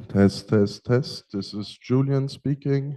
Test, test, test. This is Julian speaking.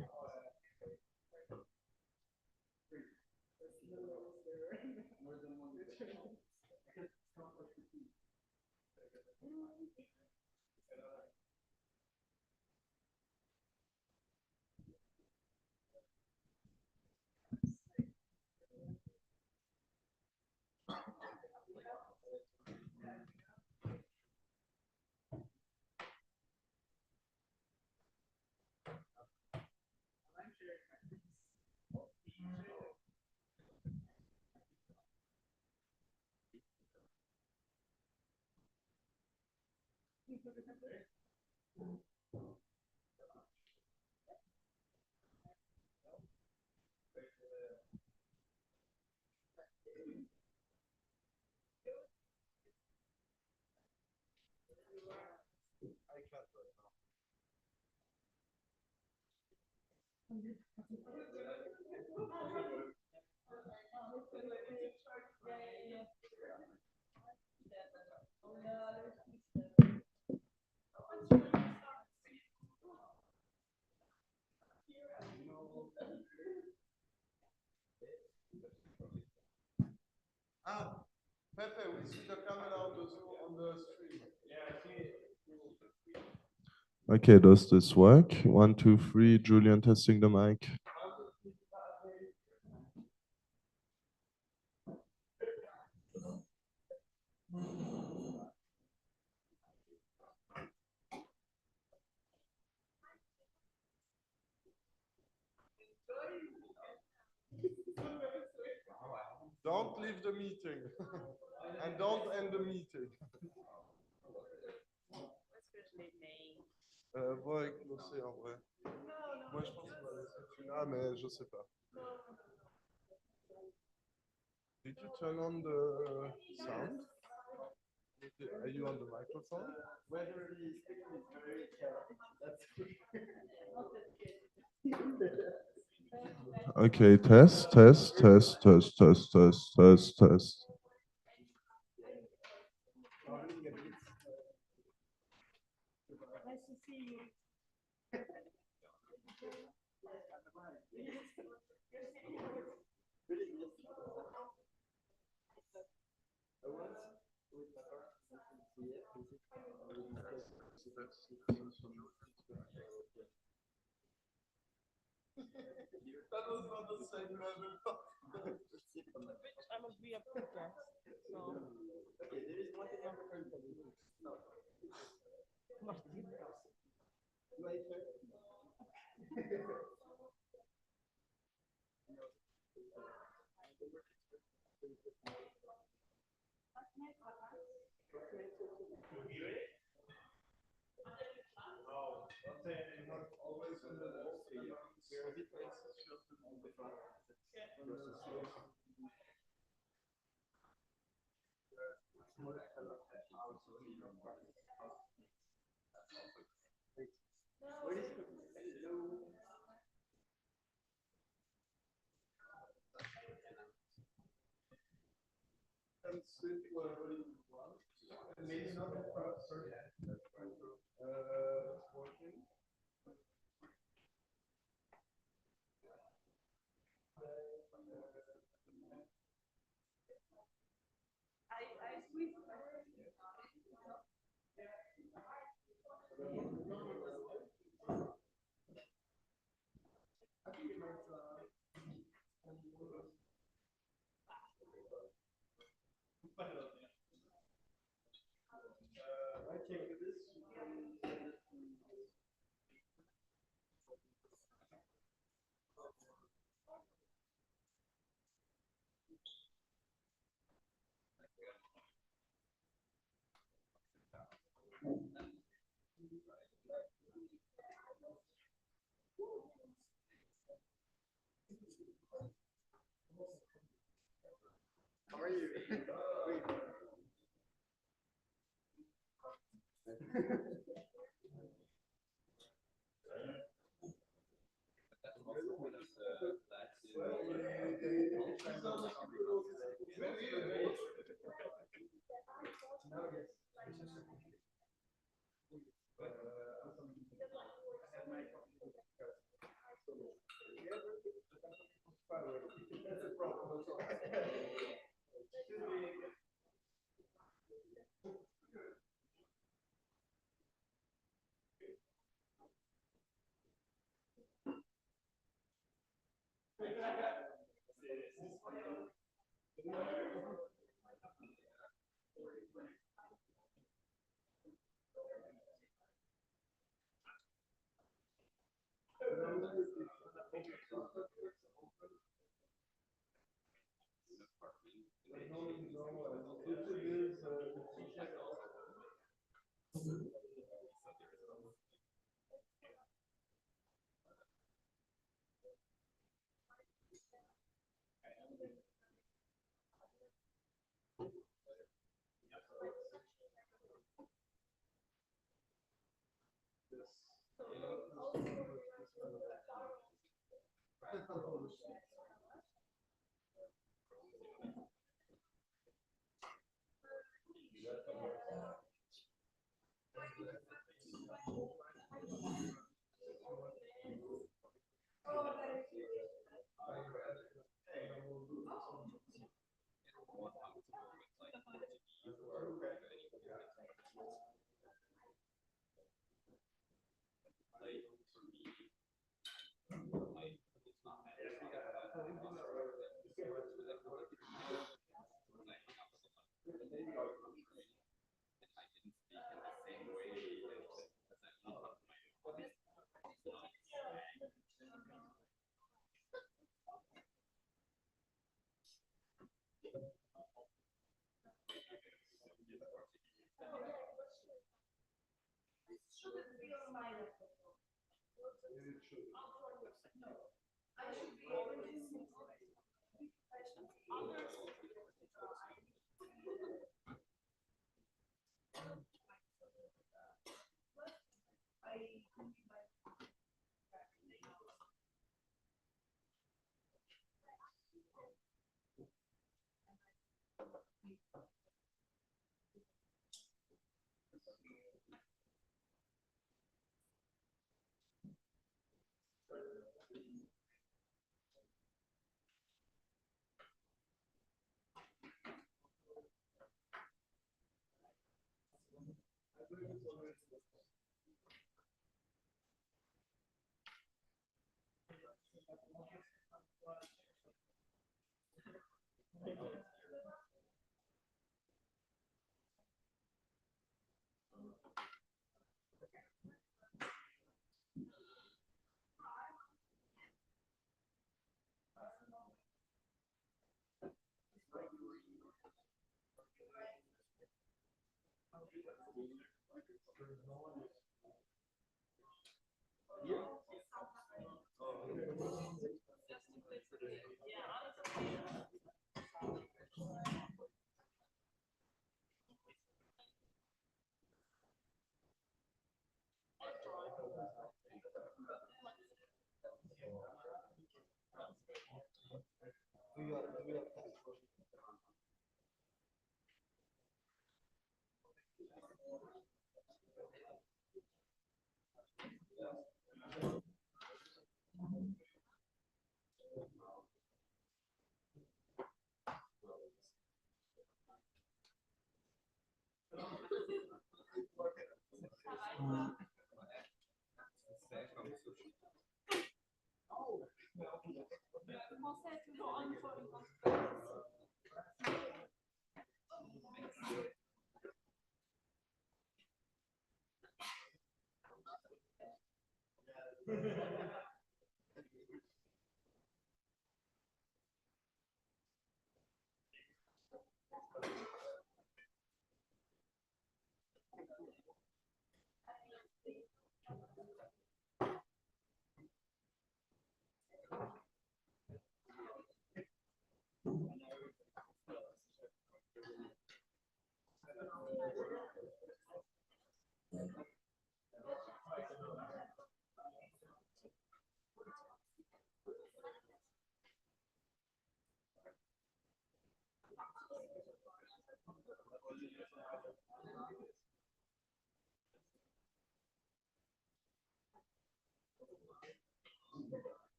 Pepe, we see the camera on the stream. Okay, does this work? 1, 2, 3, Julian testing the mic. Don't leave the meeting. And don't end the meeting. Va éclosser en vrai. Moi, je pense qu'on va laisser celui-là, mais je sais pas. Did you turn on the sound? Are you on the microphone? Whether the speaking is very chaotic, that's okay, test, test, test, test, test, test, test, test. That was not the same level. I must be a podcast. So. Okay, there is one thing I'm referring to. No. Must be a podcast. Maybe not the first, sorry. Working. I squeezed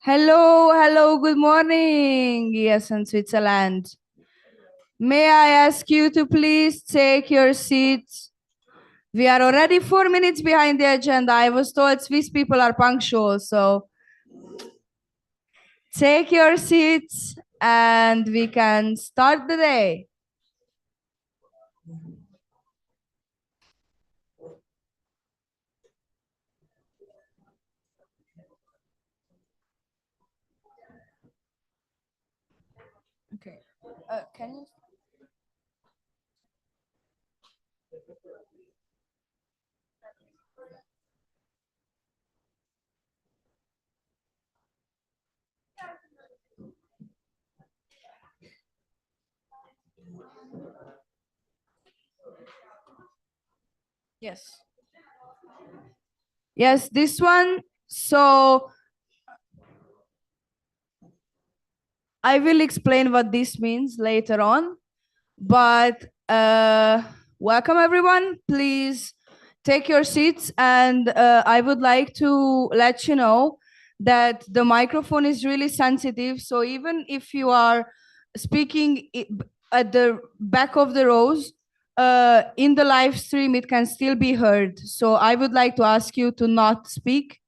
Hello, hello, good morning, ESN Switzerland. May I ask you to please take your seats? We are already 4 minutes behind the agenda. I was told Swiss people are punctual, so take your seats and we can start the day. Okay. Can you? Yes. Yes, this one. So I will explain what this means later on, but welcome everyone. Please take your seats, and I would like to let you know that the microphone is really sensitive. So even if you are speaking at the back of the rows, in the live stream, it can still be heard. So I would like to ask you to not speak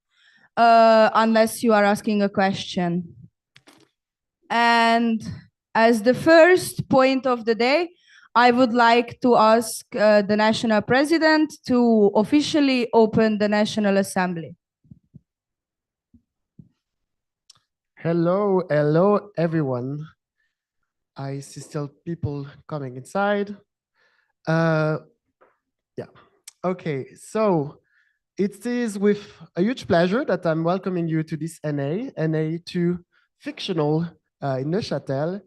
unless you are asking a question. And as the first point of the day, I would like to ask the National President to officially open the National Assembly. Hello, hello, everyone. I see still people coming inside. Yeah, okay, so it is with a huge pleasure that I'm welcoming you to this NA2 fictional in Neuchâtel,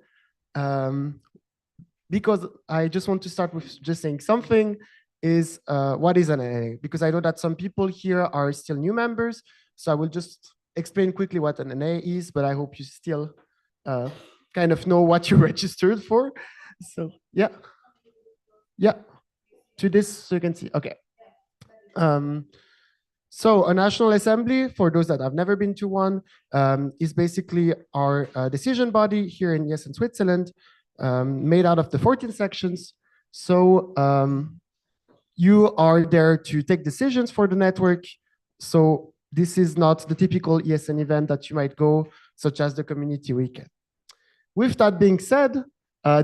because I just want to start with just saying something is what is an NA? Because I know that some people here are still new members, so I will just explain quickly what an NA is, but I hope you still kind of know what you registered for. So yeah, to this so you can see, okay. So a National Assembly, for those that have never been to one, is basically our decision body here in ESN Switzerland, made out of the 14 sections. So you are there to take decisions for the network. So this is not the typical ESN event that you might go, such as the community weekend. With that being said,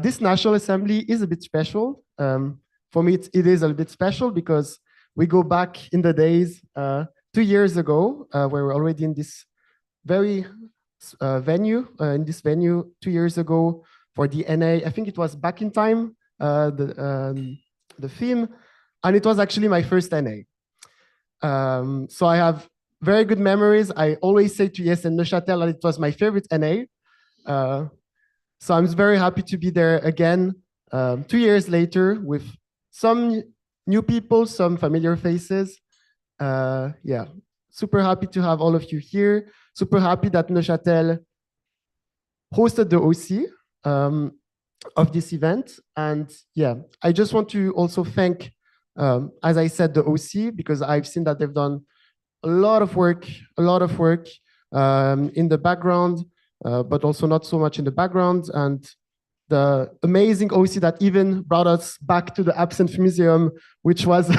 this National Assembly is a bit special. For me, it is a bit special because we go back in the days 2 years ago, where we're already in this very venue, 2 years ago for the NA. I think it was Back in Time, the theme, and it was actually my first NA. So I have very good memories. I always say to ESN Neuchâtel that it was my favorite NA. So I'm very happy to be there again 2 years later with some new people, some familiar faces. Yeah, super happy to have all of you here. Super happy that Neuchâtel hosted the OC of this event. And yeah, I just want to also thank, as I said, the OC, because I've seen that they've done a lot of work in the background, but also not so much in the background. And the amazing OC that even brought us back to the Absinthe Museum, which was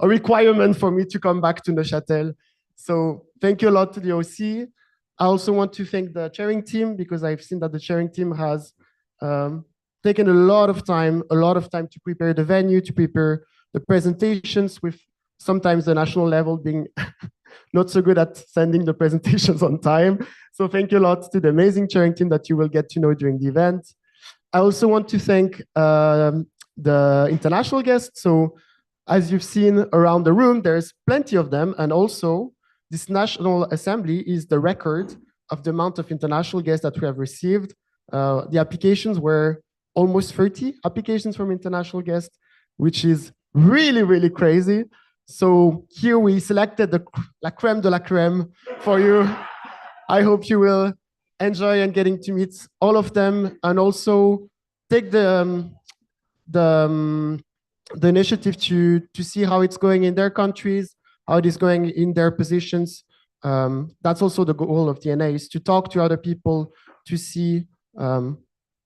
a requirement for me to come back to Neuchâtel. So thank you a lot to the OC. I also want to thank the chairing team, because I've seen that the chairing team has taken a lot of time to prepare the venue, to prepare the presentations, with sometimes the national level being not so good at sending the presentations on time. So thank you a lot to the amazing chairing team that you will get to know during the event. I also want to thank the international guests. So as you've seen around the room, there's plenty of them. And also this National Assembly is the record of the amount of international guests that we have received. The applications were almost 30 applications from international guests, which is really, really crazy. So here we selected the la crème de la crème for you. I hope you will enjoy and getting to meet all of them, and also take the initiative to see how it's going in their countries, how it is going in their positions. That's also the goal of DNA, is to talk to other people to see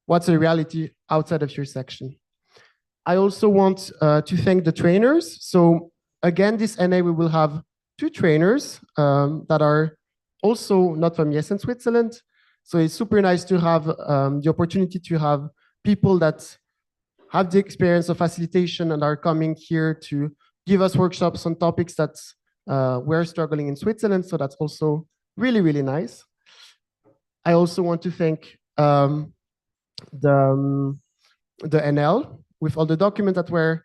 what's the reality outside of your section. I also want to thank the trainers. So again, this NA, we will have 2 trainers that are also not from ESN Switzerland. So it's super nice to have the opportunity to have people that have the experience of facilitation and are coming here to give us workshops on topics that we're struggling in Switzerland. So that's also really, really nice. I also want to thank the NL with all the documents that were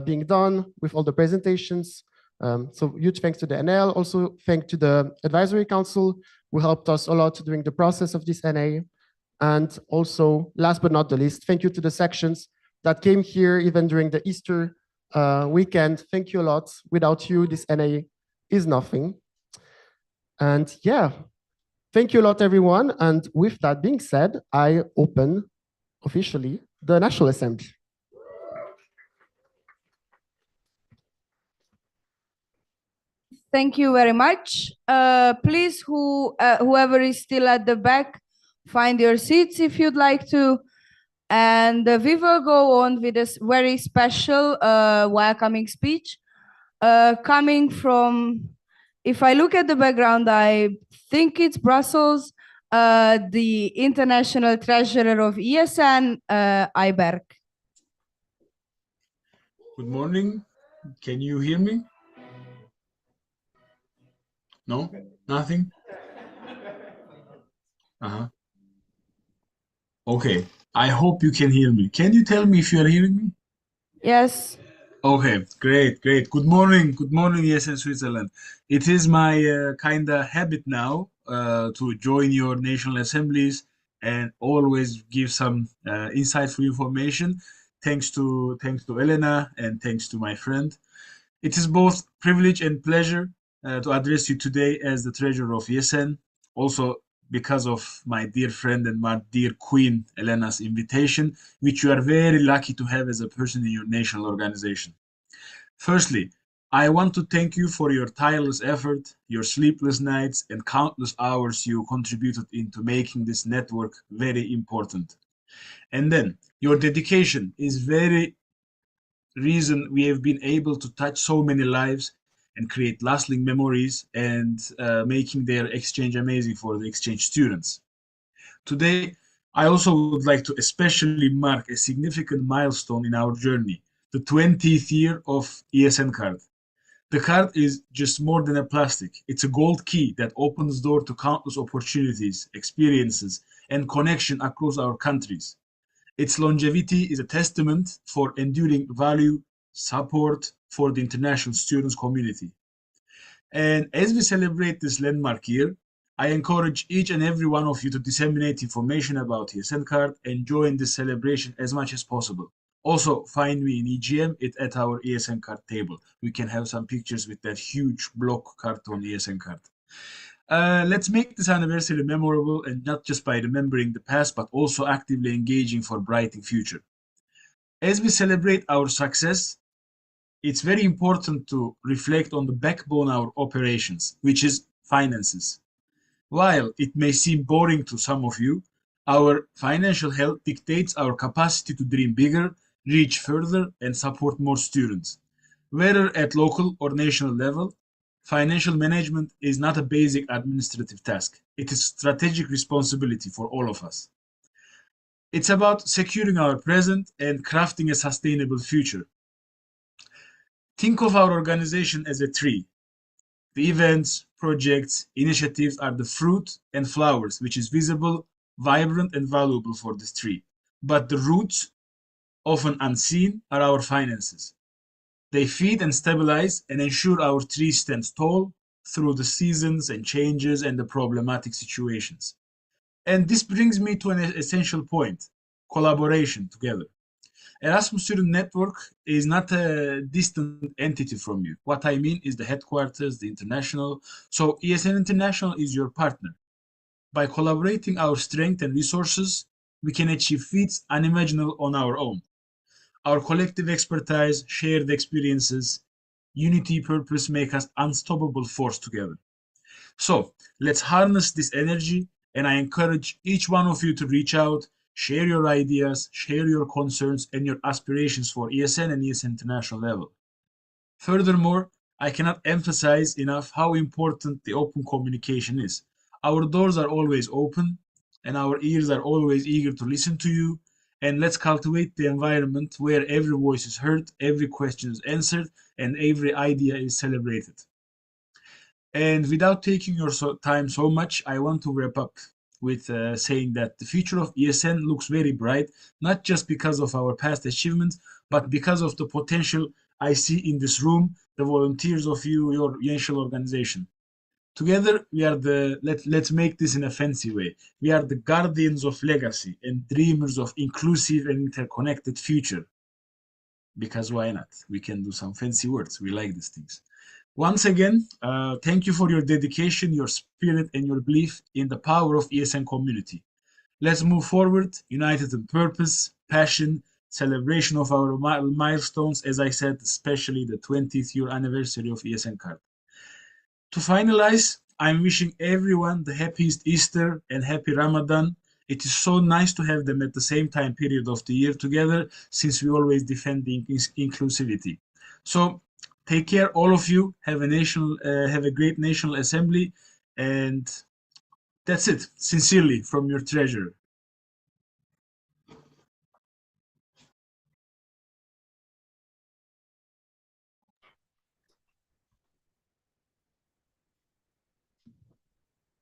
being done, with all the presentations. So huge thanks to the NL. Also thanks to the advisory council, who helped us a lot during the process of this NA. And also, last but not the least, thank you to the sections that came here even during the Easter weekend. Thank you a lot. Without you, this NA is nothing. And yeah, thank you a lot, everyone. And with that being said, I open officially the National Assembly. Thank you very much. Please, whoever is still at the back, find your seats if you'd like to. And we will go on with this very special welcoming speech coming from, if I look at the background, I think it's Brussels, the international treasurer of ESN, Iberg. Good morning. Can you hear me? No? Nothing? Uh-huh. Okay. I hope you can hear me. Can you tell me if you are hearing me? Yes. Okay, great, great. Good morning, ESN Switzerland. It is my kind of habit now to join your national assemblies and always give some insightful information. Thanks to Elena and thanks to my friend. It is both privilege and pleasure to address you today as the treasurer of ESN. Also, because of my dear friend and my dear queen, Elena's invitation, which you are very lucky to have as a person in your national organization. Firstly, I want to thank you for your tireless effort, your sleepless nights, and countless hours you contributed into making this network very important. And then, your dedication is very reason we have been able to touch so many lives and create lasting memories and making their exchange amazing for the exchange students. Today, I also would like to especially mark a significant milestone in our journey, the 20th year of ESN card. The card is just more than a plastic. It's a gold key that opens door to countless opportunities, experiences, and connection across our countries. Its longevity is a testament for enduring value, support for the international students community. And as we celebrate this landmark year, I encourage each and every one of you to disseminate information about ESN card and join this celebration as much as possible. Also, find me in EGM at our ESN card table. We can have some pictures with that huge block carton ESN card. Let's make this anniversary memorable, and not just by remembering the past, but also actively engaging for a brighter future. As we celebrate our success, it's very important to reflect on the backbone of our operations, which is finances. While it may seem boring to some of you, our financial health dictates our capacity to dream bigger, reach further, and support more students. Whether at local or national level, financial management is not a basic administrative task. It is strategic responsibility for all of us. It's about securing our present and crafting a sustainable future. Think of our organization as a tree. The events, projects, initiatives are the fruit and flowers, which is visible, vibrant, and valuable for this tree. But the roots, often unseen, are our finances. They feed and stabilize and ensure our tree stands tall through the seasons and changes and the problematic situations. And this brings me to an essential point: collaboration together. Erasmus Student Network is not a distant entity from you. What I mean is the headquarters, the international. So ESN International is your partner. By collaborating our strength and resources, we can achieve feats unimaginable on our own. Our collective expertise, shared experiences, unity, purpose make us unstoppable force together. So let's harness this energy, and I encourage each one of you to reach out, share your ideas, share your concerns and your aspirations for ESN and ESN International level. Furthermore, I cannot emphasize enough how important the open communication is. Our doors are always open, and our ears are always eager to listen to you. And let's cultivate the environment where every voice is heard, every question is answered, and every idea is celebrated. And without taking your time so much, I want to wrap up with saying that the future of ESN looks very bright, not just because of our past achievements, but because of the potential I see in this room, the volunteers of your initial organization. Together, we are let's make this in a fancy way. We are the guardians of legacy and dreamers of inclusive and interconnected future. Because why not? We can do some fancy words. We like these things. Once again, thank you for your dedication, your spirit, and your belief in the power of ESN community. Let's move forward, united in purpose, passion, celebration of our milestones, as I said, especially the 20th year anniversary of ESN card. To finalize, I'm wishing everyone the happiest Easter and happy Ramadan. It is so nice to have them at the same time period of the year together, since we always defend the inclusivity. So take care, all of you. Have a great National Assembly, and that's it. Sincerely, from your treasurer.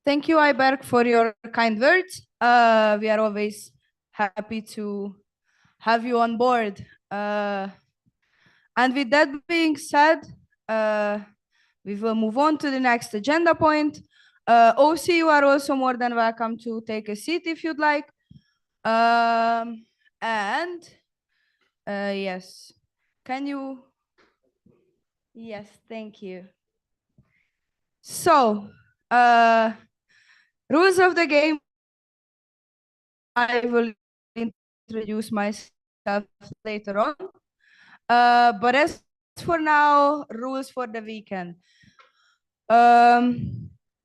Thank you, Ayberk, for your kind words. We are always happy to have you on board. And with that being said, we will move on to the next agenda point. OC, you are also more than welcome to take a seat if you'd like. And yes, can you? Yes, thank you. So, rules of the game. I will introduce myself later on. But as for now, rules for the weekend.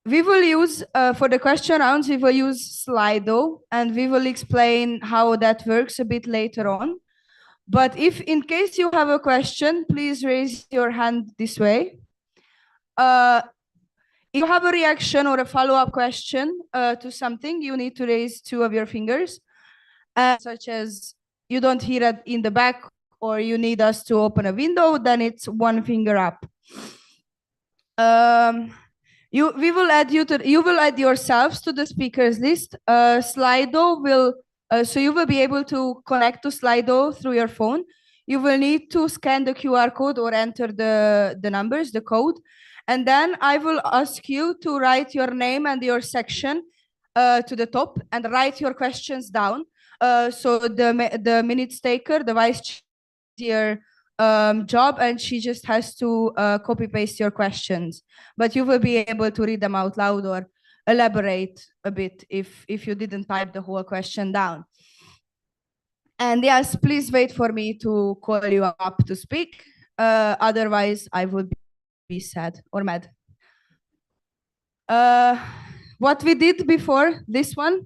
We will use, for the question rounds, we will use Slido, and we will explain how that works a bit later on. But if in case you have a question, please raise your hand this way. If you have a reaction or a follow-up question to something, you need to raise 2 of your fingers, such as you don't hear it in the back or you need us to open a window, then it's 1 finger up. You will add yourselves to the speakers list. Slido will, so you will be able to connect to Slido through your phone. You will need to scan the QR code or enter the numbers, the code. And then I will ask you to write your name and your section to the top and write your questions down. So the minutes taker, the vice chair job, and she just has to copy paste your questions. But you will be able to read them out loud or elaborate a bit if you didn't type the whole question down. And yes, please wait for me to call you up to speak. Otherwise, I would be sad or mad. What we did before this one,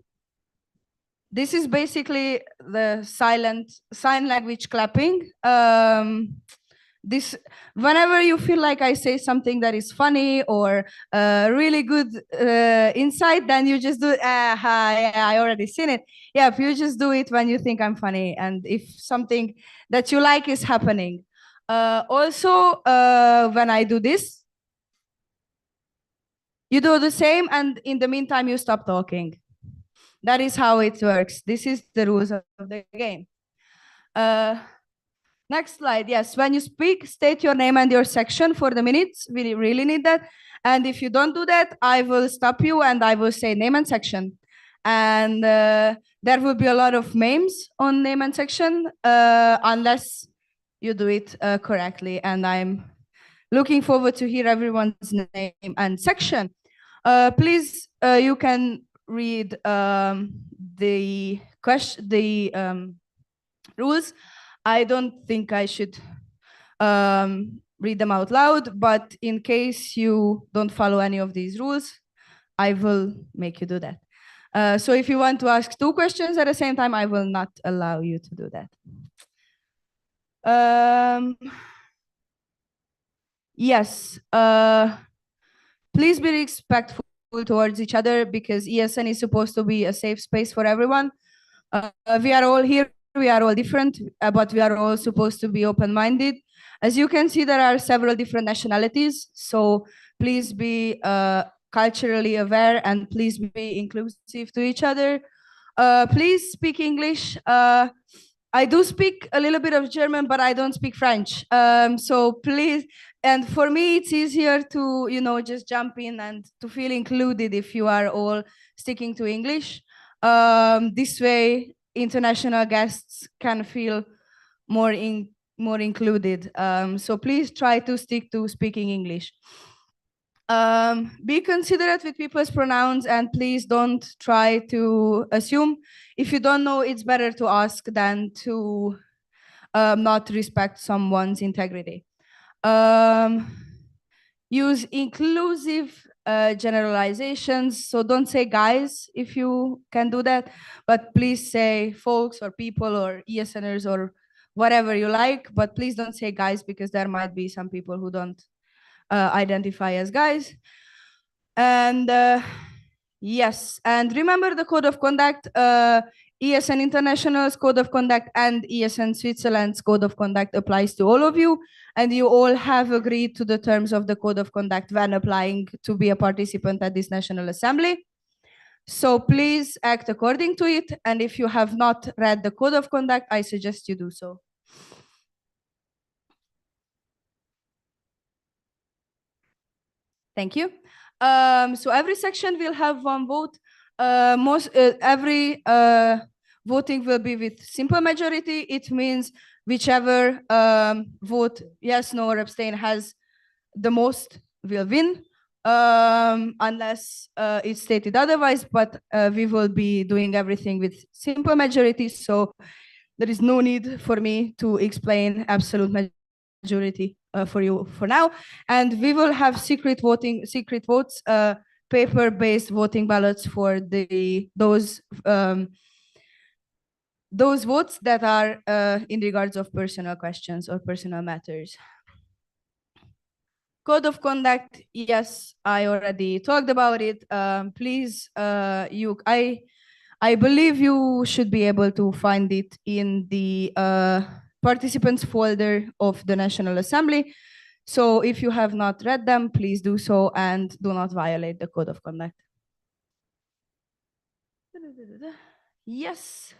this is basically the sign language clapping. This, whenever you feel like I say something that is funny or really good insight, then you just do, yeah, I already seen it. Yeah, you just do it when you think I'm funny and if something that you like is happening. Also, when I do this, you do the same, and in the meantime, you stop talking. That is how it works. This is the rules of the game. Next slide. Yes, when you speak, state your name and your section for the minutes. We really need that. And if you don't do that, I will stop you and I will say name and section. And there will be a lot of memes on name and section unless you do it correctly. And I'm looking forward to hear everyone's name and section. Please, you can read the rules. I don't think I should read them out loud, but in case you don't follow any of these rules, I will make you do that. So if you want to ask 2 questions at the same time, I will not allow you to do that. Yes, please be respectful towards each other because ESN is supposed to be a safe space for everyone. We are all here, we are all different, but we are all supposed to be open-minded. As you can see, there are several different nationalities, so please be culturally aware and please be inclusive to each other. Please speak English. I do speak a little bit of German, but I don't speak French. So please, and for me, it's easier to, just jump in and to feel included if you are all sticking to English. This way, international guests can feel more included. So please try to stick to speaking English. Be considerate with people's pronouns and please don't try to assume. If you don't know, it's better to ask than to not respect someone's integrity. Use inclusive generalizations. So don't say guys if you can do that, but please say folks or people or ESNers or whatever you like, but please don't say guys because there might be some people who don't identify as guys. And yes, and remember the code of conduct, ESN International's code of conduct and ESN Switzerland's code of conduct applies to all of you, and you all have agreed to the terms of the code of conduct when applying to be a participant at this National Assembly. So please act according to it, and if you have not read the code of conduct, I suggest you do so. Thank you. So every section will have 1 vote. Every voting will be with simple majority. It means whichever vote yes, no, or abstain has the most will win, unless it's stated otherwise. But we will be doing everything with simple majority, so there is no need for me to explain absolute majority for you for now. And we will have secret votes, paper-based voting ballots for those those votes that are in regards of personal questions or personal matters. Code of conduct, yes, I already talked about it. Please, I believe you should be able to find it in the participants folder of the National Assembly. So if you have not read them, please do so and do not violate the code of conduct. Yes.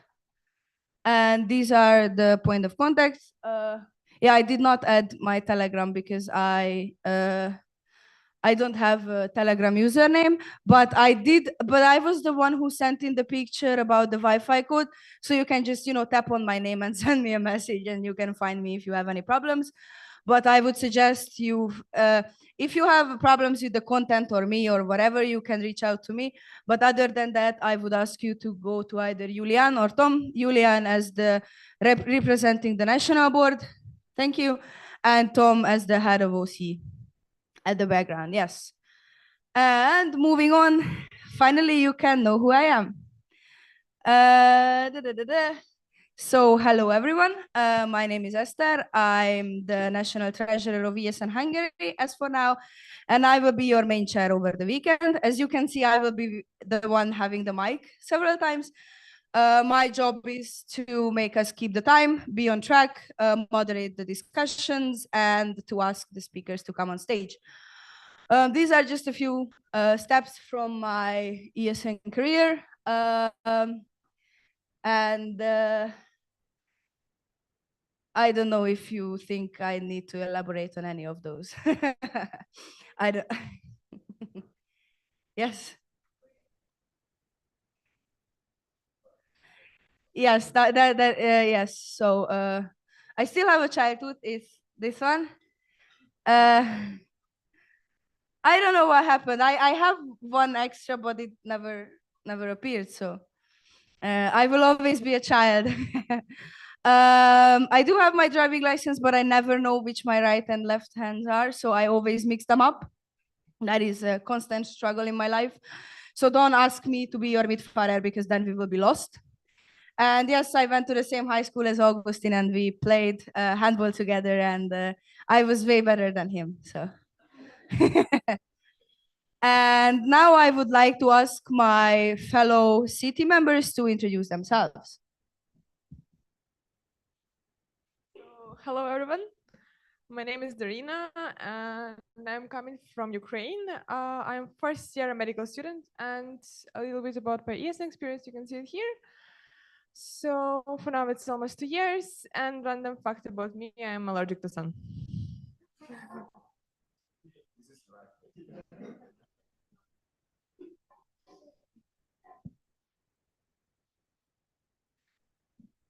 And these are the point of contacts. Yeah, I did not add my Telegram because I don't have a Telegram username, but I was the one who sent in the picture about the Wi-Fi code. So you can just, tap on my name and send me a message and you can find me if you have any problems. But I would suggest you, if you have problems with the content or me or whatever, you can reach out to me. But other than that, I would ask you to go to either Julian or Tom. Julian as the representing the national board. Thank you. And Tom as the head of OC at the background. Yes. And moving on, finally, you can know who I am. So hello everyone, my name is Esther. I'm the National Treasurer of ESN Hungary as for now, and I will be your main chair over the weekend. As you can see, I will be the one having the mic several times. My job is to make us keep the time, be on track, moderate the discussions, and to ask the speakers to come on stage. These are just a few steps from my ESN career. And I don't know if you think I need to elaborate on any of those. I don't. Yes. Yes, yes. So I still have a childhood. Is this one? I don't know what happened. I have one extra, but it never appeared. So I will always be a child. I do have my driving license, but I never know which my right and left hands are. So I always mix them up. That is a constant struggle in my life. So don't ask me to be your mitfahrer because then we will be lost. And yes, I went to the same high school as Augustin and we played handball together and I was way better than him. So. And now I would like to ask my fellow city members to introduce themselves. Hello, everyone. My name is Darina, and I'm coming from Ukraine. I'm first year a medical student, and a little bit about my ESN experience. You can see it here. So for now, it's almost 2 years. And random fact about me: I'm allergic to sun.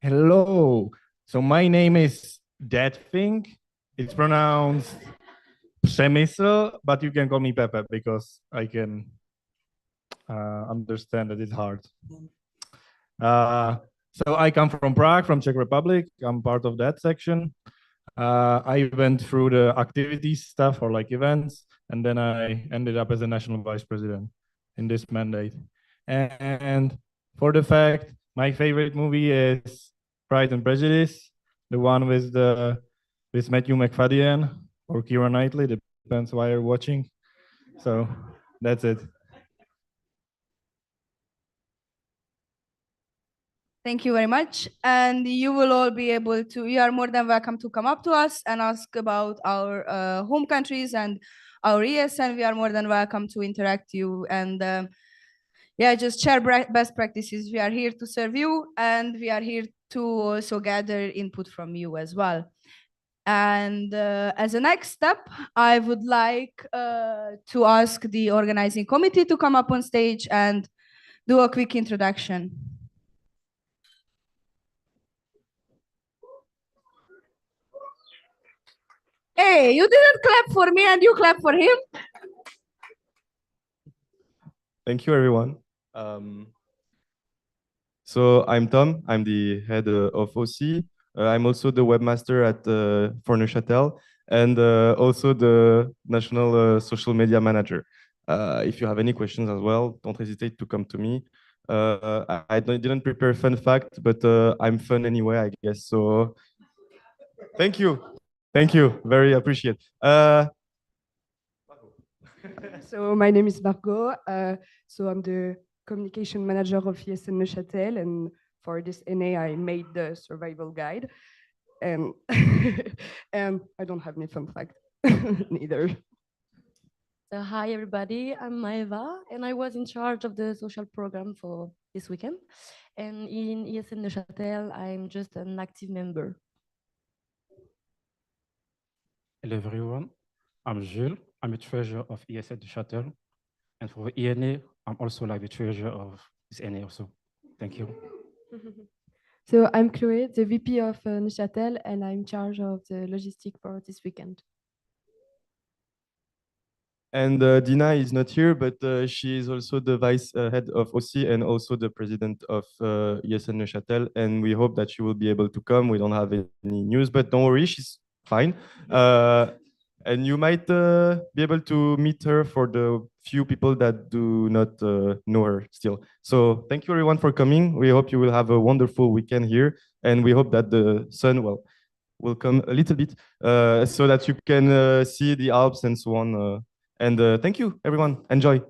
Hello. So my name is That Thing. It's pronounced Przemysl, but you can call me Pepe because I can understand that it's hard. So I come from Prague, from Czech Republic. I'm part of that section. I went through the activities stuff or like events, and then I ended up as a national vice president in this mandate. And for the fact, my favorite movie is Pride and Prejudice, the one with Matthew McFadden or Keira Knightley, depends why you're watching. So that's it. Thank you very much. And you will all be able to, you are more than welcome to come up to us and ask about our home countries and our ESN. We are more than welcome to interact you and yeah, just share best practices. We are here to serve you and we are here to also gather input from you as well. And as a next step, I would like to ask the organizing committee to come up on stage and do a quick introduction. Hey, you didn't clap for me and you clap for him? Thank you, everyone. So I'm Tom. I'm the head of OC. I'm also the webmaster at for Neuchâtel and also the national social media manager. If you have any questions as well, don't hesitate to come to me. Didn't prepare a fun fact, but I'm fun anyway, I guess. So thank you. Thank you. Very appreciate. So my name is Margot. So I'm the communication manager of ESN Neuchâtel, and for this NA, I made the survival guide. And and I don't have any fun fact neither. So hi everybody, I'm Maeva, and I was in charge of the social program for this weekend. And in ESN Neuchâtel, I'm just an active member. Hello everyone, I'm Jules. I'm a treasurer of ESN Neuchâtel. And for ENA, I'm also like the treasurer of this NA also. Thank you. So I'm Chloé, the VP of Neuchâtel, and I'm in charge of the logistic for this weekend. And Dina is not here, but she is also the vice head of OC and also the president of ESN Neuchâtel. And we hope that she will be able to come. We don't have any news, but don't worry, she's fine. And you might be able to meet her for the few people that do not know her still. So thank you everyone for coming. We hope you will have a wonderful weekend here. And we hope that the sun will come a little bit so that you can see the Alps and so on. And thank you, everyone. Enjoy.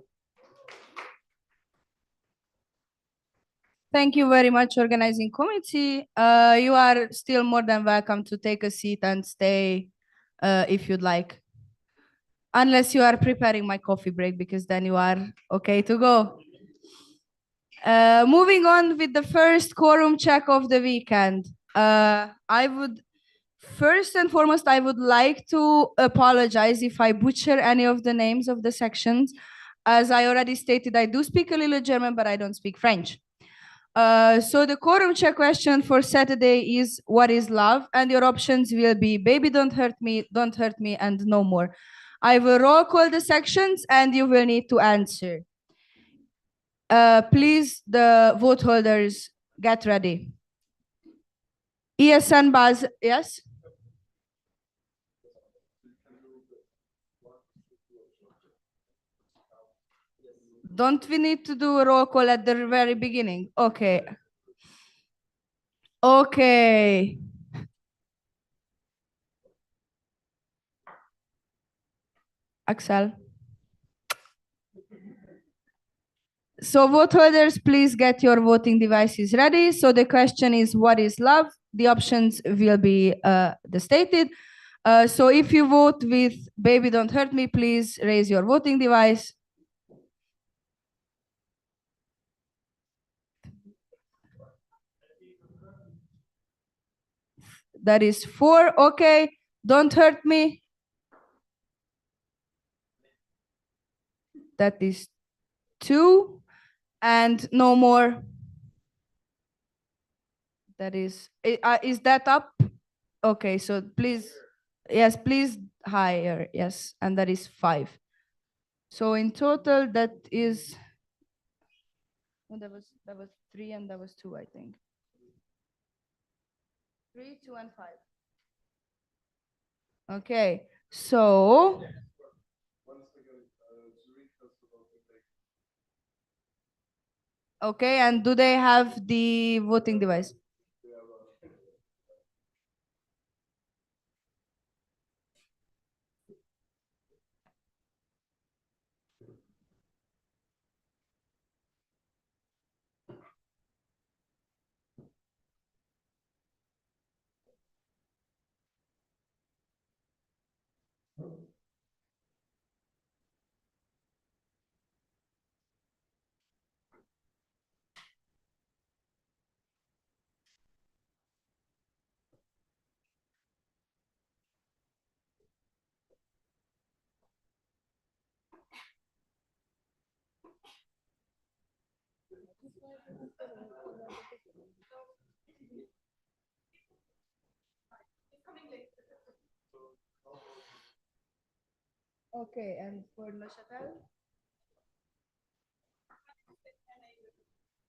Thank you very much, organizing committee. You are still more than welcome to take a seat and stay if you'd like. Unless you are preparing my coffee break, because then you are okay to go. Moving on with the first quorum check of the weekend. First and foremost, I would like to apologize if I butcher any of the names of the sections. As I already stated, I do speak a little German, but I don't speak French. So the quorum check question for Saturday is, what is love? And your options will be baby, don't hurt me, and no more. I will roll call the sections and you will need to answer. Please, the vote holders, get ready. ESN buzz, yes? Don't we need to do a roll call at the very beginning? Okay. Okay. Axel. So vote holders, please get your voting devices ready. So the question is, what is love? The options will be the stated. So if you vote with baby don't hurt me, please raise your voting device. That is 4, okay. Don't hurt me. That is 2. And no more. That is that up? Okay, so please, yes, please higher, yes, and that is 5. So in total, that is, oh, that was 3 and that was 2, I think. 3, 2, and 5. Okay, so. Okay, and do they have the voting device? Okay, and for Neuchâtel?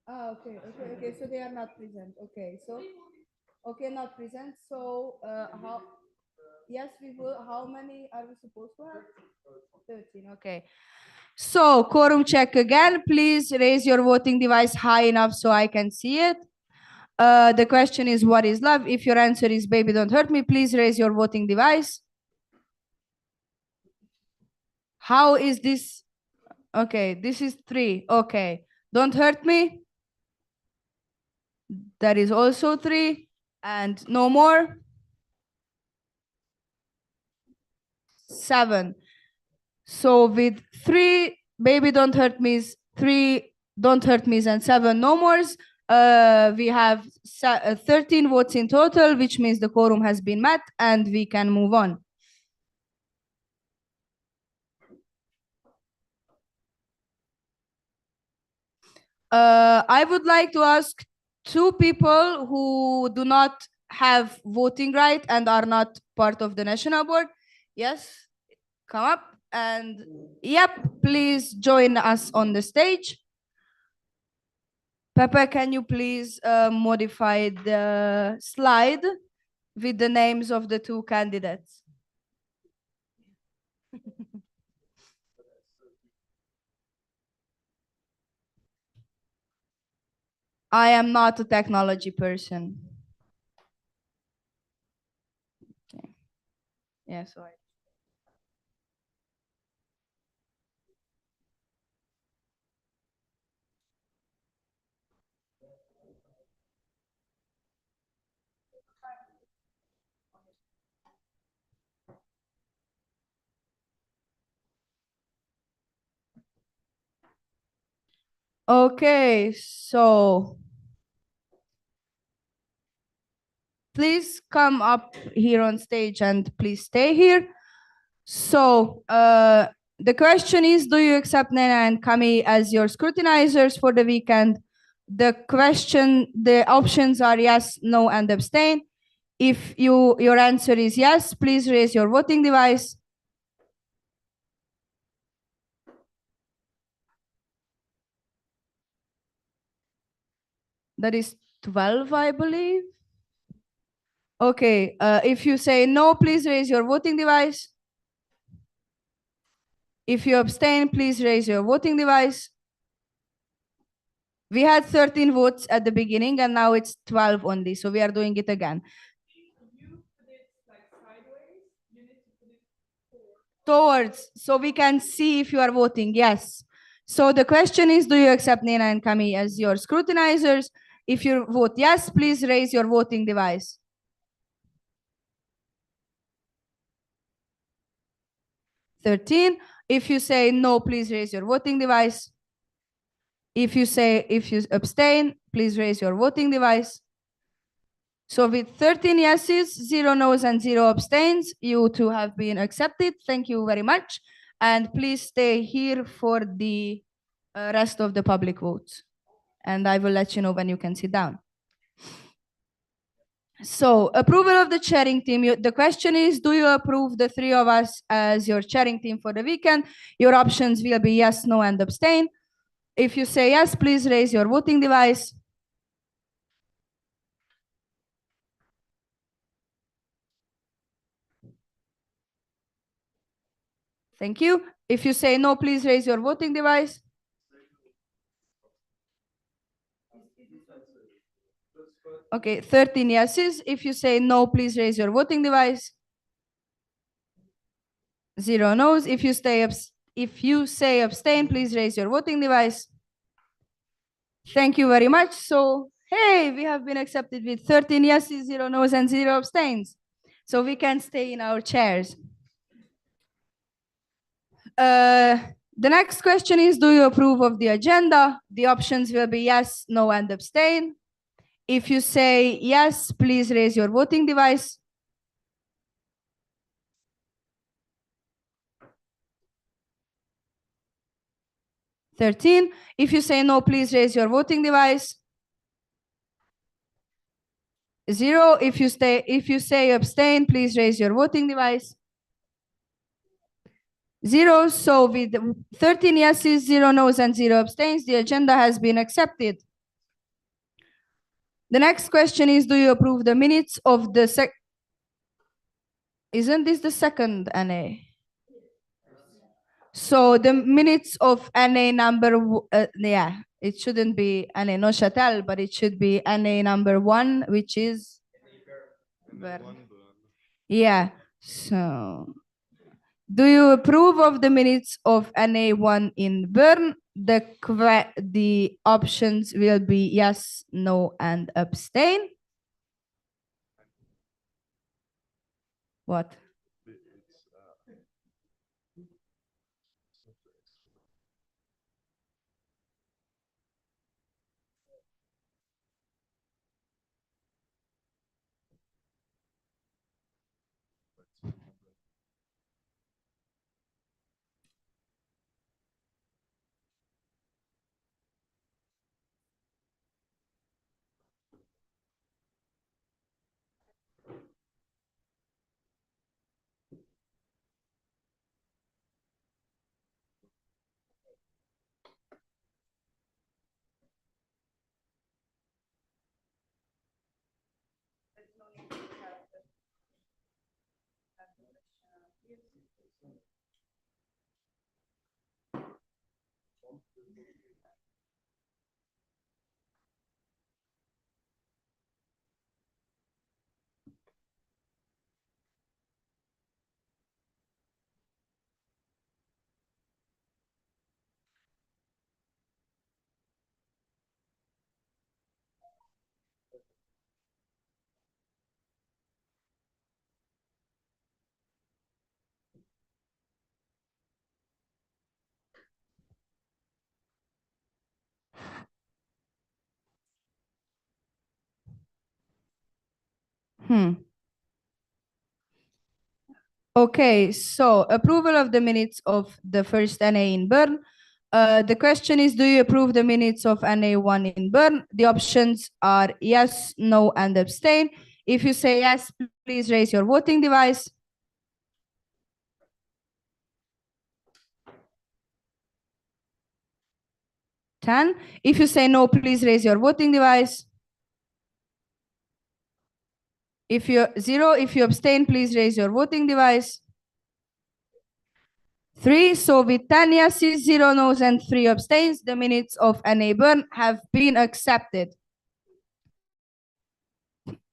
Ah, okay. So they are not present. Okay, so not present. So how? Yes, we will. How many are we supposed to have? 13. Okay. So quorum check again. Please raise your voting device high enough so I can see it. The question is, what is love? If your answer is baby, don't hurt me, please raise your voting device. How is this? Okay, this is 3. Okay, don't hurt me. That is also 3. And no more. 7. So with 3, baby, don't hurt me's, 3, don't hurt me's, and 7 no mores. We have 13 votes in total, which means the quorum has been met and we can move on. I would like to ask 2 people who do not have voting right and are not part of the national board. Yes, come up and yep, please join us on the stage. Pepe, can you please modify the slide with the names of the 2 candidates? I am not a technology person. Okay. Yeah, so okay, so please come up here on stage and please stay here. So the question is, do you accept Nena and Kami as your scrutinizers for the weekend? The options are yes, no, and abstain. If your answer is yes, please raise your voting device. That is 12, I believe. Okay, if you say no, please raise your voting device. If you abstain, please raise your voting device. We had 13 votes at the beginning and now it's 12 only, so we are doing it again. Towards, so we can see if you are voting, yes. So the question is, do you accept Nena and Kami as your scrutinizers? If you vote yes, please raise your voting device. (13). If you say no, please raise your voting device. If you abstain, please raise your voting device. So with 13 yeses, 0 noes, and 0 abstains, you 2 have been accepted. Thank you very much. And please stay here for the rest of the public votes. And I will let you know when you can sit down. So approval of the chairing team. The question is, do you approve the 3 of us as your chairing team for the weekend? Your options will be yes, no, and abstain. If you say yes, please raise your voting device. Thank you. If you say no, please raise your voting device. Okay, 13 yeses. If you say no, please raise your voting device. 0 noes. If you say abstain, please raise your voting device. Thank you very much. So, hey, we have been accepted with 13 yeses, 0 noes, and 0 abstains. So we can stay in our chairs. The next question is, do you approve of the agenda? The options will be yes, no, and abstain. If you say yes, please raise your voting device. (13). If you say no, please raise your voting device. 0. If you say abstain, please raise your voting device. 0. So with 13 yeses, 0 noes, and 0 abstains, the agenda has been accepted. The next question is, do you approve the minutes of the Isn't this the second NA? So the minutes of NA number, yeah, it shouldn't be NA Neuchâtel, but it should be NA number 1, which is Bern. Yeah, so do you approve of the minutes of NA1 in Bern? The options will be yes, no, and abstain. What? Okay, so approval of the minutes of the first NA in Bern. The question is, do you approve the minutes of NA1 in Bern? The options are yes, no, and abstain. If you say yes, please raise your voting device. 10. If you say no, please raise your voting device. If you 0, if you abstain, please raise your voting device. 3. So with 10 yeses, 0 noes, and 3 abstains, the minutes of NA Bern have been accepted.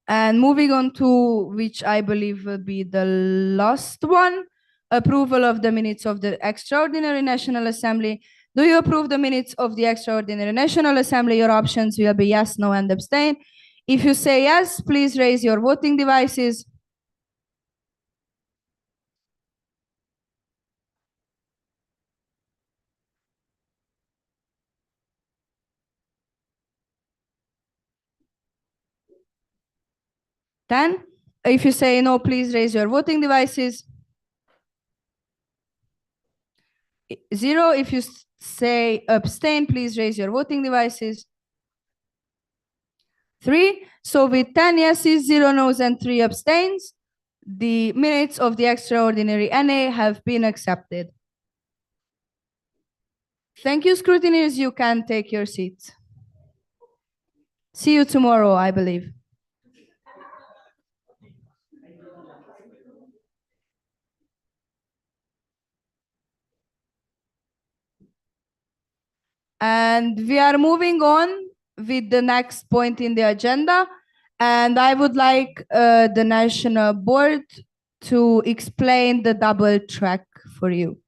And moving on to which I believe will be the last one, approval of the minutes of the Extraordinary National Assembly. Do you approve the minutes of the Extraordinary National Assembly? Your options will be yes, no, and abstain. If you say yes, please raise your voting devices. 10. If you say no, please raise your voting devices. 0. If you say abstain, please raise your voting devices. 3. So with 10 yeses, 0 noes, and 3 abstains, the minutes of the extraordinary NA have been accepted. Thank you, scrutineers. You can take your seats. See you tomorrow, I believe. And we are moving on with the next point in the agenda. And I would like the National Board to explain the double track for you.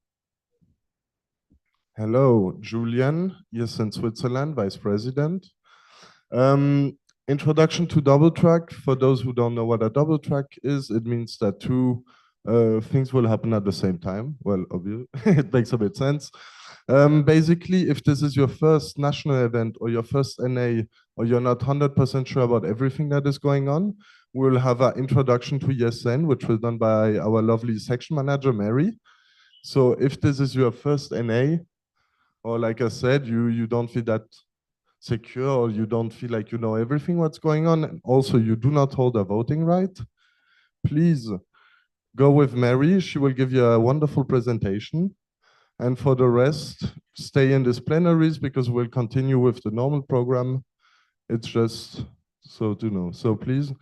Hello, Julian, ESN Switzerland, Vice President. Introduction to double track. For those who don't know what a double track is, it means that two things will happen at the same time. Well, obviously, it makes a bit sense. Basically, if this is your first national event or your first NA, or you're not 100% sure about everything that is going on, we'll have an introduction to ESN, which was done by our lovely section manager, Mary. So if this is your first NA, or like I said, you don't feel that secure, or you don't feel like you know everything what's going on, and also you do not hold a voting right, please go with Mary. She will give you a wonderful presentation. And for the rest, stay in these plenaries because we'll continue with the normal program. It's just so to know. So please,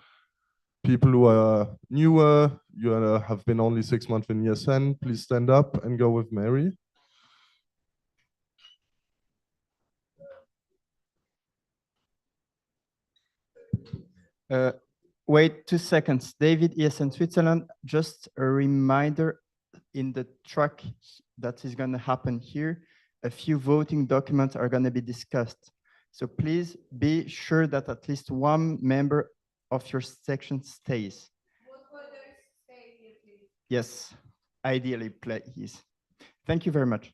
people who are newer, you have been only 6 months in ESN, please stand up and go with Mary. Wait 2 seconds. David, ESN Switzerland, just a reminder, in the track that is going to happen here, a few voting documents are going to be discussed. So please be sure that at least one member of your section stays. Yes, ideally, please. Thank you very much.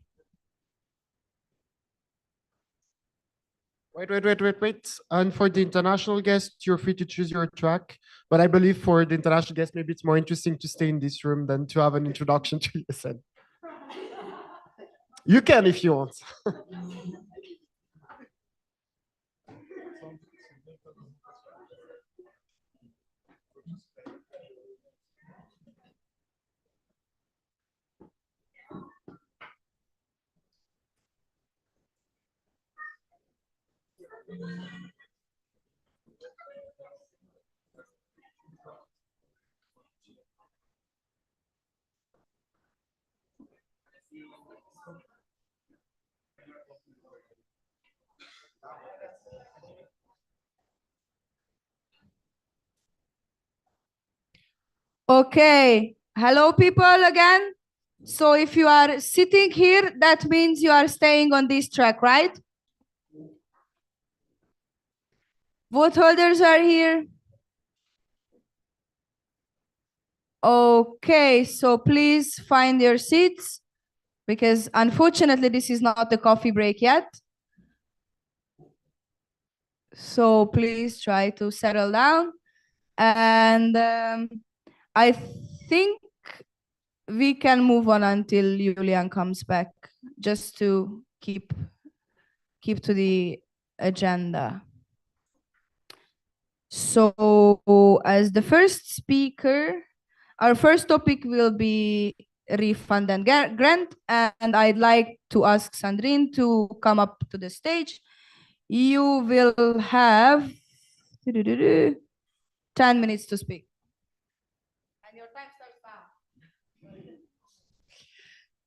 Wait. And for the international guests, you're free to choose your track. But I believe for the international guests, maybe it's more interesting to stay in this room than to have an introduction to ESN. You can if you want. Okay, hello people again. So if you are sitting here, that means you are staying on this track, right? Vote holders are here. Okay, so please find your seats because unfortunately this is not the coffee break yet. So please try to settle down. And I think we can move on until Julian comes back, just to keep to the agenda. So as the first speaker, our first topic will be refund and grant, and I'd like to ask Sandrine to come up to the stage. You will have 10 minutes to speak. And your time starts now.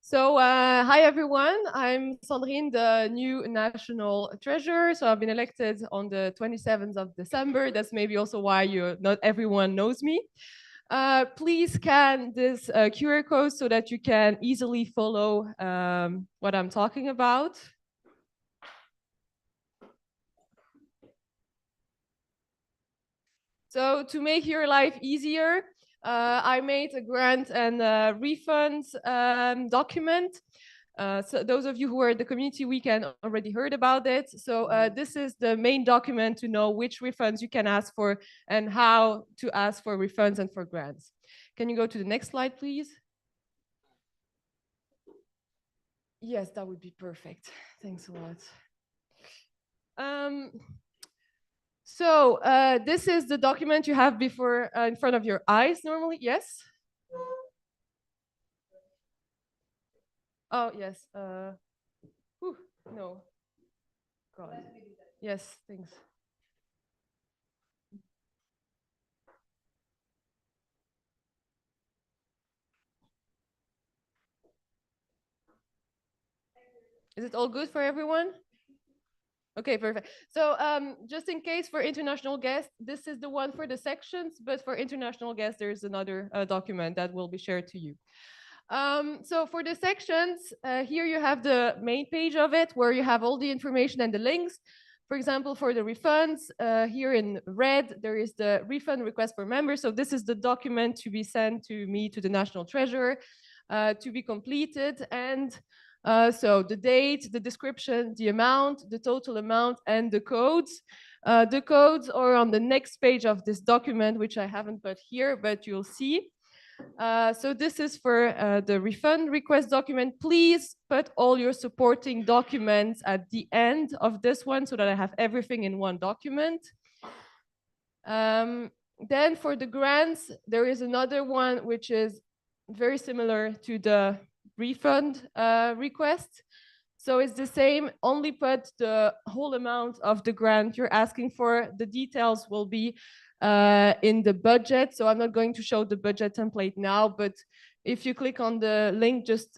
So, hi everyone. I'm Sandrine, the new national treasurer. So I've been elected on the 27th of December. That's maybe also why not everyone knows me. Please scan this QR code so that you can easily follow what I'm talking about. So to make your life easier, I made a grant and refund document. So those of you who are at the community weekend already heard about it. So this is the main document to know which refunds you can ask for and how to ask for refunds and for grants. Can you go to the next slide, please? Yes, that would be perfect. Thanks a lot. So this is the document you have before in front of your eyes normally. Yes? Oh, yes. Whew, no. God. Yes, thanks. Is it all good for everyone? Okay, perfect. So just in case for international guests, this is the one for the sections, but for international guests, there's another document that will be shared to you. So for the sections, here you have the main page of it, where you have all the information and the links. For example, for the refunds, here in red, there is the refund request for members. So this is the document to be sent to me, to the national treasurer, to be completed. And so the date, the description, the amount, the total amount, and the codes. The codes are on the next page of this document, which I haven't put here, but you'll see. So this is for the refund request document. Please put all your supporting documents at the end of this one so that I have everything in one document. Then for the grants, there is another one which is very similar to the refund request. So it's the same, only put the whole amount of the grant you're asking for. The details will be in the budget. So I'm not going to show the budget template now, but if you click on the link just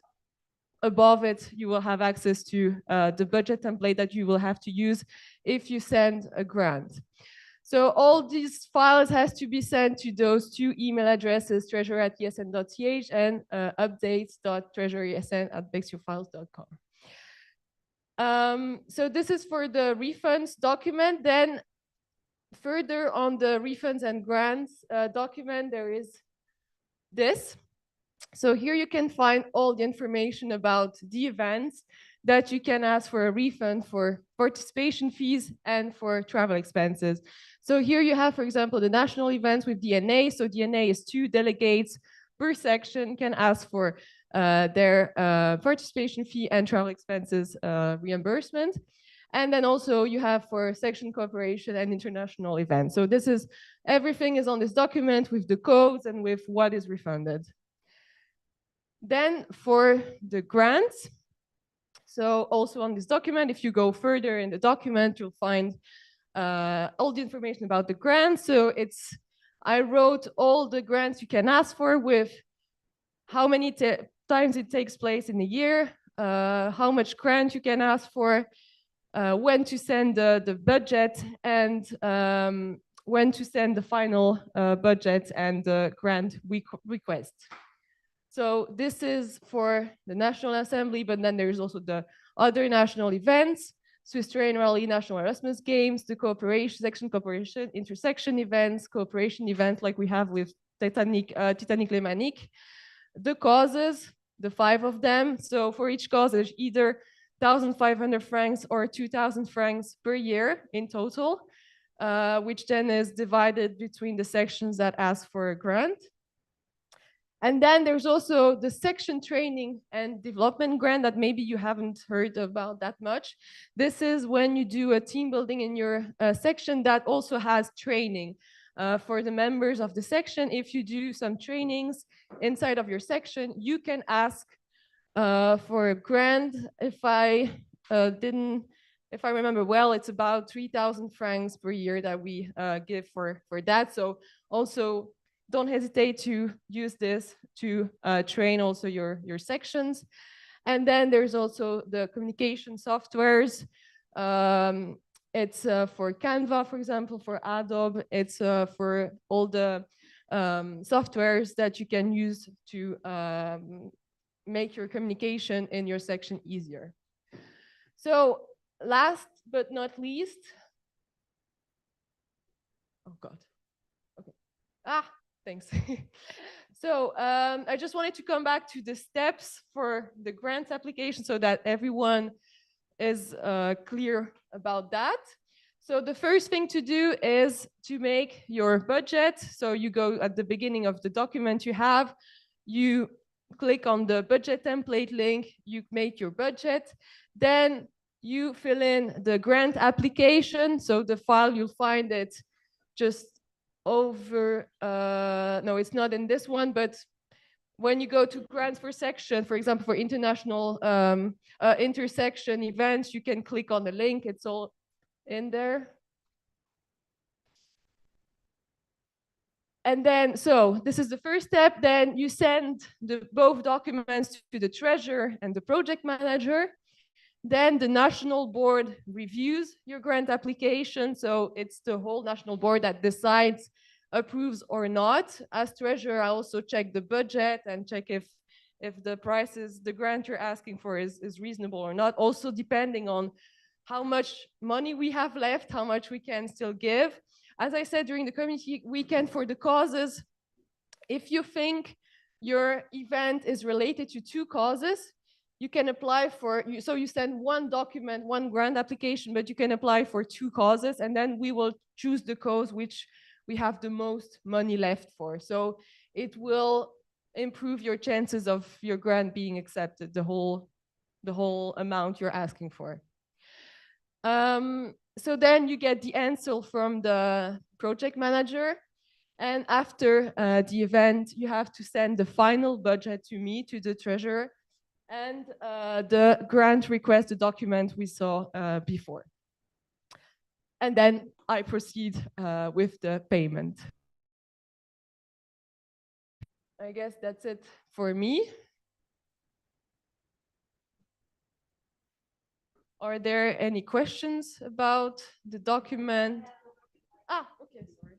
above it, you will have access to the budget template that you will have to use if you send a grant. So all these files has to be sent to those two email addresses, treasurer@esn.ch and updates.treasureresn@bakeyourfiles.com. So this is for the refunds document. Then further on the refunds and grants document, there is this. So here you can find all the information about the events that you can ask for a refund for participation fees and for travel expenses. So here you have, for example, the national events with DNA. So DNA is 2 delegates per section can ask for their participation fee and travel expenses reimbursement. And then also you have for section cooperation and international events. So this is, everything is on this document with the codes and with what is refunded. Then for the grants, so also on this document, if you go further in the document, you'll find all the information about the grants. So I wrote all the grants you can ask for with how many times it takes place in a year, how much grant you can ask for, when to send the budget, and when to send the final budget and the grant request. So this is for the National Assembly, but then there's also the other national events, Swiss Train Rally, National Erasmus Games, the cooperation, section cooperation, intersection events, cooperation events like we have with Titanic Lémanique, the causes, the 5 of them. So for each cause, there's either 1,500 francs or 2,000 francs per year in total, which then is divided between the sections that ask for a grant. And then there's also the section training and development grant that maybe you haven't heard about that much. This is when you do a team building in your section that also has training for the members of the section. If you do some trainings inside of your section, you can ask for a grant. If I remember well, it's about 3,000 francs per year that we give for that. So also, don't hesitate to use this to train also your sections. And then there's also the communication softwares. It's for Canva, for example, for Adobe. It's for all the softwares that you can use to make your communication in your section easier. So last but not least, oh God, okay. Thanks. So I just wanted to come back to the steps for the grant application so that everyone is clear about that. So the first thing to do is to make your budget. So you go at the beginning of the document you have, you click on the budget template link, you make your budget, then you fill in the grant application. So the file, you'll find it just over, no, it's not in this one, but when you go to grants for section, for example, for international intersection events, you can click on the link, it's all in there. And then, so this is the first step, then you send both documents to the treasurer and the project manager. Then the national board reviews your grant application. So it's the whole national board that decides, approves or not. As treasurer, I also check the budget and check if the prices, the grant you're asking for is reasonable or not. Also depending on how much money we have left, how much we can still give. As I said during the community weekend for the causes, if you think your event is related to 2 causes, you can apply for, so you send 1 document, 1 grant application, but you can apply for 2 causes, and then we will choose the cause which we have the most money left for. So it will improve your chances of your grant being accepted, the whole amount you're asking for. So then you get the answer from the project manager. And after the event, you have to send the final budget to me, to the treasurer, and the grant request, the document we saw before. And then I proceed with the payment. I guess that's it for me. Are there any questions about the document? Okay, sorry.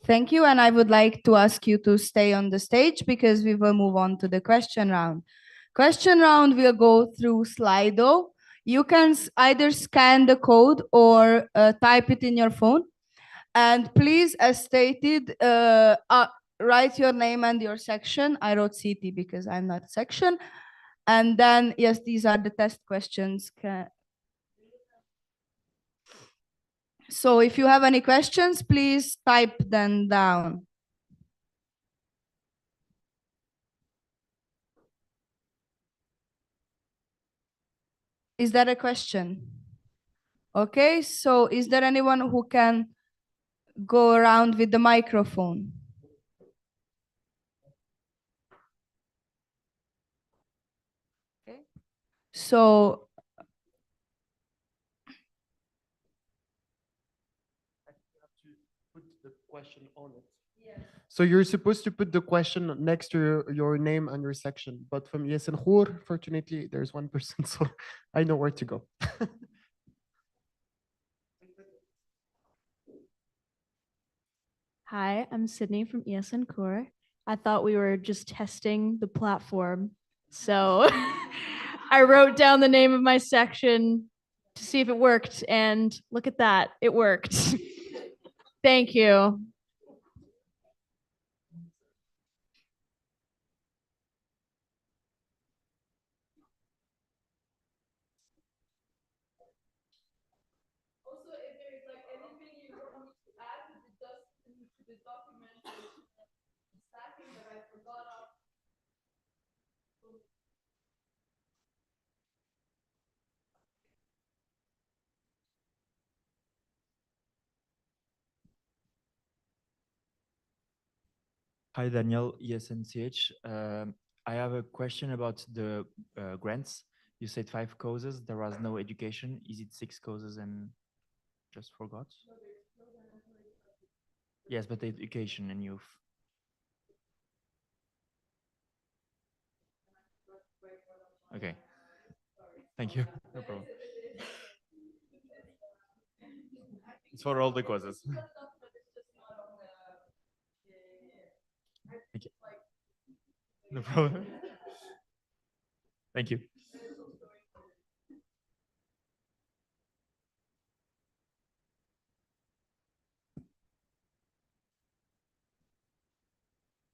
Thank you. And I would like to ask you to stay on the stage because we will move on to the question round. Question round will go through Slido. You can either scan the code or type it in your phone. And please, as stated, write your name and your section. I wrote CT because I'm not section. And then, yes, these are the test questions. So if you have any questions, please type them down. Is that a question? Okay, so is there anyone who can go around with the microphone? Okay. So question on it. Yes. So you're supposed to put the question next to your name and your section, but from ESN Khor, fortunately, there's one person, so I know where to go. Hi, I'm Sydney from ESN Core. I thought we were just testing the platform, so I wrote down the name of my section to see if it worked, and look at that, it worked. Thank you. Also, if there's like anything you want me to add to the document stacking that I forgot of. Hi, Daniel, ESNCH. I have a question about the grants. You said 5 causes. There was no education. Is it 6 causes and just forgot? Yes, but education and youth. Okay. Thank you. No problem. It's for all the causes. Thank you. No problem. Thank you.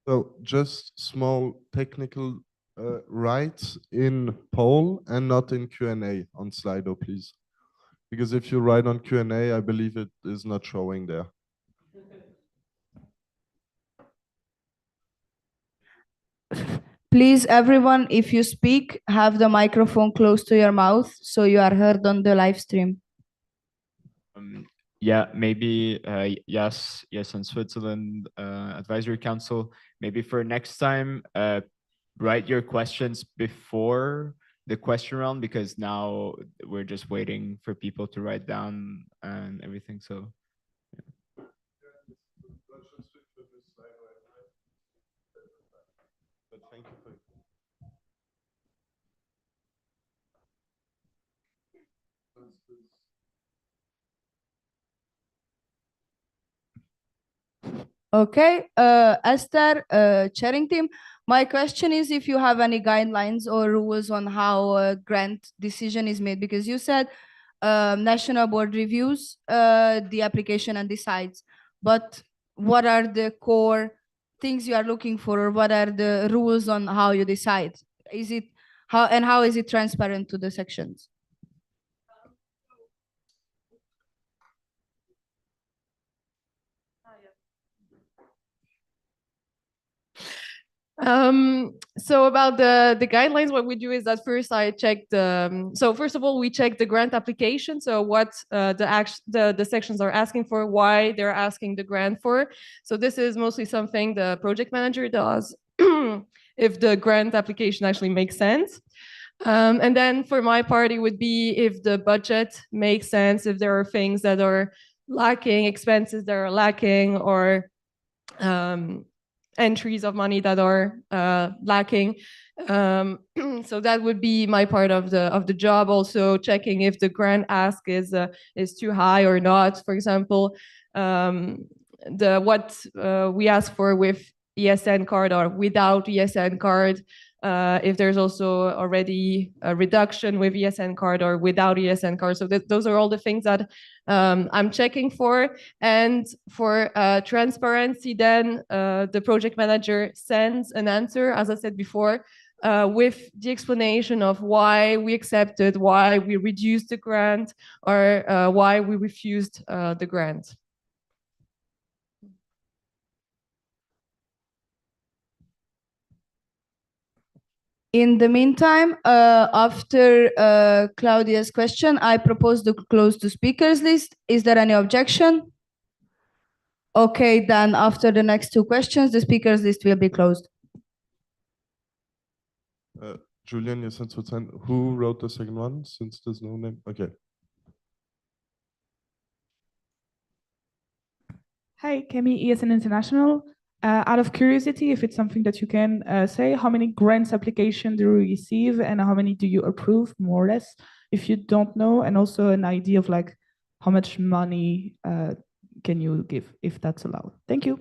So just small technical write in poll and not in Q&A on Slido, please. Because if you write on Q&A, I believe it is not showing there. Please, everyone, if you speak, have the microphone close to your mouth so you are heard on the live stream. Yeah, maybe yes, in Switzerland Advisory Council. Maybe for next time, write your questions before the question round because now we're just waiting for people to write down and everything. So. But thank you for Okay, Esther, chairing team. My question is if you have any guidelines or rules on how a grant decision is made, because you said national board reviews the application and decides, but what are the core things you are looking for, or what are the rules on how you decide? Is it how is it transparent to the sections? So about the guidelines, what we do is that first I check the, so first of all, we check the grant application. So what the sections are asking for, why they're asking the grant for. So this is mostly something the project manager does if the grant application actually makes sense. And then for my part, it would be if the budget makes sense, if there are things that are lacking, expenses that are lacking, or entries of money that are lacking. So that would be my part of the job. Also checking if the grant ask is too high or not. For example, what we ask for with ESN card or without ESN card. If there's also already a reduction with ESN card or without ESN card. So those are all the things that I'm checking for. And for transparency, then the project manager sends an answer, as I said before, with the explanation of why we accepted, why we reduced the grant, or why we refused the grant. In the meantime, after Claudia's question, I propose to close the speakers list. Is there any objection? Okay, then after the next two questions, the speakers list will be closed. Julian, you sent Switzerland. Who wrote the second one, since there's no name? Okay. Hi, Kemi, ESN International. Out of curiosity, if it's something that you can say, how many grants application do you receive and how many do you approve, more or less, if you don't know, and also an idea of like how much money can you give, if that's allowed? Thank you.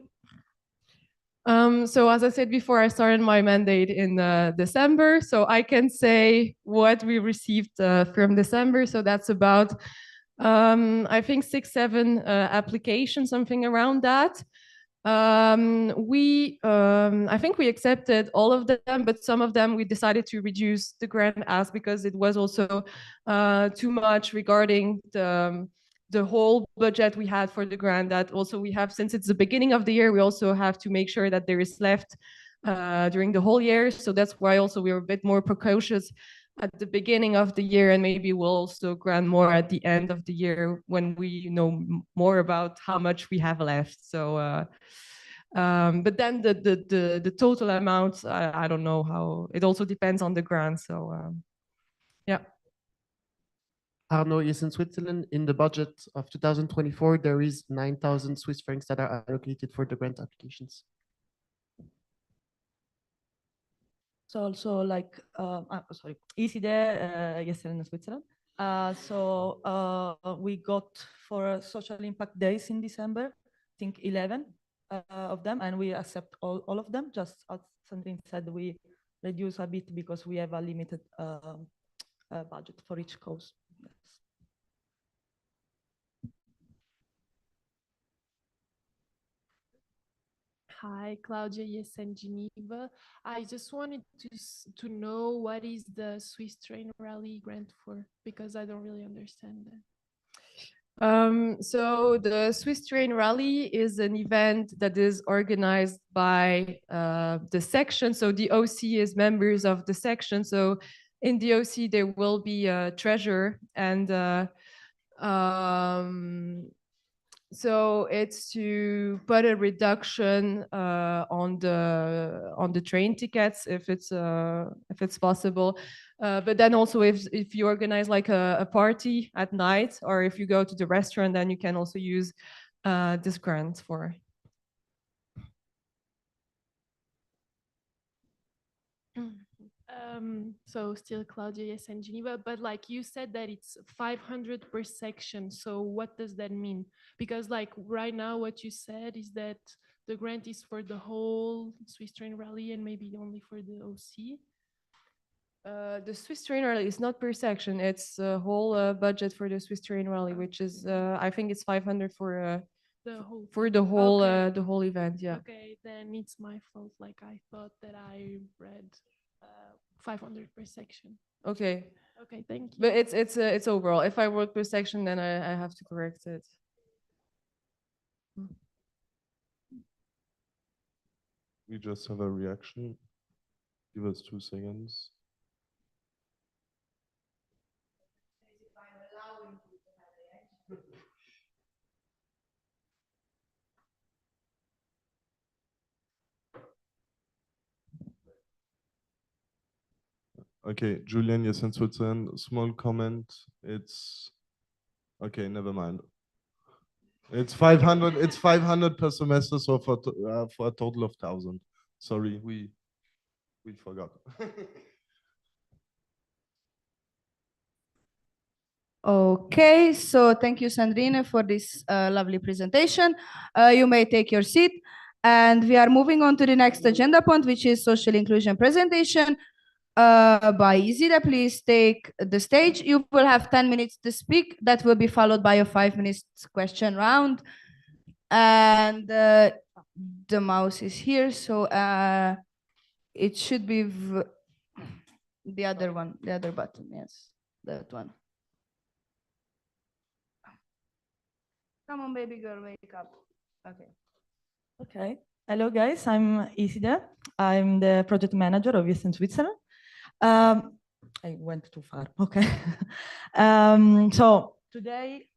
So as I said before, I started my mandate in December, so I can say what we received from December. So that's about, I think 6-7 applications, something around that. I think we accepted all of them, but some of them we decided to reduce the grant ask because it was also too much regarding the whole budget we had for the grant. That also we have, since it's the beginning of the year, we also have to make sure that there is left during the whole year. So that's why also we were a bit more precautious at the beginning of the year, and maybe we'll also grant more at the end of the year when we know more about how much we have left. So, but then the total amount, I don't know how. It also depends on the grant. So, yeah. Arnaud is in Switzerland. In the budget of 2024, there is 9,000 Swiss francs that are allocated for the grant applications. So also like, sorry, easy there, yesterday in Switzerland. We got for social impact days in December, I think 11 of them, and we accept all of them. Just as Sandrine said, we reduce a bit because we have a limited budget for each cause. Yes. Hi, Claudia, ESN Geneva. I just wanted to know what is the Swiss Train Rally grant for, because I don't really understand that. So the Swiss Train Rally is an event that is organized by the section. So the OC is members of the section. So in the OC, there will be a treasurer, and so it's to put a reduction on the train tickets if it's possible. But then also if you organize like a party at night, or if you go to the restaurant, then you can also use this grant for. So still Claudia, yes, and Geneva, but like you said that it's 500 per section. So what does that mean? Because like right now, what you said is that the grant is for the whole Swiss Train Rally and maybe only for the OC. The Swiss Train Rally is not per section. It's a whole budget for the Swiss Train Rally, which is I think it's 500 for the whole event. Yeah. Okay, then it's my fault. Like I thought that I read 500 per section. Okay. Okay, thank you. But it's overall. If I work per section, then I have to correct it. We just have a reaction. Give us 2 seconds. Okay, Julian, yes, in Switzerland, small comment. It's okay, never mind. It's 500 per semester, so for a total of 1,000. Sorry, we forgot. Okay, so thank you, Sandrine, for this lovely presentation. You may take your seat. And we are moving on to the next agenda point, which is social inclusion presentation by Izida. Please take the stage. You will have 10 minutes to speak. That will be followed by a 5 minutes question round. And the mouse is here, so it should be the other one, the other button, yes, that one. Come on, baby girl, wake up. Okay. Okay. Hello, guys. I'm Isida. I'm the project manager of ESN Switzerland. I went too far. Okay. So today,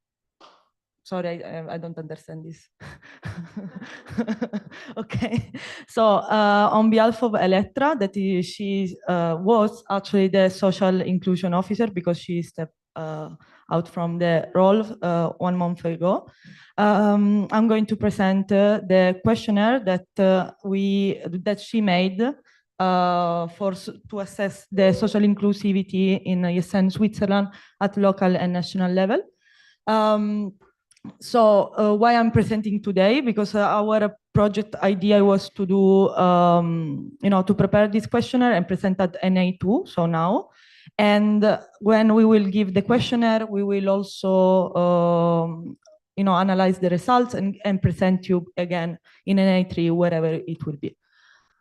sorry, I don't understand this. Okay. So on behalf of Elettra, she was actually the social inclusion officer because she stepped out from the role 1 month ago. I'm going to present the questionnaire that she made to assess the social inclusivity in ESN Switzerland at local and national level. So why I'm presenting today? Because our project idea was to do, to prepare this questionnaire and present at NA2, so now. And when we will give the questionnaire, we will also, analyze the results and present you again in NA3, wherever it will be.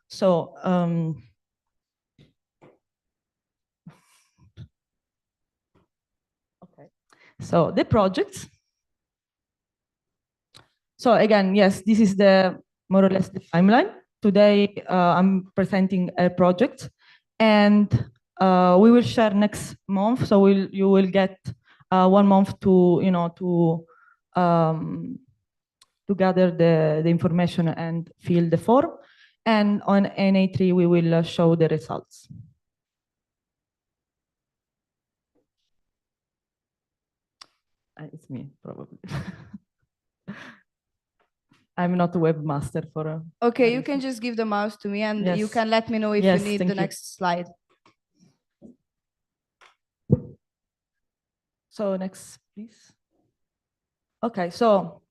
So, okay. So the projects. So again, yes, this is the more or less the timeline. Today, I'm presenting a project, and we will share next month. So you will get 1 month to gather the information and fill the form. And on NA3, we will show the results. It's me, probably. I'm not a webmaster for. Okay, you can just give the mouse to me, and you can let me know if you need the next slide. So next, please. Okay, so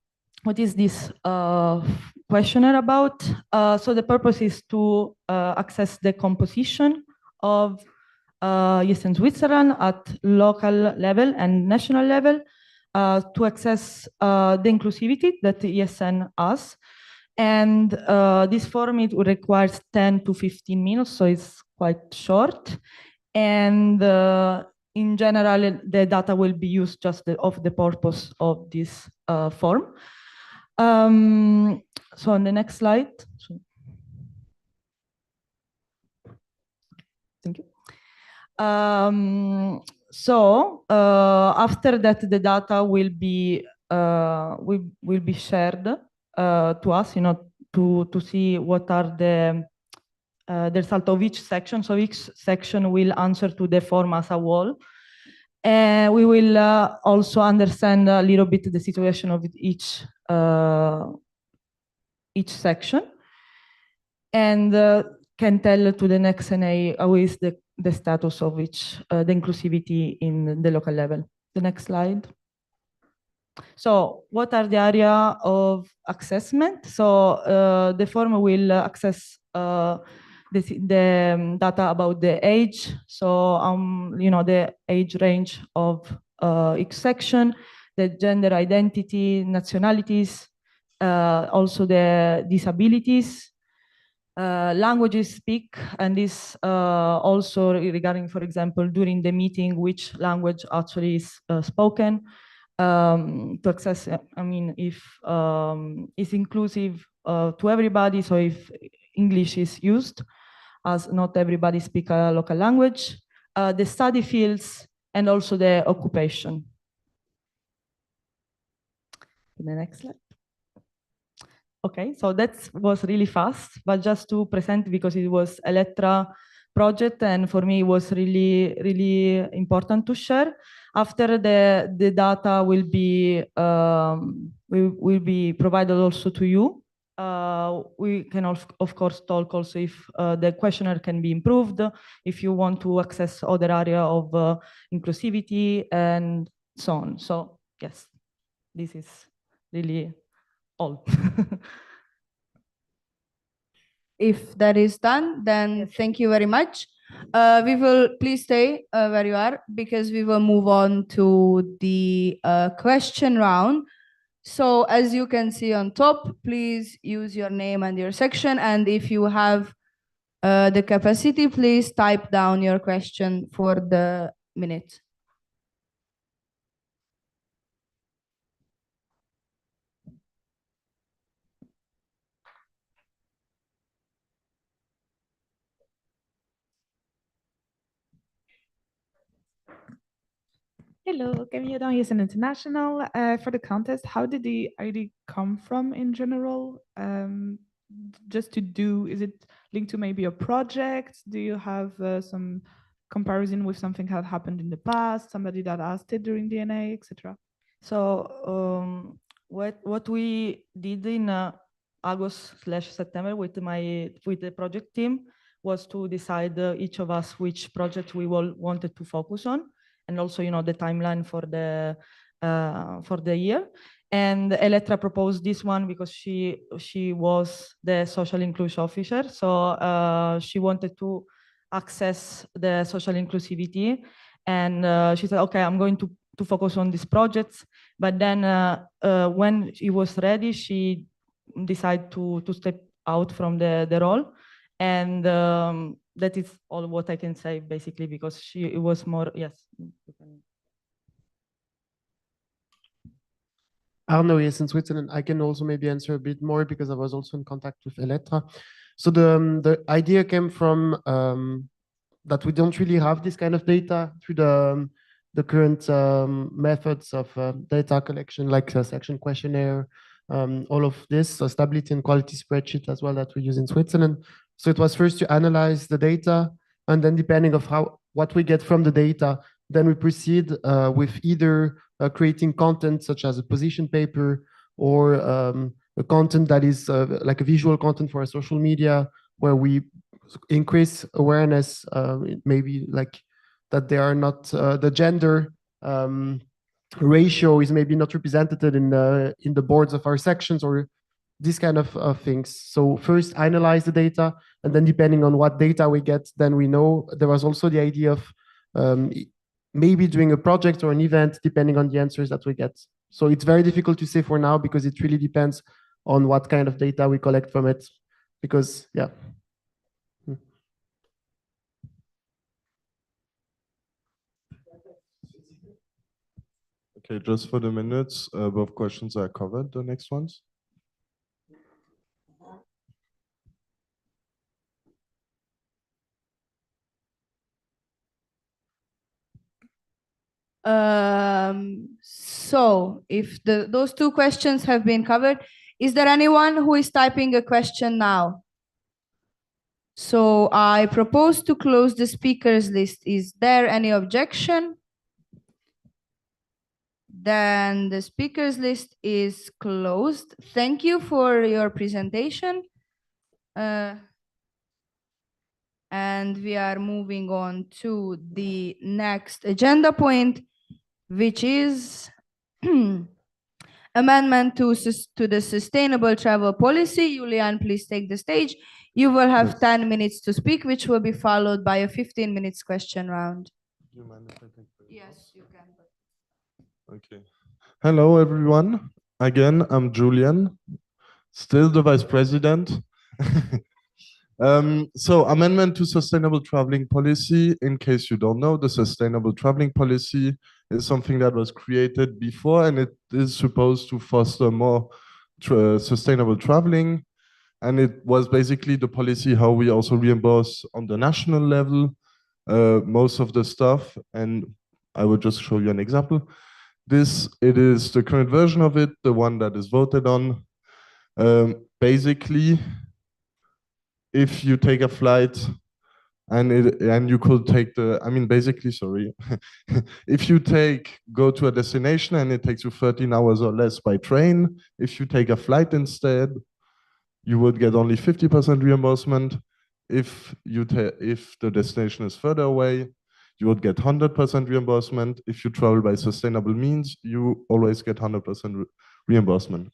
what is this questionnaire about? So the purpose is to access the composition of ESN Switzerland at local level and national level, to access the inclusivity that the ESN has. And this form, it requires 10 to 15 minutes, so it's quite short. And in general, the data will be used just of the purpose of this form. So on the next slide. Thank you. So after that, the data will be shared to us, to see what are the result of each section. So each section will answer to the form as a whole. And we will also understand a little bit the situation of each section, and can tell to the next NA how is the status of each, the inclusivity in the local level. The next slide. So what are the area of assessment? So the form will access the data about the age. So the age range of each section, the gender identity, nationalities, also the disabilities, languages speak, and this also regarding, for example, during the meeting, which language actually is spoken, to access, if it's inclusive to everybody, so if English is used, as not everybody speak a local language, the study fields, and also the occupation. The next slide. Okay, so that was really fast, but just to present, because it was Elettra project, and for me it was really, really important to share. After the data will be provided also to you we can of course talk also if the questionnaire can be improved, if you want to access other area of inclusivity and so on. So yes, this is really all. If that is done, then thank you very much. We will please stay where you are because we will move on to the question round. So as you can see on top, please use your name and your section. And if you have the capacity, please type down your question for the minute. Hello, Camille Don, ESN International. For the contest, how did the ID come from in general? Just to do, is it linked to maybe a project? Do you have some comparison with something that happened in the past, somebody that asked it during DNA, etc.? So what we did in August/September with the project team was to decide each of us which project we all wanted to focus on, and also the timeline for the year. And Elettra proposed this one because she was the social inclusion officer, so she wanted to access the social inclusivity, and she said, okay, I'm going to focus on these projects. But then when she was ready, she decided to step out from the role. And that is all what I can say, basically, because it was more, yes. Arno, yes, in Switzerland. I can also maybe answer a bit more because I was also in contact with Elettra. So the idea came from that we don't really have this kind of data through the current methods of data collection, like a section questionnaire, all of this, so stability and quality spreadsheet as well that we use in Switzerland. So it was first to analyze the data, and then depending of what we get from the data, then we proceed with either creating content such as a position paper or a content that is like a visual content for a social media where we increase awareness, maybe like that they are not the gender ratio is maybe not represented in the boards of our sections or these kind of things. So first analyze the data, and then depending on what data we get, then we know. There was also the idea of maybe doing a project or an event depending on the answers that we get. So it's very difficult to say for now because it really depends on what kind of data we collect from it. Because, yeah. Okay, just for the minutes, both questions are covered, the next ones. So if those two questions have been covered, is there anyone who is typing a question now? So I propose to close the speakers list. Is there any objection? Then the speakers list is closed. Thank you for your presentation. And we are moving on to the next agenda point, which is amendment to the sustainable travel policy. Julian, please take the stage. You will have 10 minutes to speak, which will be followed by a 15 minutes question round. Do you mind if I take the Yes, you can. Okay. Hello, everyone. Again, I'm Julian, still the vice president. So amendment to sustainable traveling policy. In case you don't know, the sustainable traveling policy is something that was created before, and it is supposed to foster more sustainable traveling. And it was basically the policy how we also reimburse on the national level most of the stuff. And I will just show you an example. It is the current version of it, the one that is voted on. Basically, if you take a flight and you could take basically, sorry, if you go to a destination and it takes you 13 hours or less by train, if you take a flight instead, you would get only 50% reimbursement. If the destination is further away, you would get 100% reimbursement. If you travel by sustainable means, you always get 100% reimbursement.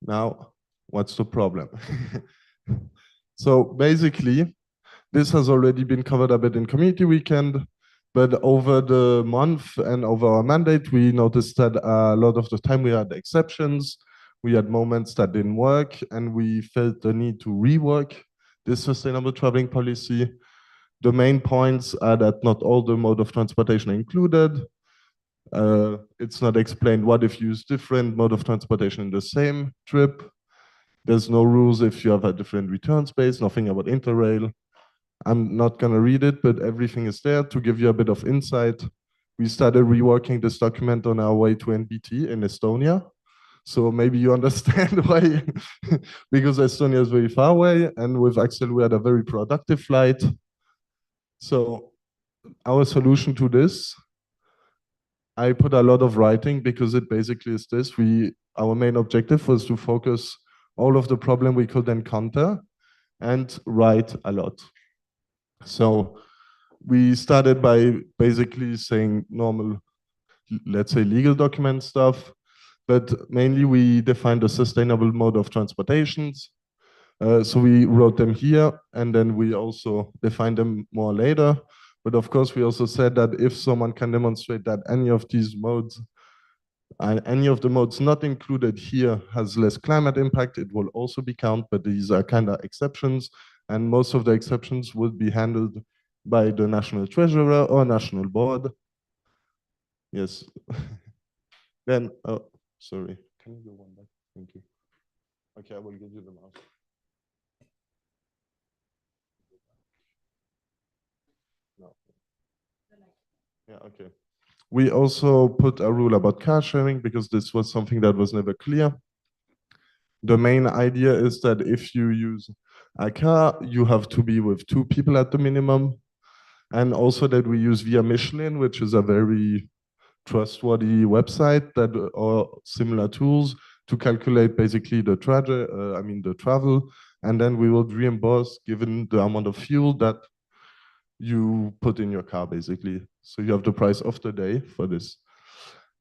Now, what's the problem? So basically, this has already been covered a bit in community weekend, but over the month and over our mandate, we noticed that a lot of the time we had exceptions, we had moments that didn't work, and we felt the need to rework this sustainable traveling policy. The main points are that not all the mode of transportation are included. It's not explained what if you use different mode of transportation in the same trip. There's no rules if you have a different return space, nothing about Interrail. I'm not going to read it, but everything is there to give you a bit of insight. We started reworking this document on our way to NBT in Estonia. So maybe you understand why, because Estonia is very far away, and with Axel we had a very productive flight. So our solution to this, I put a lot of writing because it basically is this. Our main objective was to focus all of the problem we could encounter and write a lot. So we started by basically saying normal, let's say legal document stuff, but mainly we defined a sustainable mode of transportations. So we wrote them here, and then we also defined them more later. But of course, we also said that if someone can demonstrate that any of these modes, any of the modes not included here has less climate impact, it will also be counted, but these are kind of exceptions, and most of the exceptions would be handled by the national treasurer or national board. Yes. Then, oh, sorry. Can you go one back? Thank you. Okay, I will give you the mouse. No. Yeah, okay. We also put a rule about car sharing because this was something that was never clear. The main idea is that if you use a car, you have to be with 2 people at the minimum. And also that we use Via Michelin, which is a very trustworthy website that or similar tools to calculate basically the travel, and then we will reimburse given the amount of fuel that you put in your car, basically. So you have the price of the day for this.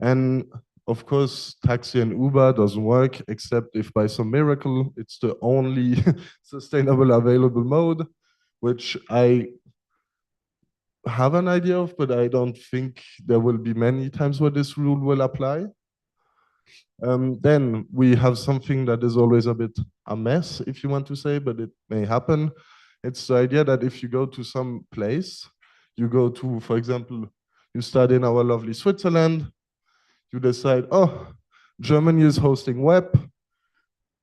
And of course, taxi and Uber doesn't work, except if by some miracle, it's the only sustainable available mode, which I have an idea of, but I don't think there will be many times where this rule will apply. Then we have something that is always a bit a mess, if you want to say, but it may happen. It's the idea that if you go to some place, you go to, for example, you study in our lovely Switzerland, you decide, oh, Germany is hosting web,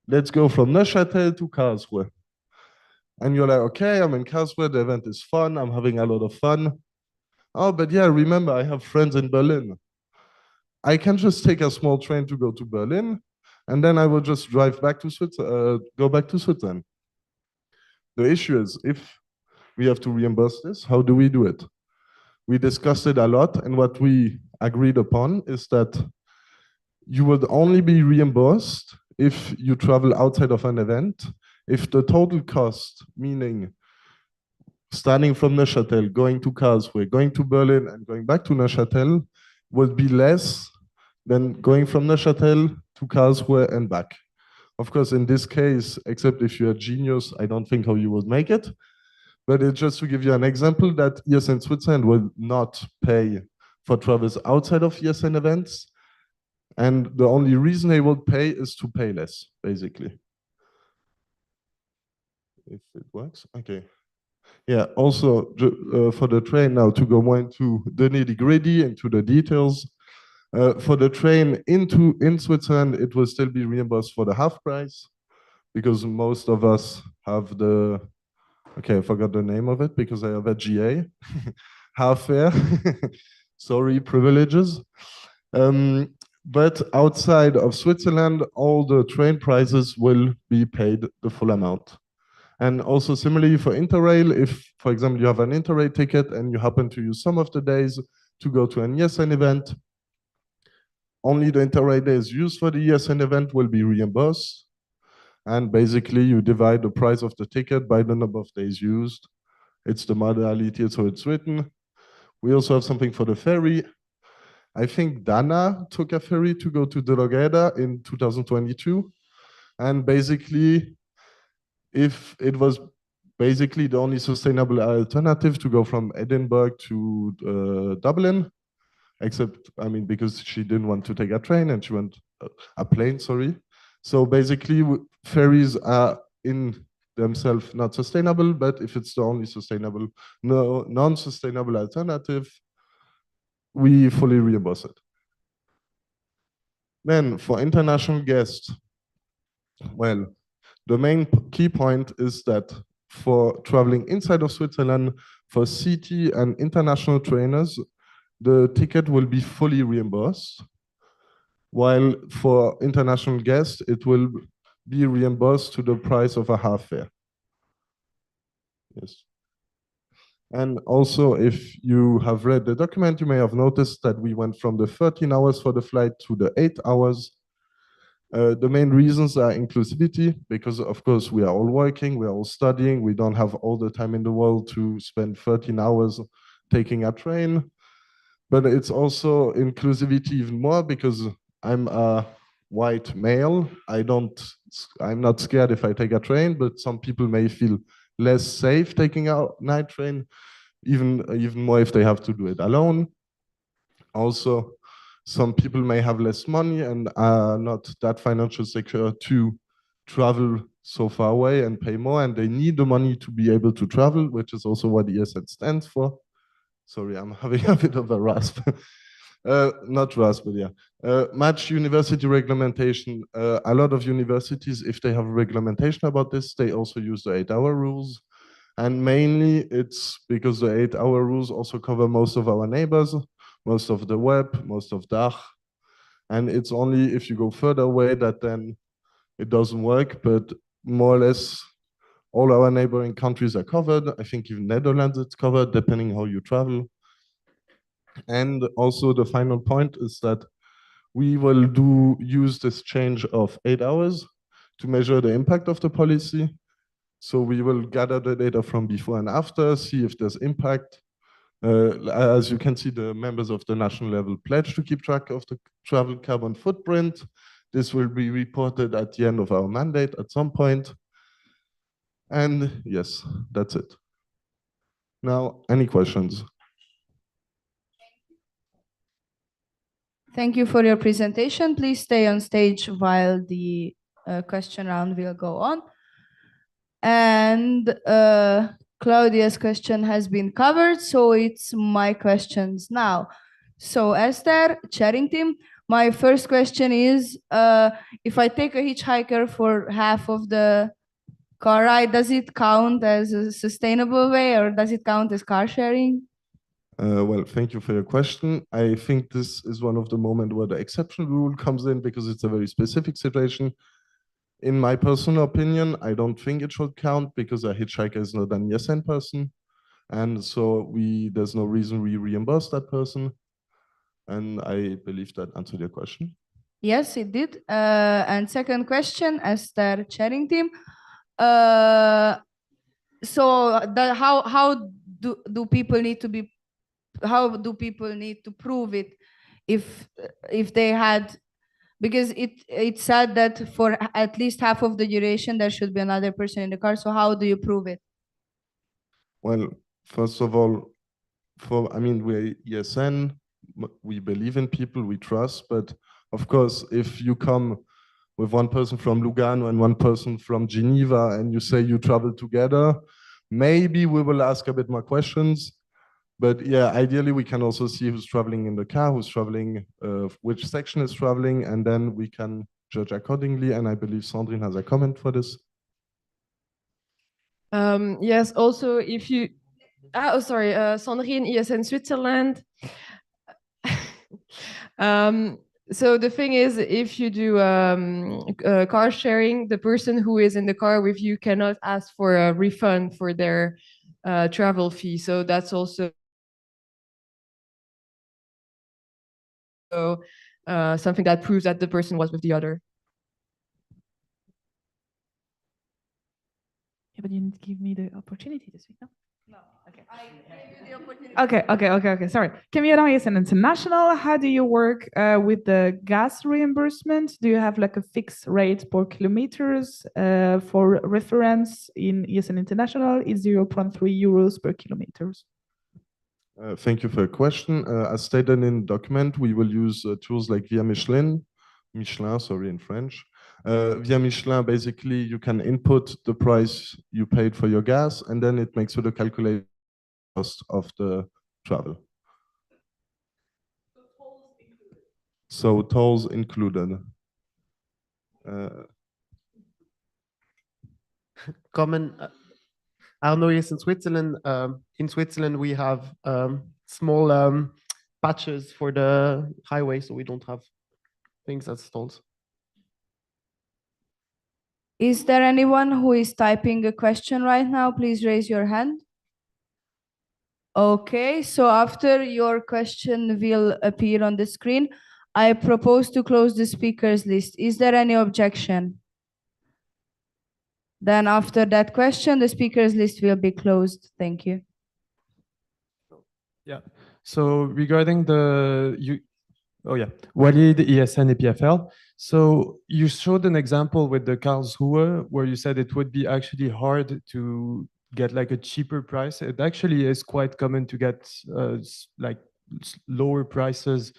let's go from Neuchâtel to Karlsruhe. And you're like, okay, I'm in Karlsruhe, the event is fun, I'm having a lot of fun. Oh, but yeah, remember, I have friends in Berlin. I can just take a small train to go to Berlin, and then I will just drive back to go back to Switzerland. The issue is, if we have to reimburse this, how do we do it? We discussed it a lot, and what we agreed upon is that you would only be reimbursed if you travel outside of an event, if the total cost, meaning starting from Neuchâtel, going to Karlsruhe, going to Berlin, and going back to Neuchâtel, would be less than going from Neuchâtel to Karlsruhe and back. Of course, in this case, except if you're a genius, I don't think how you would make it. But it's just to give you an example that ESN Switzerland will not pay for travels outside of ESN events. And the only reason they will pay is to pay less, basically. If it works, okay. Yeah, also for the train now, to go more into the nitty-gritty, into the details. For the train in Switzerland, it will still be reimbursed for the half price because most of us have the, okay, I forgot the name of it because I have a GA, half fare. Sorry, privileges. But outside of Switzerland, all the train prices will be paid the full amount. And also similarly for Interrail, if, for example, you have an Interrail ticket and you happen to use some of the days to go to an ESN event, only the Interrail days used for the ESN event will be reimbursed. And basically, you divide the price of the ticket by the number of days used. It's the modality, so it's written. We also have something for the ferry. I think Dana took a ferry to go to Drogheda in 2022. And basically, if it was basically the only sustainable alternative to go from Edinburgh to Dublin, except, I mean, because she didn't want to take a train and she went a plane, sorry. So basically, ferries are in themselves not sustainable, but if it's the only sustainable, non-sustainable alternative, we fully reimburse it. Then for international guests, well, the main key point is that for traveling inside of Switzerland, for city and international trainers, the ticket will be fully reimbursed, while for international guests, it will be reimbursed to the price of a half fare. Yes. And also, if you have read the document, you may have noticed that we went from the 13 hours for the flight to the 8 hours. The main reasons are inclusivity, because of course we are all working, we are all studying, we don't have all the time in the world to spend 13 hours taking a train. But it's also inclusivity even more because I'm a white male. I'm not scared if I take a train, but some people may feel less safe taking a night train, even more if they have to do it alone. Also, some people may have less money and are not that financially secure to travel so far away and pay more, and they need the money to be able to travel, which is also what ESN stands for. Sorry, I'm having a bit of a rasp. Not rasp, but yeah. Match university regulation. A lot of universities, if they have regulation about this, they also use the 8-hour rules. And mainly it's because the 8-hour rules also cover most of our neighbors, most of the web, most of DACH. And it's only if you go further away that then it doesn't work, but more or less all our neighboring countries are covered. I think even Netherlands it's covered, depending how you travel. And also the final point is that we will use this change of 8 hours to measure the impact of the policy. So we will gather the data from before and after, see if there's impact. As you can see, the members of the national level pledge to keep track of the travel carbon footprint. This will be reported at the end of our mandate at some point. And yes, that's it. Now, any questions? Thank you for your presentation. Please stay on stage while the question round will go on. And Claudia's question has been covered, so it's my questions now. So Esther, chairing team, my first question is, if I take a hitchhiker for half of the car ride, does it count as a sustainable way or does it count as car sharing? Well, thank you for your question. I think this is one of the moments where the exception rule comes in because it's a very specific situation. In my personal opinion, I don't think it should count because a hitchhiker is not an ESN person. And so there's no reason we reimburse that person. And I believe that answered your question. Yes, it did. And second question, Esther chairing team. So how do people need to be? How do people need to prove it if they had? Because it said that for at least half of the duration there should be another person in the car. So how do you prove it? Well, first of all, we're ESN, we believe in people, we trust, but of course, if you come with one person from Lugano and one person from Geneva and you say you travel together, maybe we will ask a bit more questions. But yeah, ideally we can also see who's traveling in the car, who's traveling, which section is traveling, and then we can judge accordingly. And I believe Sandrine has a comment for this. Yes, also if you, Sandrine, ESN Switzerland. So the thing is, if you do car sharing, the person who is in the car with you cannot ask for a refund for their travel fee. So that's also something that proves that the person was with the other. But you didn't give me the opportunity to speak, no? No. Okay. I gave you the opportunity. Okay. Sorry. Camille is an international. How do you work with the gas reimbursement? Do you have like a fixed rate per kilometers? For reference, in ESN International, it's 0.3 euros per kilometers. Thank you for your question. As stated in the document, we will use tools like Via Michelin, sorry, in French. Via Michelin, basically, you can input the price you paid for your gas, and then it makes you the calculated cost of the travel. So tolls included. Common. Arnaud is in Switzerland. In Switzerland, we have small patches for the highway, so we don't have things as tolls. Is there anyone who is typing a question right now? Please raise your hand. Okay, so after your question will appear on the screen, I propose to close the speakers list. Is there any objection? Then after that question, the speakers list will be closed. Thank you. Yeah. So regarding Walid, ESN, EPFL. So you showed an example with the Karlsruhe where you said it would be actually hard to get like a cheaper price. It actually is quite common to get lower prices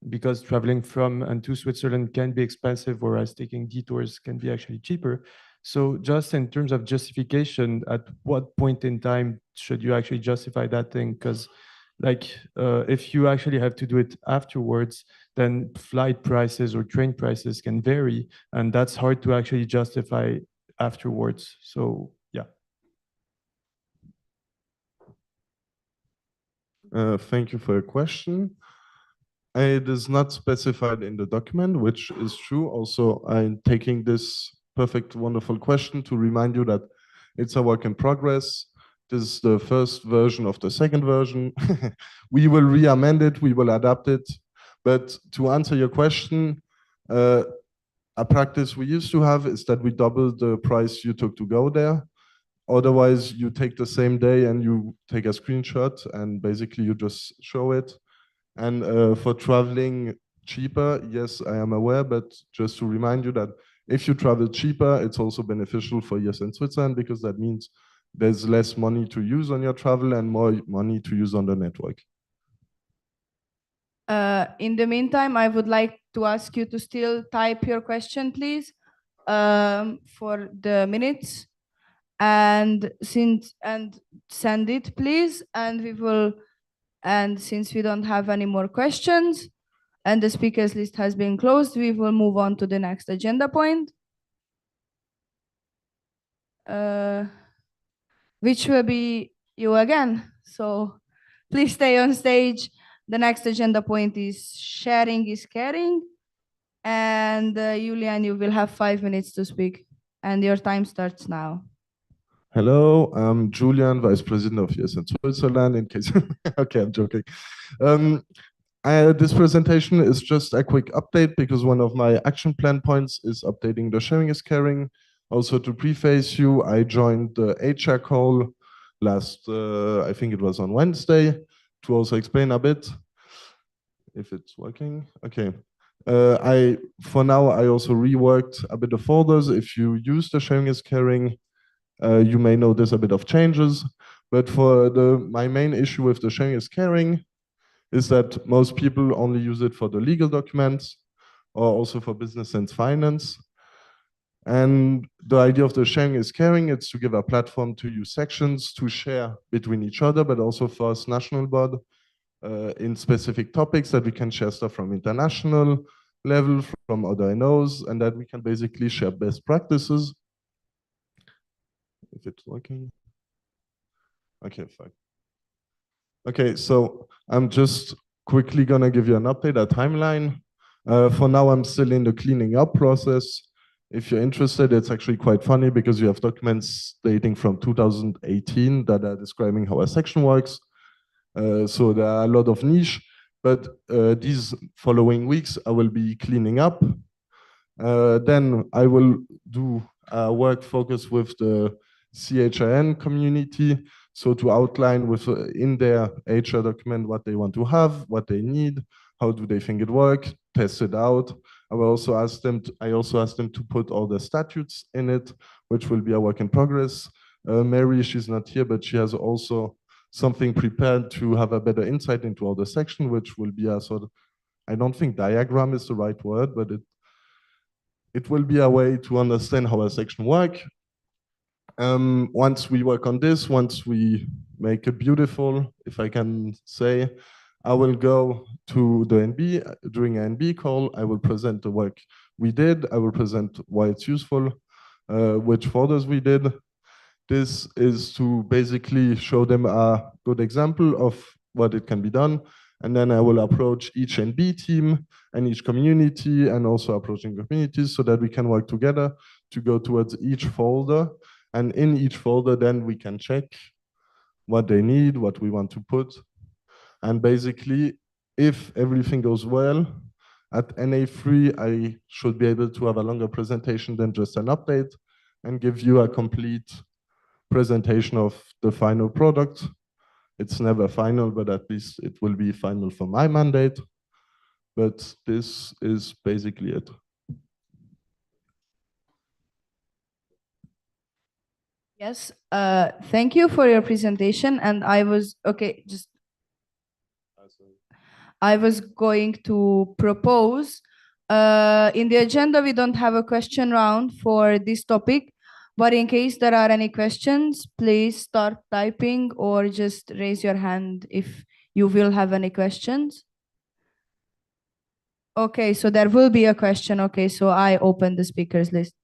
because traveling from and to Switzerland can be expensive, whereas taking detours can be actually cheaper. So just in terms of justification, at what point in time should you actually justify that thing? Because if you actually have to do it afterwards, then flight prices or train prices can vary, and that's hard to actually justify afterwards. So yeah. Thank you for your question. It is not specified in the document, which is true. Also, I'm taking this perfect, wonderful question to remind you that it's a work in progress. This is the first version of the second version. We will re-amend it, we will adapt it. But to answer your question, a practice we used to have is that we double the price you took to go there. Otherwise, you take the same day and you take a screenshot and basically you just show it. And for traveling cheaper, yes, I am aware, but just to remind you that if you travel cheaper, it's also beneficial for ESN Switzerland because that means there's less money to use on your travel and more money to use on the network. In the meantime, I would like to ask you to still type your question, please, for the minutes, and send it, please. And since we don't have any more questions, and the speakers list has been closed, we will move on to the next agenda point, which will be you again. So please stay on stage. The next agenda point is sharing is caring. And Julian, you will have 5 minutes to speak, and your time starts now. Hello, I'm Julian, Vice President of ESN Switzerland, in case, okay, I'm joking. This presentation is just a quick update because one of my action plan points is updating the sharing is caring. Also to preface you, I joined the HR call last, I think it was on Wednesday, to also explain a bit, if it's working, okay. For now, I also reworked a bit of folders. If you use the sharing is caring, you may notice a bit of changes, but my main issue with the sharing is caring is that most people only use it for the legal documents or also for business and finance. And the idea of the sharing is caring, it's to give a platform to use sections to share between each other, but also for us national board in specific topics that we can share stuff from international level, from other NOs, and that we can basically share best practices. If it's working. Okay, fine. Okay, so I'm just quickly gonna give you an update, a timeline. For now, I'm still in the cleaning up process. If you're interested, it's actually quite funny because you have documents dating from 2018 that are describing how a section works. So there are a lot of niche, but these following weeks, I will be cleaning up. Then I will do work focus with the CHIN community. So to outline in their HR document what they want to have, what they need, how do they think it works, test it out. I also asked them to put all the statutes in it, which will be a work in progress. Mary, she's not here, but she has also something prepared to have a better insight into all the section, which will be a sort of, I don't think diagram is the right word, but it will be a way to understand how a section works. Once we work on this, once we make it beautiful, if I can say, I will go to the NB. During an NB call, I will present the work we did. I will present why it's useful, which folders we did. This is to basically show them a good example of what it can be done. And then I will approach each NB team and each community, and also approaching communities, so that we can work together to go towards each folder. And in each folder, then we can check what they need, what we want to put. And basically, if everything goes well, at NA3, I should be able to have a longer presentation than just an update and give you a complete presentation of the final product. It's never final, but at least it will be final for my mandate. But this is basically it. Yes, thank you for your presentation. And I was going to propose, in the agenda, we don't have a question round for this topic, but in case there are any questions, please start typing or just raise your hand if you will have any questions. Okay, so there will be a question. Okay, so I open the speakers list.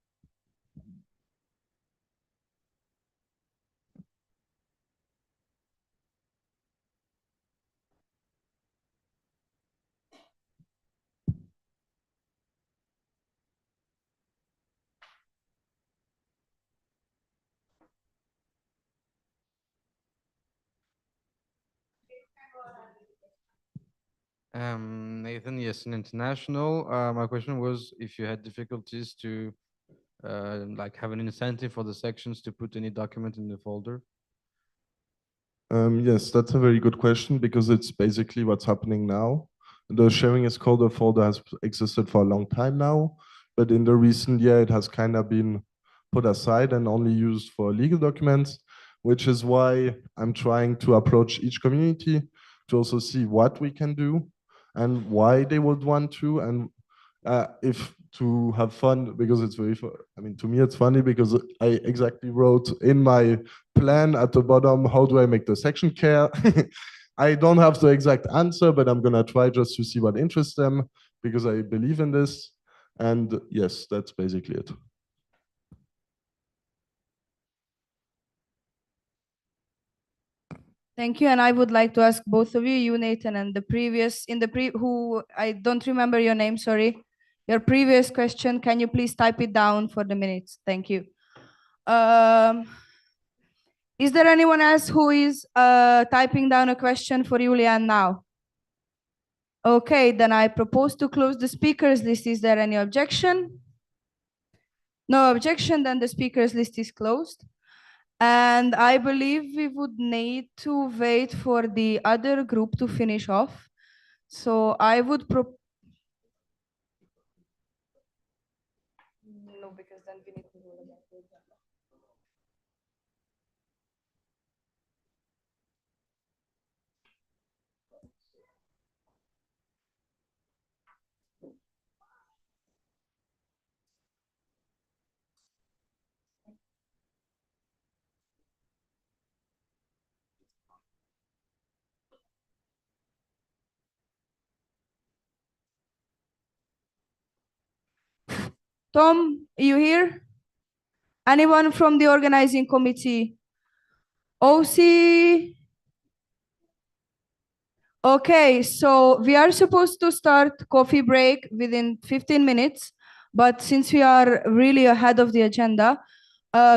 Nathan, ESN International. My question was if you had difficulties to like have an incentive for the sections to put any document in the folder. Yes, that's a very good question, because it's basically what's happening now. The sharing as folder has existed for a long time now, but in the recent year, it has kind of been put aside and only used for legal documents, which is why I'm trying to approach each community to also see what we can do and why they would want to, and if to have fun, because it's very fun. I mean, to me, it's funny because I exactly wrote in my plan at the bottom, how do I make the section care? I don't have the exact answer, but I'm gonna try just to see what interests them, because I believe in this. And yes, that's basically it. Thank you, and I would like to ask both of you, Nathan, and who I don't remember your name, sorry. Your previous question, can you please type it down for the minutes? Thank you. Is there anyone else who is typing down a question for Julian now? Okay, then I propose to close the speakers list. Is there any objection? No objection, then the speakers list is closed. And I believe we would need to wait for the other group to finish off. So I would no, because then we need to go back to the agenda. Tom, you here? Anyone from the organizing committee? OC? Okay, so we are supposed to start coffee break within 15 minutes, but since we are really ahead of the agenda,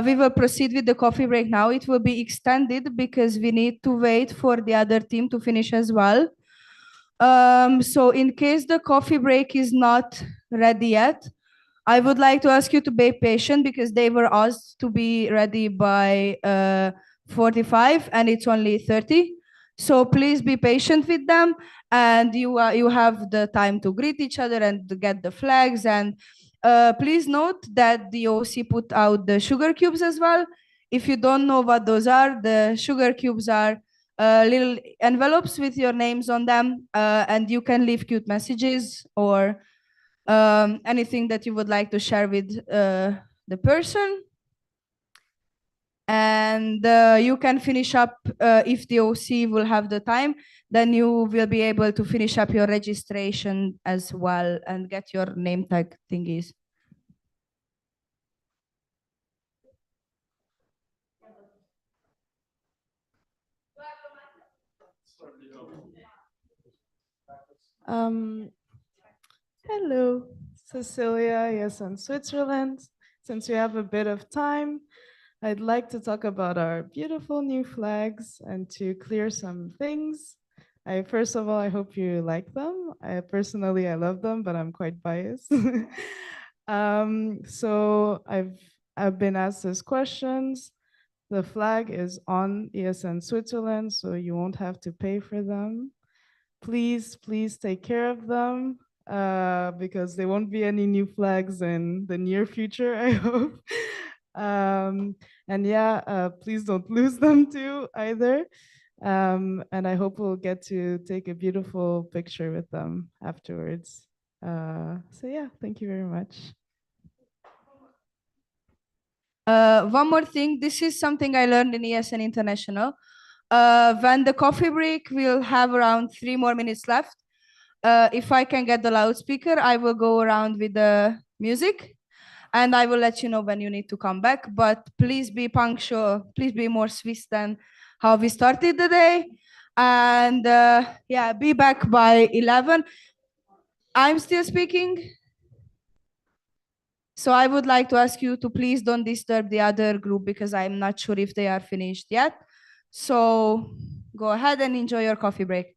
we will proceed with the coffee break now. It will be extended because we need to wait for the other team to finish as well. So in case the coffee break is not ready yet, I would like to ask you to be patient because they were asked to be ready by 45 and it's only 30. So please be patient with them, and you have the time to greet each other and to get the flags. And please note that the OC put out the sugar cubes as well. If you don't know what those are, the sugar cubes are little envelopes with your names on them, and you can leave cute messages or anything that you would like to share with the person. And you can finish up if the OC will have the time, then you will be able to finish up your registration as well and get your name tag thingies. Hello, Cecilia, yes, in Switzerland. Since we have a bit of time, I'd like to talk about our beautiful new flags and to clear some things. First of all, I hope you like them. Personally, I love them, but I'm quite biased. So I've been asked these questions. The flag is on ESN Switzerland, so you won't have to pay for them. Please take care of them because there won't be any new flags in the near future, I hope. And yeah, please don't lose them too either. And I hope we'll get to take a beautiful picture with them afterwards. So yeah, thank you very much. One more thing, this is something I learned in ESN International. When the coffee break, we'll have around 3 more minutes left. If I can get the loudspeaker, I will go around with the music and I will let you know when you need to come back. But please be punctual, please be more Swiss than how we started the day. And yeah, be back by 11. I'm still speaking. So I would like to ask you to please don't disturb the other group because I'm not sure if they are finished yet. So go ahead and enjoy your coffee break.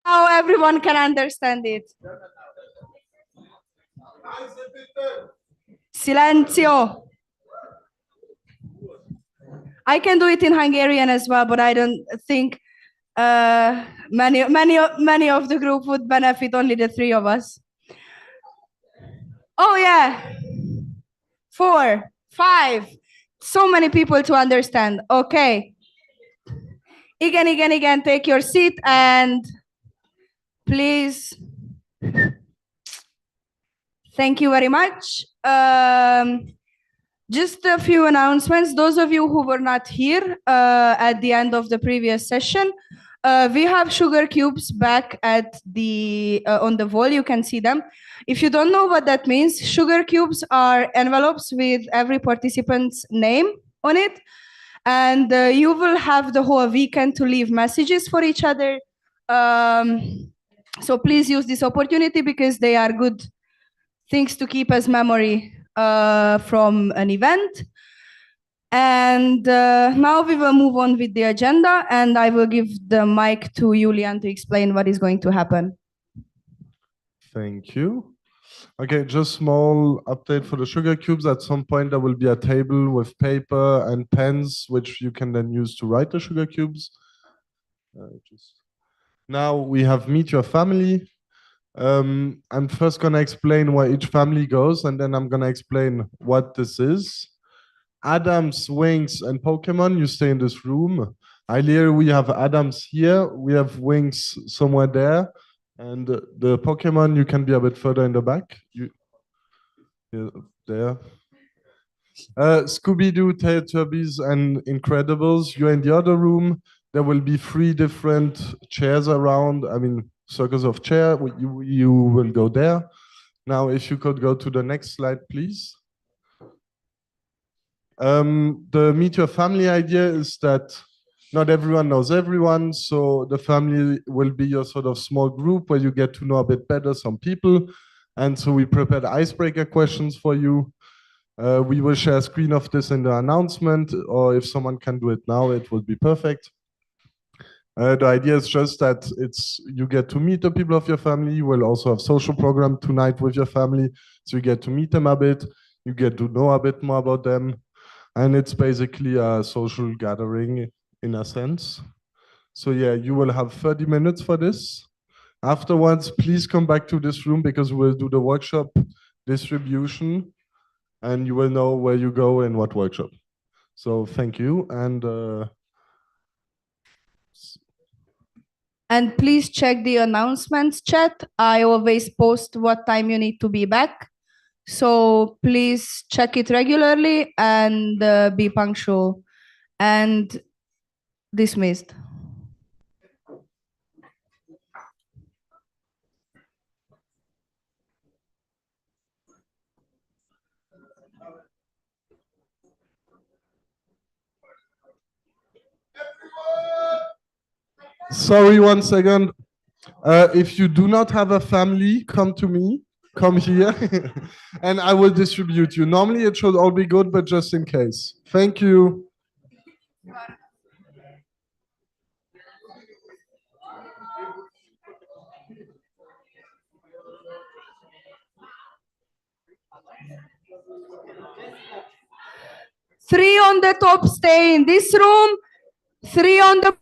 Now everyone can understand it. Silenzio. I can do it in Hungarian as well, but I don't think many of the group would benefit. Only the three of us. Oh yeah. 4, 5. So many people to understand. Okay. Again. Take your seat and please. Thank you very much. Just a few announcements. Those of you who were not here at the end of the previous session, we have sugar cubes back at the on the wall. You can see them. If you don't know what that means, sugar cubes are envelopes with every participant's name on it, and you will have the whole weekend to leave messages for each other. So please use this opportunity because they are good things to keep as memory from an event. And now we will move on with the agenda, and I will give the mic to Julian to explain what is going to happen. Thank you. Okay, just small update for the sugar cubes. At some point, there will be a table with paper and pens, which you can then use to write the sugar cubes. Now we have Meet Your Family. I'm first going to explain where each family goes, and then I'm going to explain what this is. Adams, Wings, and Pokemon, you stay in this room. Earlier, we have Adams here. We have Wings somewhere there. And the Pokemon, you can be a bit further in the back. There. Scooby-Doo, Teletubbies, and Incredibles, you're in the other room. There will be 3 different chairs around. I mean, circles of chair. You will go there. Now, if you could go to the next slide, please. The Meet Your Family idea is that not everyone knows everyone, so the family will be your sort of small group where you get to know a bit better some people. And so we prepared icebreaker questions for you. We will share a screen of this in the announcement, or if someone can do it now, it would be perfect. The idea is just that you get to meet the people of your family. You will also have social program tonight with your family, so you get to meet them a bit. You get to know a bit more about them. And it's basically a social gathering in a sense. So yeah, you will have 30 minutes for this. Afterwards, please come back to this room because we'll do the workshop distribution and you will know where you go and what workshop. So thank you. And please check the announcements chat. I always post what time you need to be back. So please check it regularly and be punctual. And dismissed. Sorry, 1 second. If you do not have a family, come to me, come here, and I will distribute you. Normally it should all be good, but just in case. Thank you. Three on the top stay in this room, 3 on the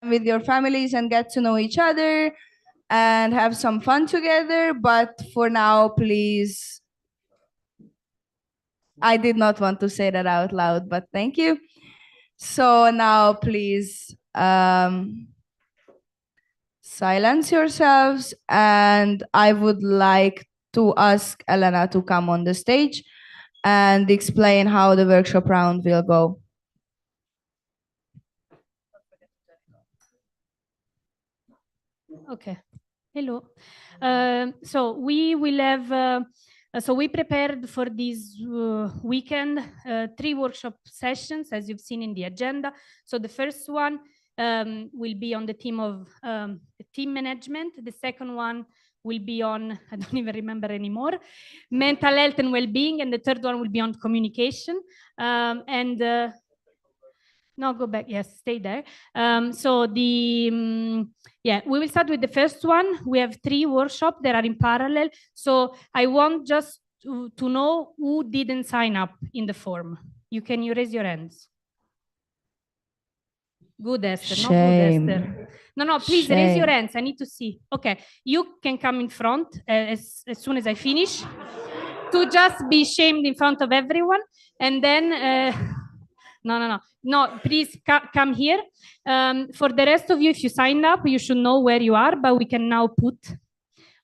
with your families and get to know each other and have some fun together. But for now, please, I did not want to say that out loud, but thank you. So now, please, silence yourselves, and I would like to ask Elena to come on the stage and explain how the workshop round will go. Okay. Hello. So we will have, so we prepared for this weekend 3 workshop sessions, as you've seen in the agenda. So the first one will be on the theme of team management. The second one will be on, I don't even remember anymore, mental health and well-being. And the third one will be on communication. No, go back. Yes, stay there. So yeah, we will start with the first one. We have 3 workshops that are in parallel. So I want just to know who didn't sign up in the form. You raise your hands. Good, Esther. Shame. Not good, Esther. No, please raise your hands. I need to see. Okay, you can come in front as soon as I finish to just be shamed in front of everyone. And then... No, please come here. For the rest of you, if you signed up, you should know where you are, but we can now put,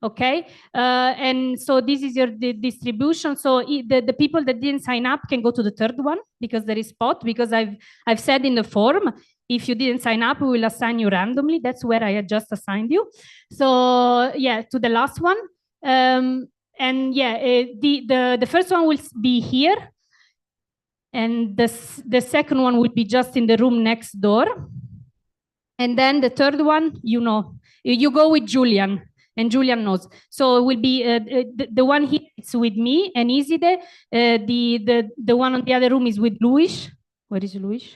okay? And so this is your distribution. So the people that didn't sign up can go to the third one because there is spot, because I've said in the form, if you didn't sign up, we will assign you randomly. That's where I had just assigned you. So yeah, to the last one. And yeah, the first one will be here. And the second one will be just in the room next door. And then the third one, you go with Julian, and Julian knows. So it will be the one here is with me and Iside. The one on the other room is with Luis. Where is Luis?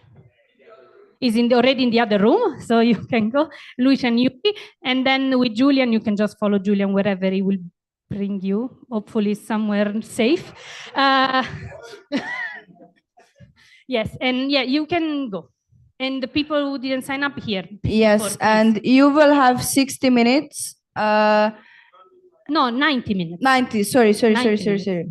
Is already in the other room, so you can go, Luis and Yuki. And then with Julian, you can just follow Julian wherever he will bring you, hopefully somewhere safe. Yes, and yeah, you can go. And the people who didn't sign up here. Yes, and you will have 60 minutes. No, 90 minutes. 90, sorry. 90 minutes.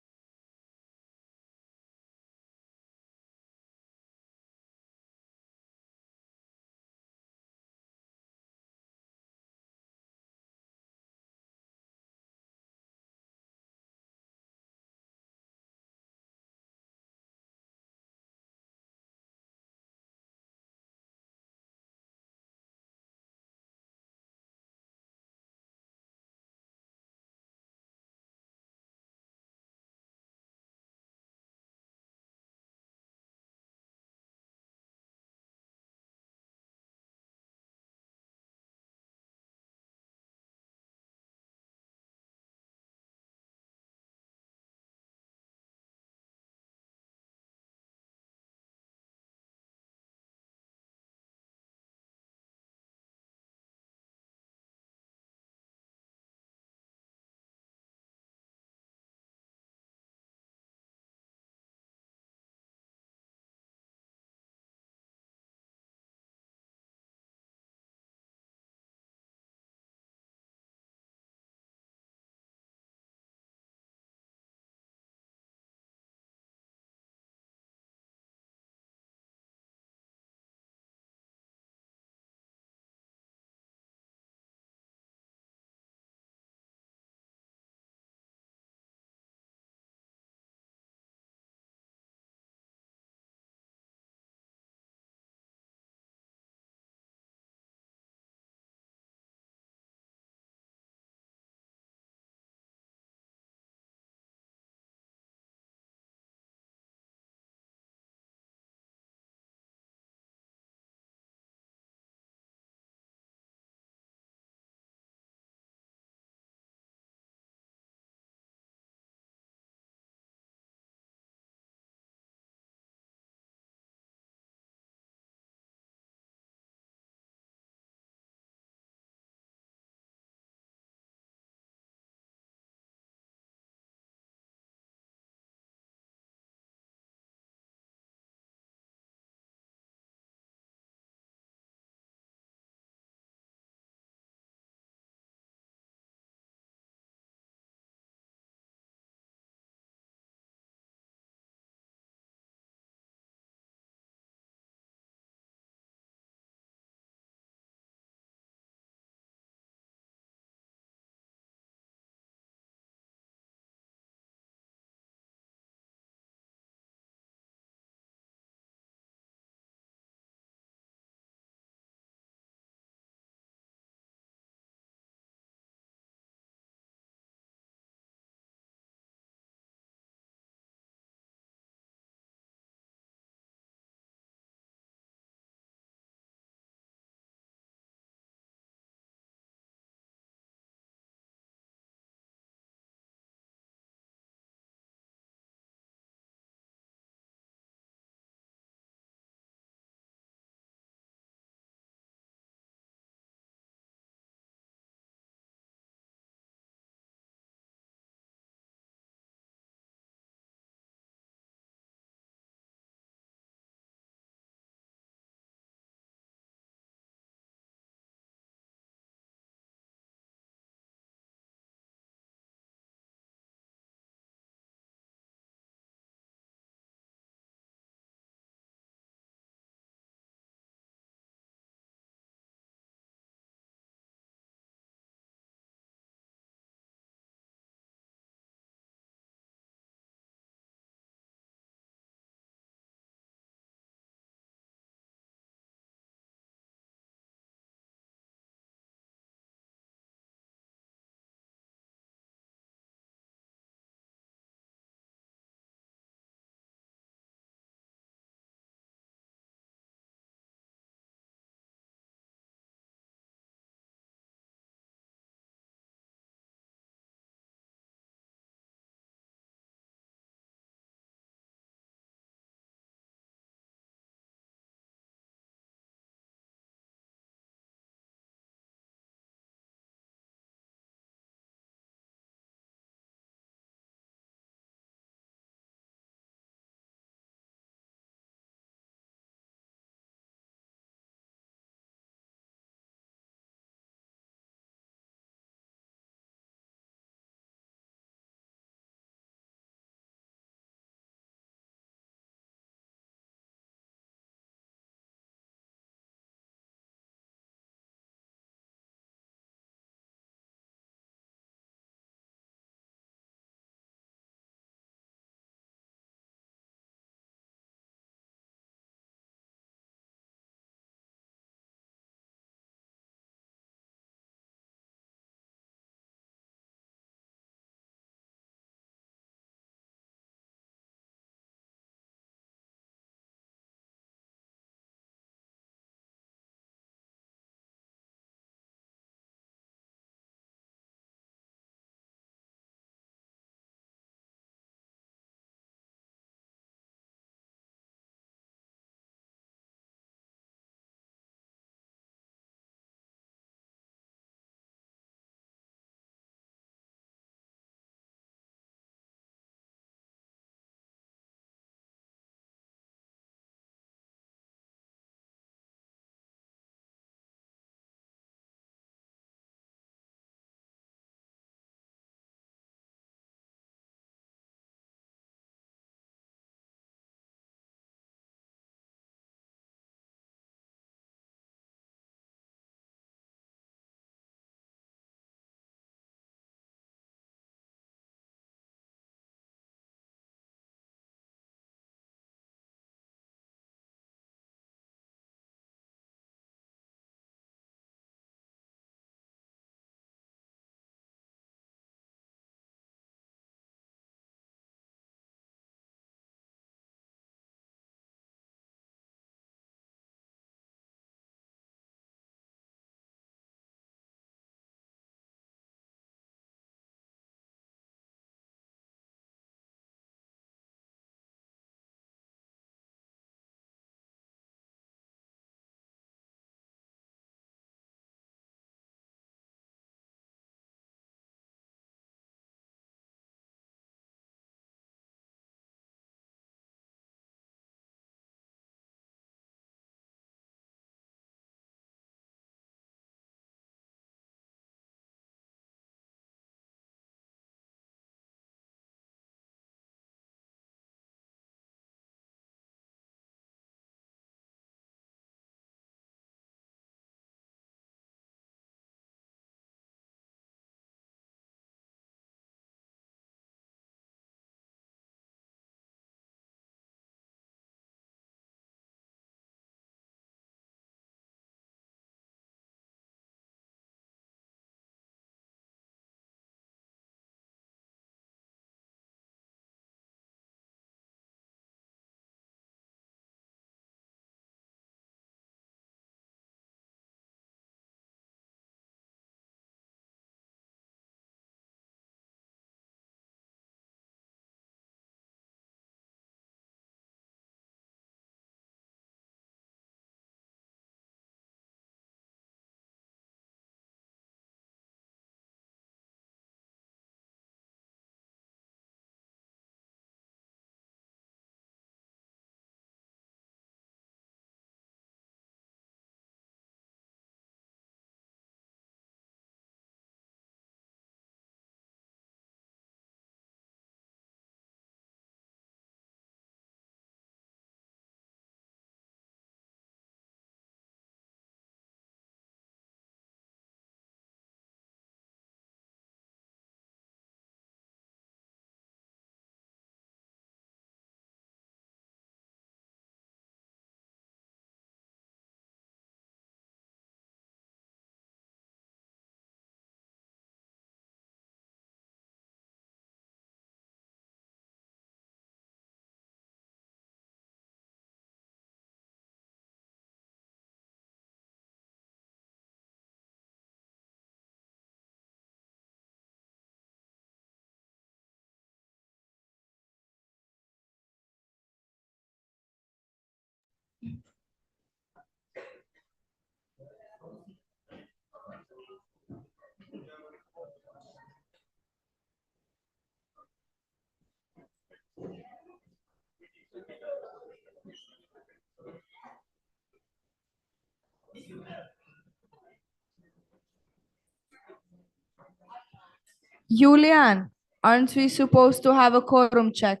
Julian, aren't we supposed to have a quorum check?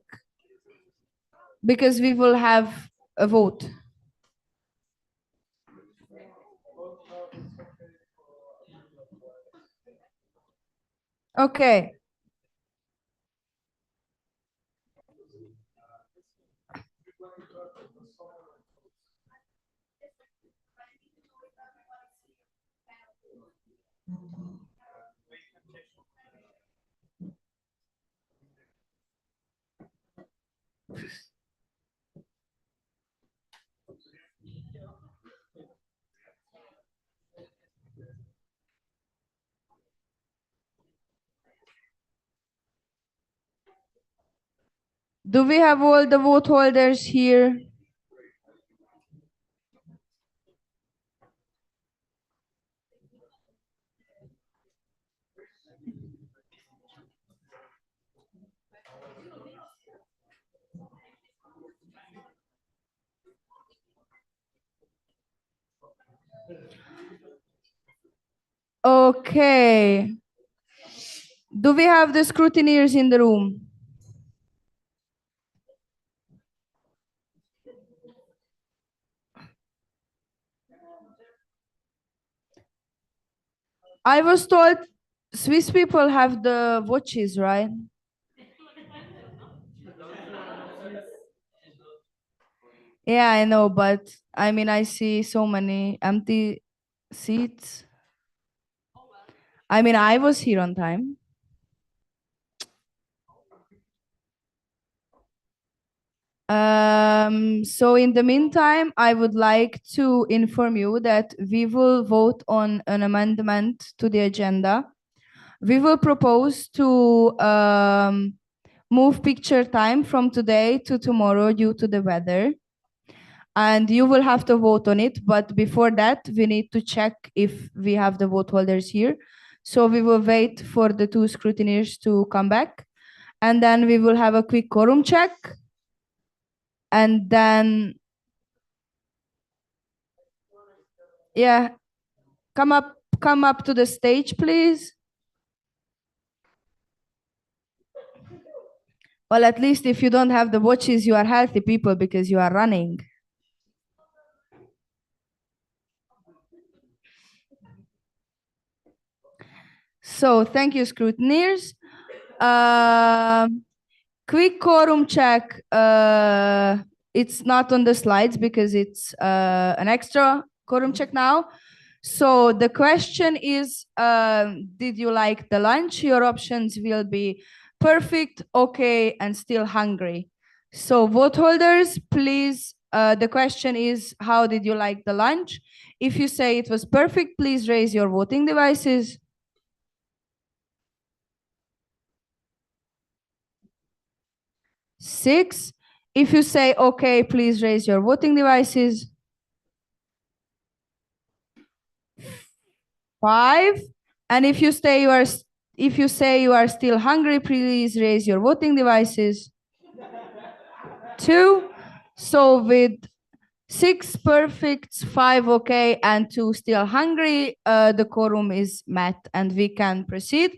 Because we will have a vote. Okay. Do we have all the vote holders here? Okay. Do we have the scrutineers in the room? I was told Swiss people have the watches, right? Yeah, I know, but I mean, I see so many empty seats. I mean, I was here on time. So in the meantime, I would like to inform you that we will vote on an amendment to the agenda. We will propose to move picture time from today to tomorrow due to the weather. And you will have to vote on it. But before that, we need to check if we have the vote holders here. So we will wait for the two scrutineers to come back. And then we will have a quick quorum check. And then, yeah, come up to the stage, please. Well, at least if you don't have the watches, you are healthy people because you are running. So thank you, scrutineers. Quick quorum check. It's not on the slides because it's an extra quorum check now. So the question is, did you like the lunch? Your options will be perfect, okay, and still hungry. So vote holders, please, the question is, how did you like the lunch? If you say it was perfect, please raise your voting devices. 6. If you say okay, please raise your voting devices. 5. And if you say you are still hungry, please raise your voting devices. 2. So with 6 perfect, 5 okay, and 2 still hungry, the quorum is met and we can proceed.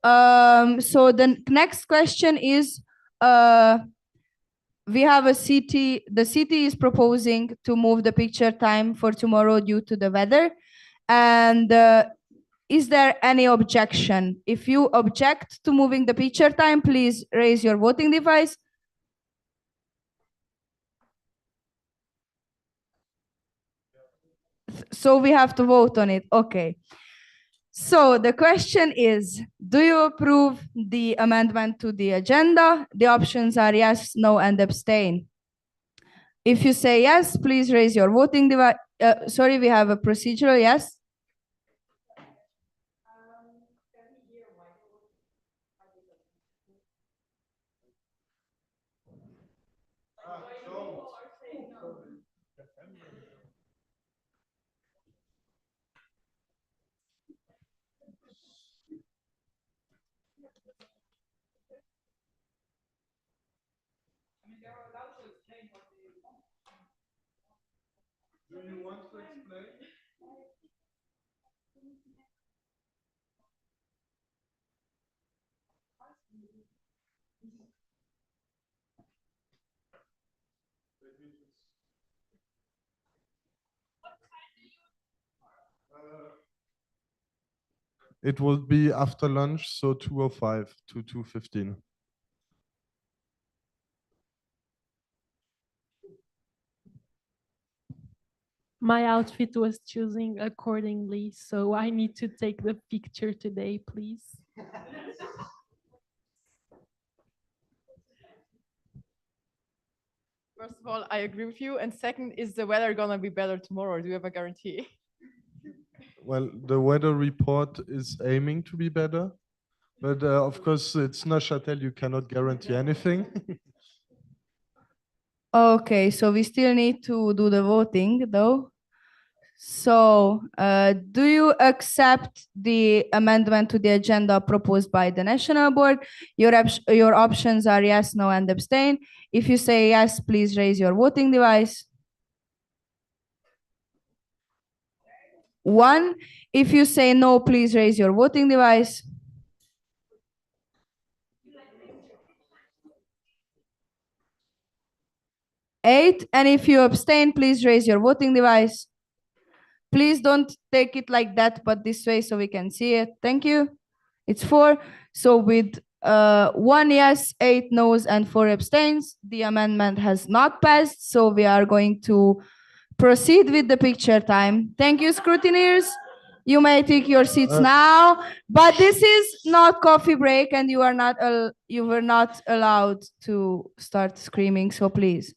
So the next question is, we have a city, the city is proposing to move the picture time for tomorrow due to the weather. And is there any objection? If you object to moving the picture time, please raise your voting device. So we have to vote on it. Okay. So the question is, do you approve the amendment to the agenda? The options are yes, no, and abstain. If you say yes, please raise your voting device. Sorry, we have a procedural yes. Do you want to explain? It will be after lunch, so 2:05 to 2:15. My outfit was choosing accordingly, so I need to take the picture today, please. First of all, I agree with you. And second, is the weather gonna be better tomorrow? Or do you have a guarantee? Well, the weather report is aiming to be better, but of course it's Neuchâtel, you cannot guarantee anything. Okay, so we still need to do the voting though. So, do you accept the amendment to the agenda proposed by the National Board? Your options are yes, no, and abstain. If you say yes, please raise your voting device. 1. If you say no, please raise your voting device. 8. And if you abstain, please raise your voting device. Please don't take it like that, but this way so we can see it. Thank you. It's 4. So with 1 yes, 8 no's, and 4 abstains, the amendment has not passed. So we are going to proceed with the picture time. Thank you, scrutineers. You may take your seats now, but this is not coffee break, and you were not allowed to start screaming. So please.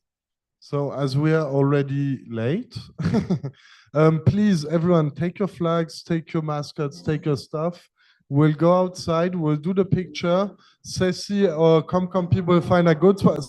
So as we are already late, please, everyone, take your flags, take your mascots, take your stuff. We'll go outside, we'll do the picture. Ceci or come people find a good spot.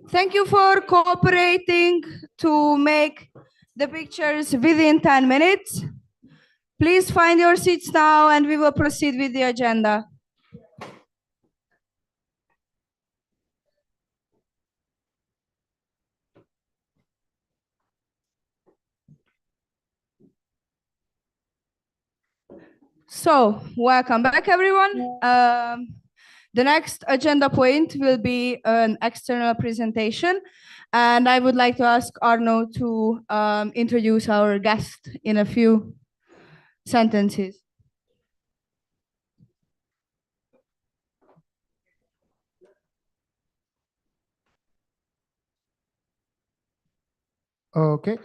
Thank you for cooperating to make the pictures within 10 minutes. Please find your seats now and we will proceed with the agenda. So, welcome back, everyone. The next agenda point will be an external presentation, and I would like to ask Arno to introduce our guest in a few sentences. Okay.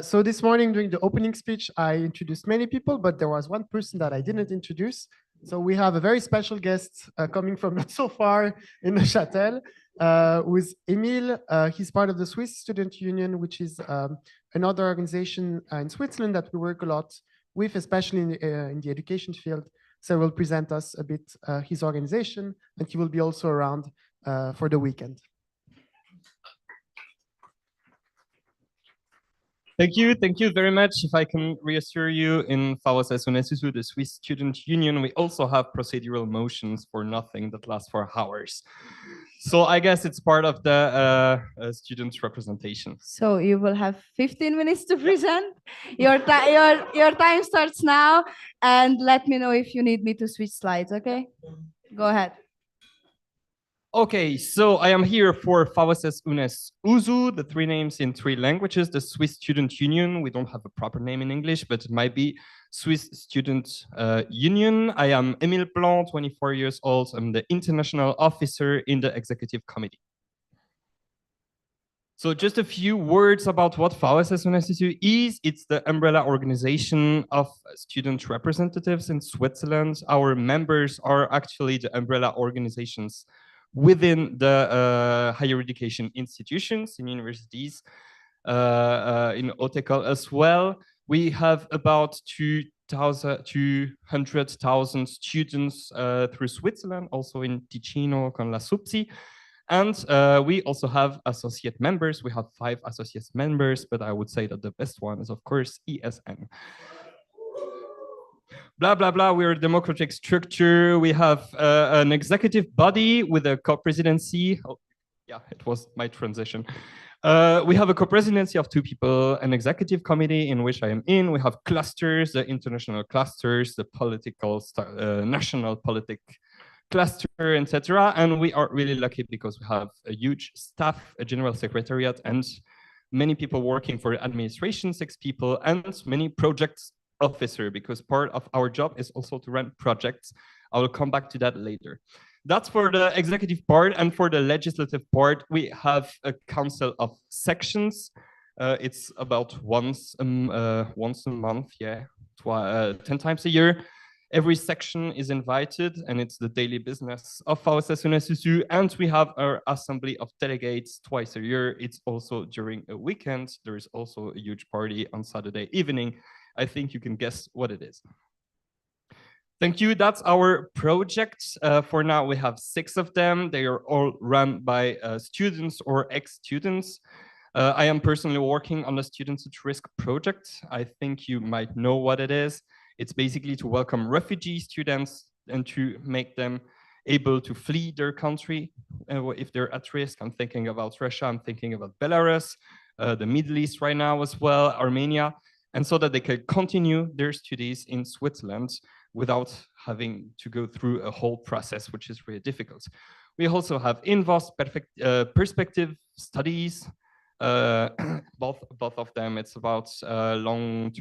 So this morning during the opening speech, I introduced many people, but there was one person that I didn't introduce. So we have a very special guest coming from not so far in Neuchâtel, who is Emile. He's part of the Swiss Student Union, which is another organization in Switzerland that we work a lot with, especially in the education field. So he'll present us a bit his organization, and he will be also around for the weekend. Thank you very much. If I can reassure you, in VSS UNSSU, the Swiss Student Union, we also have procedural motions for nothing that last for hours. So I guess it's part of the student representation. So you will have 15 minutes to present. Your time starts now, and let me know if you need me to switch slides, okay? Go ahead. Okay, so I am here for VSS UNSSU, the three names in three languages, the Swiss Student Union. We don't have a proper name in English, but it might be Swiss Student Union. I am Emile Blanc, 24 years old. I'm the international officer in the executive committee. So just a few words about what VSS UNSSU is. It's the umbrella organization of student representatives in Switzerland. Our members are actually the umbrella organizations within the higher education institutions in universities, in Neuchâtel as well. We have about 200,000 students through Switzerland, also in Ticino con la Supsi. And we also have associate members. We have 5 associate members, but I would say that the best one is, of course, ESN. Blah, blah, blah. We're a democratic structure. We have an executive body with a co-presidency. Oh, yeah, it was my transition. We have a co-presidency of 2 people, an executive committee in which I am in. We have clusters, the international clusters, the political, national politic cluster, etc. And we are really lucky because we have a huge staff, a general secretariat, and many people working for administration, 6 people, and many projects officer, because part of our job is also to run projects. I will come back to that later. That's for the executive part, and for the legislative part, we have a council of sections. It's about once a month, yeah, 10 times a year. Every section is invited, and it's the daily business of VSS UNSSU. And we have our assembly of delegates twice a year. It's also during a weekend. There is also a huge party on Saturday evening. I think you can guess what it is. Thank you. That's our project. For now, we have 6 of them. They are all run by students or ex-students. I am personally working on the Students at Risk project. I think you might know what it is. It's basically to welcome refugee students and to make them able to flee their country if they're at risk. I'm thinking about Russia. I'm thinking about Belarus, the Middle East right now as well, Armenia, and so that they can continue their studies in Switzerland without having to go through a whole process, which is really difficult. We also have in-VOS perspective studies, both of them. It's about long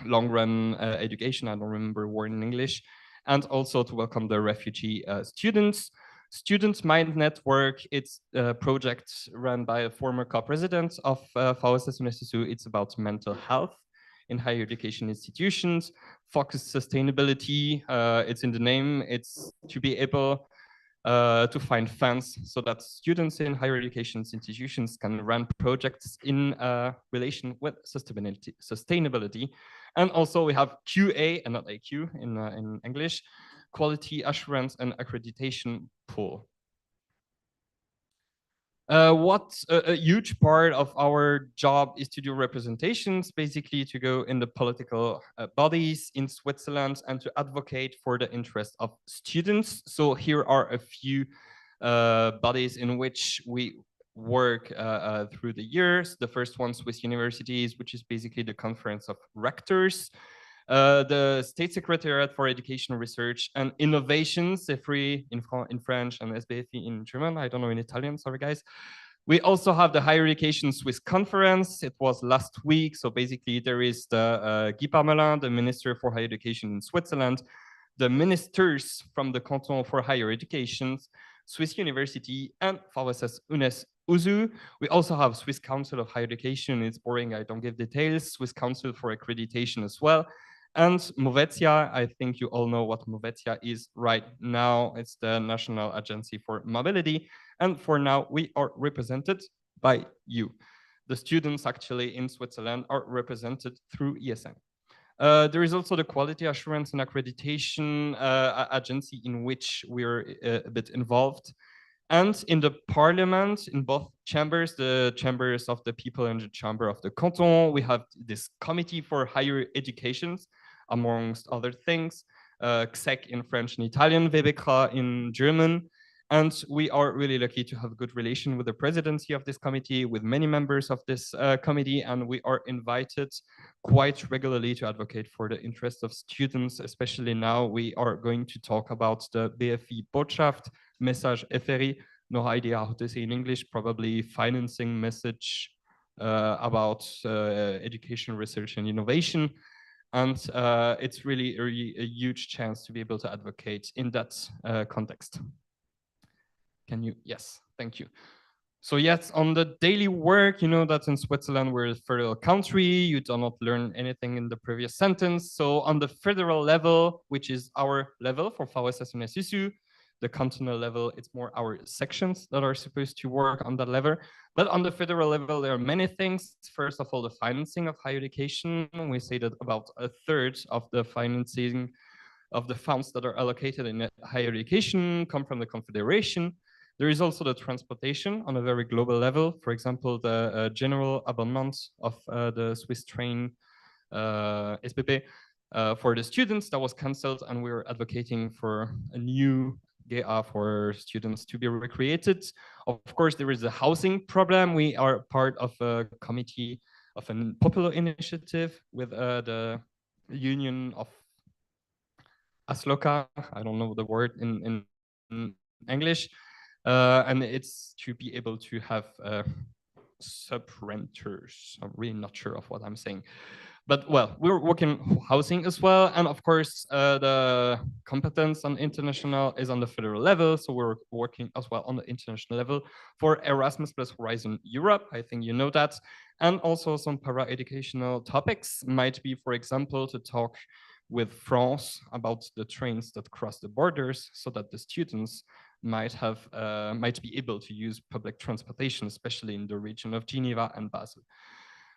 run education. I don't remember the word in English. And also to welcome the refugee students. Students Mind Network, it's a project run by a former co-president of VSS UNSSU. It's about mental health in higher education institutions, focused sustainability. It's in the name. It's to be able to find funds so that students in higher education institutions can run projects in relation with sustainability. And also we have QA, and not AQ in English, Quality Assurance and Accreditation Pool. What a huge part of our job is to do representations, basically to go in the political bodies in Switzerland and to advocate for the interest of students. So here are a few bodies in which we work through the years. The first one, Swiss Universities, which is basically the Conference of Rectors. The State Secretariat for Education, Research and Innovation, CEFRI in French and SBFI in German. I don't know in Italian, sorry guys. We also have the Higher Education Swiss Conference. It was last week. So basically there is the Guy Parmelin, the Minister for Higher Education in Switzerland, the ministers from the Canton for Higher Education, Swiss University and VSS UNSSU. We also have Swiss Council of Higher Education. It's boring, I don't give details. Swiss Council for Accreditation as well. And Movetia, I think you all know what Movetia is right now. It's the National Agency for Mobility. And for now, we are represented by you. The students actually in Switzerland are represented through ESN. There is also the Quality Assurance and Accreditation Agency in which we're a bit involved. And in the parliament, in both chambers, the chambers of the people and the chamber of the canton, we have this committee for higher education, amongst other things, CSEC in French and Italian, WBK in German. And we are really lucky to have a good relation with the presidency of this committee, with many members of this committee, and we are invited quite regularly to advocate for the interests of students, especially now we are going to talk about the BFI Botschaft, Message FRI, no idea how to say in English, probably financing message about education, research and innovation. And it's really a huge chance to be able to advocate in that context. Can you? Yes, thank you. So yes, on the daily work, you know that in Switzerland we're a federal country. You do not learn anything in the previous sentence. So on the federal level, which is our level for VSS UNSSU, the cantonal level, it's more our sections that are supposed to work on that level. But on the federal level, there are many things. First of all, the financing of higher education. We say that about a third of the financing of the funds that are allocated in higher education come from the Confederation. There is also the transportation on a very global level. For example, the general abonnement of the Swiss train SBP for the students that was cancelled, and we were advocating for a new GA for students to be recreated. Of course, there is a housing problem. We are part of a committee of a popular initiative with the Union of Asloka. I don't know the word in English. And it's to be able to have sub-renters. I'm really not sure of what I'm saying. But well, we're working housing as well. And of course, the competence on international is on the federal level. So we're working as well on the international level for Erasmus plus Horizon Europe. I think you know that. And also some para-educational topics might be, for example, to talk with France about the trains that cross the borders so that the students might be able to use public transportation, especially in the region of Geneva and Basel.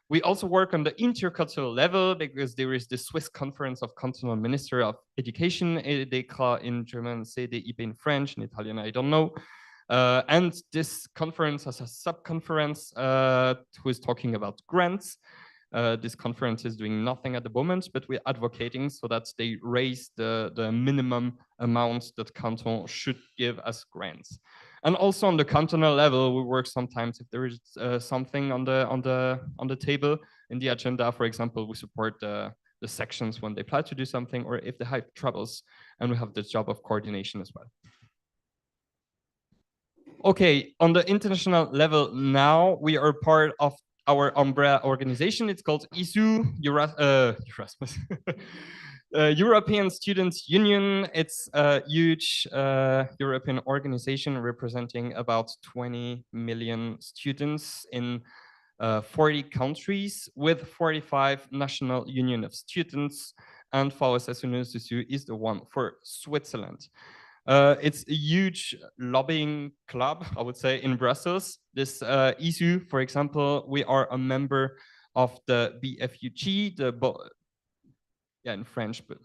We also work on the intercultural level because there is the Swiss Conference of Cantonal Minister of Education, EDK in German, CDIB in French, in Italian, I don't know. And this conference has a sub-conference who is talking about grants. This conference is doing nothing at the moment, but we're advocating so that they raise the minimum amount that canton should give as grants. And also on the cantonal level, we work sometimes if there is something on the table in the agenda. For example, we support the sections when they plan to do something, or if they have troubles, and we have the job of coordination as well. Okay, on the international level now, we are part of our umbrella organization. It's called ESU, Erasmus. European Students Union. It's a huge European organization representing about 20 million students in 40 countries with 45 national union of students, and VSS is the one for Switzerland. It's a huge lobbying club, I would say, in Brussels. This ESU, for example, we are a member of the BFUG, in French, but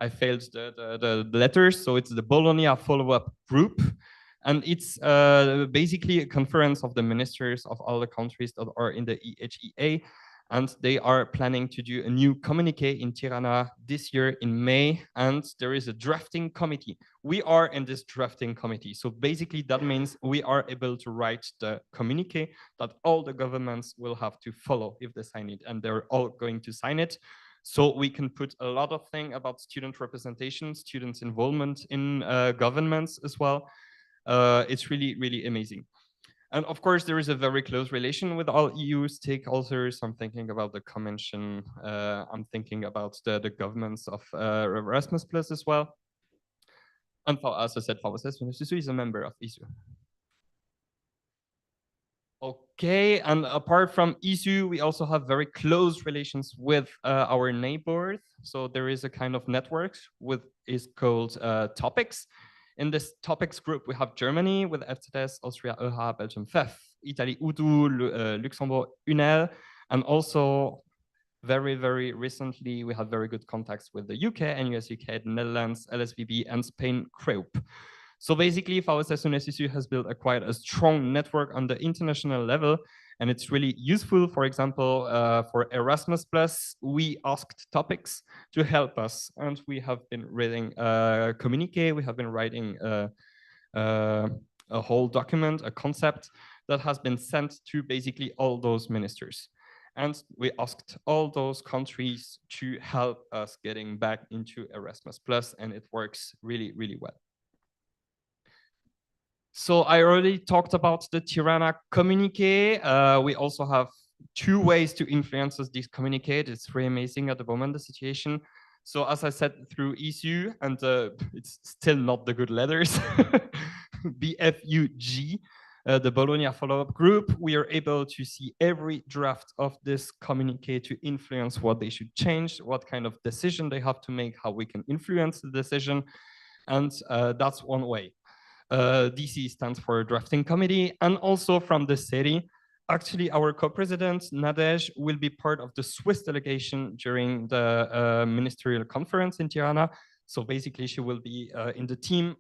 I failed the letters, so it's the Bologna Follow-up Group. And it's basically a conference of the ministers of all the countries that are in the EHEA. And they are planning to do a new communiqué in Tirana this year in May. And there is a drafting committee. We are in this drafting committee. So basically that means we are able to write the communiqué that all the governments will have to follow if they sign it. And they're all going to sign it. So we can put a lot of things about student representation, students' involvement in governments as well. It's really, really amazing. And of course, there is a very close relation with all EU stakeholders. I'm thinking about the Convention. I'm thinking about the governments of Erasmus Plus as well. And as I said, VSS is a member of ESU. Okay, and apart from ESU, we also have very close relations with our neighbors. So there is a kind of network is called Topics. In this topics group, we have Germany with FZS, Austria, EUHA, Belgium, FEF, Italy, UDU, Luxembourg, UNEL, and also very, very recently, we had very good contacts with the UK, NUS UK, the Netherlands, LSVB, and Spain, CREUP. So basically, VSS has built quite a strong network on the international level, and it's really useful. For example, for Erasmus Plus, we asked Topics to help us, and we have been reading communique. We have been writing a whole document, a concept that has been sent to basically all those ministers. And we asked all those countries to help us getting back into Erasmus Plus, and it works really, really well. So I already talked about the Tirana communique. We also have two ways to influence this communique. It's really amazing at the moment, the situation. So as I said, through ESU, and it's still not the good letters, BFUG, the Bologna Follow-Up Group, we are able to see every draft of this communique to influence what they should change, what kind of decision they have to make, how we can influence the decision. And that's one way. DC stands for Drafting Committee, and also from the city. Actually, our co-president, Nadej, will be part of the Swiss delegation during the ministerial conference in Tirana. So basically, she will be in the team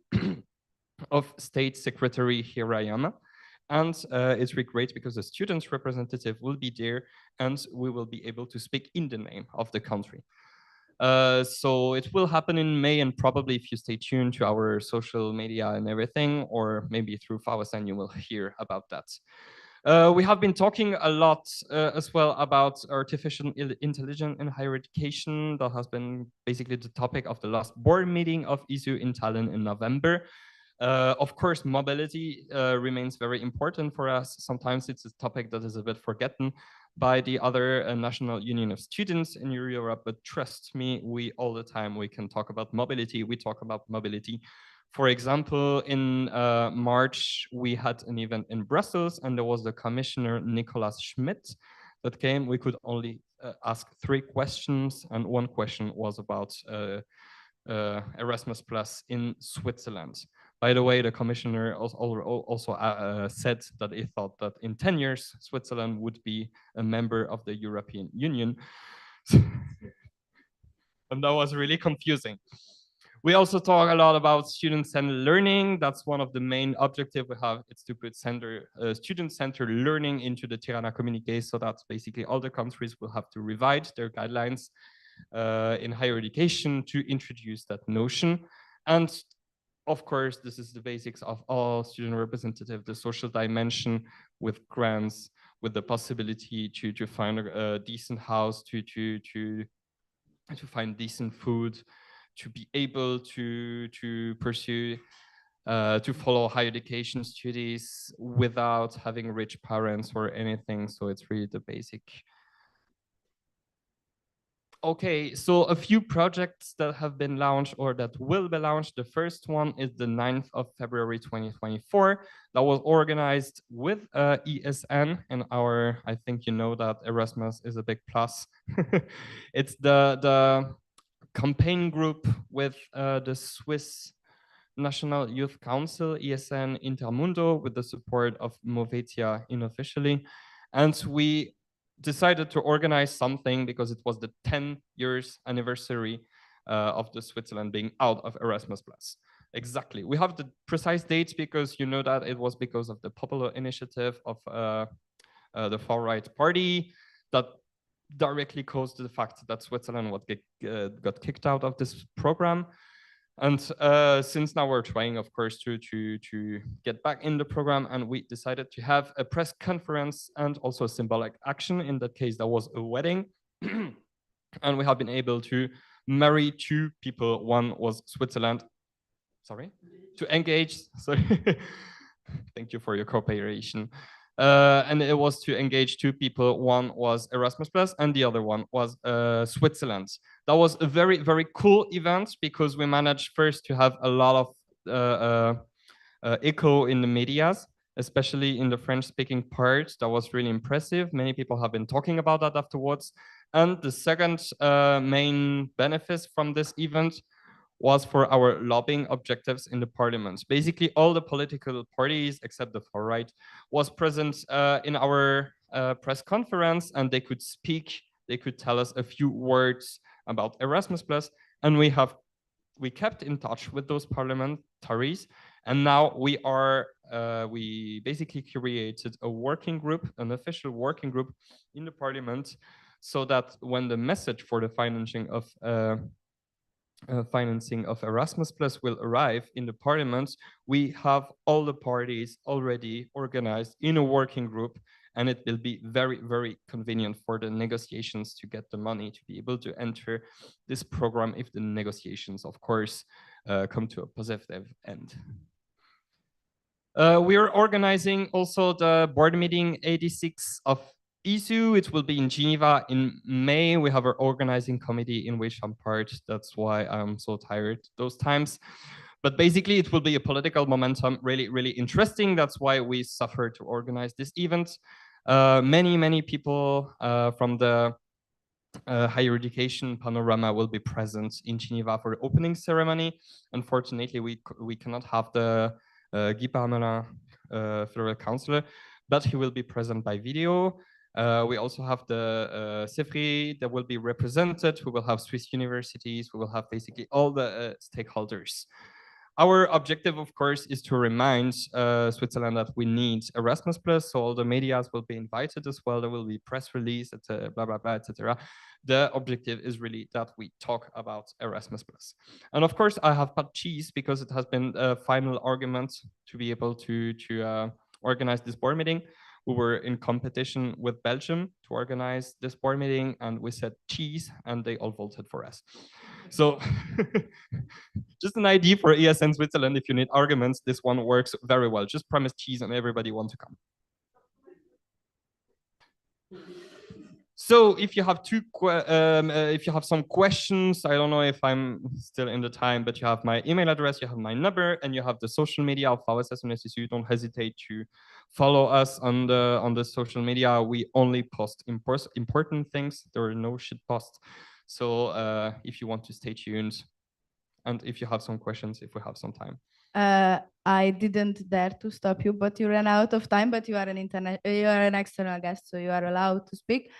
of State Secretary Hirayama. And it's really great because the students' representative will be there, and we will be able to speak in the name of the country. So it will happen in May, and probably if you stay tuned to our social media and everything, or maybe through VSN, you will hear about that. We have been talking a lot as well about artificial intelligence in higher education. That has been basically the topic of the last board meeting of ESU in Tallinn in November. Of course, mobility remains very important for us. Sometimes it's a topic that is a bit forgotten by the other National Union of Students in Europe, but trust me, all the time we can talk about mobility. We talk about mobility. For example, in March, we had an event in Brussels, and there was the commissioner, Nicolas Schmidt, that came. We could only ask 3 questions, and one question was about Erasmus Plus in Switzerland. By the way, the commissioner also said that he thought that in 10 years, Switzerland would be a member of the European Union. And that was really confusing. We also talk a lot about student-centered learning. That's one of the main objectives we have. It's to put student-centered learning into the Tirana communique. So that's basically all the countries will have to revise their guidelines in higher education to introduce that notion. And of course, this is the basics of all student representative, the social dimension with grants, with the possibility to find a decent house, to find decent food, to be able to pursue to follow higher education studies without having rich parents or anything. So it's really the basic. Okay, so a few projects that have been launched or that will be launched. The first one is the 9th of February 2024. That was organized with ESN and our, I think you know that Erasmus is a big plus. It's the campaign group with the Swiss National Youth Council, ESN Intermundo, with the support of Movetia unofficially. And we decided to organize something because it was the 10 years anniversary of the Switzerland being out of Erasmus+. Exactly. We have the precise dates because you know that it was because of the popular initiative of the far-right party that directly caused the fact that Switzerland got kicked out of this program. And since now we're trying, of course, to get back in the program, and we decided to have a press conference and also a symbolic action. In that case, that was a wedding. And we have been able to marry two people. One was Switzerland. Sorry? To engage. Sorry. Thank you for your cooperation. And it was to engage two people. One was Erasmus+, and the other one was Switzerland. That was a very, very cool event because we managed first to have a lot of echo in the medias, especially in the French-speaking part. That was really impressive. Many people have been talking about that afterwards. And the second main benefit from this event was for our lobbying objectives in the parliament. Basically, all the political parties, except the far right, was present in our press conference, and they could speak, they could tell us a few words about Erasmus+, and we kept in touch with those parliamentaries, and now we basically created a working group, an official working group in the parliament, so that when the message for the financing of Erasmus+ will arrive in the parliament, we have all the parties already organized in a working group, and it will be very, very convenient for the negotiations to get the money to be able to enter this program if the negotiations, of course, come to a positive end. We are organizing also the board meeting 86 of ISU. It will be in Geneva in May. We have our organizing committee in which I'm part. That's why I'm so tired those times. But basically, it will be a political momentum, really, really interesting. That's why we suffered to organize this event. Many people from the higher education panorama will be present in Geneva for the opening ceremony. Unfortunately, we cannot have the Guy Parmelin federal councillor, but he will be present by video. We also have the CEFRI that will be represented. We will have Swiss universities. We will have basically all the stakeholders. Our objective, of course, is to remind Switzerland that we need Erasmus+, so all the medias will be invited as well. There will be press release, blah, blah, blah, etc. The objective is really that we talk about Erasmus+. And of course, I have put cheese because it has been a final argument to be able to organize this board meeting. We were in competition with Belgium to organize this board meeting, and we said cheese, and they all voted for us. So just an idea for ESN Switzerland, if you need arguments, this one works very well. Just promise cheese and everybody wants to come. So if you have if you have some questions, I don't know if I'm still in the time, but you have my email address, you have my number, and you have the social media of VSS and SSU. Don't hesitate to follow us on the social media. We only post important things. There are no shit posts. So if you want to stay tuned, and if you have some questions, if we have some time. I didn't dare to stop you, but you ran out of time. But you are an external guest, so you are allowed to speak.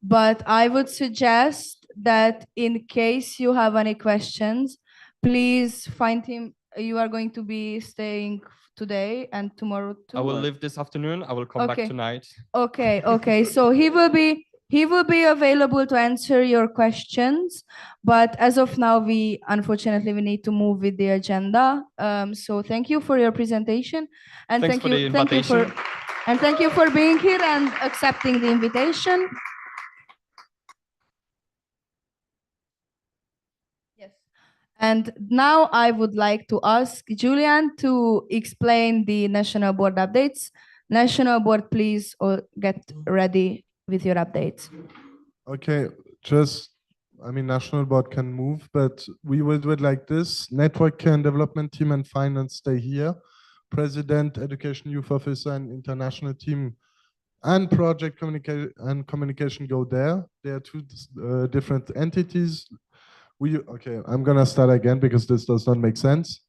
But I would suggest that in case you have any questions, please find him. You are going to be staying today and tomorrow too. I will leave this afternoon. I will come back tonight. Okay. So he will be available to answer your questions. But as of now, unfortunately we need to move with the agenda. So thank you for your presentation, and Thanks for the invitation. thank you for being here and accepting the invitation. Yes. And now I would like to ask Julian to explain the national board updates. National board, please get ready with your updates. Okay, I mean, national board can move, but we will do it like this. Network and development team and finance stay here. President, education youth officer, and international team and project communication go there. They are two different entities. Okay, I'm gonna start again because this does not make sense.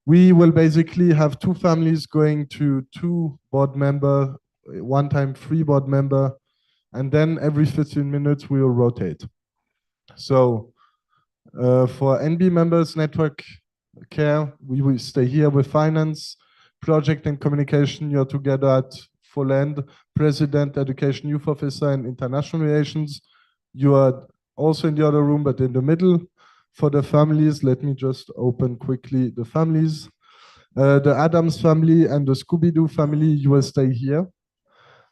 We will basically have two families going to two board member, one time three board member, and then every 15 minutes we will rotate. So for NB members, network care, we will stay here with finance, project and communication. You're together at full end, president, education youth officer, and international relations. You are also in the other room, but in the middle. For the families, let me just open quickly the families. The Adams family and the Scooby-Doo family, you will stay here.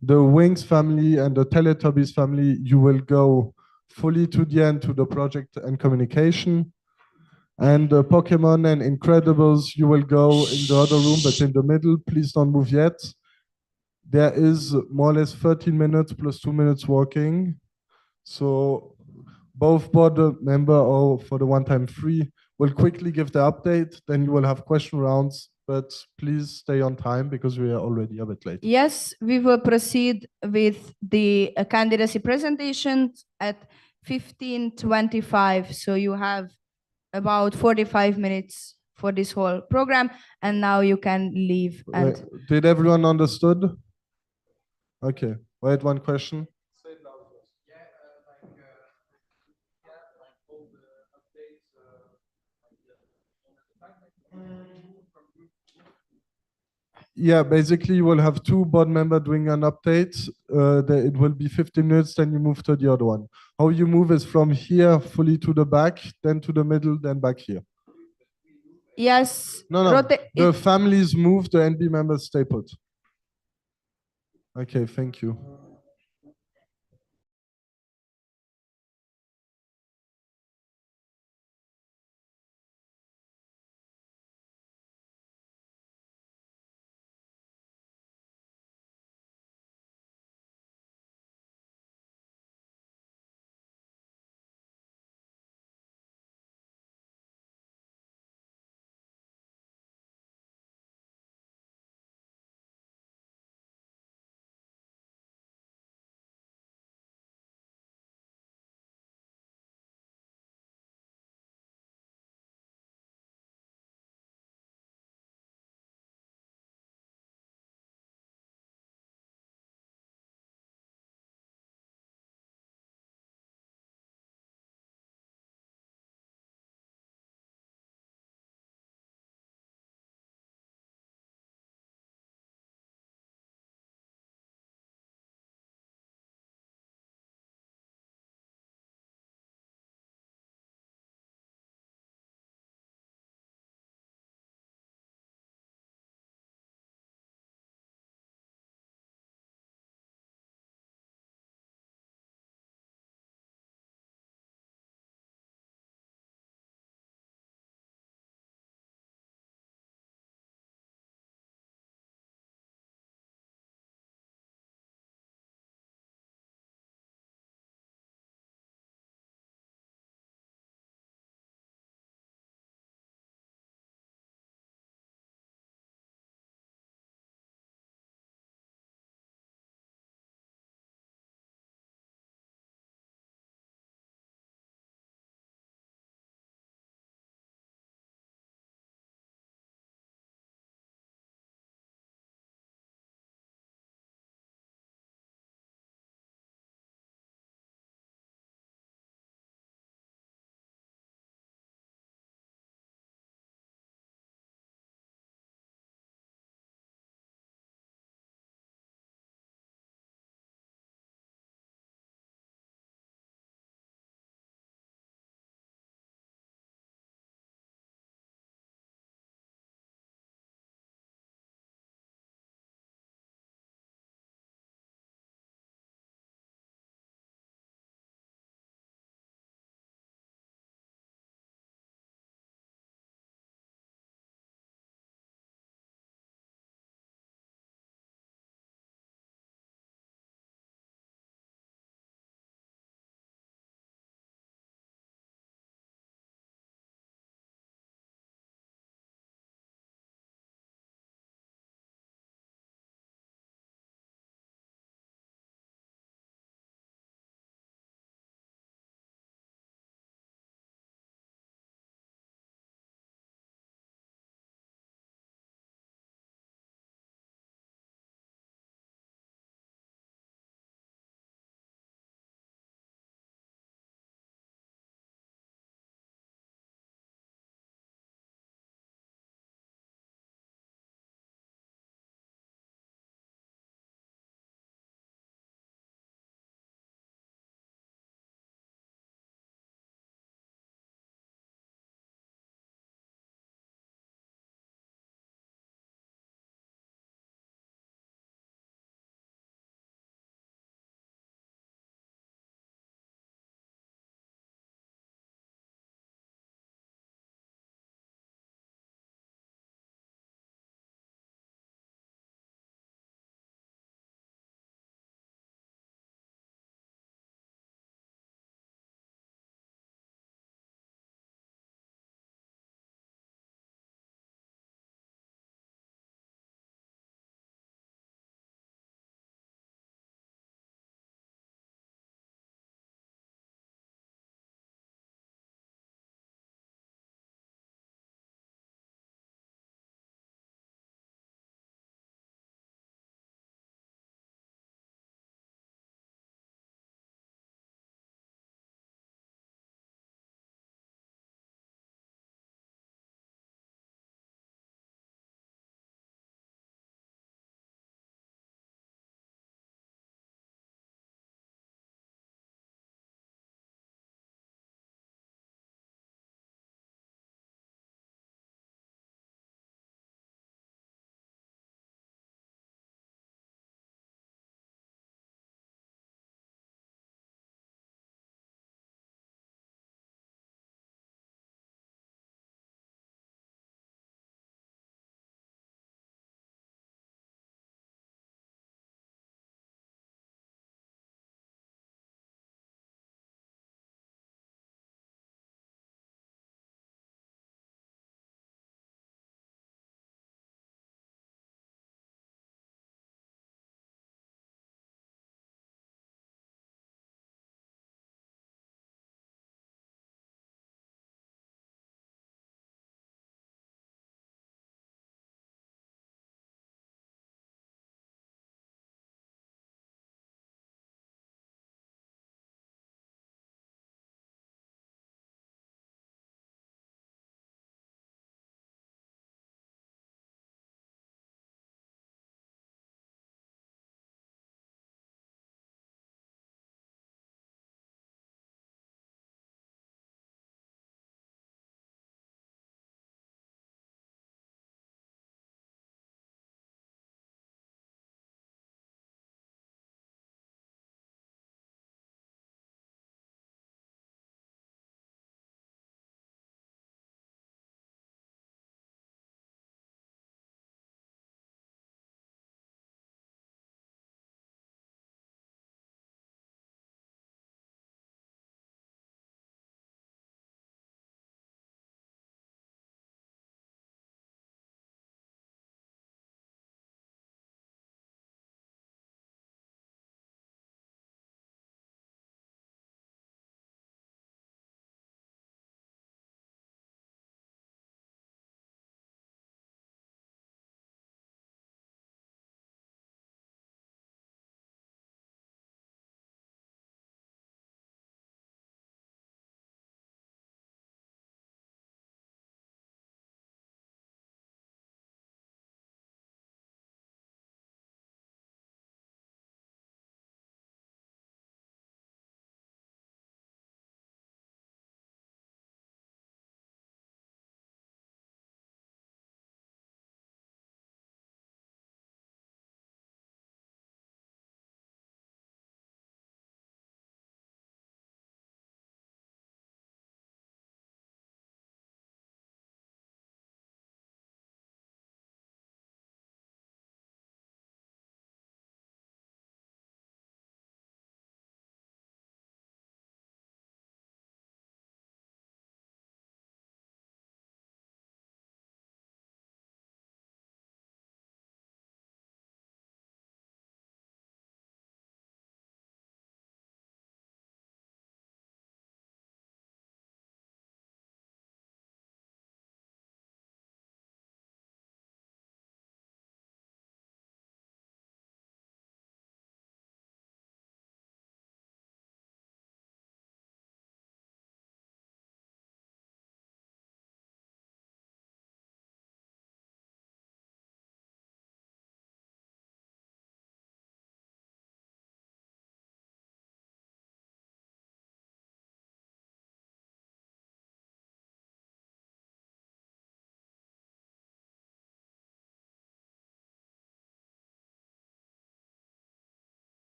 The Wings family and the Teletubbies family, you will go fully to the end to the project and communication. And the Pokemon and Incredibles, you will go in the other room, but in the middle. Please don't move yet. There is more or less 13 minutes plus 2 minutes walking. So both board member or for the one time free will quickly give the update. Then you will have question rounds, but please stay on time because we are already a bit late. Yes, we will proceed with the candidacy presentations at 15:25. So you have about 45 minutes for this whole program, and now you can leave. And Did everyone understood? Okay, wait, one question. Yeah, basically you will have two board members doing an update. It will be 15 minutes, then you move to the other one. How you move is from here fully to the back, then to the middle, then back here. yes, No, the families move, the NB members stay put. Okay, thank you.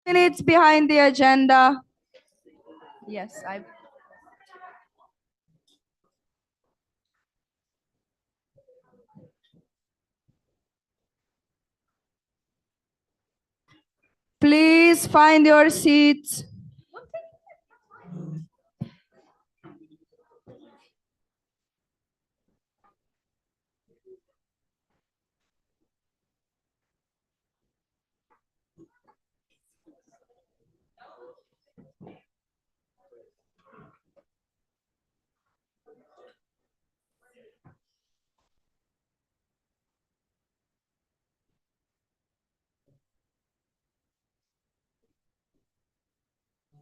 Minutes behind the agenda. Yes, I. Please find your seats.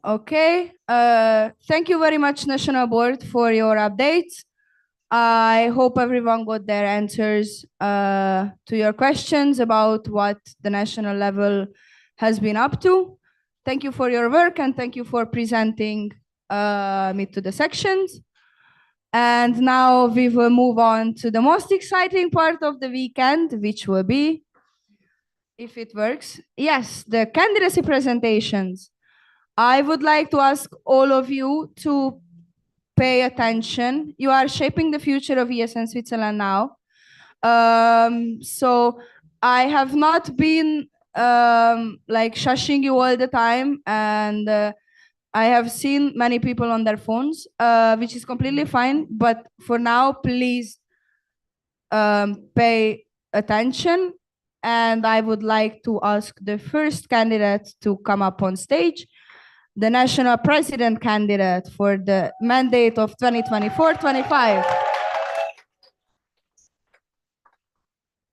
Okay. Thank you very much, National Board, for your updates. I hope everyone got their answers to your questions about what the national level has been up to. Thank you for your work and thank you for presenting me to the sections. And now we will move on to the most exciting part of the weekend, which will be, if it works, yes, the candidacy presentations. I would like to ask all of you to pay attention. You are shaping the future of ESN Switzerland now. So I have not been like shushing you all the time, and I have seen many people on their phones, which is completely fine. But for now, please pay attention. And I would like to ask the first candidate to come up on stage, the national president candidate for the mandate of 2024-25.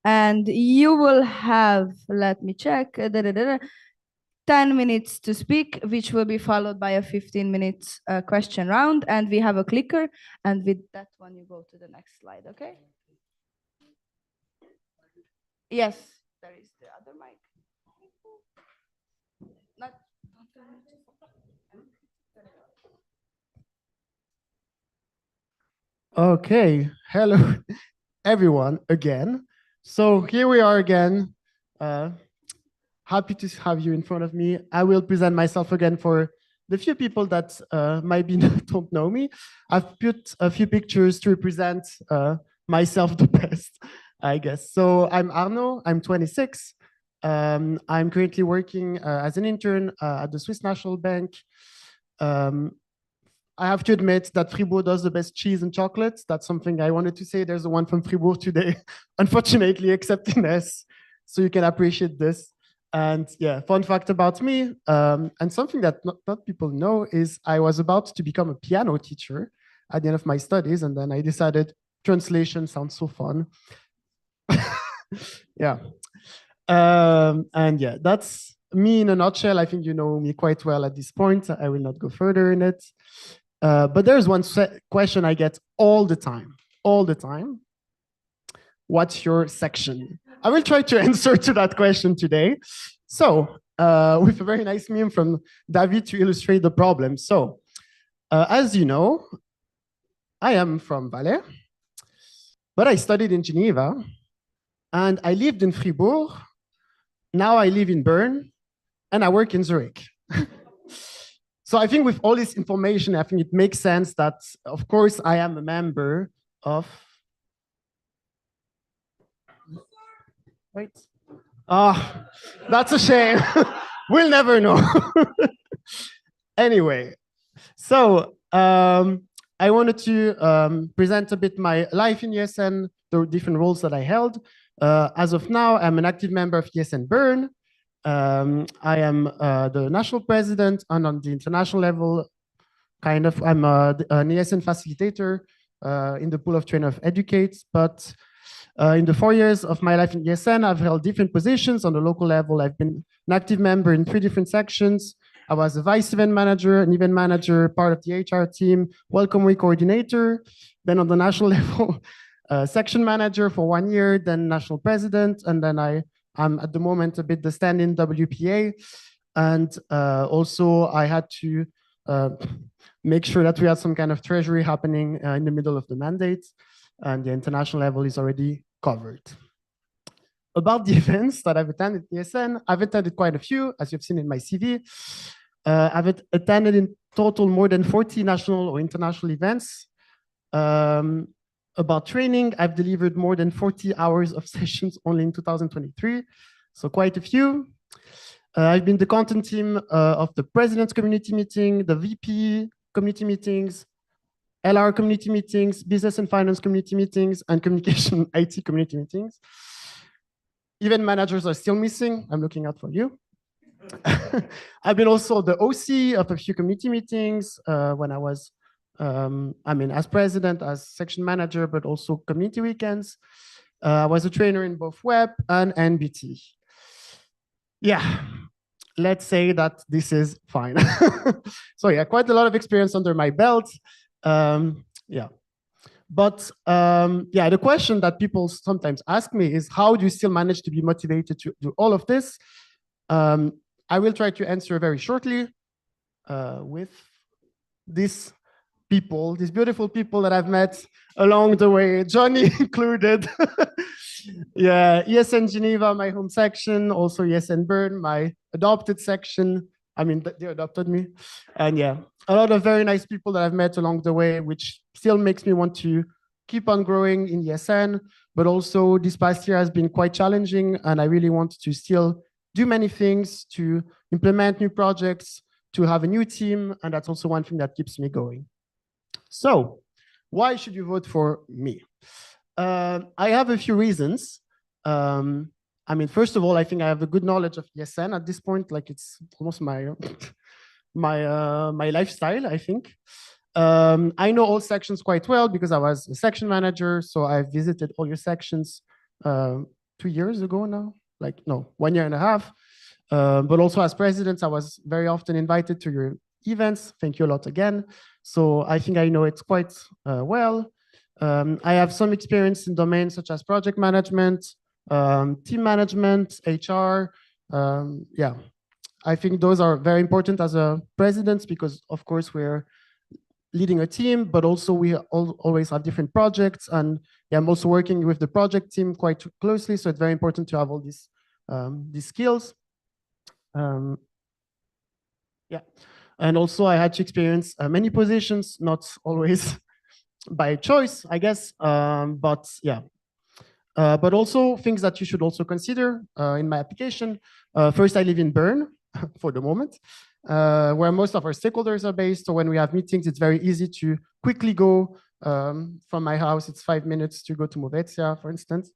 And you will have, let me check, 10 minutes to speak, which will be followed by a 15 minutes question round. And we have a clicker. And with that one, you go to the next slide, okay? Yes, there is the other mic. Not Okay, hello everyone again. So here we are again. Happy to have you in front of me. I will present myself again for the few people that might be don't know me. I've put a few pictures to represent myself the best, I guess. So I'm Arno, I'm 26. I'm currently working as an intern at the Swiss National Bank. I have to admit that Fribourg does the best cheese and chocolates. That's something I wanted to say. There's the one from Fribourg today, unfortunately, except in S. So you can appreciate this. And yeah, fun fact about me, and something that not people know is I was about to become a piano teacher at the end of my studies. And then I decided translation sounds so fun. Yeah. And yeah, that's me in a nutshell. I think you know me quite well at this point. I will not go further in it. But there's one question I get all the time. What's your section? I will try to answer to that question today. So, with a very nice meme from David to illustrate the problem. So, as you know, I am from Valais, but I studied in Geneva, and I lived in Fribourg. Now I live in Bern, and I work in Zurich. So I think with all this information, I think it makes sense that, of course, I am a member of... Wait. Ah, that's a shame. We'll never know. Anyway, so I wanted to present a bit my life in ESN, the different roles that I held. As of now, I'm an active member of ESN Bern. I am the national president, and on the international level, kind of, I'm an ESN facilitator in the pool of trainer of Educate. But in the 4 years of my life in ESN, I've held different positions on the local level. I've been an active member in 3 different sections. I was a vice event manager, an event manager, part of the HR team, welcome week coordinator. Then on the national level, section manager for 1 year, then national president, and then I'm at the moment a bit the stand-in WPA. And also I had to make sure that we had some kind of treasury happening in the middle of the mandate, and the international level is already covered. about the events that I've attended at ESN, I've attended quite a few, as you've seen in my CV. I've attended in total more than 40 national or international events. About training, I've delivered more than 40 hours of sessions only in 2023, so quite a few. I've been the content team of the President's Community Meeting, the VP Community Meetings, LR Community Meetings, Business and Finance Community Meetings, and Communication IT Community Meetings. Event managers are still missing. I'm looking out for you. I've been also the OC of a few community meetings when I was, as president, as section manager, but also community weekends. I was a trainer in both web and NBT. Yeah, let's say that this is fine. So yeah, quite a lot of experience under my belt. Yeah. But yeah, the question that people sometimes ask me is, how do you still manage to be motivated to do all of this? I will try to answer very shortly with these people, these beautiful people that I've met along the way, Johnny included. Yeah, ESN Geneva, my home section, also ESN Bern, my adopted section. I mean, they adopted me. And yeah, a lot of very nice people that I've met along the way, which still makes me want to keep on growing in ESN. But also this past year has been quite challenging, and I really want to still do many things, to implement new projects, to have a new team, and that's also one thing that keeps me going. So why should you vote for me? I have a few reasons. First of all, I think I have a good knowledge of ESN at this point. Like, it's almost my my lifestyle, I think. I know all sections quite well because I was a section manager. So I visited all your sections 2 years ago now. Like, no, 1 year and a half. But also as president, I was very often invited to your events. Thank you a lot again. So I think I know it quite well. I have some experience in domains such as project management, team management, HR. Yeah, I think those are very important as a president because, of course, we're leading a team, but also we always have different projects. And yeah, I'm also working with the project team quite closely. So it's very important to have all these skills. Yeah, and also I had to experience many positions, not always by choice, I guess, but yeah. But also things that you should also consider in my application. First, I live in Bern for the moment, where most of our stakeholders are based. So when we have meetings, it's very easy to quickly go from my house. It's 5 minutes to go to Movetia, for instance.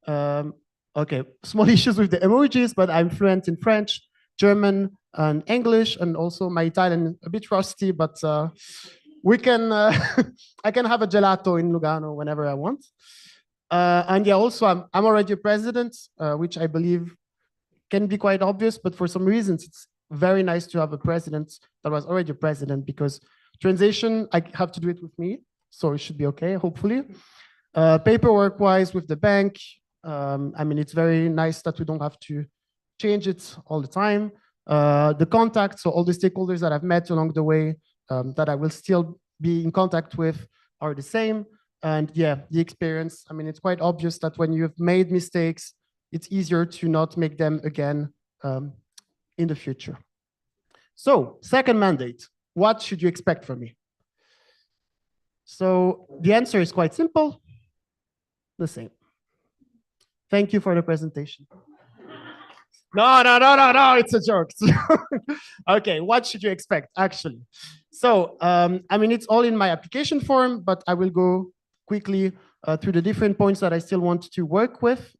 Okay, small issues with the emojis, but I'm fluent in French, German, and English, and also my Italian a bit rusty, but we can, I can have a gelato in Lugano whenever I want. And yeah, also I'm already a president, which I believe can be quite obvious, but for some reasons, it's very nice to have a president that was already a president because transition, I have to do it with me, so it should be okay, hopefully. Paperwork-wise with the bank, it's very nice that we don't have to change it all the time. The contacts, so all the stakeholders that I've met along the way that I will still be in contact with are the same. And yeah, the experience, it's quite obvious that when you've made mistakes, it's easier to not make them again in the future. So, second mandate, what should you expect from me? So the answer is quite simple, the same. Thank you for the presentation. No, it's a joke. Okay, what should you expect, actually? So, it's all in my application form, but I will go quickly through the different points that I still want to work with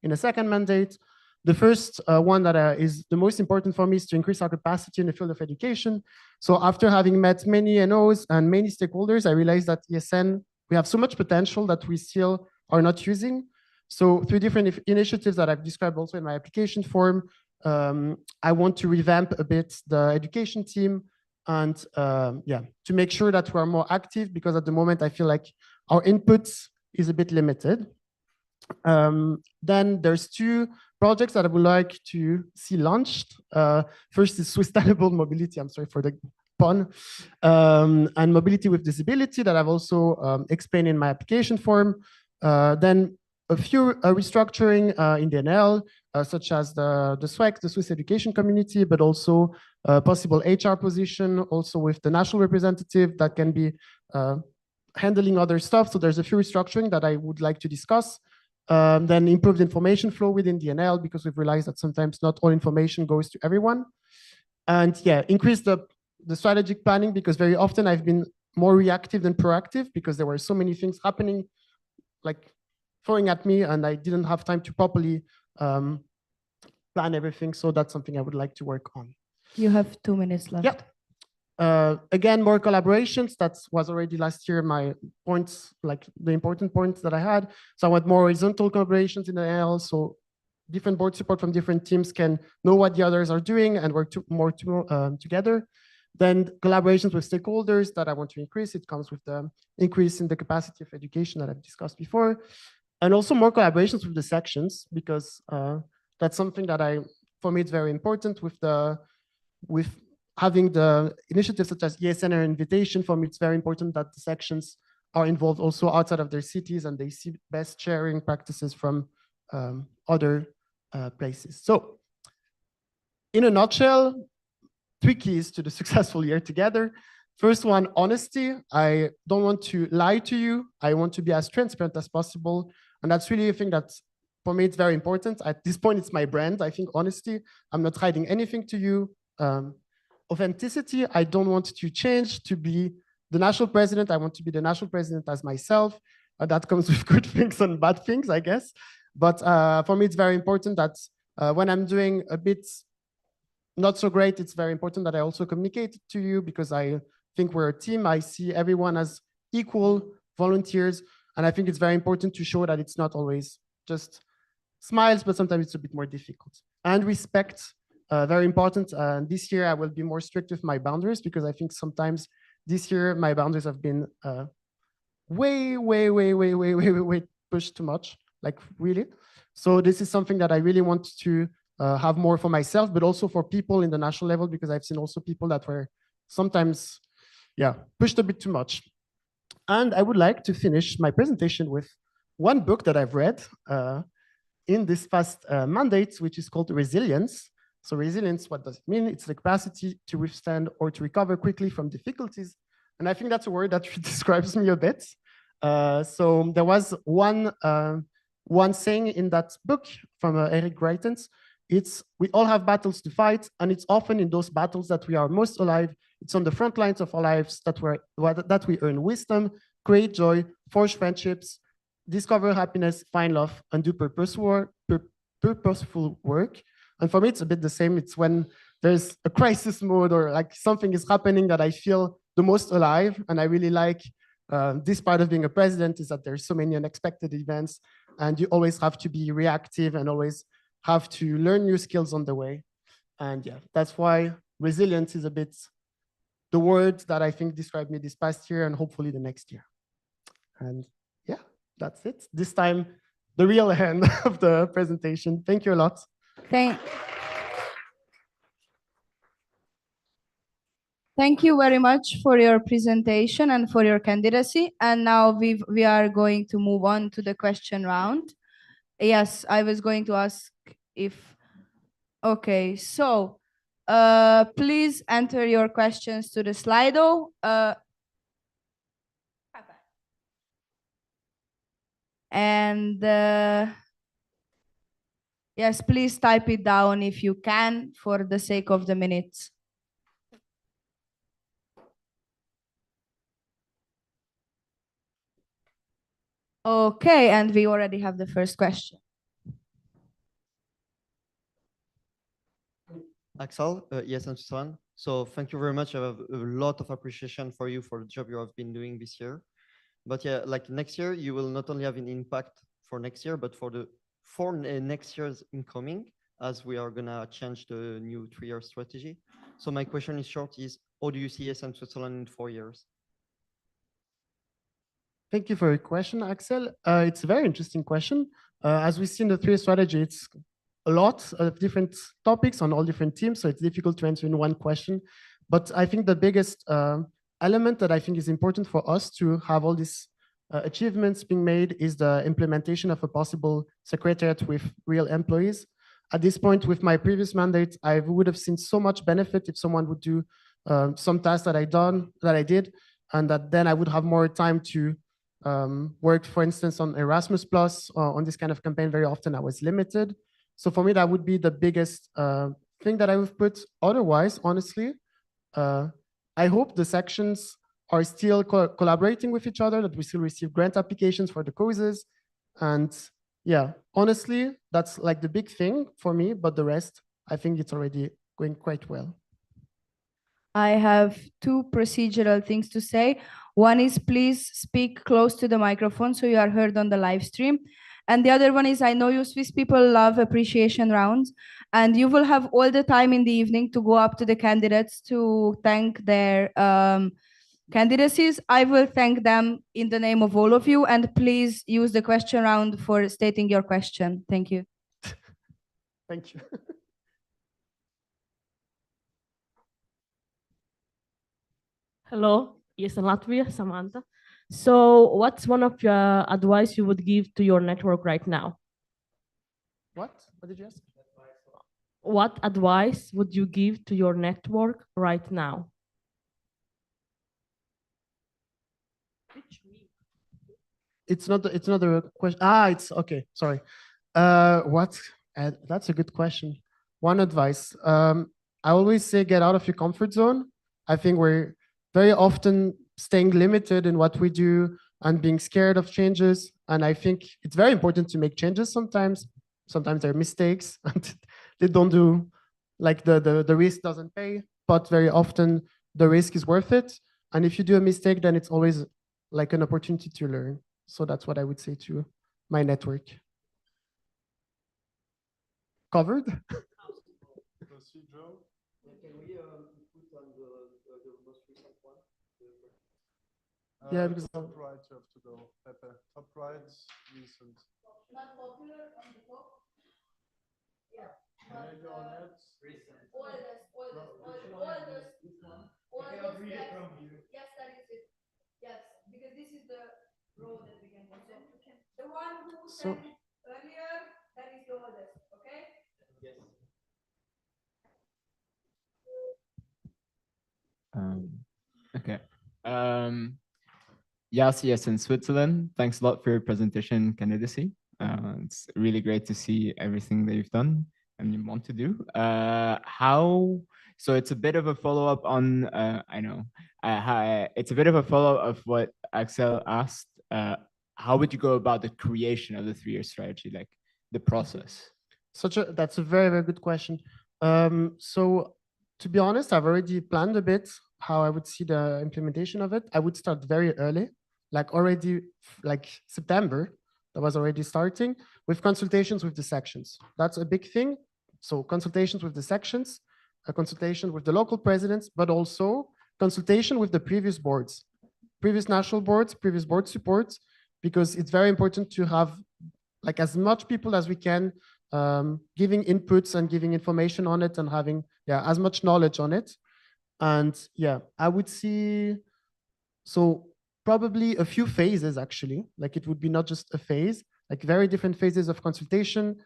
in a second mandate. The first one that is the most important for me is to increase our capacity in the field of education. So after having met many NOs and many stakeholders, I realized that ESN, we have so much potential that we still are not using. So through different initiatives that I've described also in my application form, I want to revamp a bit the education team and to make sure that we're more active, because at the moment I feel like our inputs is a bit limited. Then there's 2 projects that I would like to see launched. First is sustainable mobility, I'm sorry for the pun, and mobility with disability that I've also explained in my application form. Then a few restructuring in the NL, such as the SWEC, the Swiss Education Community, but also possible HR position, also with the national representative that can be handling other stuff. So there's a few restructuring that I would like to discuss. Then improved information flow within the NL, because we've realized that sometimes not all information goes to everyone. And yeah, increase the strategic planning, because very often I've been more reactive than proactive, because there were so many things happening, like throwing at me, and I didn't have time to properly plan everything. So that's something I would like to work on. You have 2 minutes left. Yeah. Again, more collaborations. That was already last year my points, like the important points that I had. So I want more horizontal collaborations in the NL, so different board support from different teams can know what the others are doing and work more together. Then collaborations with stakeholders that I want to increase. It comes with the increase in the capacity of education that I've discussed before. And also more collaborations with the sections, because that's something that for me, it's very important with having the initiatives such as ESN or invitation. For me, it's very important that the sections are involved also outside of their cities, and they see best sharing practices from other places. So in a nutshell, 3 keys to the successful year together. First one, honesty. I don't want to lie to you. I want to be as transparent as possible. And that's really a thing that, for me, it's very important. At this point, it's my brand. I think honesty, I'm not hiding anything to you. Authenticity, I don't want to change to be the national president. I want to be the national president as myself. That comes with good things and bad things, I guess. But for me, it's very important that when I'm doing a bit not so great, it's very important that I also communicate to you, because I think we're a team. I see everyone as equal volunteers. And I think it's very important to show that it's not always just smiles, but sometimes it's a bit more difficult. And respect, very important. And this year I will be more strict with my boundaries, because I think sometimes this year my boundaries have been way pushed too much, like really. So this is something that I really want to have more for myself, but also for people in the national level, because I've seen also people that were sometimes, pushed a bit too much. And I would like to finish my presentation with one book that I've read in this past mandate, which is called Resilience. So resilience, what does it mean? It's the capacity to withstand or to recover quickly from difficulties. And I think that's a word that describes me a bit. So there was one saying in that book from Eric Greitens. It's, we all have battles to fight, and it's often in those battles that we are most alive. It's on the front lines of our lives that we earn wisdom, create joy, forge friendships, discover happiness, find love, and do purposeful work. And for me, it's a bit the same. It's when there's a crisis mode or like something is happening that I feel the most alive. And I really like this part of being a president, is that there's so many unexpected events, and you always have to be reactive and always have to learn new skills on the way. And yeah, that's why resilience is a bit the word that I think described me this past year and hopefully the next year. And yeah, that's it. This time, the real end of the presentation. Thank you a lot. Thank you very much for your presentation and for your candidacy. And now we are going to move on to the question round. Yes, I was going to ask if, okay, so please enter your questions to the Slido. And yes, please type it down if you can, for the sake of the minutes. Okay, and we already have the first question. Axel, ESN Switzerland. So thank you very much. I have a lot of appreciation for you for the job you have been doing this year. But yeah, like next year, you will not only have an impact for next year, but for next year's incoming, as we are gonna change the new 3-year strategy. So my question in short is, how do you see ESN Switzerland in 4 years? Thank you for your question, Axel. It's a very interesting question. As we see in the 3-year strategy, it's a lot of different topics on all different teams, so it's difficult to answer in one question. But I think the biggest element that I think is important for us to have all this achievements being made is the implementation of a possible secretariat with real employees. At this point, with my previous mandate, I would have seen so much benefit if someone would do some tasks that I did, and that then I would have more time to work, for instance, on Erasmus Plus, on this kind of campaign. Very often I was limited. So for me, that would be the biggest thing that I would put. Otherwise, honestly, I hope the sections are still collaborating with each other, that we still receive grant applications for the causes. And yeah, honestly, that's like the big thing for me, but the rest, I think it's already going quite well. I have two procedural things to say. One is please speak close to the microphone so you are heard on the live stream. And the other one is I know you Swiss people love appreciation rounds, and you will have all the time in the evening to go up to the candidates to thank their candidacies. I will thank them in the name of all of you, and please use the question round for stating your question. Thank you. Thank you. Hello, yes, in Latvia, Samantha. So what's one of your advice you would give to your network right now? What? What did you ask? What advice would you give to your network right now? It's not a question. It's okay. Sorry. That's a good question. One advice. I always say get out of your comfort zone. I think we're very often staying limited in what we do and being scared of changes. And I think it's very important to make changes sometimes. Sometimes there are mistakes and they don't do, like the risk doesn't pay, but very often the risk is worth it. And if you do a mistake, then it's always like an opportunity to learn. So that's what I would say to my network. Covered? Can we put on the most recent one? Yeah, because top right you have to go. Pepe. Top right, recent. Not popular on the top. Yeah. Recent. Oldest. Yes, that is it. Yes, because this is the row that we can put. The one who said it earlier, that is the oldest, okay? Yes. Okay. Yes, in Switzerland. Thanks a lot for your presentation, candidacy. It's really great to see everything that you've done and you want to do. So it's a bit of a follow-up on, it's a bit of a follow-up of what Axel asked. How would you go about the creation of the 3-year strategy, like the process? That's a very, very good question. So to be honest, I've already planned a bit how I would see the implementation of it. I would start very early, like already like September, that was already starting with consultations with the sections. That's a big thing. So consultations with the sections, a consultation with the local presidents, but also consultation with the previous boards, previous national boards, previous board supports, because it's very important to have like as much people as we can giving inputs and giving information on it and having as much knowledge on it. And I would see, so probably a few phases actually, like it would be not just a phase, like very different phases of consultation,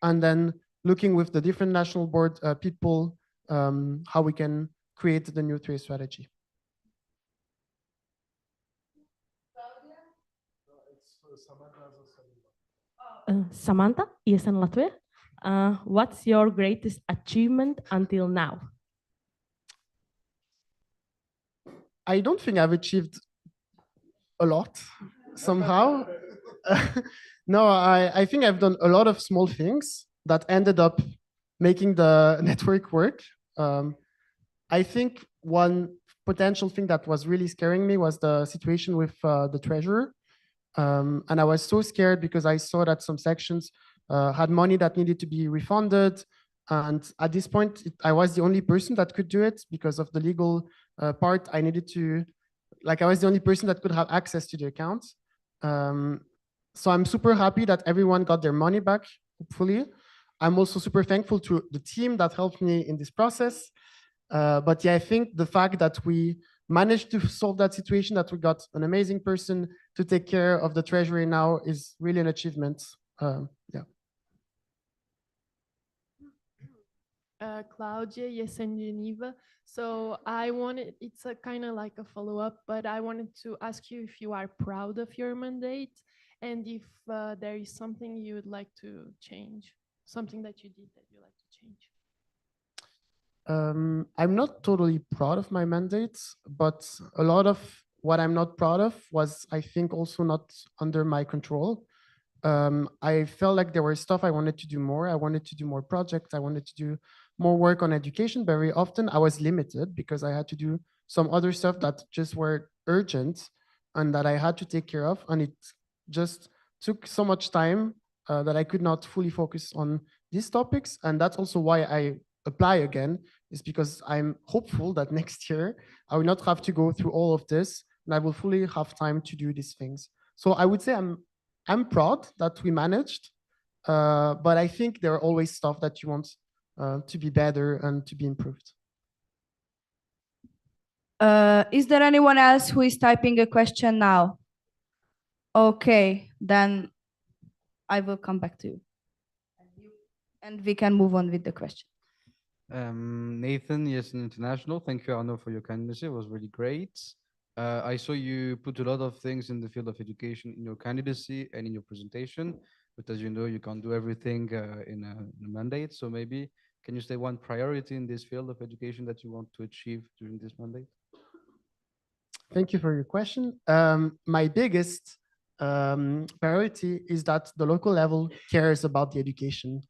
and then looking with the different national board people, how we can create the new 3-year strategy. Samantha, ESN Latvia. What's your greatest achievement until now? I don't think I've achieved a lot somehow. No, I think I've done a lot of small things that ended up making the network work. I think one potential thing that was really scaring me was the situation with the treasurer. And I was so scared because I saw that some sections had money that needed to be refunded. And at this point, I was the only person that could do it because of the legal part. I needed to, I was the only person that could have access to the account. So I'm super happy that everyone got their money back, hopefully. I'm also super thankful to the team that helped me in this process. But I think the fact that we managed to solve that situation, that we got an amazing person to take care of the treasury now is really an achievement. Yeah. Claudia, yes, in Geneva. So I wanted, it's a kind of like a follow-up, but I wanted to ask you if you are proud of your mandate and if there is something you would like to change, something that you did that you like to change. I'm not totally proud of my mandates, but a lot of what I'm not proud of was, I think, also not under my control. I felt like there were stuff I wanted to do more. I wanted to do more projects. I wanted to do more work on education. Very often I was limited because I had to do some other stuff that just were urgent and that I had to take care of. And it just took so much time that I could not fully focus on these topics. And that's also why I apply again, is because I'm hopeful that next year I will not have to go through all of this and I will fully have time to do these things. So I would say I'm proud that we managed, but I think there are always stuff that you want to be better and to be improved. Is there anyone else who is typing a question now? Okay, then I will come back to you. And we can move on with the question. Nathan, ESN International. Thank you, Arno, for your candidacy. It was really great. I saw you put a lot of things in the field of education in your candidacy and in your presentation, but as you know, you can't do everything in a mandate. So maybe can you say one priority in this field of education that you want to achieve during this mandate? Thank you for your question. My biggest priority is that the local level cares about the education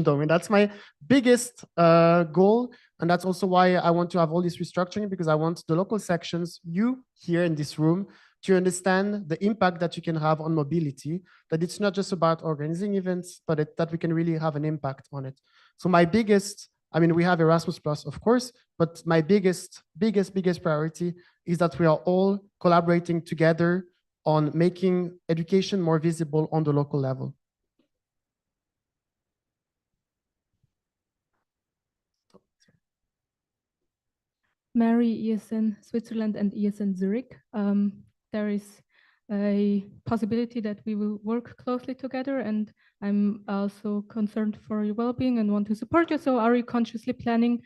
domain. That's my biggest goal. And that's also why I want to have all this restructuring, because I want the local sections, you here in this room, to understand the impact that you can have on mobility, that it's not just about organizing events, but that we can really have an impact on it. So my biggest, I mean, we have Erasmus Plus, of course, but my biggest priority is that we are all collaborating together on making education more visible on the local level. Mary, ESN Switzerland and ESN Zurich. There is a possibility that we will work closely together, and I'm also concerned for your well-being and want to support you. So are you consciously planning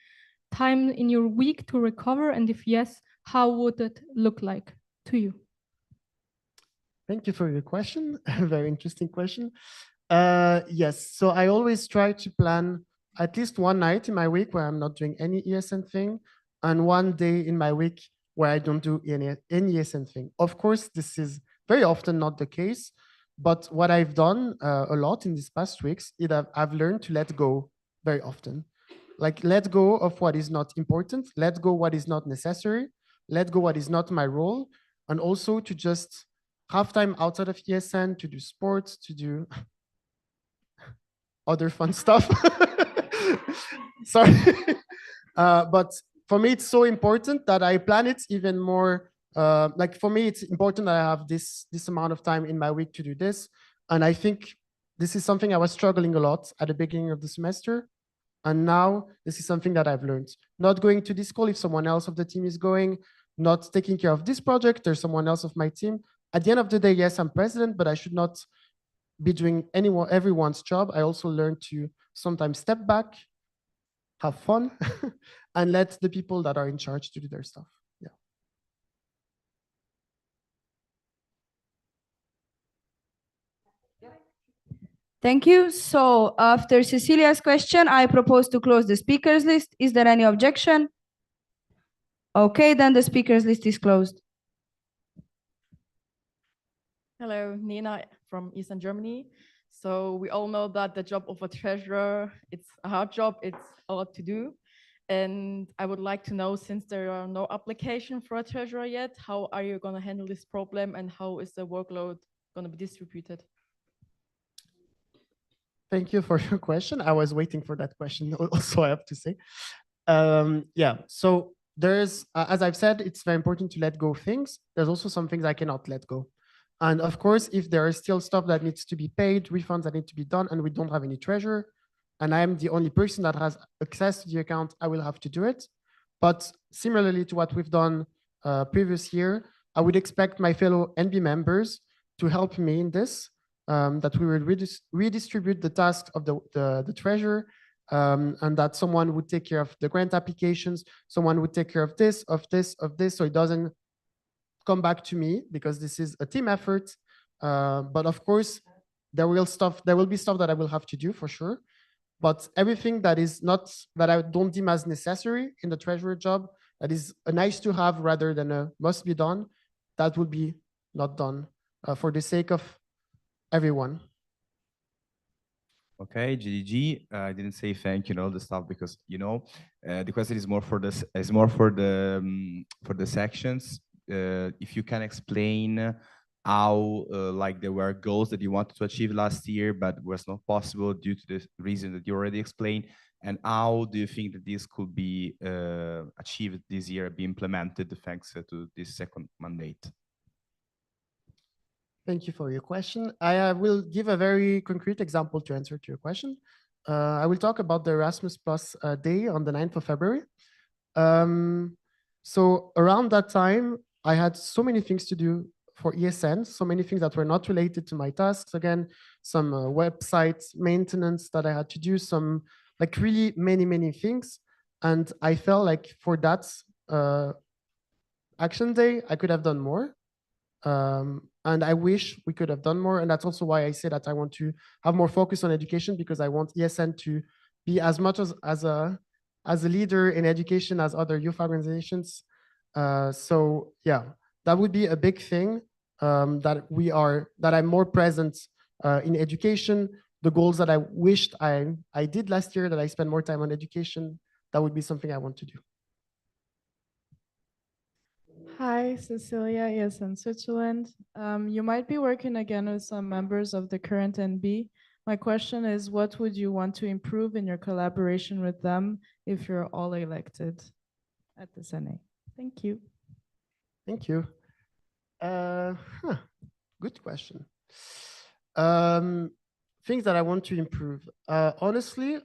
time in your week to recover? And if yes, how would it look like to you? Thank you for your question. Very interesting question. Yes, so I always try to plan at least one night in my week where I'm not doing any ESN thing, and one day in my week where I don't do any ESN thing. Of course, this is very often not the case, but what I've done a lot in these past weeks is I've learned to let go very often. Like, let go of what is not important, let go what is not necessary, let go what is not my role, and also to just have time outside of ESN to do sports, to do other fun stuff. Sorry. But for me, it's so important that I plan it even more. Like, for me, it's important that I have this amount of time in my week to do this. And I think this is something I was struggling a lot at the beginning of the semester. And now this is something that I've learned. Not going to this call if someone else of the team is going, not taking care of this project, there's someone else of my team. At the end of the day, yes, I'm president, but I should not be doing everyone's job. I also learned to sometimes step back, have fun, and let the people that are in charge to do their stuff. Yeah. Thank you. So after Cecilia's question, I propose to close the speakers list. Is there any objection? Okay, then the speakers list is closed. Hello, Nina from Eastern Germany. So we all know that the job of a treasurer, it's a hard job, it's a lot to do. And I would like to know, since there are no application for a treasurer yet, how are you going to handle this problem and how is the workload going to be distributed? Thank you for your question. I was waiting for that question also, I have to say. Yeah, so there's, as I've said, it's very important to let go of things. There's also some things I cannot let go. And of course, if there is still stuff that needs to be paid, refunds that need to be done, and we don't have any treasurer, and I'm the only person that has access to the account, I will have to do it. But similarly to what we've done previous year, I would expect my fellow NB members to help me in this, that we will redistribute the tasks of the treasurer, and that someone would take care of the grant applications, someone would take care of this, so it doesn't come back to me, because this is a team effort. But of course, there will be stuff that I will have to do for sure. But everything that is not, that I don't deem as necessary in the treasurer job, that is a nice to have rather than a must be done, that would be not done for the sake of everyone. Okay, GDG. I didn't say thank you and all the stuff because the question is more for this, is more for the sections. If you can explain how like there were goals that you wanted to achieve last year but was not possible due to the reason that you already explained, and how do you think that this could be achieved this year, be implemented thanks to this second mandate? Thank you for your question. I will give a very concrete example to answer to your question. I will talk about the Erasmus Plus Day on the 9th of February. So around that time, I had so many things to do for ESN, so many things that were not related to my tasks. Again, some website maintenance that I had to do, some like really many things. And I felt like for that action day, I could have done more. And I wish we could have done more. And that's also why I say that I want to have more focus on education, because I want ESN to be as much as a leader in education as other youth organizations. So yeah, that would be a big thing, that I'm more present in education. The goals that I wished I did last year, that I spend more time on education, that would be something I want to do. Hi, Cecilia, ESN Switzerland. You might be working again with some members of the current NB. My question is, what would you want to improve in your collaboration with them if you're all elected at the Senate? Thank you. Thank you. Good question. Things that I want to improve. Honestly,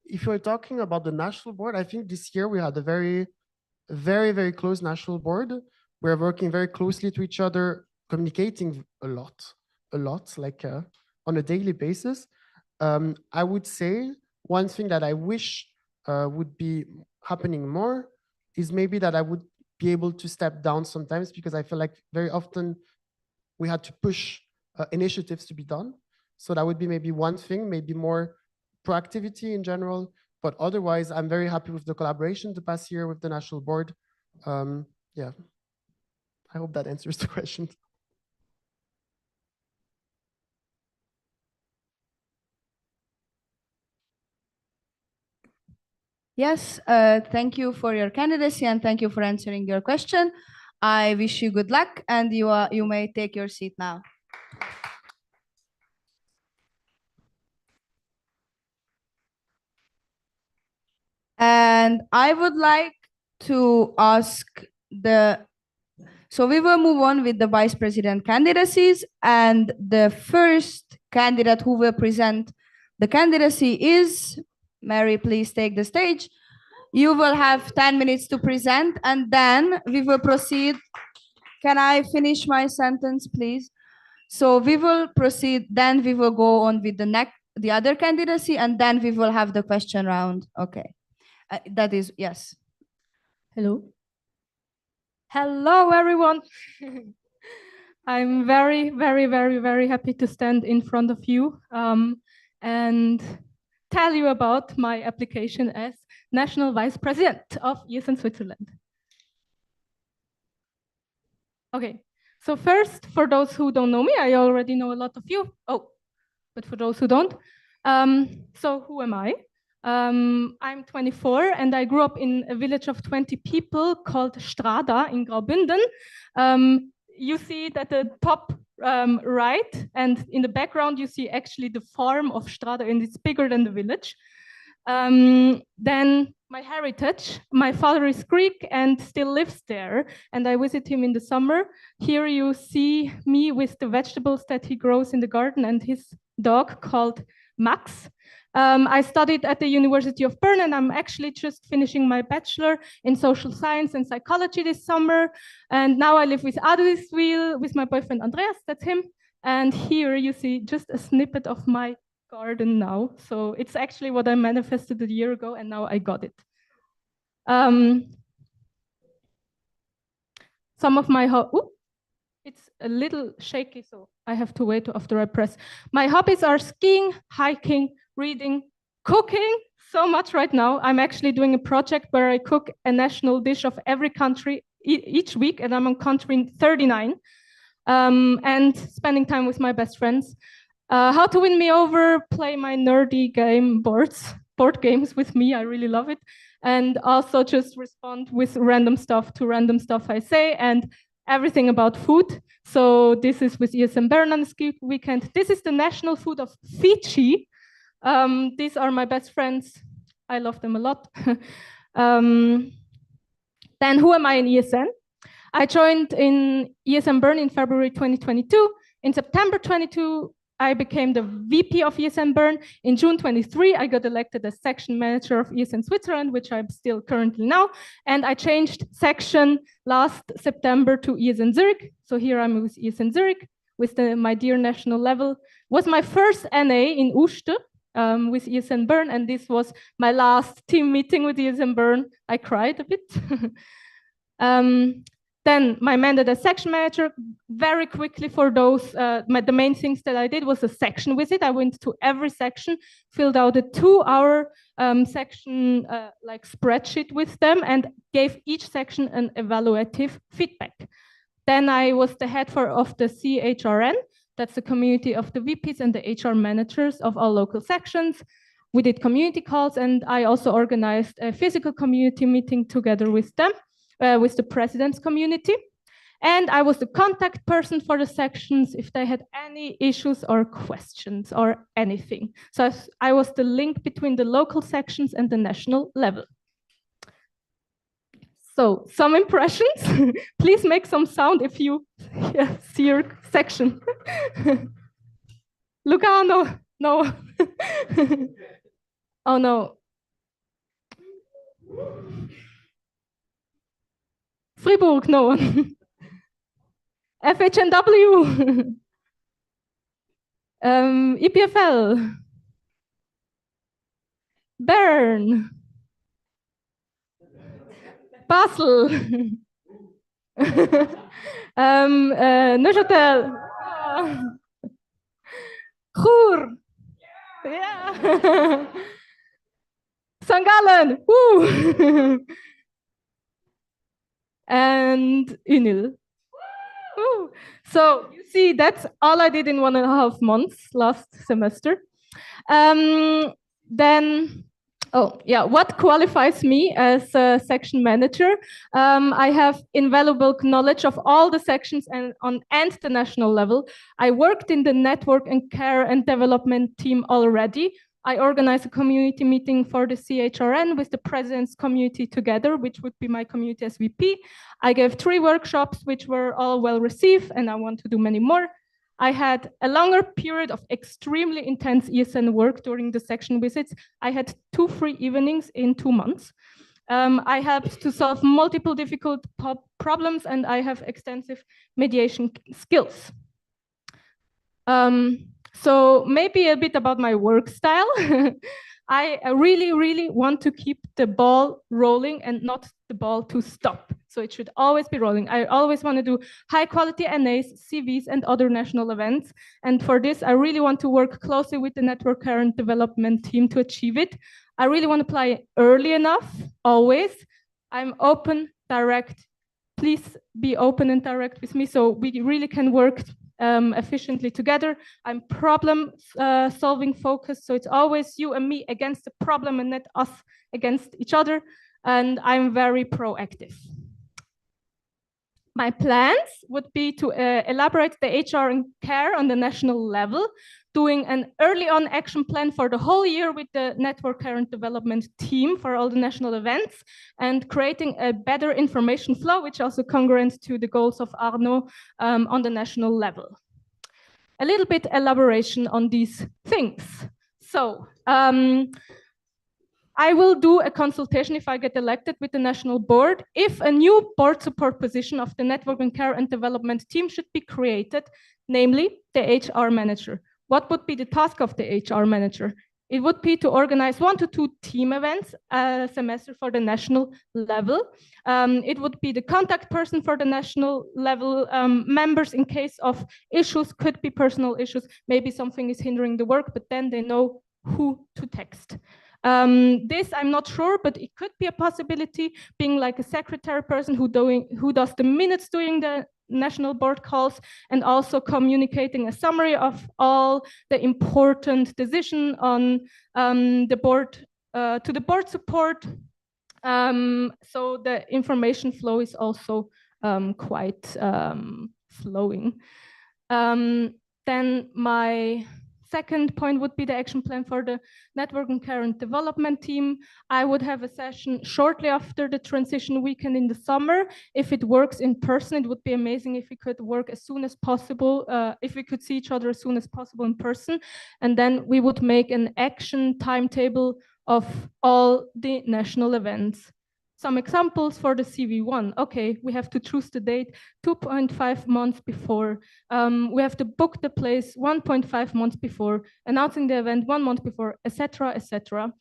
if you're talking about the national board, I think this year we had a very close national board. We're working very closely to each other, communicating a lot, like on a daily basis. I would say one thing that I wish would be happening more is maybe that I would be able to step down sometimes, because I feel like very often we had to push initiatives to be done. So that would be maybe one thing, maybe more proactivity in general. But otherwise, I'm very happy with the collaboration the past year with the national board. Yeah, I hope that answers the question. Yes, thank you for your candidacy and thank you for answering your question. I wish you good luck, and you may take your seat now. And I would like to ask so we will move on with the vice president candidacies, and the first candidate who will present the candidacy is Mary. Please take the stage. You will have 10 minutes to present, and then we will proceed. Can I finish my sentence, please? So we will proceed, then we will go on with the other candidacy, and then we will have the question round. Okay. That is, yes. Hello. Hello, everyone. I'm very happy to stand in front of you and tell you about my application as National Vice President of ESN Switzerland. Okay, so first, for those who don't know me, I already know a lot of you. Oh, but for those who don't, so who am I? I'm 24 and I grew up in a village of 20 people called Strada in Graubünden. You see it at the top right, and in the background you see actually the farm of Strada, and it's bigger than the village. Then my heritage, my father is Greek and still lives there, and I visit him in the summer. Here you see me with the vegetables that he grows in the garden and his dog called Max. I studied at the University of Bern, and I'm actually just finishing my bachelor in social science and psychology this summer. And now I live with Adwiswil, with my boyfriend Andreas, that's him. And here you see just a snippet of my garden now. So it's actually what I manifested a year ago, and now I got it. Some of my it's a little shaky, so I have to wait after I press. My hobbies are skiing, hiking, reading, cooking, so much right now. I'm actually doing a project where I cook a national dish of every country each week, and I'm on country 39, and spending time with my best friends. How to win me over, play my nerdy board games with me, I really love it. And also just respond with random stuff to random stuff I say, and everything about food. So this is with ESN Bern on the ski weekend. This is the national food of Fiji. These are my best friends. I love them a lot. Then who am I in ESN? I joined in ESN Bern in February 2022. In September 22, I became the VP of ESN Bern. In June 23, I got elected as section manager of ESN Switzerland, which I'm still currently now. And I changed section last September to ESN Zurich. So here I'm with ESN Zurich, with my dear national level. Was my first NA in Uster with ESN Bern, and this was my last team meeting with ESN Bern. I cried a bit. Then my mandate as section manager, very quickly for those, the main things that I did was a section visit. I went to every section, filled out a 2-hour section like spreadsheet with them, and gave each section an evaluative feedback. Then I was the head of the CHRN, that's the community of the VPs and the HR managers of all local sections. We did community calls, and I also organized a physical community meeting together with them. With the president's community. And I was the contact person for the sections if they had any issues or questions or anything. So I was the link between the local sections and the national level. So some impressions. Please make some sound if you see your section. Lugano, no. Oh no. Fribourg, no. FHNW. EPFL. Bern. Basel. Neuchâtel. Chur. Yeah. St. Gallen. Woo. And Unil. Ooh. So you see, that's all I did in 1.5 months last semester. Then, oh yeah, what qualifies me as a section manager? I have invaluable knowledge of all the sections and the national level. I worked in the network and care and development team already. I organized a community meeting for the CHRN with the president's community together, which would be my community as VP. I gave 3 workshops, which were all well received, and I want to do many more. I had a longer period of extremely intense ESN work during the section visits. I had 2 free evenings in 2 months. I helped to solve multiple difficult problems, and I have extensive mediation skills. So maybe a bit about my work style. I really want to keep the ball rolling and not the ball to stop. So it should always be rolling. I always want to do high quality NAs, CVs, and other national events. And for this, I really want to work closely with the network current development team to achieve it. I really want to apply early enough, always. I'm open, direct. Please be open and direct with me so we really can work efficiently together. I'm problem solving focused, so it's always you and me against the problem and not us against each other. And I'm very proactive. My plans would be to elaborate the HR and care on the national level, doing an early on action plan for the whole year with the network current development team for all the national events, and creating a better information flow, which also congruent to the goals of Arno on the national level. A little bit elaboration on these things. So I will do a consultation if I get elected with the national board. If a new board support position of the network and care and development team should be created, namely the HR manager. What would be the task of the HR manager? It would be to organize 1 to 2 team events a semester for the national level. It would be the contact person for the national level members in case of issues, could be personal issues, maybe something is hindering the work, but then they know who to text. This I'm not sure, but it could be a possibility, being like a secretary person who does the minutes during the national board calls, and also communicating a summary of all the important decision on the board to the board support. So the information flow is also quite flowing. Then my second point would be the action plan for the network and care and development team. I would have a session shortly after the transition weekend in the summer. If it works in person, it would be amazing if we could work as soon as possible, if we could see each other as soon as possible in person. And then we would make an action timetable of all the national events. Some examples for the CV1. Okay, we have to choose the date 2.5 months before. We have to book the place 1.5 months before, announcing the event 1 month before, etc., etc.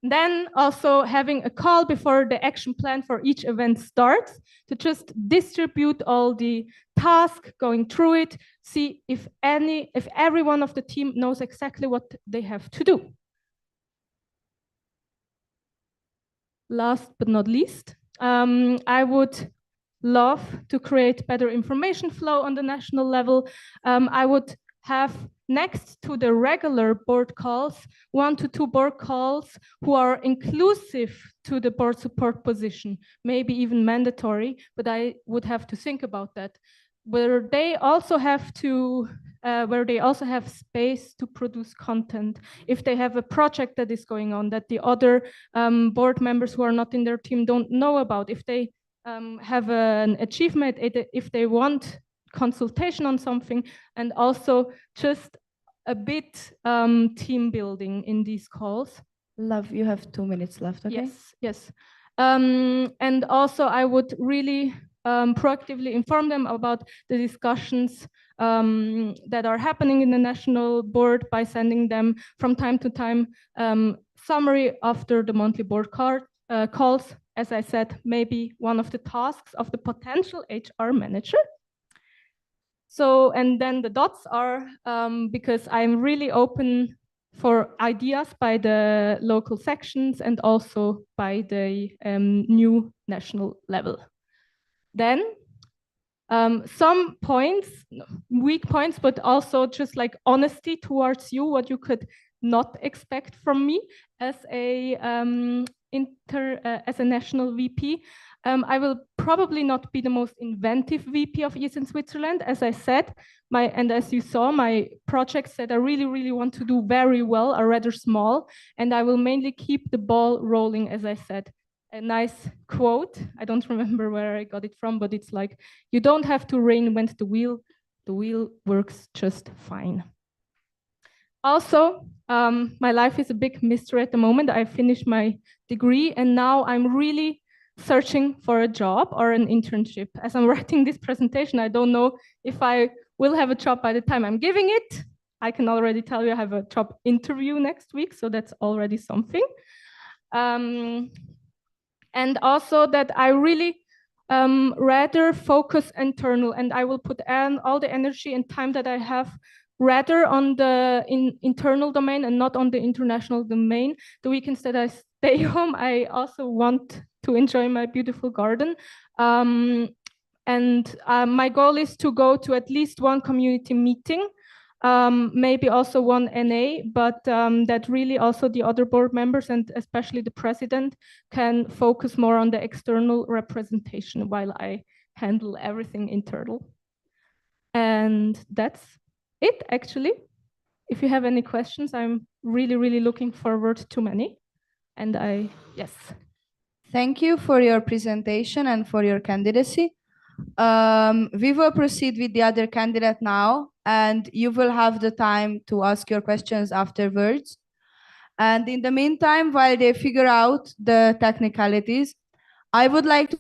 Then also having a call before the action plan for each event starts to just distribute all the tasks, going through it, see if every one of the team knows exactly what they have to do. Last but not least, I would love to create better information flow on the national level. I would have next to the regular board calls, 1 to 2 board calls who are inclusive to the board support position, maybe even mandatory, but I would have to think about that. Where they also have space to produce content. If they have a project that is going on that the other board members who are not in their team don't know about, if they have an achievement, if they want consultation on something, and also just a bit team building in these calls. Love, you have 2 minutes left, okay? Yes, yes. And also I would really proactively inform them about the discussions that are happening in the national board by sending them from time to time summary after the monthly board calls. As I said, maybe one of the tasks of the potential HR manager. So, and then the dots are, because I'm really open for ideas by the local sections and also by the new national level. Then some points, weak points, but also just like honesty towards you, what you could not expect from me as a national VP. I will probably not be the most inventive VP of ESN Switzerland, as I said. And as you saw, my projects that I really, really want to do very well are rather small, and I will mainly keep the ball rolling, as I said. A nice quote, I don't remember where I got it from, but it's like, you don't have to reinvent the wheel works just fine. Also, my life is a big mystery at the moment. I finished my degree and now I'm really searching for a job or an internship. As I'm writing this presentation, I don't know if I will have a job by the time I'm giving it. I can already tell you I have a job interview next week, so that's already something. And also that I really rather focus internal, and I will put all the energy and time that I have rather on the internal domain and not on the international domain. The weekends that I stay home, I also want to enjoy my beautiful garden. My goal is to go to at least one community meeting, maybe also one NA, but that really also the other board members and especially the president can focus more on the external representation while I handle everything internal. And that's it, actually. If you have any questions, I'm really, really looking forward to many. And yes. Thank you for your presentation and for your candidacy. We will proceed with the other candidate now. and you will have the time to ask your questions afterwards. And in the meantime, while they figure out the technicalities, I would like to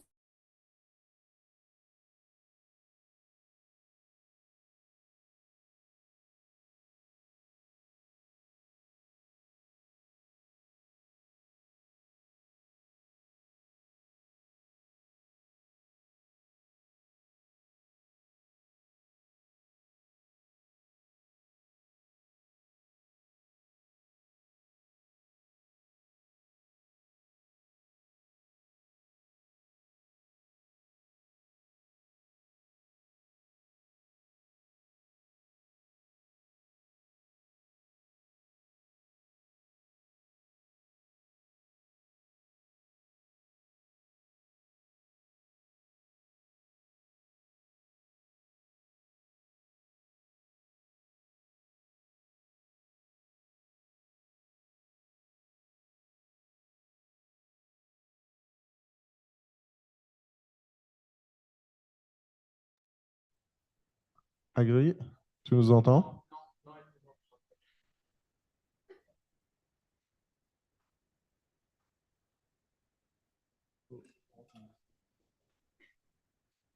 Agri, tu nous entends?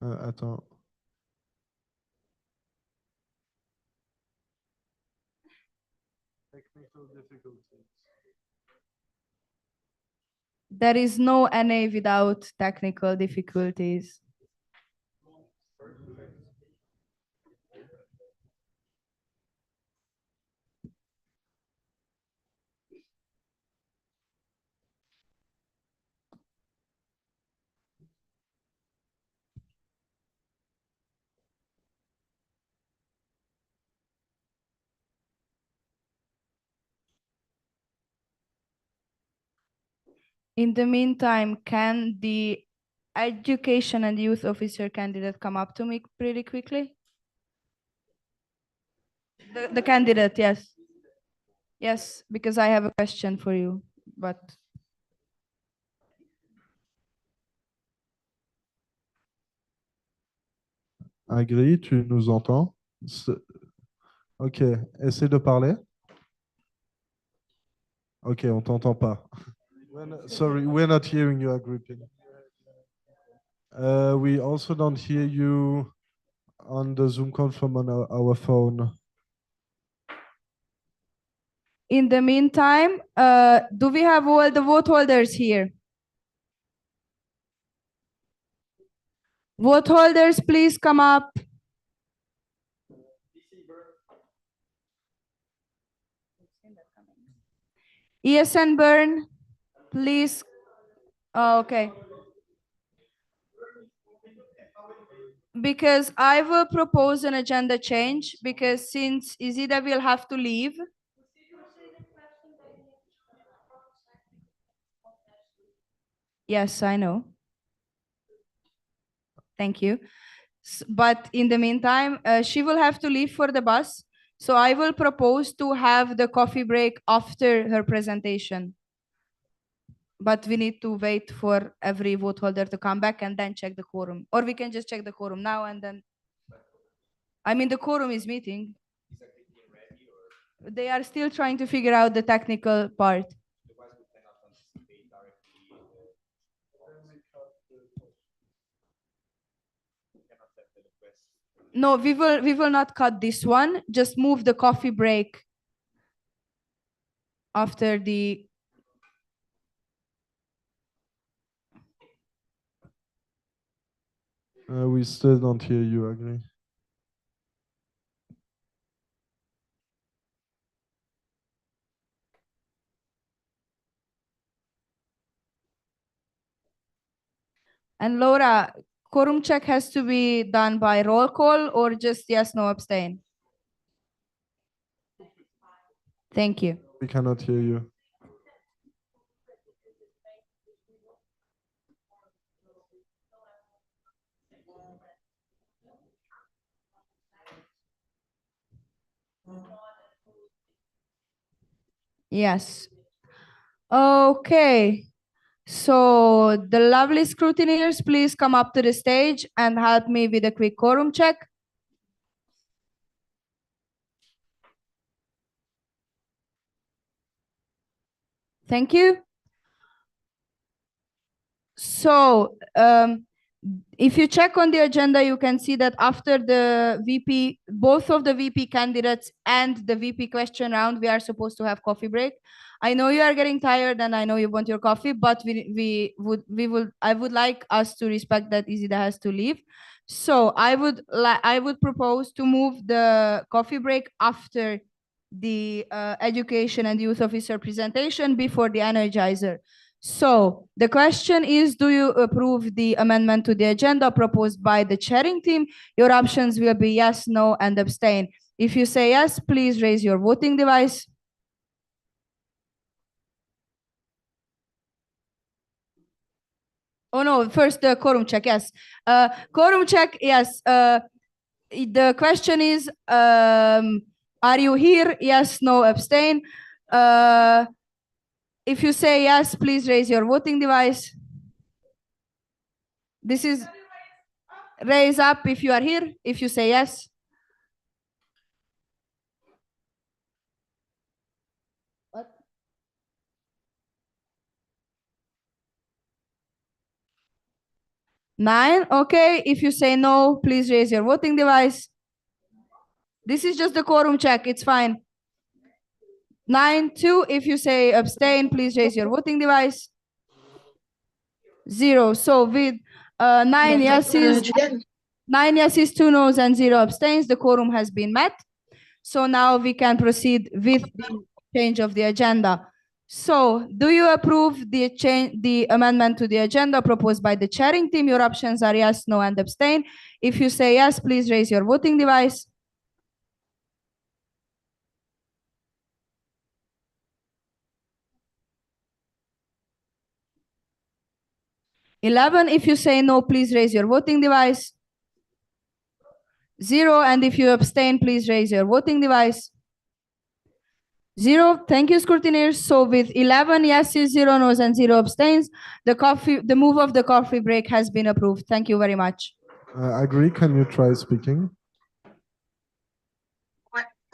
Attends. there is no NA without technical difficulties. In the meantime, can the education and youth officer candidate come up to me pretty quickly? The candidate, yes. Yes, because I have a question for you, but Agri, tu nous entends? Ok, essaie de parler. Ok, on t'entend pas. Sorry, we're not hearing you, Agrippina. We also don't hear you on the Zoom call from on our phone. in the meantime, do we have all the vote holders here? Vote holders, please come up. ESN Burn, please. Oh, okay. Because I will propose an agenda change because since Izida will have to leave. Yes, I know. Thank you. But in the meantime, she will have to leave for the bus. So I will propose to have the coffee break after her presentation. But we need to wait for every vote holder to come back and then check the quorum. Or we can just check the quorum now and then. I mean, the quorum is meeting. They are still trying to figure out the technical part. No, we will not cut this one. Just move the coffee break after the. We still don't hear you, Agri. And Laura, quorum check has to be done by roll call or just yes, no, abstain? Thank you. We cannot hear you. Yes. Okay. So the lovely scrutineers, please come up to the stage and help me with a quick quorum check. Thank you. So if you check on the agenda, you can see that after the VP, both of the VP candidates and the VP question round, we are supposed to have coffee break. I know you are getting tired and I know you want your coffee, but I would like us to respect that Isida has to leave. So I would propose to move the coffee break after the education and youth officer presentation before the energizer. So the question is, do you approve the amendment to the agenda proposed by the chairing team? Your options will be yes, no, and abstain. If you say yes, please raise your voting device. Oh no, first the quorum check, yes. Quorum check, yes. The question is, are you here? Yes, no, abstain. If you say yes, please raise your voting device. This is raise up if you are here, if you say yes. What? Nine, okay. If you say no, please raise your voting device. This is just the quorum check, it's fine. 9, 2, if you say abstain, please raise your voting device. 0, so with 9 yeses, 2 noes and 0 abstains, the quorum has been met. So now we can proceed with the change of the agenda. So do you approve the amendment to the agenda proposed by the chairing team? Your options are yes, no, and abstain. If you say yes, please raise your voting device. If you say no, please raise your voting device. 0, and if you abstain, please raise your voting device. 0, thank you, scrutineers. So with 11 yeses, 0 noes, and 0 abstains, the move of the coffee break has been approved. Thank you very much. I agree. Can you try speaking?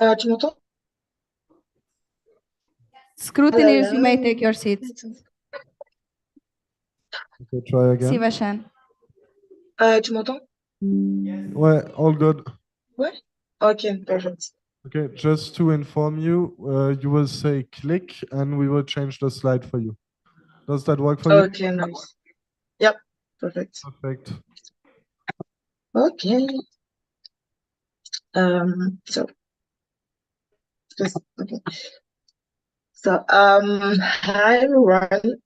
Tu m'entends? Scrutineers, you may take your seats. Okay, try again. Szívesen. Tu m'entends? Ouais, all good. Ouais? Okay, perfect. Okay, just to inform you, you will say click and we will change the slide for you. Does that work for you? Okay, nice. Yep, perfect. Perfect. Okay. So, okay. So, hi everyone.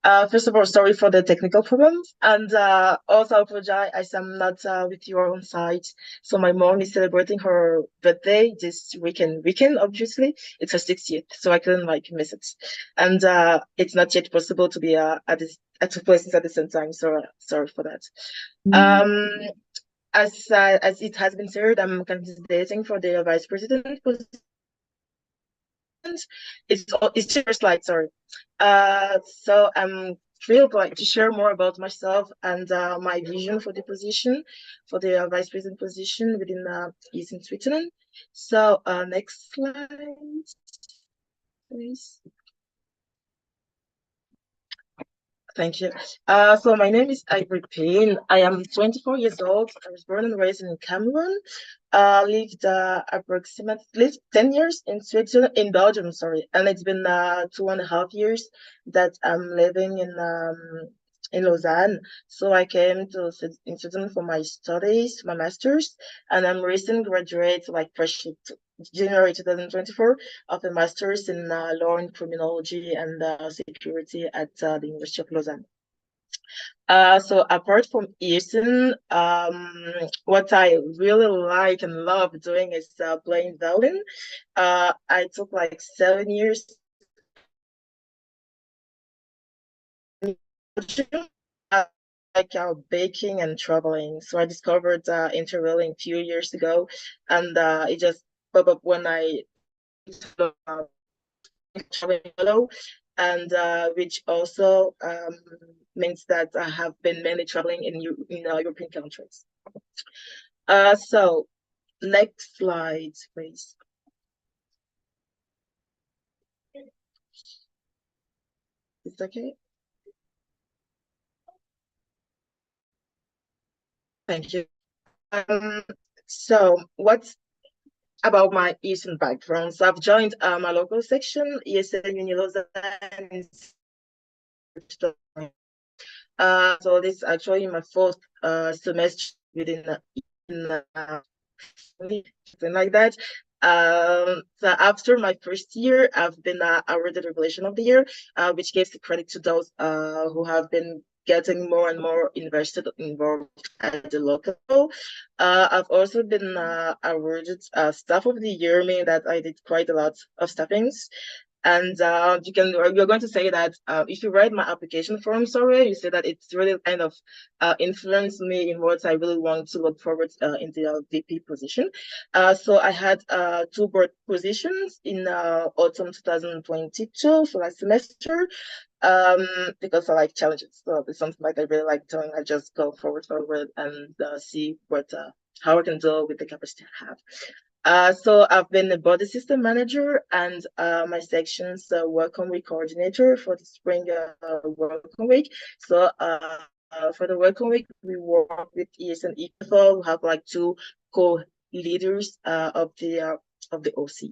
First of all, sorry for the technical problems, and also apologize as I'm not with you on site. So my mom is celebrating her birthday this weekend. Obviously, it's her 60th, so I couldn't miss it. And it's not yet possible to be at two places at the same time. So sorry for that. As it has been said, I'm candidating for the vice president position. It's your slide, sorry. So I'm thrilled to share more about myself and my vision for the position, for the vice president position within ESN Switzerland. So next slide, please. Thank you. So my name is Ivory Payne. I am 24 years old. I was born and raised in Cameroon. Lived approximately 10 years in Switzerland, in Belgium, sorry. And it's been 2.5 years that I'm living in Lausanne. So I came to in Switzerland for my studies, my master's, and I'm recent graduate, fresh January 2024, of a master's in law and criminology and security at the University of Lausanne. So apart from ESN, what I really like and love doing is playing violin. I took 7 years baking and traveling. So I discovered interrailing a few years ago, and it just popped up when I traveling, and which also means that I have been mainly traveling in European countries. So next slide, please. Is it okay? Thank you. So what's about my ESN background? So I've joined my local section, ESN Unilosa. So this is actually my fourth semester within something like that. So after my first year, I've been awarded Revelation of the Year, which gives the credit to those who have been getting more and more involved at the local level. I've also been awarded Staff of the Year, meaning that I did quite a lot of staffings. And you're going to say that if you read my application form, sorry, you say that it's really kind of influenced me in what I really want to look forward in the VP position. So I had two board positions in autumn 2022, so last semester, because I like challenges. So it's something like I really like doing. I just go forward and see how I can deal with the capacity I have. So I've been a body system manager and my section's welcome week coordinator for the spring welcome week. So for the welcome week, we work with ESN EFL. We have like two co-leaders of the OC.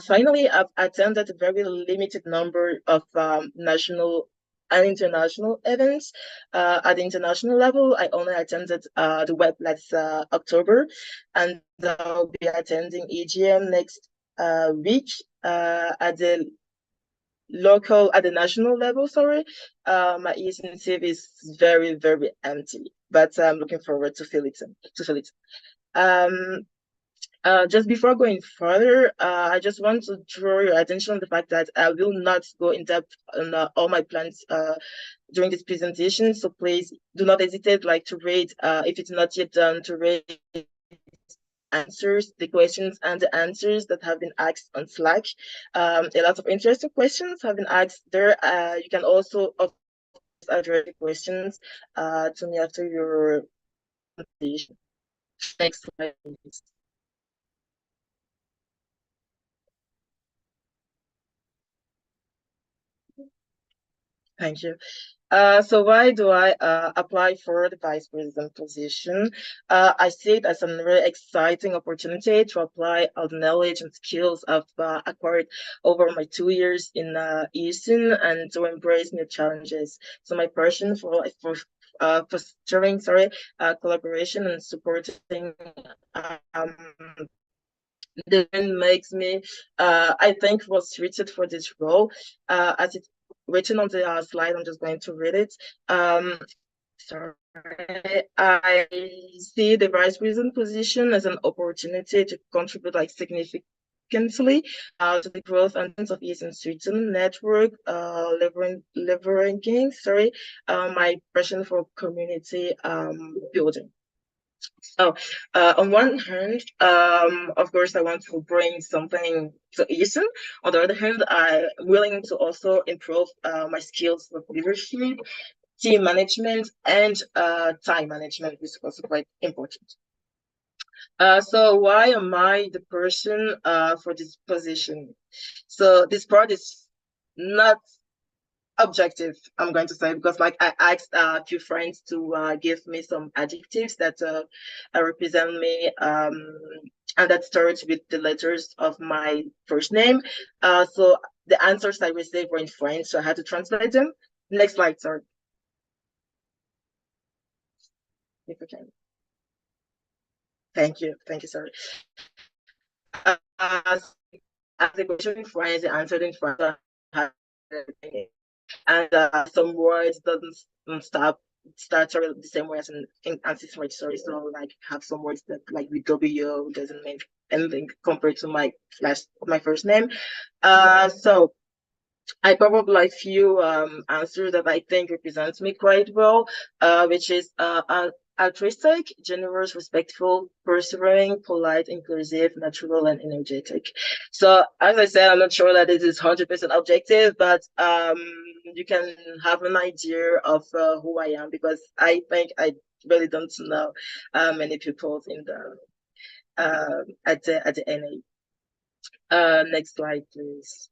Finally, I've attended a very limited number of national and international events. At the international level, I only attended the web last October, and I'll be attending EGM next week at the national level. Sorry, my ESN CV is very, very empty, but I'm looking forward to fill it. Just before going further, I just want to draw your attention on the fact that I will not go in depth on all my plans during this presentation. So please do not hesitate to read, if it's not yet done, to read the questions and the answers that have been asked on Slack. A lot of interesting questions have been asked there. You can also address the questions to me after your presentation. Next slide, please. Thank you. So why do I apply for the vice president position? I see it as a very exciting opportunity to apply all the knowledge and skills I've acquired over my 2 years in ESN and to embrace new challenges. So my passion for fostering, collaboration and supporting then makes me, I think, was suited for this role. As it's written on the slide, I'm just going to read it. Sorry, I see the vice president position as an opportunity to contribute significantly to the growth and of ESN Switzerland network, leveraging, my passion for community building. So on one hand, of course, I want to bring something to ESN. On the other hand, I'm willing to also improve my skills with leadership, team management, and time management, which is also quite important. So why am I the person for this position? So this part is not objective, I'm going to say, because I asked a few friends to give me some adjectives that represent me and that starts with the letters of my first name. So the answers I received were in French, so I had to translate them. Next slide, sorry. If you can. Thank you, sorry. As the question in French, the answer in French, and some words don't start the same way as in ancestral story. So have some words that with W doesn't mean anything compared to my first name. So I probably like few answers that I think represents me quite well, which is altruistic, generous, respectful, persevering, polite, inclusive, natural, and energetic. So as I said, I'm not sure that it is 100% objective, but you can have an idea of who I am, because I think I really don't know many people in the at the NA. Next slide, please.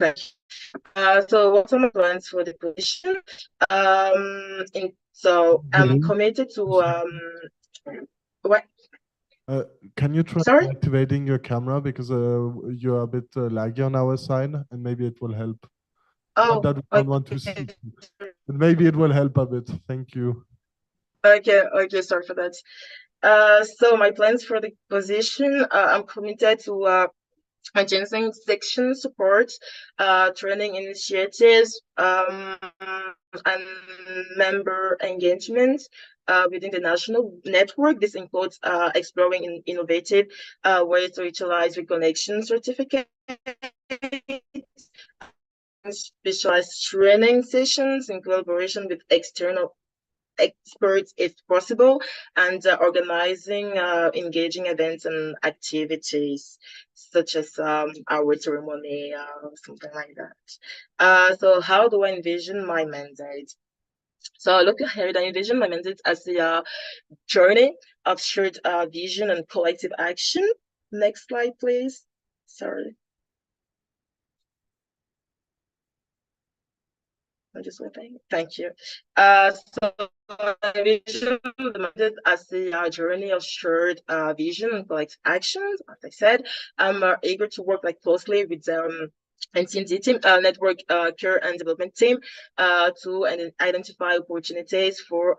thank you. So what are my plans for the position? So I'm committed to what? Can you try Sorry? activating your camera because you're a bit laggy on our side, and maybe it will help. Not that we don't want to see, but maybe it will help a bit. Thank you. Okay, sorry for that. So my plans for the position, I'm committed to enhancing section support, training initiatives, and member engagement within the national network. This includes exploring innovative ways to utilize reconnection certificates, specialized training sessions in collaboration with external experts if possible, and organizing engaging events and activities such as our ceremony, something like that. So how do I envision my mandate? So look ahead, I envision my mandate as the journey of shared vision and collective action. Next slide, please. Sorry. I'm just waiting. Thank you. So I envision the method as the journey of shared vision and collective actions. As I said, I'm eager to work closely with NCND team, network care and development team, to identify opportunities for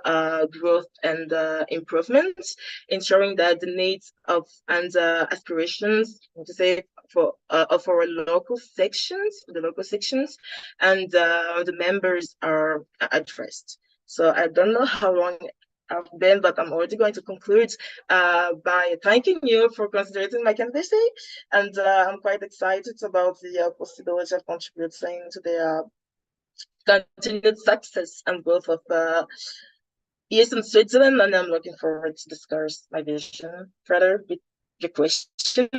growth and improvement, ensuring that the needs of and aspirations, to say, for of our local sections, and the members are addressed. So I don't know how long I've been, but I'm already going to conclude by thanking you for considering my candidacy, and I'm quite excited about the possibility of contributing to the continued success and growth of ESN Switzerland, and I'm looking forward to discuss my vision further with your questions.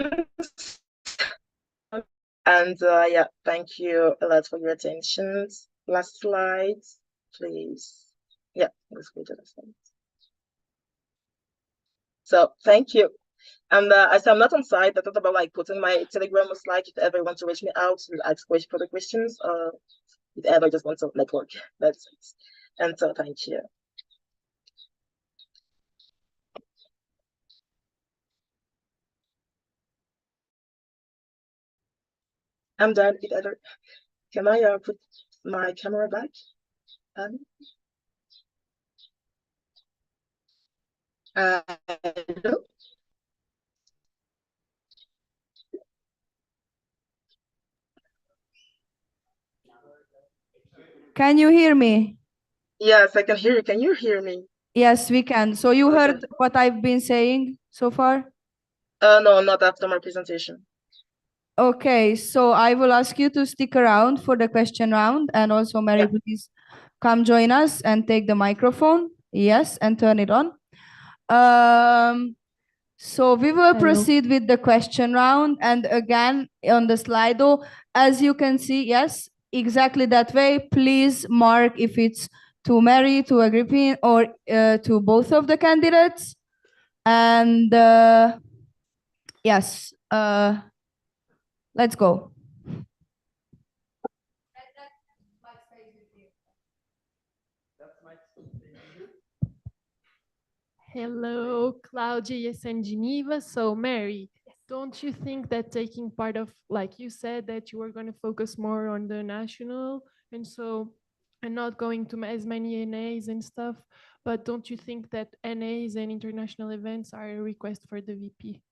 And yeah, thank you a lot for your attention. Last slide, please. Yeah, let's go to the slide. So thank you. And as I'm not on site, I thought about putting my Telegram or Slack if ever want to reach me out to ask further questions, or if ever just want to network. That's it. And so thank you. I'm done. If ever, can I put my camera back? Hello? Can you hear me? Yes, I can hear you. Can you hear me? Yes, we can. So you heard what I've been saying so far? No, not after my presentation. Okay, so I will ask you to stick around for the question round, and also Mary, please come join us and take the microphone. Yes, and turn it on. So we will proceed with the question round, and again on the Slido, as you can see, yes, exactly that way. Please mark if it's to Mary, to Agrippine, or to both of the candidates. And yes, let's go. Hello, Claudia, ESN Geneva. So Mary, don't you think that taking part of, like you said, that you were going to focus more on the national and not going to as many NAs and stuff, but don't you think that NAs and international events are a request for the VP?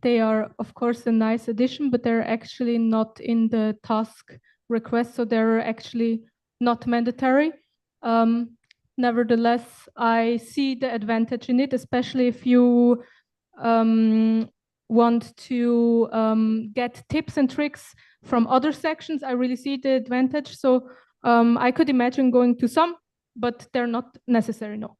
They are, of course, a nice addition, but they're actually not in the task request, so they're actually not mandatory. Nevertheless, I see the advantage in it, especially if you want to get tips and tricks from other sections. I really see the advantage. So I could imagine going to some, but they're not necessary, no.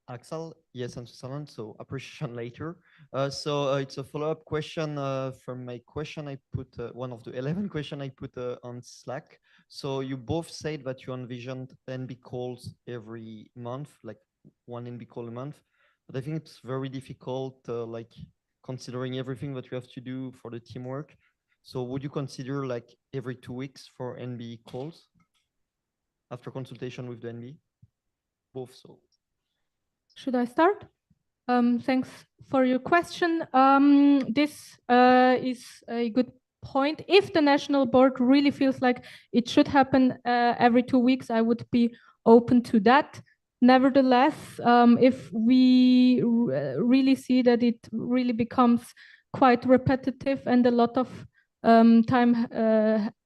Axel, yes, and Susan, so appreciation later. So it's a follow-up question from my question I put, one of the 11 questions I put on Slack. So you both said that you envisioned NB calls every month, like one NB call a month, but I think it's very difficult, like considering everything that you have to do for the teamwork. So would you consider like every 2 weeks for NB calls after consultation with the NB? Both, so. Should I start? Thanks for your question. This is a good point. If the national board really feels like it should happen every 2 weeks, I would be open to that. Nevertheless, if we really see that it really becomes quite repetitive and a lot of time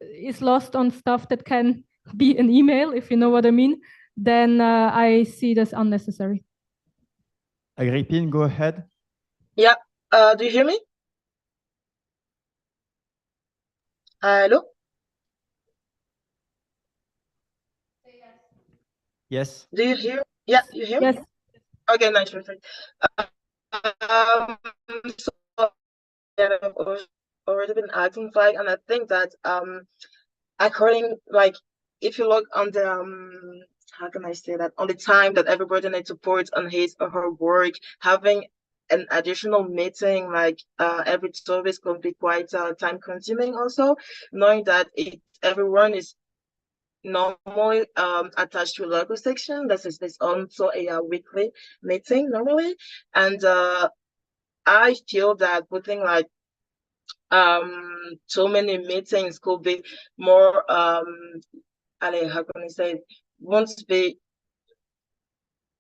is lost on stuff that can be an email, if you know what I mean, then I see this unnecessary. Agrippine, go ahead. Yeah. Do you hear me? Hello? Yes. Do you hear? Yeah, you hear Yes. me? Okay, nice, perfect. So yeah, I've already been acting like, and I think that according, like, if you look on the how can I say that, on the time that everybody needs to put on his or her work, having an additional meeting like every service could be quite time consuming also, knowing that everyone is normally attached to a local section. That is there's also a weekly meeting normally, and I feel that putting like so many meetings could be more how can I say it, won't be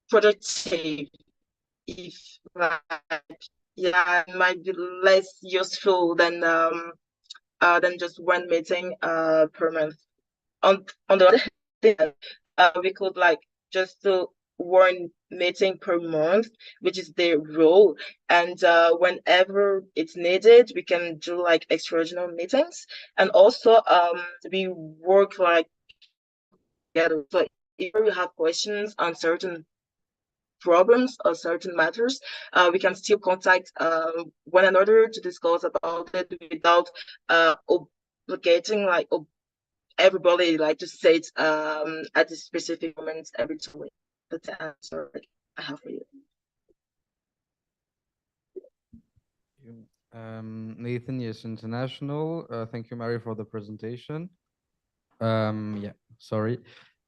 productive if like yeah, it might be less useful than just one meeting per month. On the other hand, we could like just do one meeting per month, which is the rule, and whenever it's needed, we can do like extraordinary meetings, and also we work like together. So if we have questions on certain problems or certain matters, we can still contact one another to discuss about it without obligating like everybody like to say it at a specific moment every 2 weeks. That's the answer I have for you. Nathan, yes, International. Thank you, Mary, for the presentation. Yeah, sorry.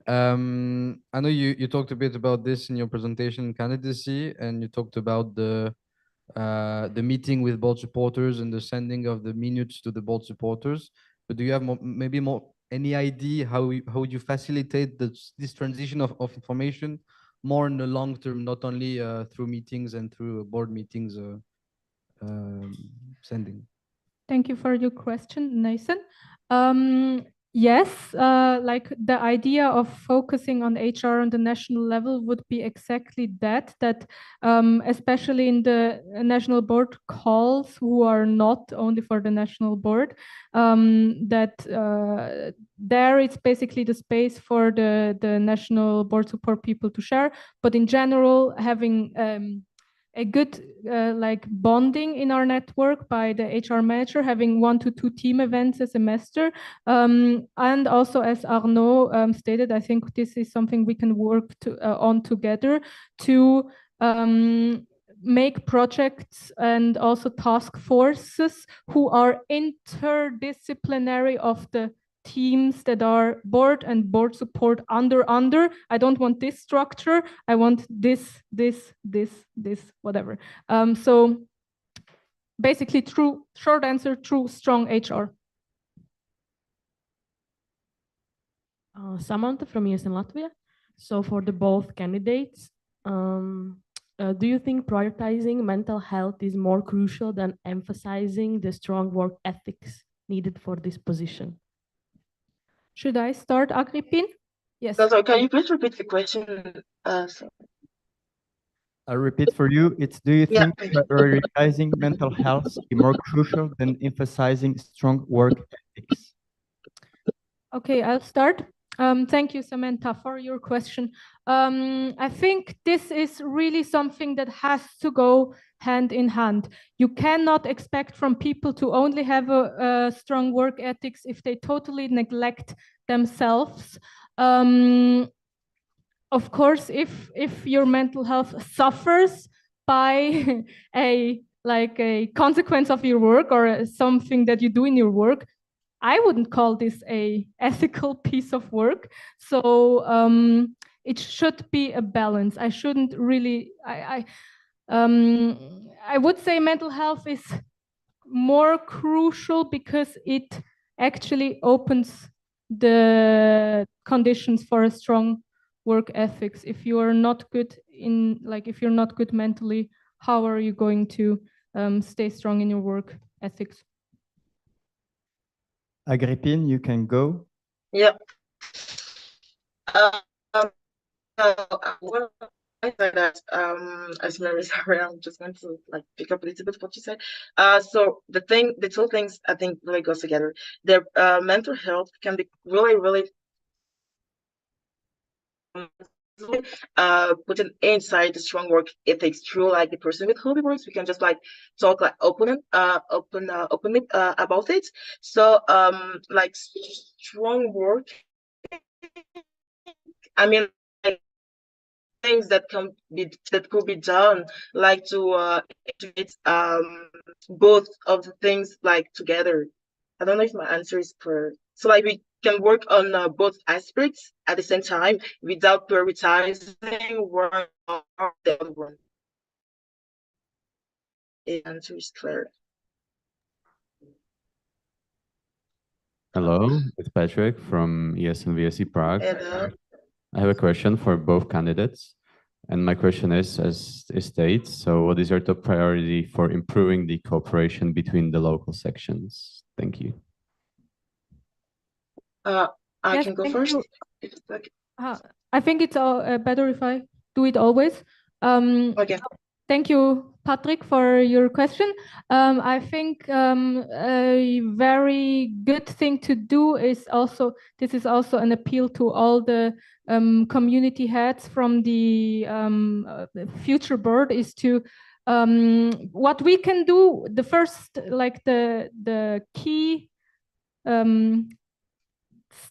I know you talked a bit about this in your presentation candidacy, and you talked about the meeting with board supporters and the sending of the minutes to the board supporters. But do you have maybe any idea how you facilitate this transition of information more in the long term, not only through meetings and through board meetings sending? Thank you for your question, Nathan. Yes, like the idea of focusing on HR on the national level would be exactly that especially in the national board calls, who are not only for the national board, there it's basically the space for the national board support people to share. But in general, having a good like bonding in our network by the HR manager, having 1 to 2 team events a semester. And also, as Arnaud stated, I think this is something we can work on together to make projects and also task forces who are interdisciplinary of the teams that are board and board support under. I don't want this structure. I want this, whatever. So basically, short answer, through strong HR. Samantha from ESN Latvia. So for the both candidates, do you think prioritizing mental health is more crucial than emphasizing the strong work ethics needed for this position? Should I start, Agrippine? Yes. So can you please repeat the question? I'll repeat for you. It's, do you think prioritizing mental health is more crucial than emphasizing strong work ethics? Okay, I'll start. Thank you, Samantha, for your question. I think this is really something that has to go hand in hand. You cannot expect from people to only have a strong work ethics if they totally neglect themselves. Of course, if your mental health suffers by a like a consequence of your work or something that you do in your work, I wouldn't call this a ethical piece of work. So it should be a balance. I shouldn't really. I would say mental health is more crucial because it actually opens the conditions for a strong work ethics. If you are not good in, like, if you're not good mentally, how are you going to stay strong in your work ethics? Agrippine, you can go. Yeah. Well, I said that as Mary, sorry, I'm just going to like pick up a little bit what you said. So the two things I think really goes together. Their mental health can be really putting inside the strong work ethics through like the person with whom we work. We can just like talk like openly about it. So like strong work, I mean, like, things that could be done, like to integrate both of the things like together. I don't know if my answer is clear. So like we can work on both aspects at the same time without prioritizing one or the other one. The answer is clear. Hello, it's Patrick from ESN VSE Prague. Hello. I have a question for both candidates. And my question is, as it states, so what is your top priority for improving the cooperation between the local sections? Thank you. I can go first. I think it's better if I do it always. Okay. Thank you, Patrick, for your question. I think a very good thing to do is also, this is also an appeal to all the community heads from the future board, is to what we can do. The first, like the key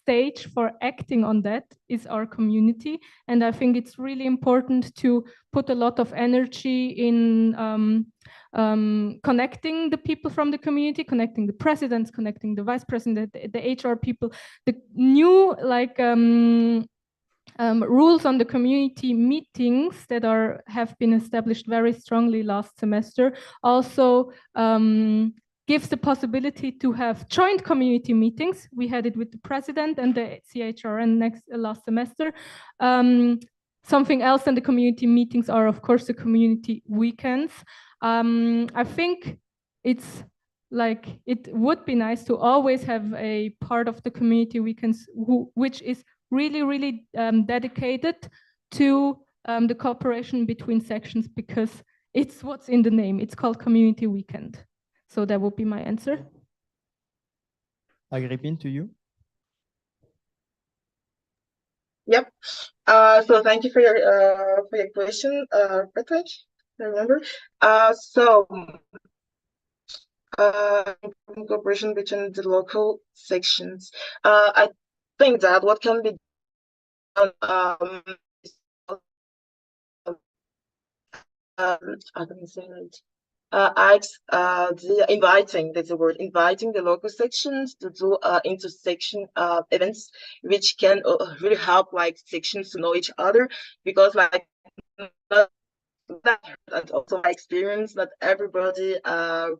stage for acting on that is our community, and I think it's really important to put a lot of energy in connecting the people from the community, connecting the presidents, connecting the vice president, the HR people, the new like rules on the community meetings that have been established very strongly last semester also gives the possibility to have joint community meetings. We had it with the president and the CHRN last semester. Something else than the community meetings are, of course, the community weekends. I think it's like, it would be nice to always have a part of the community weekends which is really dedicated to the cooperation between sections, because it's what's in the name. It's called Community Weekend. So that would be my answer. Agrippine, to you. Yep. So thank you for your question, Patrick. I remember. So cooperation between the local sections. I think that what can be done I don't say it. Inviting, that's the word, inviting the local sections to do intersection events, which can really help like sections to know each other, because like and also my experience that everybody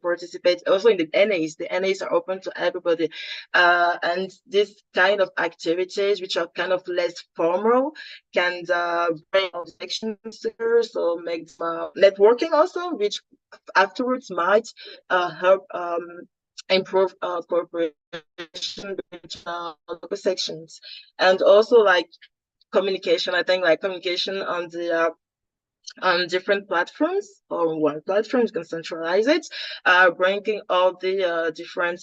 participates also in the NAs. The NAs are open to everybody, and this kind of activities which are kind of less formal can bring sections together, so make networking also, which afterwards might help improve cooperation between local sections. And also like communication. I think like communication on the different platforms, or one platform, you can centralize it, bringing all the different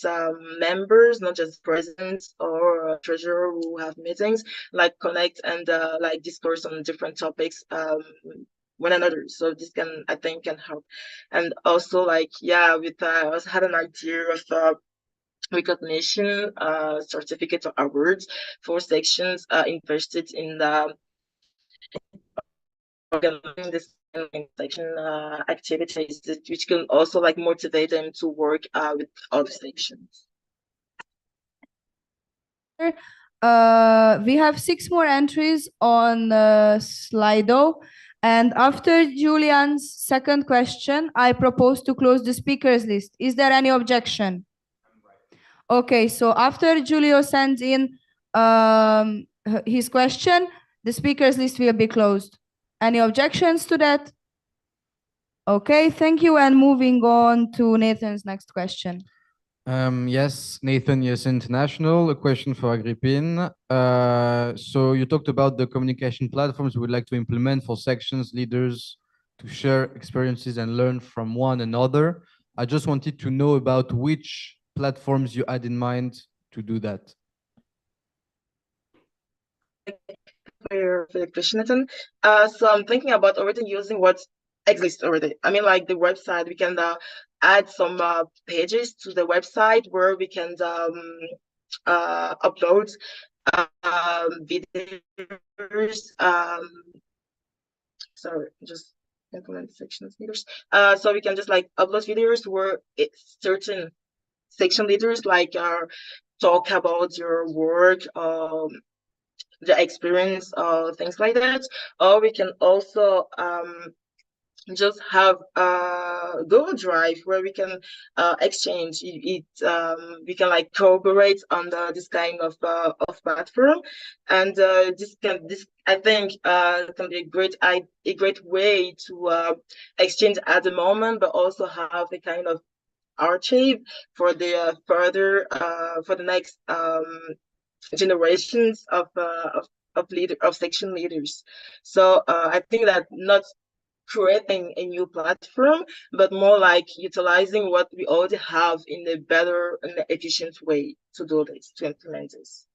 members, not just presidents or treasurer who have meetings, like connect and like discourse on different topics one another. So this can, I think, can help. And also like, yeah, with I also had an idea of recognition certificate or awards for sections invested in the organizing this section activities, which can also like motivate them to work with other sections. We have 6 more entries on Slido. And after Julian's second question, I propose to close the speakers list. Is there any objection? Okay, so after Julio sends in his question, the speakers list will be closed. Any objections to that? Okay, thank you. And moving on to Nathan's next question. Yes, Nathan, yes, International. A question for Agrippine. So you talked about the communication platforms we would like to implement for sections leaders to share experiences and learn from one another. I just wanted to know about which platforms you had in mind to do that. For the question, Nathan. So I'm thinking about already using what exists already. I mean, like the website, we can add some pages to the website where we can upload videos. Sorry, just implement sections leaders. So we can just like upload videos where it's certain section leaders like talk about your work, the experience, things like that. Or we can also just have Google Drive where we can exchange it. We can like cooperate on this kind of platform, and this I think can be a great way to exchange at the moment, but also have a kind of archive for the further for the next generations of section leaders. So I think that not creating a new platform, but more like utilizing what we already have in a better and efficient way to do this, to implement this.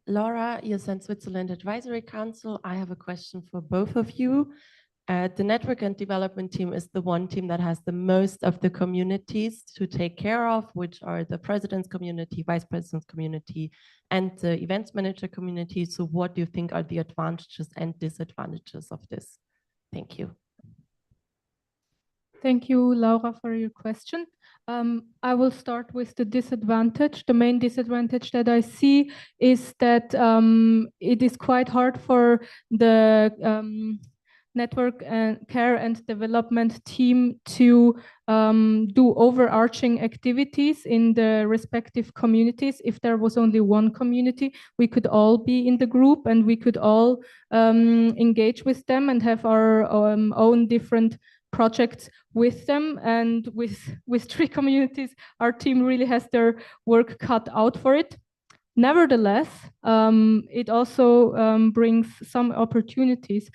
Laura, ESN Switzerland Advisory Council. I have a question for both of you. The network and development team is the one team that has the most of the communities to take care of, which are the president's community, vice president's community, and the events manager community. So what do you think are the advantages and disadvantages of this? Thank you. Thank you, Laura, for your question. I will start with the disadvantage. The main disadvantage that I see is that it is quite hard for the network and care and development team to do overarching activities in the respective communities. If there was only one community, we could all be in the group and we could all engage with them and have our own different projects with them. And with 3 communities, our team really has their work cut out for it. Nevertheless, it also brings some opportunities.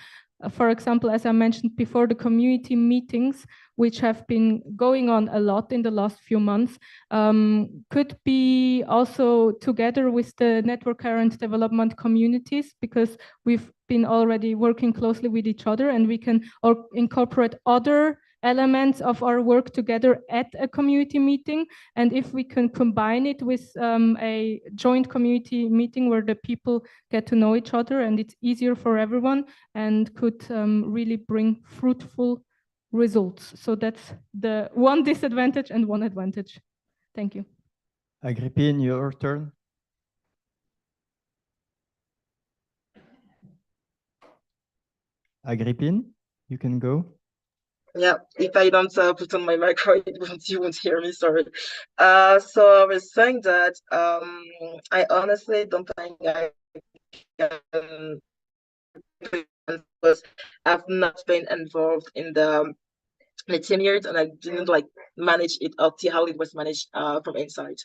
For example, as I mentioned before, the community meetings, which have been going on a lot in the last few months, could be also together with the network care and development communities, because we've been already working closely with each other, and we can incorporate other elements of our work together at a community meeting. And if we can combine it with a joint community meeting where the people get to know each other and it's easier for everyone and could really bring fruitful results. So that's the one disadvantage and one advantage. Thank you. Agrippine, your turn. Agrippine, you can go. Yeah, if I don't put on my micro, you won't hear me, sorry. So I was saying that I honestly don't think I can, because I've not been involved in the team yet, and I didn't like manage it or see how it was managed from inside.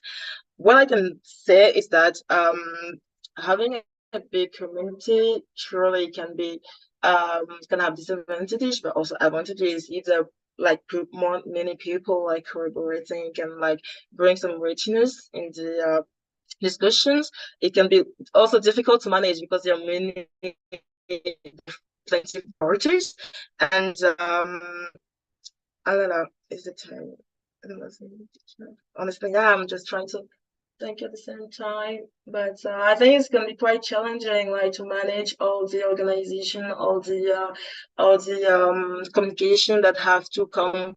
What I can say is that having a big community surely can be can have disadvantages, but also advantages. Either like many people like collaborating can like bring some richness in the discussions. It can be also difficult to manage because there are many plenty of parties, and I don't know, is it time? I don't know. Honestly, yeah, I'm just trying to think at the same time. But I think it's gonna be quite challenging, like to manage all the organization, all the communication that have to come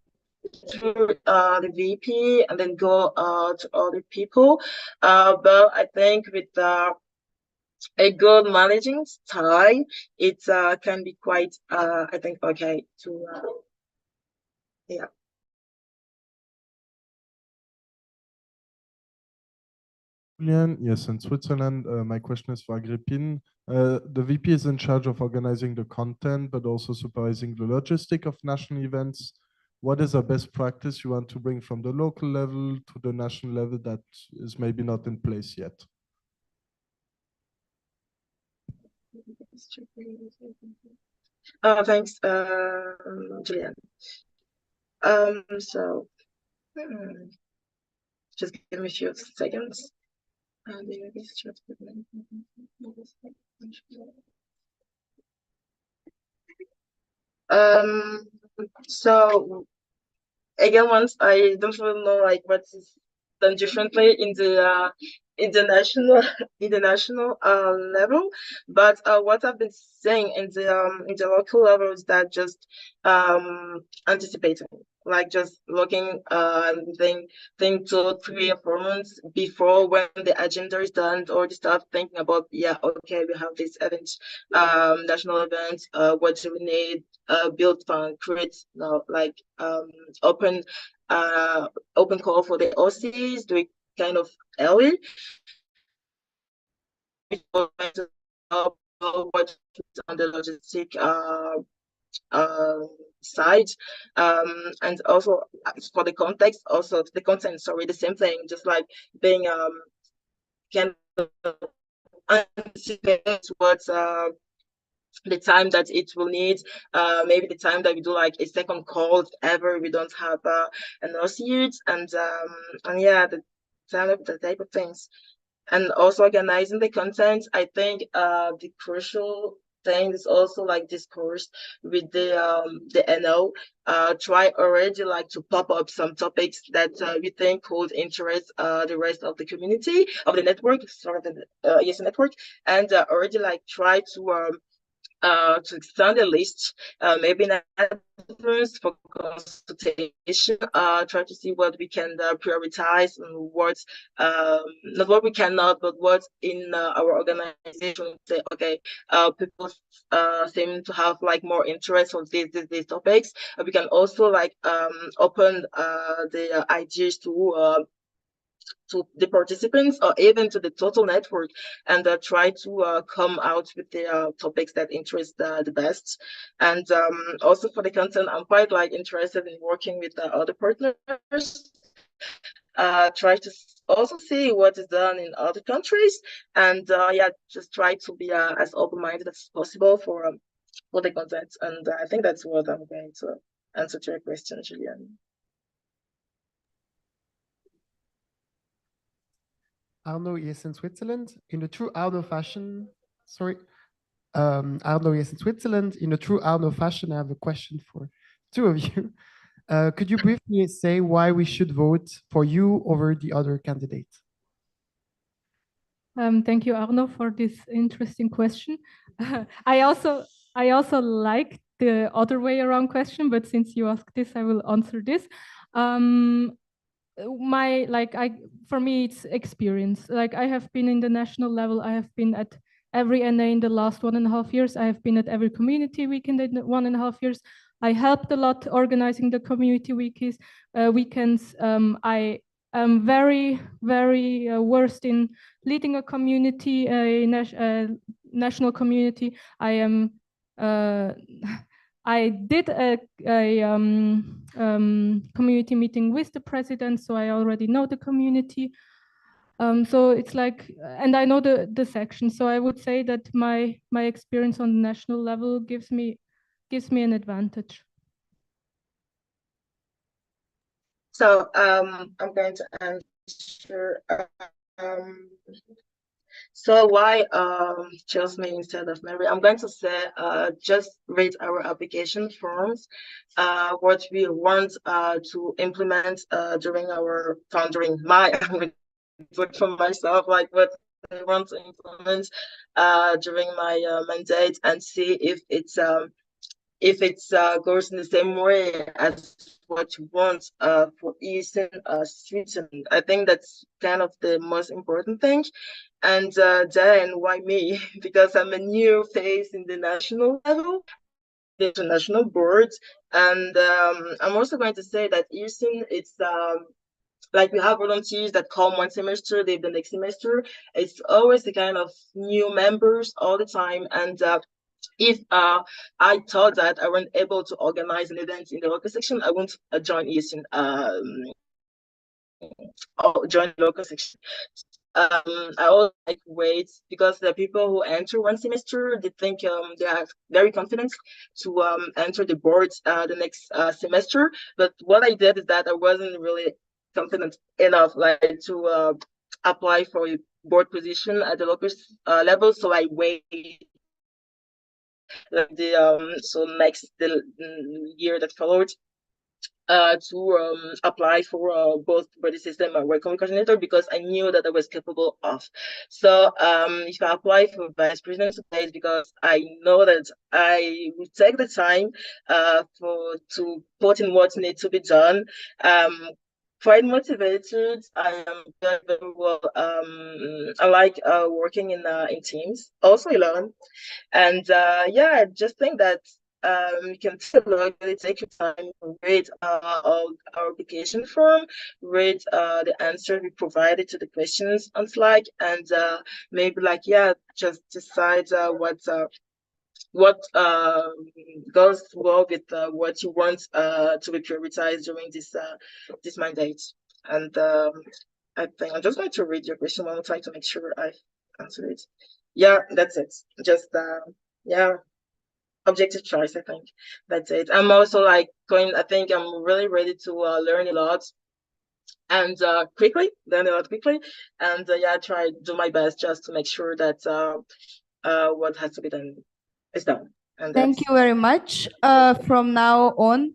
through the VP and then go to other people. But I think with a good managing style, it can be quite, I think, okay to, yeah. Julian, yes, in Switzerland, my question is for Agrippine. The VP is in charge of organizing the content, but also supervising the logistic of national events. What is a best practice you want to bring from the local level to the national level that is maybe not in place yet? Thanks, Julian. So, just give me a few seconds. So again, once I don't really know like what is done differently in the international international level, but what I've been saying in the local level is that just anticipating, like just looking think 2, 3 or 4 months before when the agenda is done or the stuff, thinking about, yeah, okay, we have this event, national event, what do we need, build fund, create, like open open call for the OCs, do it kind of early. What on the logistic side, and also for the context, also the content, sorry, the same thing, just like being kind of anticipate what the time that it will need, maybe the time that we do like a second call if ever we don't have an associate, and yeah, the type of things. And also organizing the content, I think the crucial thing is also like discourse with the NO. Try already like to pop up some topics that we think could interest the rest of the community of the network, sort of the ESN network, and already like try to extend the list, maybe not for consultation, try to see what we can prioritize and what, not what we cannot, but what in our organization say, okay, people seem to have like more interest on these topics. We can also like open the ideas to the participants or even to the total network, and try to come out with the topics that interest the best. And also for the content, I'm quite like interested in working with other partners, try to also see what is done in other countries, and yeah, just try to be as open-minded as possible for the content. And I think that's what I'm going to answer to your question, Julian. Arno, ESN Switzerland, in a true Arno fashion, sorry, Arno, ESN Switzerland, in a true Arno fashion, I have a question for two of you. Could you briefly say why we should vote for you over the other candidate? Thank you, Arno, for this interesting question. I also like the other way around question, but since you asked this, I will answer this. For me, it's experience. Like I have been in the national level. I have been at every NA in the last 1.5 years. I have been at every community week in the 1.5 years. I helped a lot organizing the community weekends. I am very, very versed in leading a community, a national community. I am. I did a community meeting with the president, so I already know the community. So it's like, and I know the section. So I would say that my experience on the national level gives me an advantage. So I'm going to answer. So why chose me instead of Mary? I'm going to say just read our application forms, what we want to implement during my look for myself, like what I want to implement during my mandate, and see if it's goes in the same way as what you want for ESN Switzerland. I think that's kind of the most important thing. And then why me? Because I'm a new face in the national level, the international board, and I'm also going to say that ESN, it's like we have volunteers that come one semester, leave the next semester. It's always the kind of new members all the time, and if I thought that I weren't able to organize an event in the local section, I won't join ESN. Or join the local section. I always like wait because the people who enter one semester, they think they are very confident to enter the board the next semester. But what I did is that I wasn't really confident enough, like to apply for a board position at the local level. So I waited like the year that followed to apply for both body system and welcome coordinator because I knew that I was capable of. So if I apply for vice president place because I know that I will take the time to put in what needs to be done. Quite motivated. I am very well. I like working in teams, also alone, and yeah, I just think that you can take a look, really take your time, read our application form, read the answer we provided to the questions on Slack, and maybe like yeah, just decide what goes well with what you want to be prioritized during this mandate. And I think I'm just going to read your question one more time to make sure I answered it. Yeah, that's it. Just yeah, objective choice. I think that's it. I'm also like going. I think I'm really ready to learn a lot and learn a lot quickly, and yeah, try do my best just to make sure that what has to be done is done. And Thank that's you very much. From now on,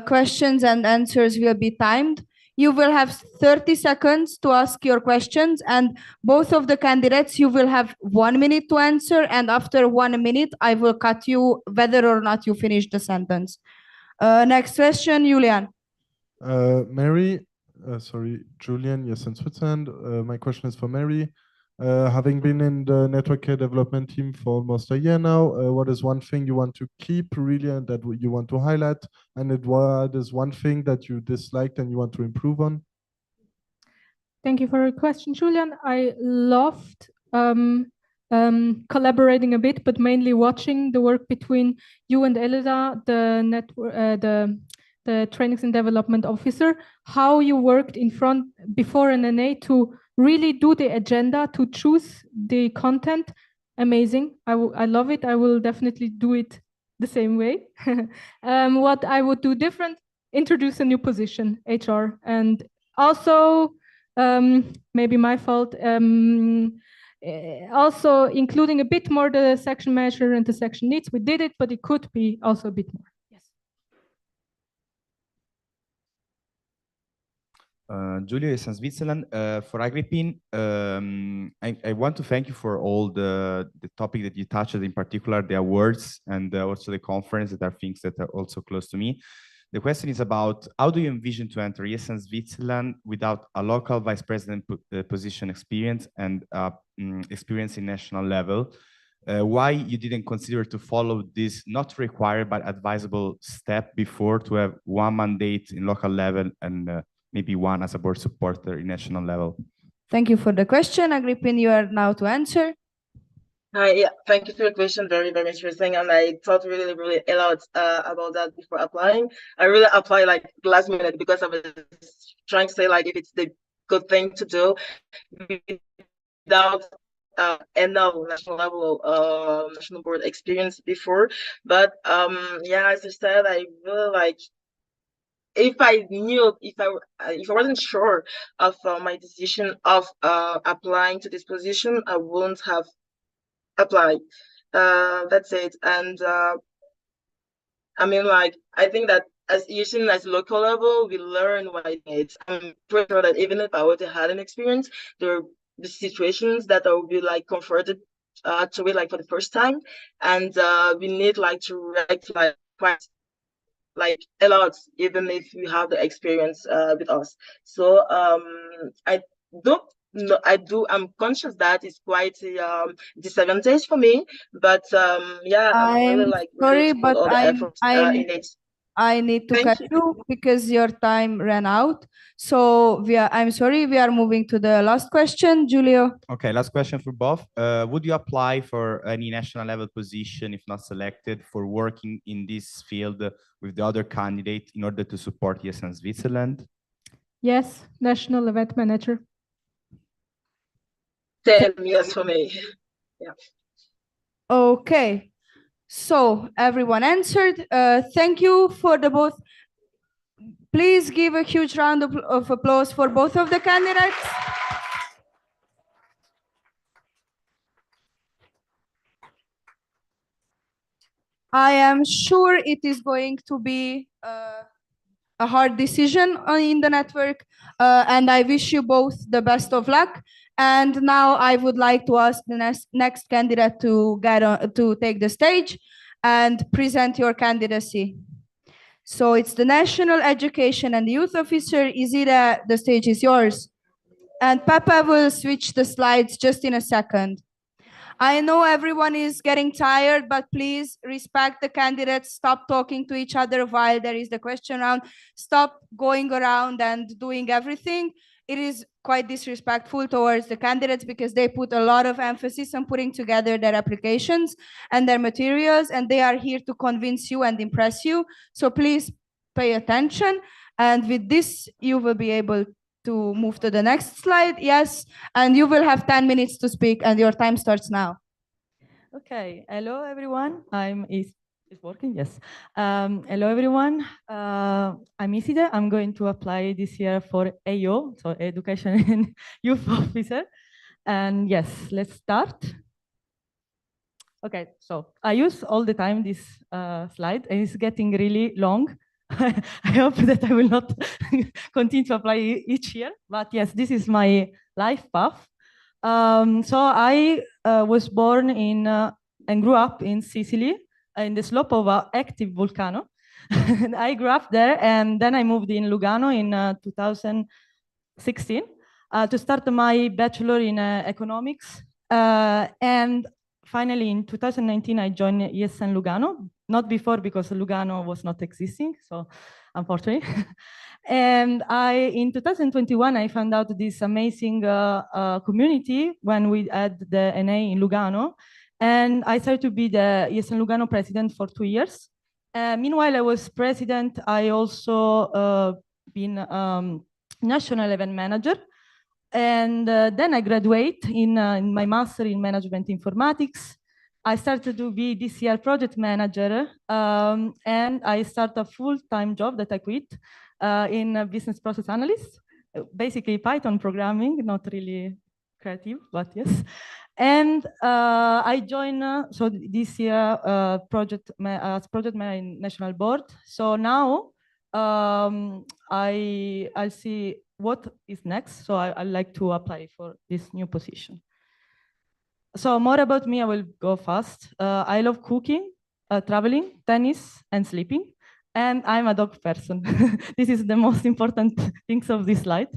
questions and answers will be timed. You will have 30 seconds to ask your questions, and both of the candidates, you will have 1 minute to answer, and after 1 minute, I will cut you whether or not you finish the sentence. Next question, Julian. Mary, sorry, Julian, yes, in Switzerland. My question is for Mary. Having been in the network care development team for almost a year now, what is one thing you want to keep really and that you want to highlight? And what is one thing that you disliked and you want to improve on? Thank you for your question, Julian. I loved collaborating a bit, but mainly watching the work between you and Elida, the trainings and development officer, how you worked in front before an NA to really do the agenda, to choose the content. Amazing. I love it. I will definitely do it the same way. What I would do different, introduce a new position, HR, and also maybe my fault, also including a bit more the section measure and the section needs. We did it, but it could be also a bit more. Giulio is in Switzerland. For Agrippine, I want to thank you for all the topic that you touched, in particular the awards and also the conference that are things that are also close to me. The question is about how do you envision to enter ESN Switzerland without a local vice president position experience and experience in national level? Why you didn't consider to follow this not required but advisable step before to have one mandate in local level and maybe one as a board supporter in national level? Thank you for the question. Agrippin, you are now to answer. Hi, yeah, thank you for your question. Very, very interesting. And I thought really, really a lot about that before applying. I really applied like last minute because I was trying to say like if it's the good thing to do without no national level national board experience before. But yeah, as I said, I really like if I wasn't sure of my decision of applying to this position, I wouldn't have applied. That's it. And I mean, like, I think that as usually as local level, we learn what it needs. I'm pretty sure that even if I were to had an experience, there are the situations that I would be like confronted to it like for the first time, and we need like to react like a lot, even if you have the experience with us. So I don't know, I'm conscious that it's quite a disadvantage for me, but yeah, I'm really I'm like ready sorry, to put but all the efforts in it. I need to Thank cut you. you because your time ran out. So I'm sorry, we are moving to the last question, Giulio. Okay, last question for both. Would you apply for any national level position if not selected for working in this field with the other candidate in order to support ESN Switzerland? Yes, national event manager. Same, yes for me. Yeah. Okay, so everyone answered. Thank you for the both. Please give a huge round of applause for both of the candidates. I am sure it is going to be a hard decision in the network, and I wish you both the best of luck. And now I would like to ask the next candidate to get on, to take the stage and present your candidacy. So it's the National Education and Youth Officer. Isida, the stage is yours. And Papa will switch the slides just in a second. I know everyone is getting tired, but please respect the candidates. Stop talking to each other while there is the question round. Stop going around and doing everything. It is quite disrespectful towards the candidates because they put a lot of emphasis on putting together their applications and their materials, and they are here to convince you and impress you. So please pay attention. And with this, you will be able to move to the next slide. Yes, and you will have 10 minutes to speak, and your time starts now. Okay, hello everyone. Is working? Yes. Hello everyone. I'm Isida. I'm going to apply this year for AO, so Education and Youth Officer. And yes, let's start. Okay, so I use all the time this slide, and it's getting really long. I hope that I will not continue to apply each year, but yes, this is my life path. So I was born in and grew up in Sicily, in the slope of an active volcano. And I grew up there, and then I moved in Lugano in 2016 to start my bachelor in economics. And finally, in 2019, I joined ESN Lugano, not before because Lugano was not existing, so unfortunately. And in 2021, I found out this amazing community when we had the NA in Lugano. And I started to be the ESN Lugano president for 2 years. Meanwhile, I was president. I also been national event manager. And then I graduate in my master in management informatics. I started to be this year project manager, and I start a full-time job that I quit in business process analyst, basically Python programming, not really creative, but yes. And I joined so this year as project manager in national board. So now I see what is next. So I like to apply for this new position. So more about me, I will go fast. I love cooking, traveling, tennis, and sleeping. And I'm a dog person. This is the most important things of this slide.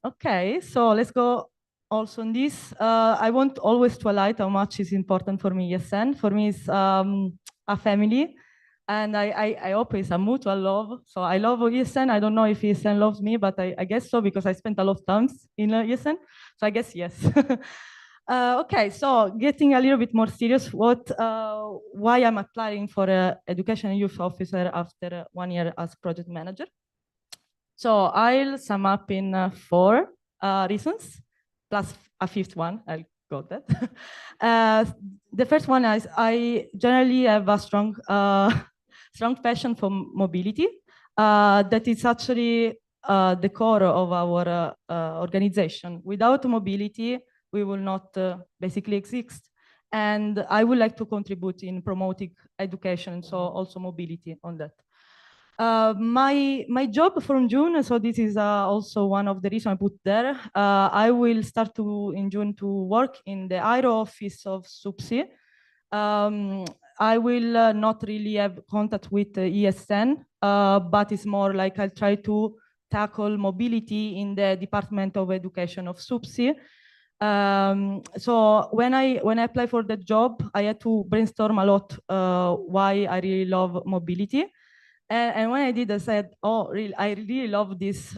Okay, so let's go also on this. I want always to highlight how much is important for me ESN. For me, it's a family. And I hope it's a mutual love. So I love ESN. I don't know if ESN loves me, but I guess so because I spent a lot of times in ESN. So I guess yes. Okay, so getting a little bit more serious, why I'm applying for an education and youth officer after 1 year as project manager. So I'll sum up in 4 reasons, plus a 5th one. I'll go that. The first one is I generally have a strong passion for mobility. That is actually the core of our organization. Without mobility, we will not basically exist. and I would like to contribute in promoting education, so also mobility on that. My job from June, so this is also one of the reasons I put there. I will start in June to work in the IRO office of SUPSI. I will not really have contact with ESN, but it's more like I'll try to tackle mobility in the Department of Education of SUPSI. So when I applied for the job, I had to brainstorm a lot why I really love mobility. And when I did, I said, "Oh, really, I really love this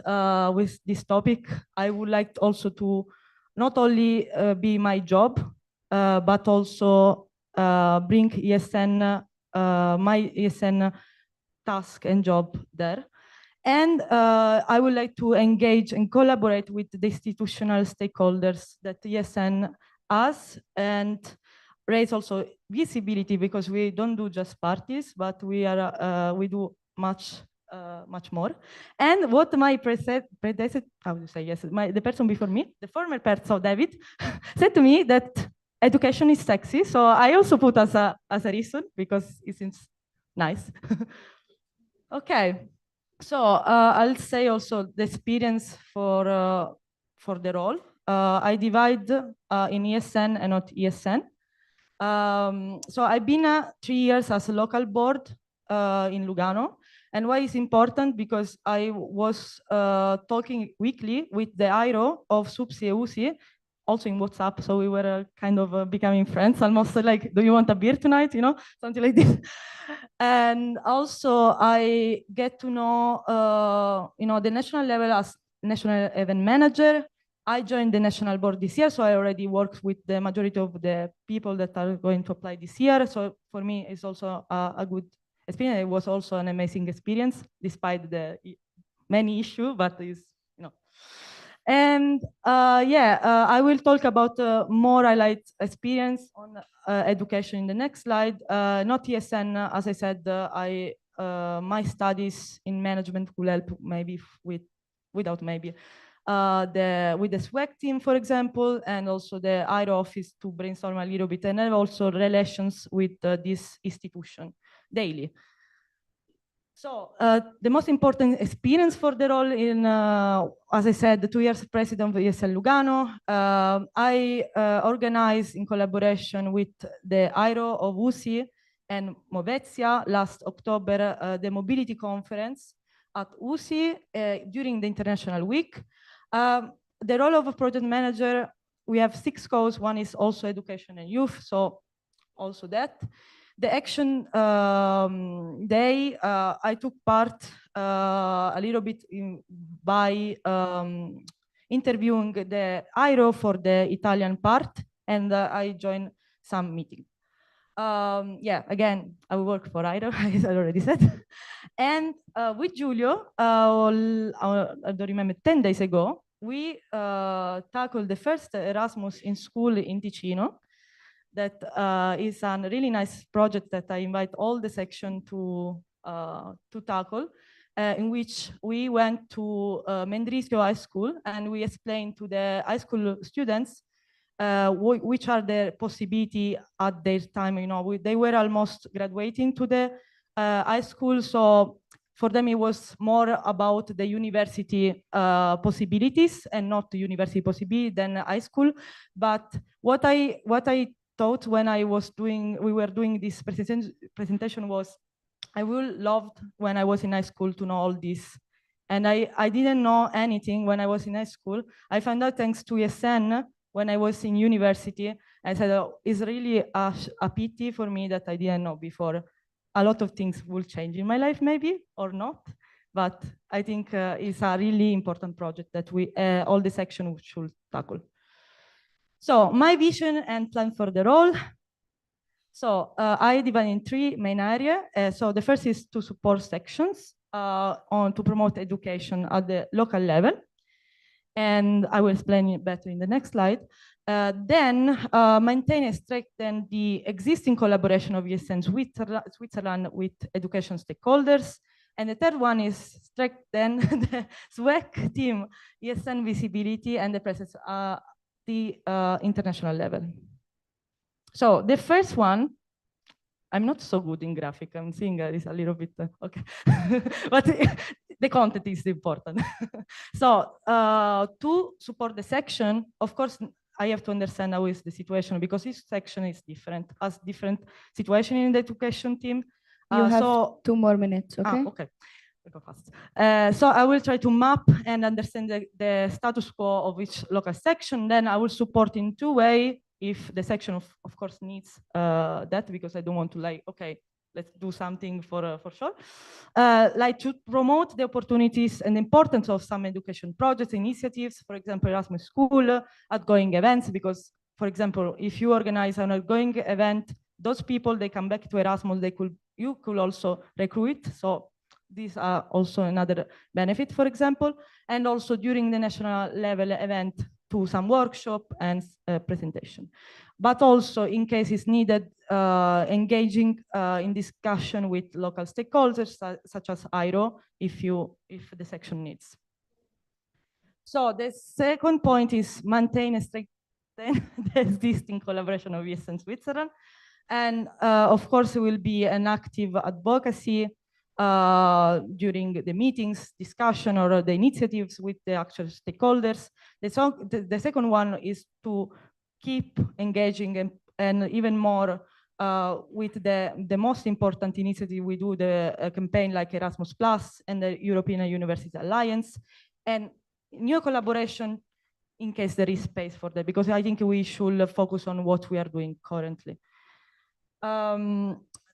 with this topic. I would like also to not only be my job, but also bring ESN, my ESN task and job there. And I would like to engage and collaborate with the institutional stakeholders that ESN has and raise also visibility, because we don't do just parties, but we do much more. And what my predecessor, how do you say, yes, the person before me, the former person, David, said to me that education is sexy. So I also put as a reason, because it seems nice. Okay, so I'll say also the experience for the role. I divide in ESN and not ESN. So I've been 3 years as a local board in Lugano. And why it's important? Because I was talking weekly with the IRO of SUPSI e USI, also in WhatsApp. So we were kind of becoming friends, almost like, do you want a beer tonight? You know, something like this. And also I get to know, the national level as national event manager. I joined the national board this year, so I already worked with the majority of the people that are going to apply this year. So for me, it's also a good experience. It was also an amazing experience, despite the many issues, but it's, And I will talk about more highlight experience on education in the next slide. Not ESN, as I said, my studies in management will help maybe without maybe. With the SWEC team, for example, and also the IRO office to brainstorm a little bit, and then also relations with this institution daily. So the most important experience for the role in, as I said, the 2 years president of ESL Lugano, I organized in collaboration with the IRO of USI and Movezia last October the mobility conference at USI during the International Week. The role of a project manager, we have 6 goals. One is also education and youth, so also that. The action day, I took part a little bit by interviewing the IRO for the Italian part, and I joined some meeting. Again, I work for IRO, as I already said. And with Giulio, I don't remember, 10 days ago, we tackled the first Erasmus in school in Ticino. That is a really nice project that I invite all the section to tackle, in which we went to Mendrisio High School and we explained to the high school students which are the possibility at their time. They were almost graduating to the high school, so for them it was more about the university possibilities and not the university possibility than high school. But what I thought when we were doing this presentation was, I would loved when I was in high school to know all this. And I didn't know anything when I was in high school. I found out thanks to ESN when I was in university. I said, oh, it's really a pity for me that I didn't know before. A lot of things will change in my life, maybe, or not. But I think it's a really important project that we all the section should tackle. So my vision and plan for the role. So I divide in 3 main areas. So the first is to support sections to promote education at the local level. And I will explain it better in the next slide. Then maintain and strengthen the existing collaboration of ESN Switzerland with education stakeholders. And the third one is strengthen the SWEC team, ESN visibility and the presence at the international level. So the first one, I'm not so good in graphic. I'm seeing it's a little bit, okay. But the content is important. So to support the section, of course, I have to understand how is the situation because each section is different, has different situation in the education team. You have so 2 more minutes, okay? okay. I'll go fast. So I will try to map and understand the status quo of each local section. Then I will support in 2 ways if the section, of course, needs that, because I don't want to like, okay, let's do something for sure. Like to promote the opportunities and the importance of some education projects, initiatives, for example, Erasmus School, outgoing events, because, for example, if you organize an outgoing event, those people, they come back to Erasmus, you could also recruit. So these are also another benefit, for example, and also during the national level event to some workshop and presentation. But also in case it's needed, engaging in discussion with local stakeholders such as IRO if the section needs. So the second point is maintain and strengthen the existing collaboration of ESN Switzerland. And of course, it will be an active advocacy during the meetings, discussion, or the initiatives with the actual stakeholders. The second one is to keep engaging and even more with the most important initiative we do, the campaign like Erasmus Plus and the European University Alliance, and new collaboration in case there is space for that, because I think we should focus on what we are doing currently.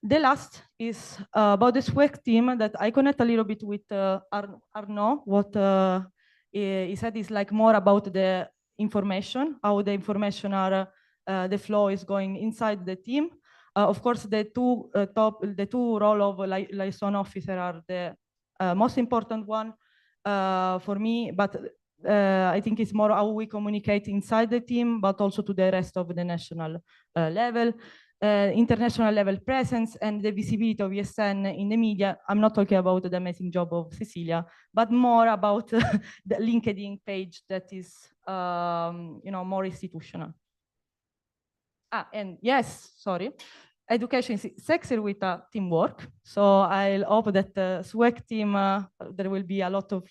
The last is about the SWEC team that I connect a little bit with Arnaud. What he said is like more about the information, how the information are, the flow is going inside the team. Of course, the two role of liaison officer are the most important one for me, but I think it's more how we communicate inside the team, but also to the rest of the national level. International level presence and the visibility of ESN in the media. I'm not talking about the amazing job of Cecilia, but more about the LinkedIn page that is, more institutional. And yes, sorry. Education is sexy with teamwork. So I hope that the SWEC team, there will be a lot of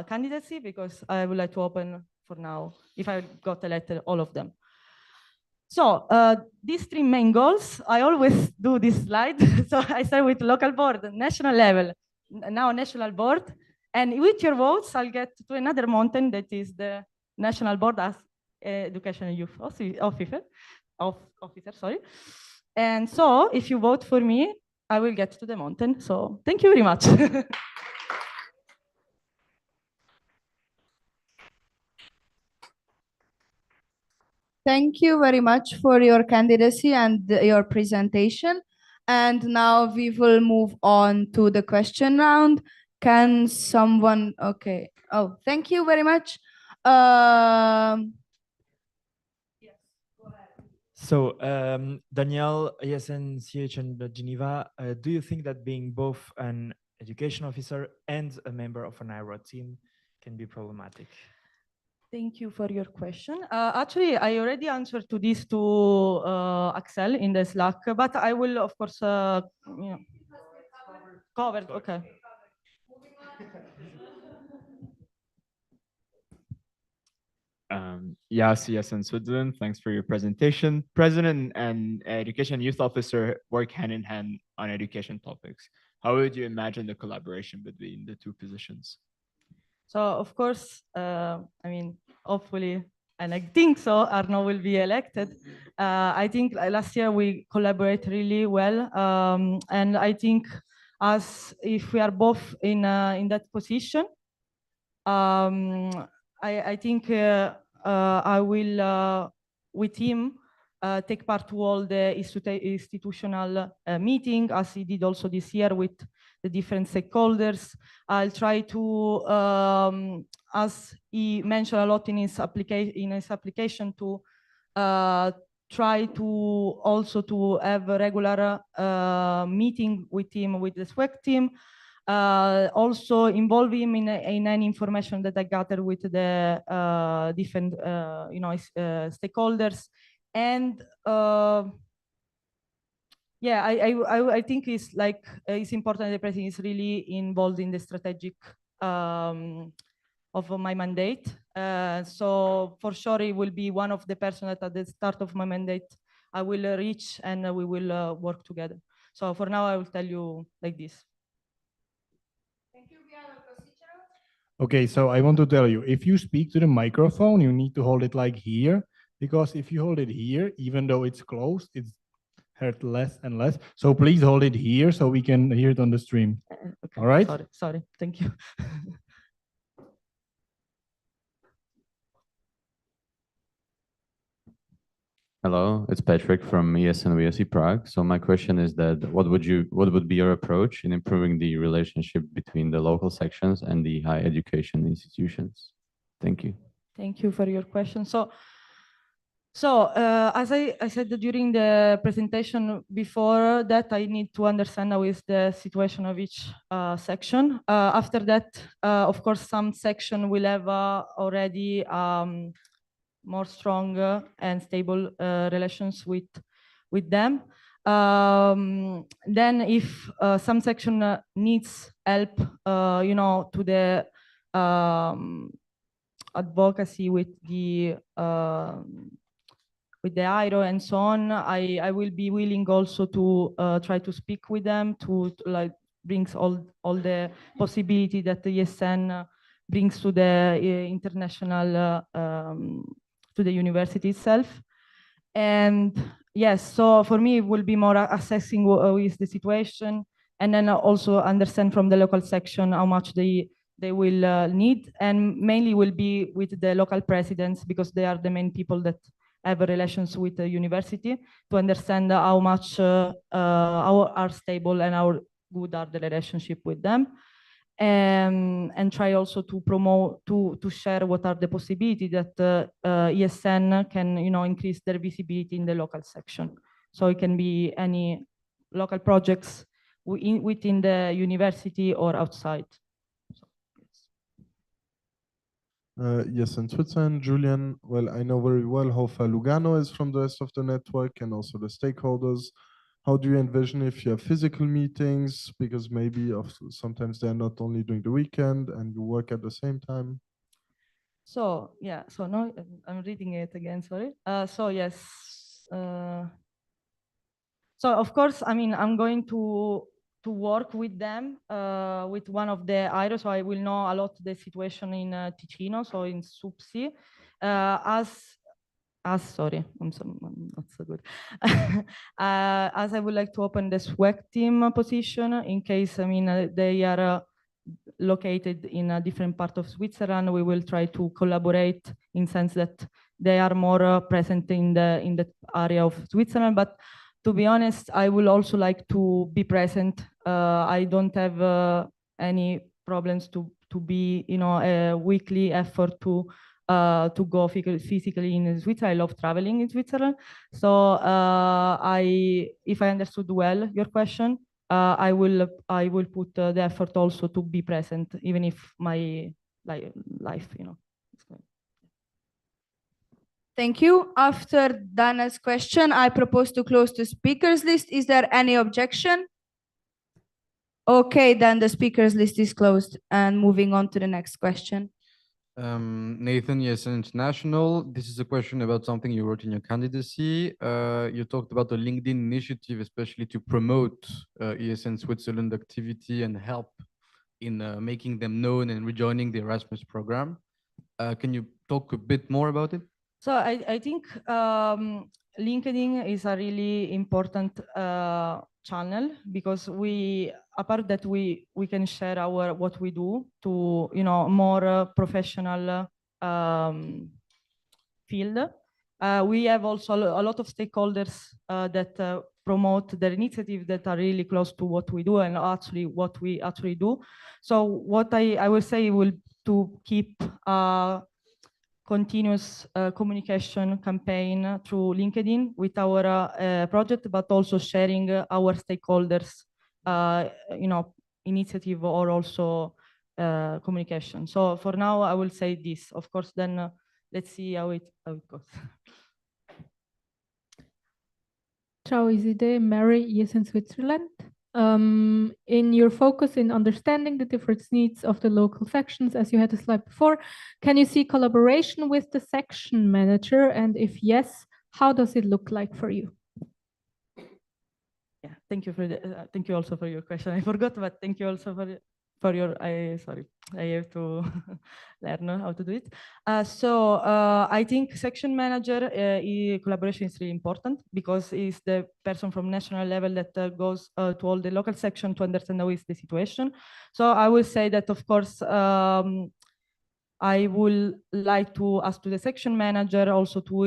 candidacy, because I would like to open for now, if I got elected, all of them. So these 3 main goals, I always do this slide. So I start with local board, national level, now national board. And with your votes, I'll get to another mountain that is the national board as education and youth officer, sorry. And so if you vote for me, I will get to the mountain. So thank you very much. Thank you very much for your candidacy and your presentation. And now we will move on to the question round. Can someone, okay. Oh, thank you very much. So, Danielle, ESN CH and Geneva, do you think that being both an education officer and a member of an IRO team can be problematic? Thank you for your question. Actually, I already answered to this to Axel in the Slack, but I will, of course, cover. Okay. Yes, ESN Switzerland, thanks for your presentation. President and Education Youth Officer work hand in hand on education topics. How would you imagine the collaboration between the 2 positions? So, of course, hopefully, and I think so, Arnaud will be elected. I think last year we collaborate really well. And I think as if we are both in that position, I think I will, with him, take part to all the institutional meeting, as he did also this year with the different stakeholders. I'll try to, as he mentioned a lot in his application, to try to also to have a regular meeting with him, with the SWEC team. Also involve him in any information that I gather with the different stakeholders And yeah, I think it's like it's important that the president is really involved in the strategic of my mandate. So for sure, he will be one of the person that at the start of my mandate I will reach and we will work together. So for now, I will tell you like this. Okay, so I want to tell you, if you speak to the microphone, you need to hold it like here, because if you hold it here, even though it's closed, it's heard less and less. So please hold it here so we can hear it on the stream. Okay, all right? Sorry, thank you. Hello, it's Patrick from ESN VSE Prague. So my question is that what would be your approach in improving the relationship between the local sections and the higher education institutions? Thank you. Thank you for your question. So as I said during the presentation before that, I need to understand how is the situation of each section. After that, of course, some section will have already more strong and stable relations with them. Then if some section needs help, to the advocacy with the IRO and so on, I will be willing also to try to speak with them to like brings all the possibility that the ESN brings to the international to the university itself. And yes, so for me, it will be more assessing what is the situation, and then also understand from the local section how much they will need, and mainly will be with the local presidents, because they are the main people that have relations with the university, to understand how much how are stable and how good are the relationship with them. And try also to promote, to share what are the possibilities that ESN can, increase their visibility in the local section. So it can be any local projects within the university or outside. Yes, in Switzerland, Julian, well, I know very well how far Lugano is from the rest of the network and also the stakeholders. How do you envision if you have physical meetings? Because maybe sometimes they're not only during the weekend and you work at the same time. So yeah, so now I'm reading it again, sorry. So yes. So of course, I mean, I'm going to work with them, with one of the IRO, so I will know a lot the situation in Ticino, so in Supsi, sorry, I'm not so good. As I would like to open the SWEC team position in case, I mean, they are located in a different part of Switzerland. We will try to collaborate in sense that they are more present in the area of Switzerland. But to be honest, I will also like to be present. I don't have any problems to be, a weekly effort to go physically in Switzerland. I love traveling in Switzerland. So if I understood well your question, I will put the effort also to be present, even if my life, Thank you. After Dana's question, I propose to close the speakers list. Is there any objection? Okay, then the speakers list is closed, and moving on to the next question. Nathan, ESN International. This is a question about something you wrote in your candidacy. You talked about the LinkedIn initiative, especially to promote ESN Switzerland activity and help in making them known and rejoining the Erasmus program. Can you talk a bit more about it? So I think LinkedIn is a really important channel, because apart that we can share what we do to more professional field. We have also a lot of stakeholders that promote their initiatives that are really close to what we do and actually what we actually do. So what I will say will to keep continuous communication campaign through LinkedIn with our project, but also sharing our stakeholders, initiative or also communication. So for now, I will say this. Of course, then let's see how it goes. Ciao Iside, Mary, ESN Switzerland. In your focus in understanding the different needs of the local sections, as you had a slide before, can you see collaboration with the section manager? And if yes, how does it look like for you? Yeah, thank you for thank you also for your question. I forgot, but thank you also for your. Sorry, I have to learn how to do it. I think section manager collaboration is really important because it's the person from national level that goes to all the local section to understand how is the situation. So I will say that of course. I would like to ask to the section manager also to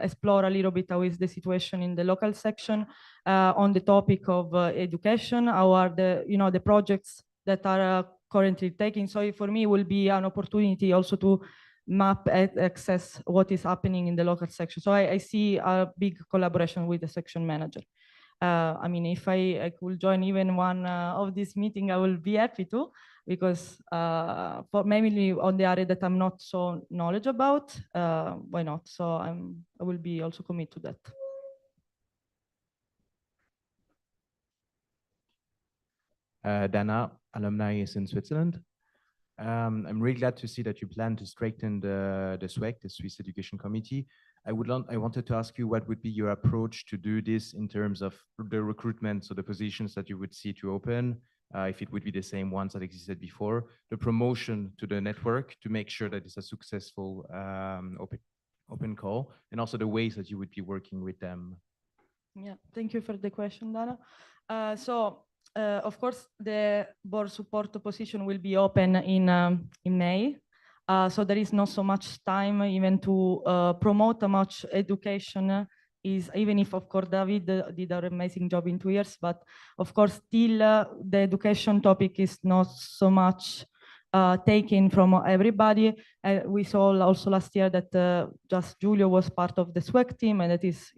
explore a little bit how is the situation in the local section on the topic of education, how are the projects that are currently taking. So for me, it will be an opportunity also to map and access what is happening in the local section. So I see a big collaboration with the section manager. I mean, if I could join even one of this meeting, I will be happy to, because for mainly on the area that I'm not so knowledgeable about, why not? So I will be also commit to that. Dana, alumni is in Switzerland. I'm really glad to see that you plan to strengthen the SWEC, the Swiss Education Committee. I wanted to ask you what would be your approach to do this in terms of the recruitment, so the positions that you would see to open, if it would be the same ones that existed before, the promotion to the network to make sure that it's a successful open call, and also the ways that you would be working with them. Yeah, thank you for the question, Dana. Of course, the board support position will be open in May. So there is not so much time even to promote much education. Even if, of course, David did an amazing job in 2 years, but of course, still the education topic is not so much taken from everybody. We saw also last year that just Giulio was part of the SWEC team, and that is,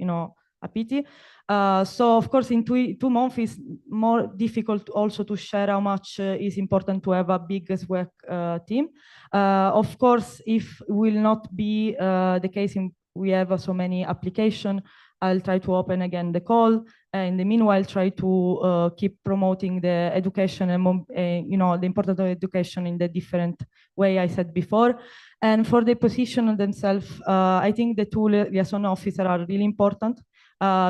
a pity. So of course, in 2 months it's more difficult also to share how much is important to have a big SWEC team. Of course, if will not be the case we have so many applications, I'll try to open again the call. In the meanwhile, try to keep promoting the education and the importance of education in the different way I said before. And for the position themselves, I think the 2 liaison officers are really important.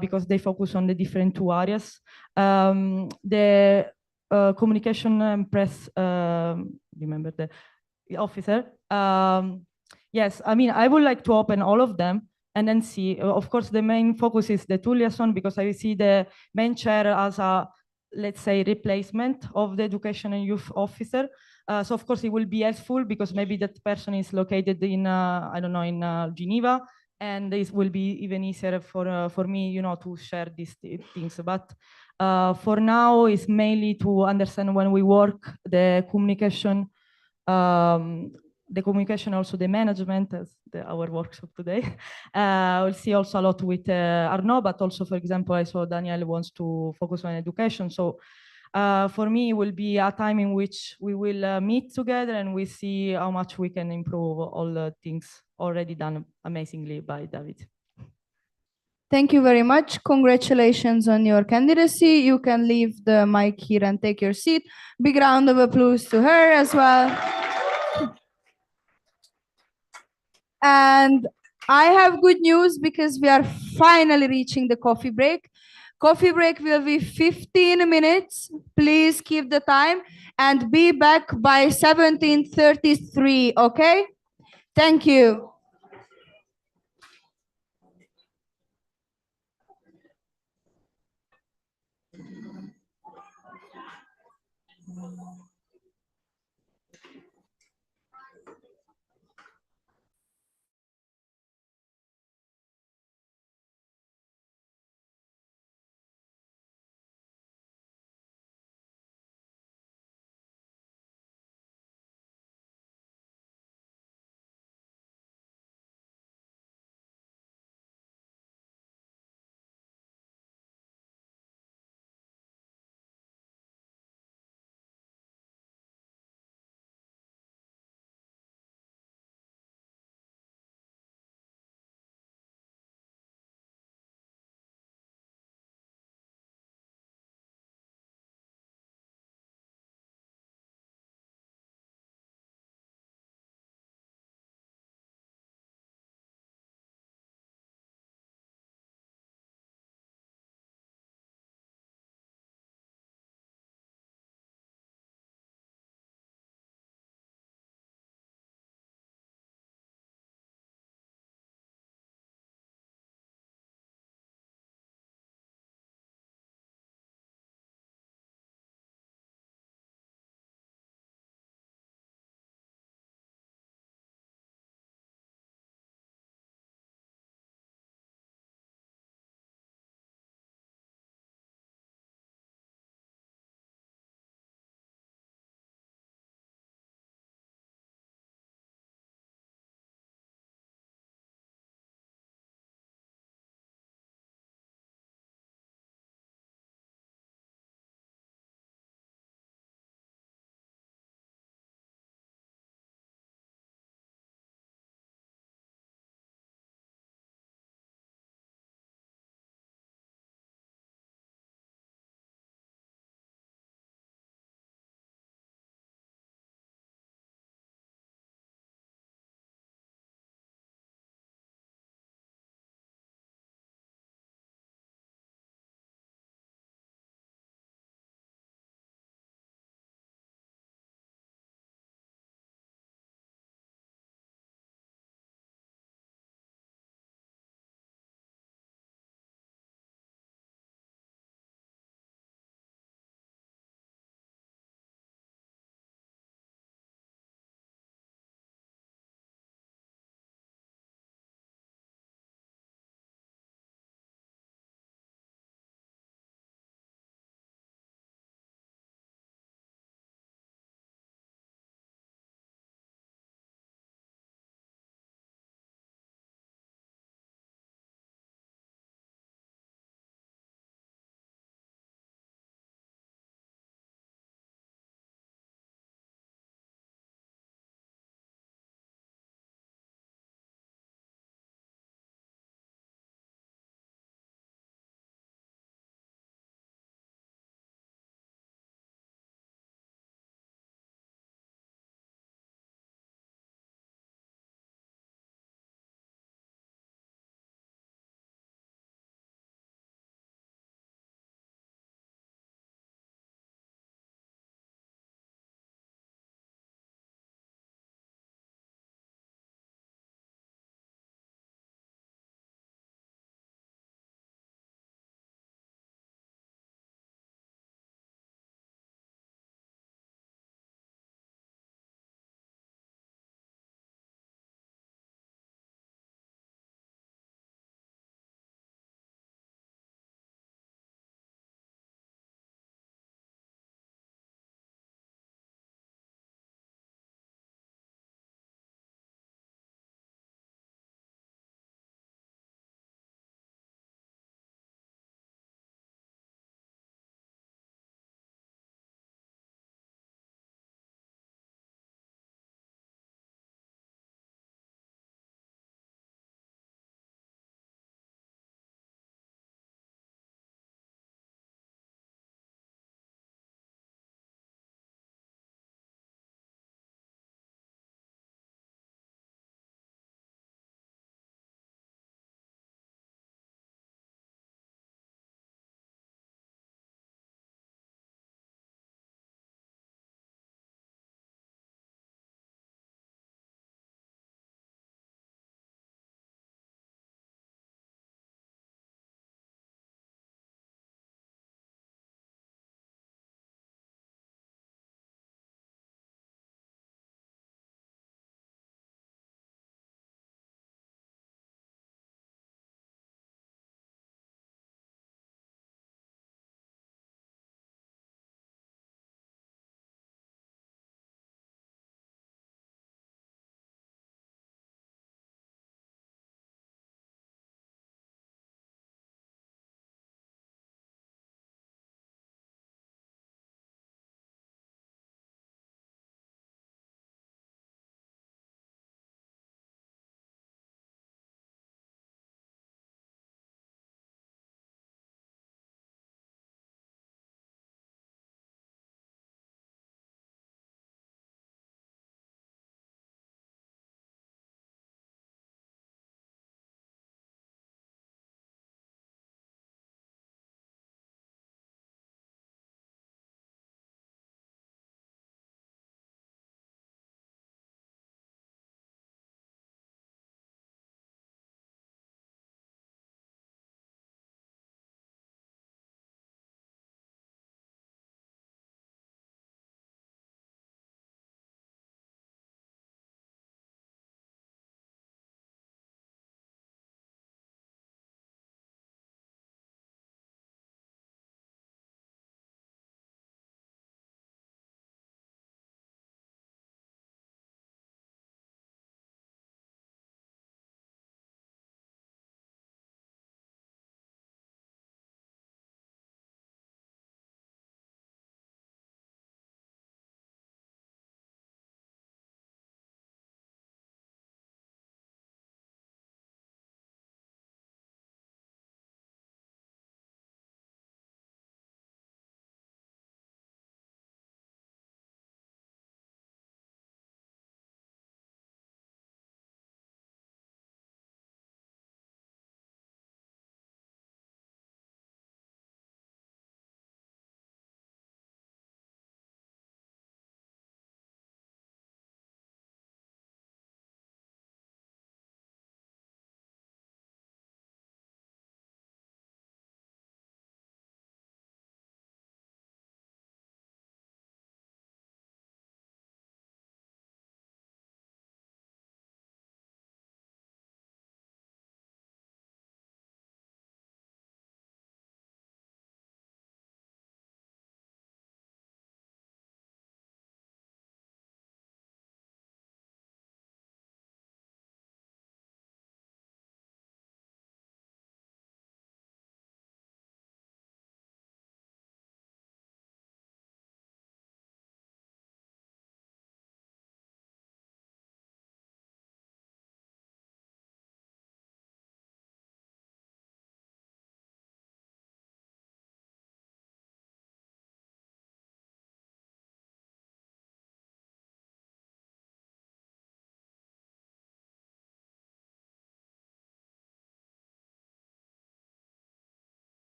Because they focus on the different 2 areas. The communication and press, remember the officer. Yes, I mean, I would like to open all of them and then see. Of course, the main focus is the 2 liaison, because I see the main chair as a, let's say, replacement of the education and youth officer. So of course, it will be helpful because maybe that person is located in, I don't know, in Geneva. And this will be even easier for me, to share these things. But for now, it's mainly to understand when we work the communication, also the management, as our workshop today. We'll see also a lot with Arnaud, but also, for example, I saw Daniel wants to focus on education. So for me, it will be a time in which we will meet together and we see how much we can improve all the things already done amazingly by David. Thank you very much. Congratulations on your candidacy. You can leave the mic here and take your seat. Big round of applause to her as well. And I have good news because we are finally reaching the coffee break. Coffee break will be 15 minutes. Please keep the time and be back by 17:33, okay? Thank you.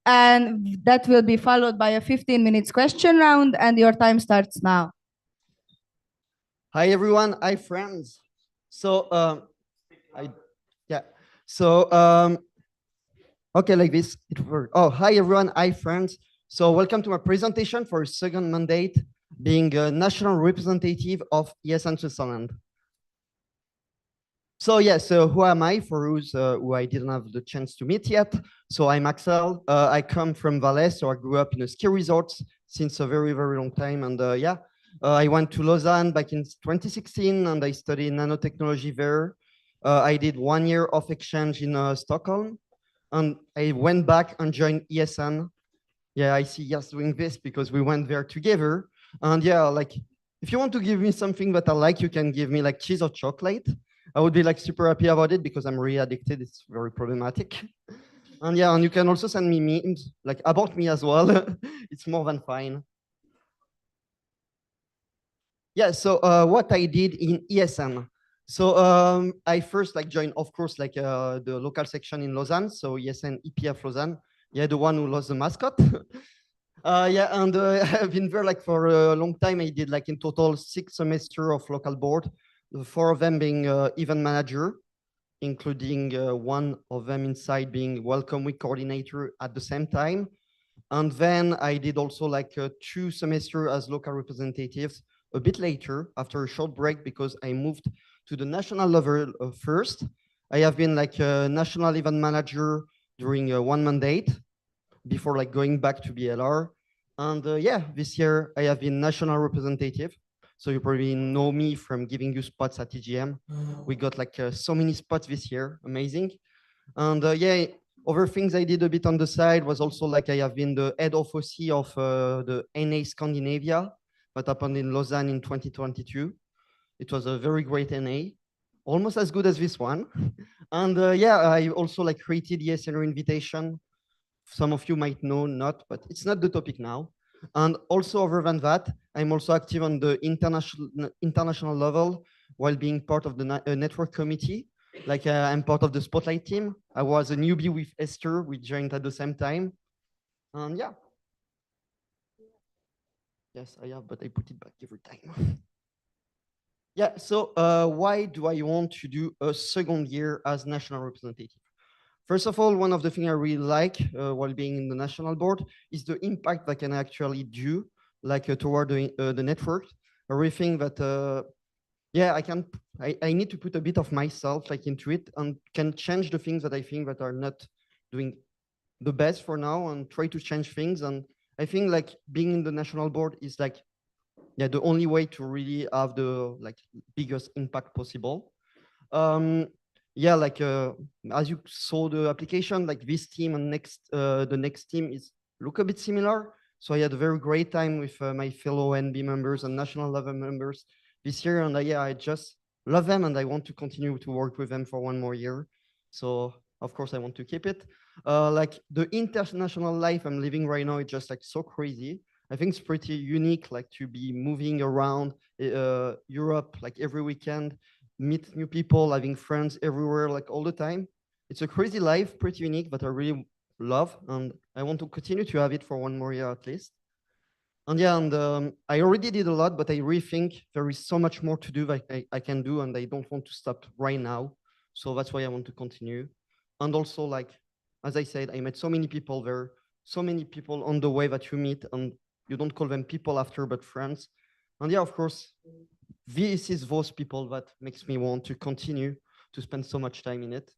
And that will be followed by a 15 minutes question round, and your time starts now. Hi everyone, hi friends. So yeah. So okay, like this it works. Oh, hi everyone, hi friends. So welcome to my presentation for a second mandate, being a national representative of ESN Switzerland. So yeah, so who am I for those who I didn't have the chance to meet yet? So I'm Axel. I come from Valais, so I grew up in a ski resort since a very, very long time. And yeah, I went to Lausanne back in 2016 and I studied nanotechnology there. I did 1 year of exchange in Stockholm and I went back and joined ESN. Yeah, I see Yas doing this because we went there together. And yeah, like if you want to give me something that I like, you can give me like cheese or chocolate. I would be like super happy about it because I'm really addicted. It's very problematic. And yeah, and you can also send me memes like about me as well. It's more than fine. Yeah, so what I did in ESN. So I first like joined, of course, like the local section in Lausanne. So ESN EPF Lausanne. Yeah, the one who lost the mascot. Yeah, and I've been there like for a long time. I did like in total 6 semesters of local board, 4 of them being event manager, including 1 of them inside being welcome week coordinator at the same time. And then I did also like 2 semesters as local representatives a bit later after a short break because I moved to the national level first. I have been like a national event manager during 1 mandate before like going back to BLR. And yeah, this year I have been national representative. So you probably know me from giving you spots at TGM. We got like so many spots this year, amazing. And yeah, other things I did a bit on the side was also like I have been the head of OC of the NA Scandinavia that happened in Lausanne in 2022. It was a very great NA, almost as good as this one. And yeah, I also like created the ESN invitation. Some of you might know, not, but it's not the topic now. And also other than that, I'm also active on the international level while being part of the network committee. Like I'm part of the Spotlight team. I was a newbie with Esther. We joined at the same time. And yeah. Yes, I have, but I put it back every time. Yeah, so why do I want to do a second year as national representative? First of all, one of the things I really like while being in the national board is the impact that can actually do like toward the network. Everything that, yeah, I need to put a bit of myself like into it and can change the things that I think that are not doing the best for now and try to change things. And I think like being in the national board is like, yeah, the only way to really have the like biggest impact possible. Yeah, like as you saw the application, like this team and the next team is look a bit similar. So I had a very great time with my fellow NB members and national level members this year, and yeah, I just love them, and I want to continue to work with them for one more year. So of course I want to keep it. Like the international life I'm living right now is just like so crazy. I think it's pretty unique, like to be moving around Europe like every weekend, meet new people, having friends everywhere, like all the time. It's a crazy life, pretty unique, but I really love, and I want to continue to have it for one more year at least. And yeah, and I already did a lot, but I really think there is so much more to do that I can do, and I don't want to stop right now. So that's why I want to continue. And also, like, as I said, I met so many people there, so many people on the way that you meet, and you don't call them people after, but friends. And yeah, of course, this is those people that makes me want to continue to spend so much time in it.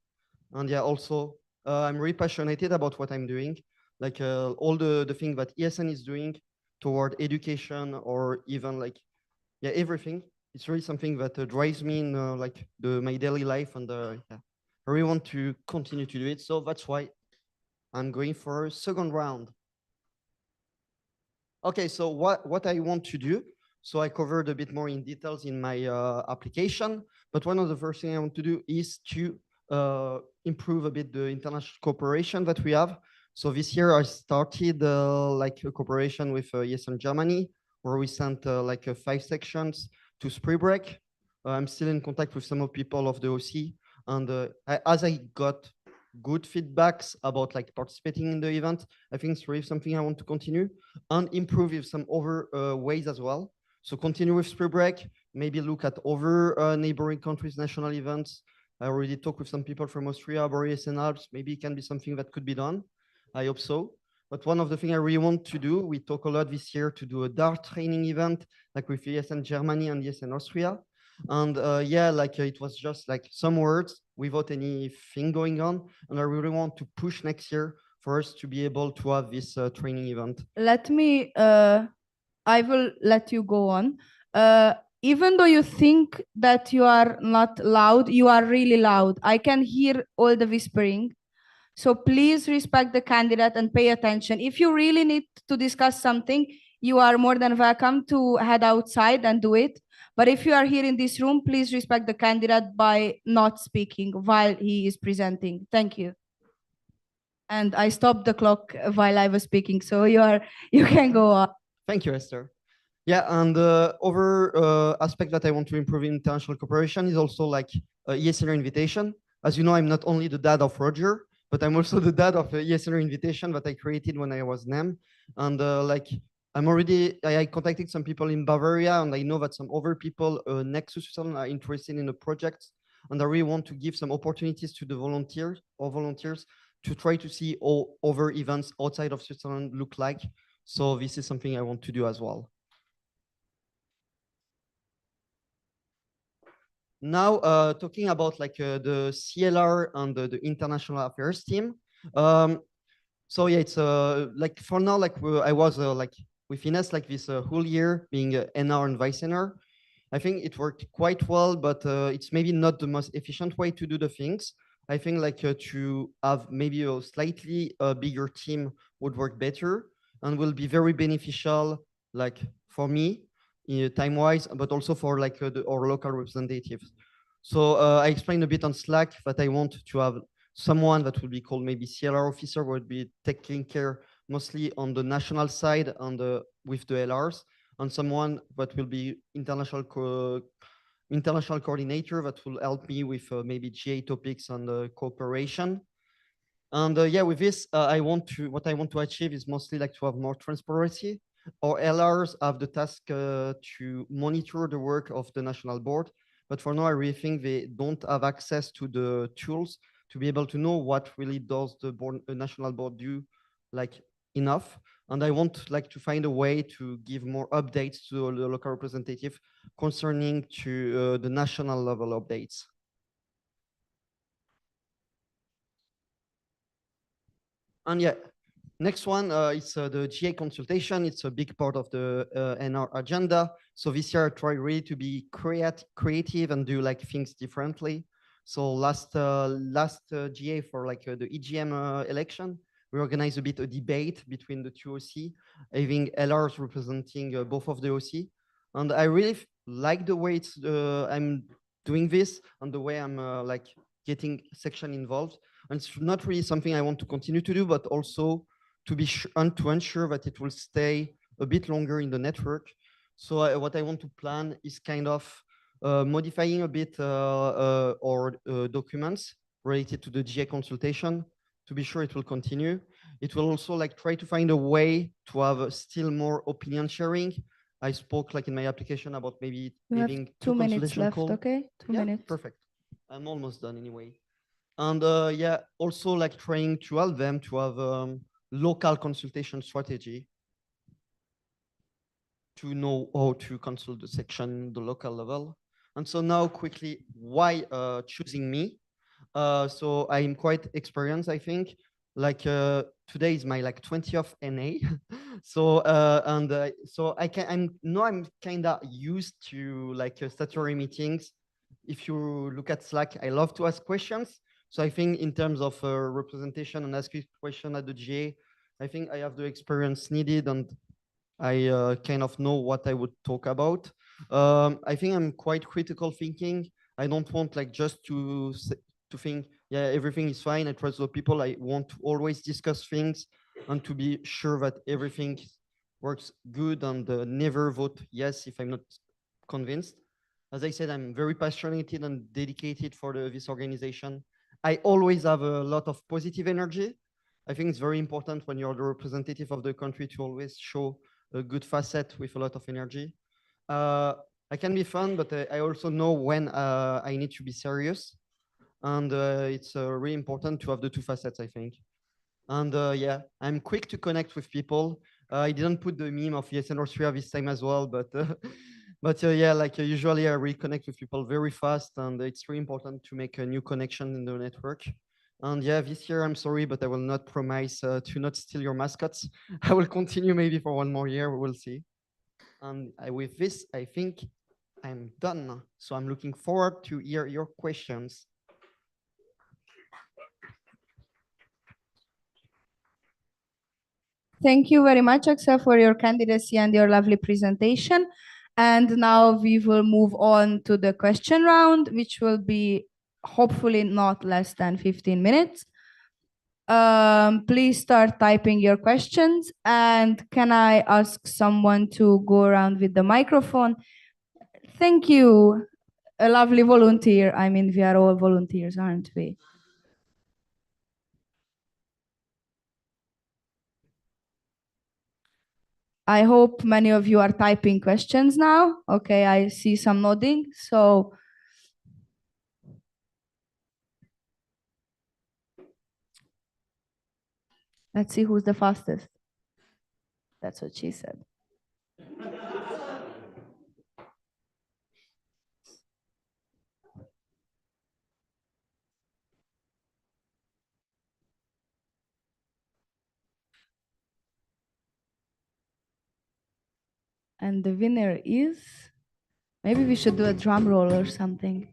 And yeah, also, I'm really passionate about what I'm doing, like all the things that ESN is doing toward education, or even like, yeah, everything. It's really something that drives me in like my daily life, and yeah, I really want to continue to do it. So that's why I'm going for a second round. Okay, so what I want to do, so I covered a bit more in details in my application, but one of the first things I want to do is to improve a bit the international cooperation that we have. So this year I started like a cooperation with ESN Germany, where we sent like 5 sections to spring break. I'm still in contact with some of people of the OC, and as I got good feedbacks about like participating in the event, I think it's really something I want to continue and improve with some other ways as well. So continue with spring break, maybe look at other neighboring countries' national events. I already talked with some people from Austria, Boreas and Alps. Maybe it can be something that could be done. I hope so. But one of the things I really want to do, we talk a lot this year to do a dart training event, like with ESN Germany and ESN Austria. And yeah, like it was just like some words without anything going on. And I really want to push next year for us to be able to have this training event. Let me, I will let you go on. Even though you think that you are not loud, you are really loud. I can hear all the whispering. So please respect the candidate and pay attention. If you really need to discuss something, you are more than welcome to head outside and do it. But if you are here in this room, please respect the candidate by not speaking while he is presenting. Thank you. And I stopped the clock while I was speaking, so you can go on. Thank you, Esther. Yeah, and the other aspect that I want to improve in international cooperation is also like ESNR invitation. As you know, I'm not only the dad of Roger, but I'm also the dad of ESNR invitation that I created when I was NEM. And like I contacted some people in Bavaria, and I know that some other people next to Switzerland are interested in the project. And I really want to give some opportunities to the volunteers to try to see all other events outside of Switzerland look like. So this is something I want to do as well. Now, talking about like the CLR and the international affairs team. So yeah, it's like for now, like I was like with Ines like this whole year being NR and vice NR. I think it worked quite well, but it's maybe not the most efficient way to do the things. I think like to have maybe a slightly bigger team would work better and will be very beneficial, like for me, time-wise, but also for like our local representatives. So I explained a bit on Slack that I want to have someone that would be called maybe CLR officer, would be taking care mostly on the national side and with the LRs, and someone that will be international coordinator that will help me with maybe GA topics and cooperation. And yeah, with this, what I want to achieve is mostly like to have more transparency. Our LRs have the task to monitor the work of the national board, but for now, I really think they don't have access to the tools to be able to know what really does the national board do, like enough. And I want like to find a way to give more updates to the local representative concerning to the national level updates. And yeah, next one is the GA consultation. It's a big part of the NR agenda. So this year I tried really to be creative and do like things differently. So last GA for like the EGM election, we organized a bit a debate between the two OC, having LRs representing both of the OC. And I really like the way I'm doing this and the way I'm like getting section involved. And it's not really something I want to continue to do, but also to be to ensure that it will stay a bit longer in the network. So what I want to plan is kind of modifying a bit our documents related to the GA consultation to be sure it will continue. It will also like try to find a way to have still more opinion sharing. I spoke like in my application about maybe You have having 2 minutes left, calls. okay? 2 minutes. Perfect. I'm almost done anyway. And yeah, also like trying to help them to have local consultation strategy to know how to consult the section, the local level. And so now quickly, why choosing me? So I'm quite experienced, I think. Like today is my like 20th NA. So so I'm kind of used to like statutory meetings. If you look at Slack, I love to ask questions. So I think in terms of representation and asking question at the GA, I think I have the experience needed and I kind of know what I would talk about. I think I'm quite critical thinking. I don't want like just to think, yeah, everything is fine. I trust the people. I want to always discuss things and to be sure that everything works good and never vote yes if I'm not convinced. As I said, I'm very passionate and dedicated for this organization. I always have a lot of positive energy. I think it's very important when you're the representative of the country to always show a good facet with a lot of energy. I can be fun, but I also know when I need to be serious. And it's really important to have the two facets, I think. And yeah, I'm quick to connect with people. I didn't put the meme of ESN Austria this time as well, but yeah, like usually I reconnect with people very fast, and it's really important to make a new connection in the network. And yeah, this year I'm sorry, but I will not promise to not steal your mascots. I will continue maybe for one more year. We'll see. And with this, I think I'm done. So I'm looking forward to hear your questions. Thank you very much, Axel, for your candidacy and your lovely presentation. And now we will move on to the question round, which will be hopefully not less than 15 minutes. Please start typing your questions. And can I ask someone to go around with the microphone? Thank you. A lovely volunteer. I mean, we are all volunteers, aren't we? I hope many of you are typing questions now. Okay, I see some nodding. So let's see who's the fastest. That's what she said. And the winner is, maybe we should do a drum roll or something.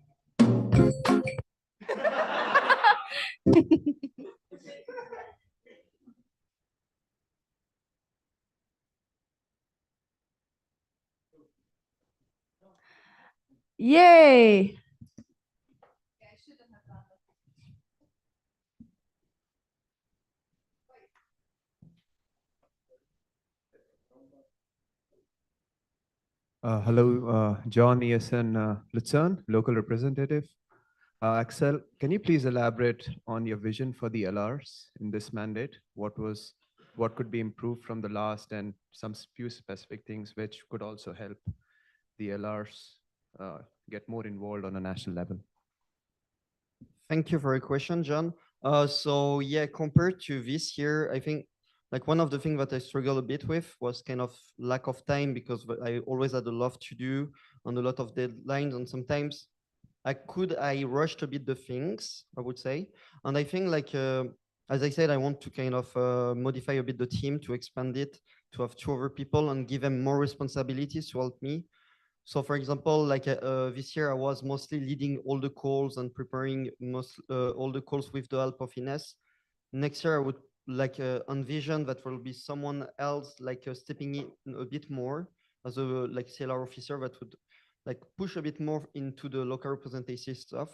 Yay! Hello, John ESN Lucerne, local representative. Axel, can you please elaborate on your vision for the LRs in this mandate? What could be improved from the last, and some few specific things which could also help the LRs get more involved on a national level? Thank you for your question, John. So yeah, compared to this year, I think like one of the things that I struggle a bit with was kind of lack of time because I always had a lot to do and a lot of deadlines, and sometimes I rushed a bit the things, I would say. And I think like as I said, I want to kind of modify a bit the team to expand it, to have 2 other people and give them more responsibilities to help me. So for example, like this year I was mostly leading all the calls and preparing all the calls with the help of Ines. Next year I would like envision that there will be someone else like stepping in a bit more as a like CLR officer that would like push a bit more into the local representative stuff.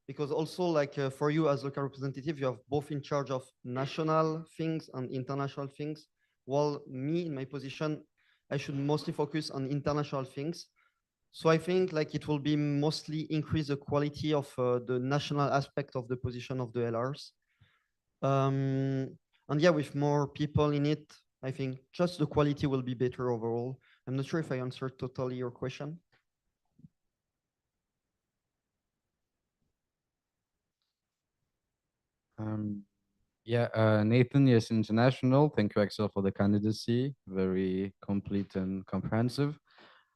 Because also like for you as local representative, you have both in charge of national things and international things. While me in my position, I should mostly focus on international things. So I think like it will be mostly increase the quality of the national aspect of the position of the LRs. And yeah, with more people in it, I think just the quality will be better overall. I'm not sure if I answered totally your question. Nathan, yes, international. Thank you, Axel, for the candidacy. Very complete and comprehensive.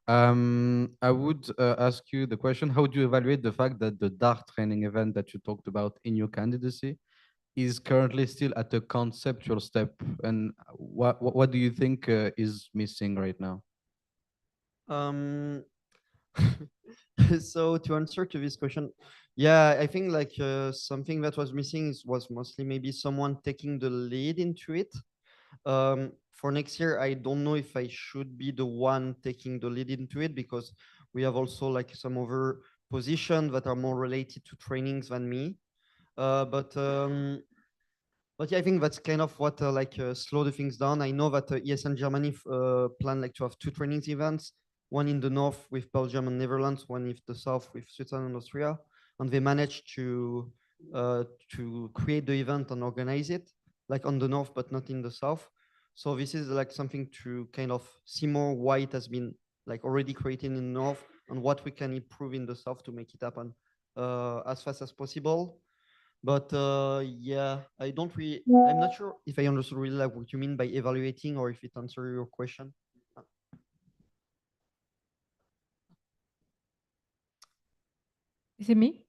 I would ask you the question, how do you evaluate the fact that the DART training event that you talked about in your candidacy is currently still at a conceptual step? And what do you think is missing right now? So to answer to this question, yeah, I think like something that was missing was mostly maybe someone taking the lead into it. For next year, I don't know if I should be the one taking the lead into it because we have also like some other positions that are more related to trainings than me. But yeah, I think that's kind of what slow the things down. I know that ESN Germany plan like to have 2 trainings events, one in the north with Belgium and Netherlands, one in the south with Switzerland and Austria, and they managed to create the event and organize it like on the north but not in the south. So this is like something to kind of see more why it has been like already created in the north and what we can improve in the south to make it happen as fast as possible. But yeah, I'm not sure if I understood really like what you mean by evaluating or if it answers your question. Is it me?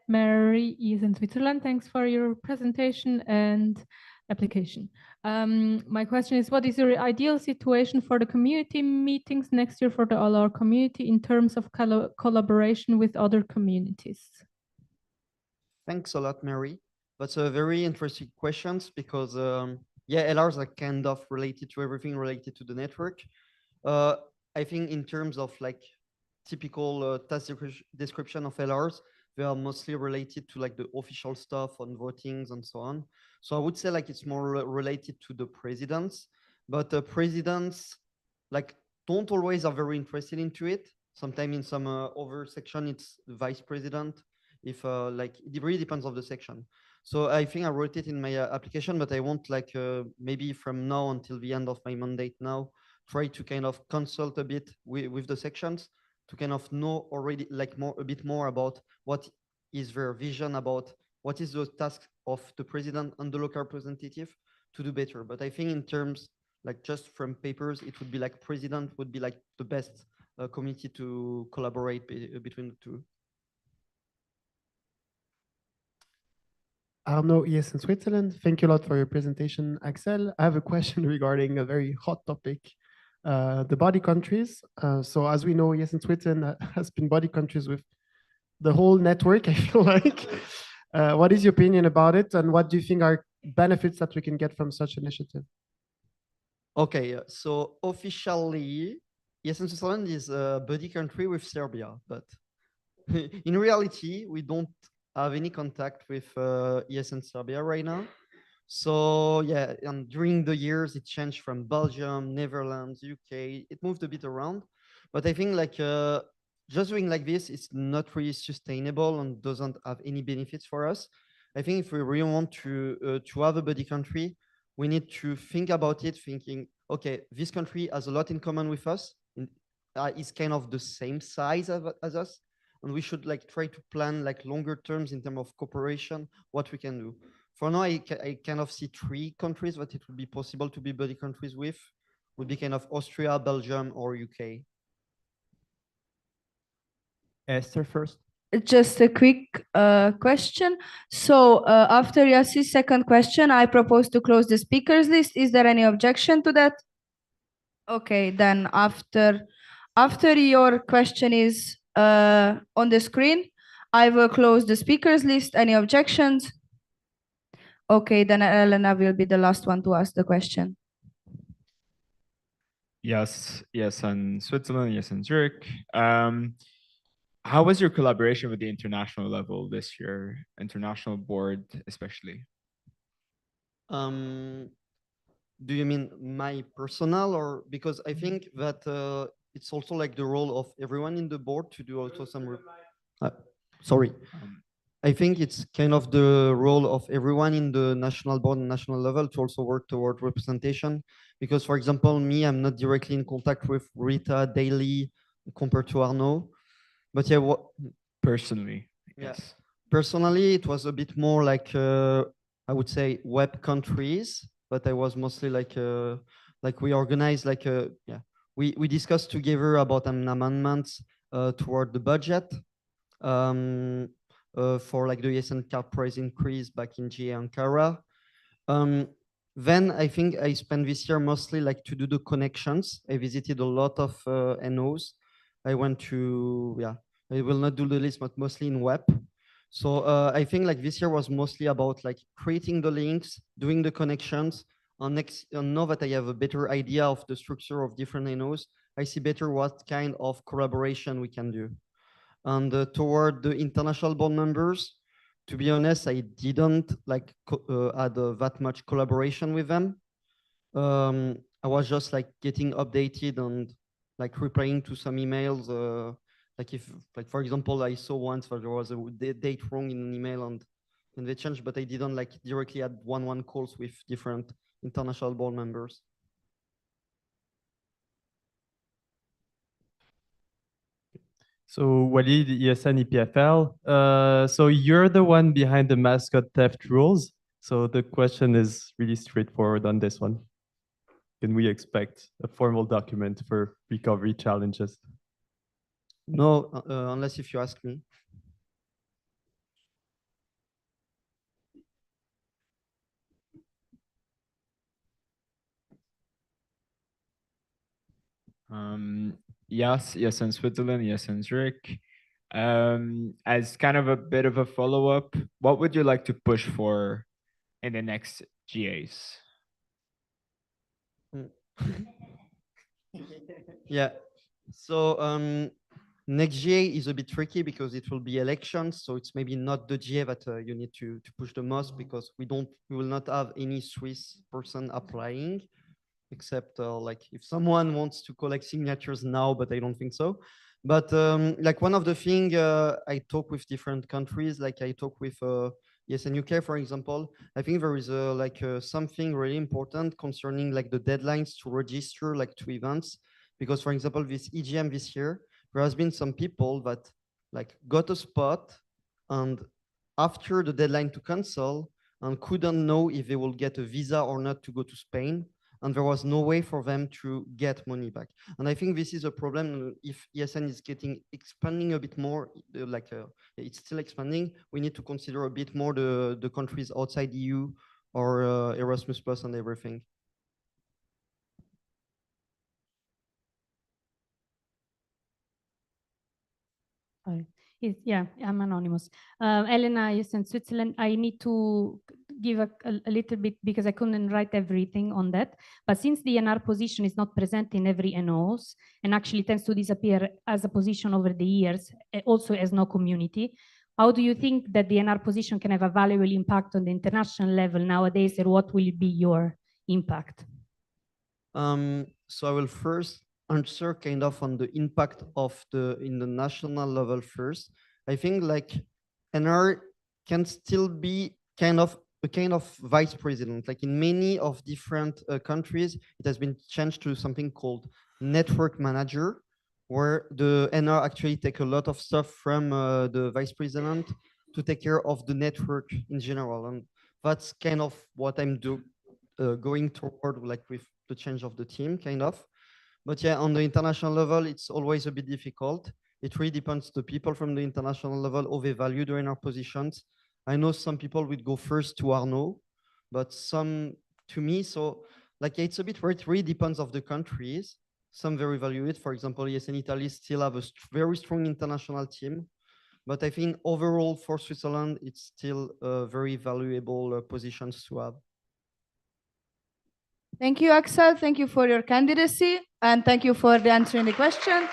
Mary is in Switzerland. Thanks for your presentation and application. My question is, what is your ideal situation for the community meetings next year for the LR community in terms of collaboration with other communities? Thanks a lot, Mary. That's a very interesting questions because yeah, LRs are kind of related to everything related to the network. I think in terms of like typical task description of LRs, they are mostly related to like the official stuff on votings and so on. So I would say like it's more related to the presidents, but the presidents like don't always are very interested into it. Sometimes in some other section, it's the vice president. If like it really depends on the section. So I think I wrote it in my application, but I won't like maybe from now until the end of my mandate now, try to kind of consult a bit with the sections to kind of know already like a bit more about what is their vision about what is the task of the president and the local representative to do better. But I think in terms like just from papers, it would be like president would be like the best community to collaborate between the two. Arnaud, yes, in Switzerland. Thank you a lot for your presentation, Axel. I have a question regarding a very hot topic, the body countries. So as we know, yes, in Switzerland has been body countries with the whole network, I feel like. What is your opinion about it? And what do you think are benefits that we can get from such initiative? Okay, so officially, yes, in Switzerland is a buddy country with Serbia, but in reality, we don't have any contact with ESN Serbia right now. So yeah, and during the years, it changed from Belgium, Netherlands, UK. It moved a bit around, but I think like just doing like this is not really sustainable and doesn't have any benefits for us. I think if we really want to have a buddy country, we need to think about it, thinking, okay, this country has a lot in common with us. It's kind of the same size as us, and we should like try to plan like longer terms in terms of cooperation, what we can do. For now, I kind of see 3 countries that it would be possible to be buddy countries with. Would be kind of Austria, Belgium, or UK. Esther first. Just a quick question. So after Yassi's second question, I propose to close the speakers list. Is there any objection to that? Okay, then after your question is on the screen, I will close the speakers list. Any objections? Okay, then Elena will be the last one to ask the question. Yes, ESN Switzerland, ESN Zurich. How was your collaboration with the international level this year, international board especially? Do you mean my personal, or because I think that it's also like the role of everyone in the board to do also some. Sorry. I think it's kind of the role of everyone in the national board and national level to also work toward representation. Because, for example, me, I'm not directly in contact with Rita daily compared to Arnaud. But yeah, what personally, yes. Personally, it was a bit more like I would say web countries, but I was mostly like we organized we discussed together about an amendment toward the budget. For like the ESN card price increase back in GA Ankara. Then I think I spent this year mostly like to do the connections. I visited a lot of NOs. I went to, I will not do the list, but mostly in web. So I think like this year was mostly about like creating the links, doing the connections. Now that I have a better idea of the structure of different NOs, I see better what kind of collaboration we can do. And toward the international board members, to be honest, I didn't like had that much collaboration with them. I was just like getting updated and like replying to some emails. Like if, like for example, I saw once that there was a date wrong in an email and they changed, but I didn't like directly had one-on-one calls with different international board members. So Walid, ESN EPFL. So you're the one behind the mascot theft rules. So the question is really straightforward on this one. Can we expect a formal document for recovery challenges? No, unless if you ask me. Yes, ESN Switzerland, ESN Zurich. As kind of a bit of a follow-up, what would you like to push for in the next GAs? Yeah. So next GA is a bit tricky because it will be elections. So it's maybe not the GA that you need to push the most because we will not have any Swiss person applying, except like if someone wants to collect signatures now, but I don't think so. But like one of the things I talk with different countries, like I talk with ESN UK, for example, I think there is something really important concerning like the deadlines to register like to events. Because for example, this EGM this year, there has been some people that like got a spot and after the deadline to cancel and couldn't know if they will get a visa or not to go to Spain. And there was no way for them to get money back. And I think this is a problem. If ESN is expanding a bit more, it's still expanding, we need to consider a bit more the countries outside EU or Erasmus Plus and everything. Yeah, I'm anonymous. Elena is in Switzerland. I need to give a little bit because I couldn't write everything on that. But since the NR position is not present in every NOs and actually tends to disappear as a position over the years, also as no community, how do you think that the NR position can have a valuable impact on the international level nowadays, and what will be your impact? So I will first answer kind of on the impact of in the national level first. I think like NR can still be kind of vice president. Like in many of different countries, it has been changed to something called network manager, where the NR actually take a lot of stuff from the vice president to take care of the network in general. And That's kind of what I'm going toward, like with the change of the team, kind of. But yeah, on the international level, it's always a bit difficult. It really depends the people from the international level how they value during our positions. I know some people would go first to Arnaud, but some to me. So like it's a bit where it really depends of the countries. Some very value it. For example, ESN Italy still have a very strong international team. But I think overall for Switzerland, it's still very valuable positions to have. Thank you, Axel. Thank you for your candidacy, and thank you for answering the question.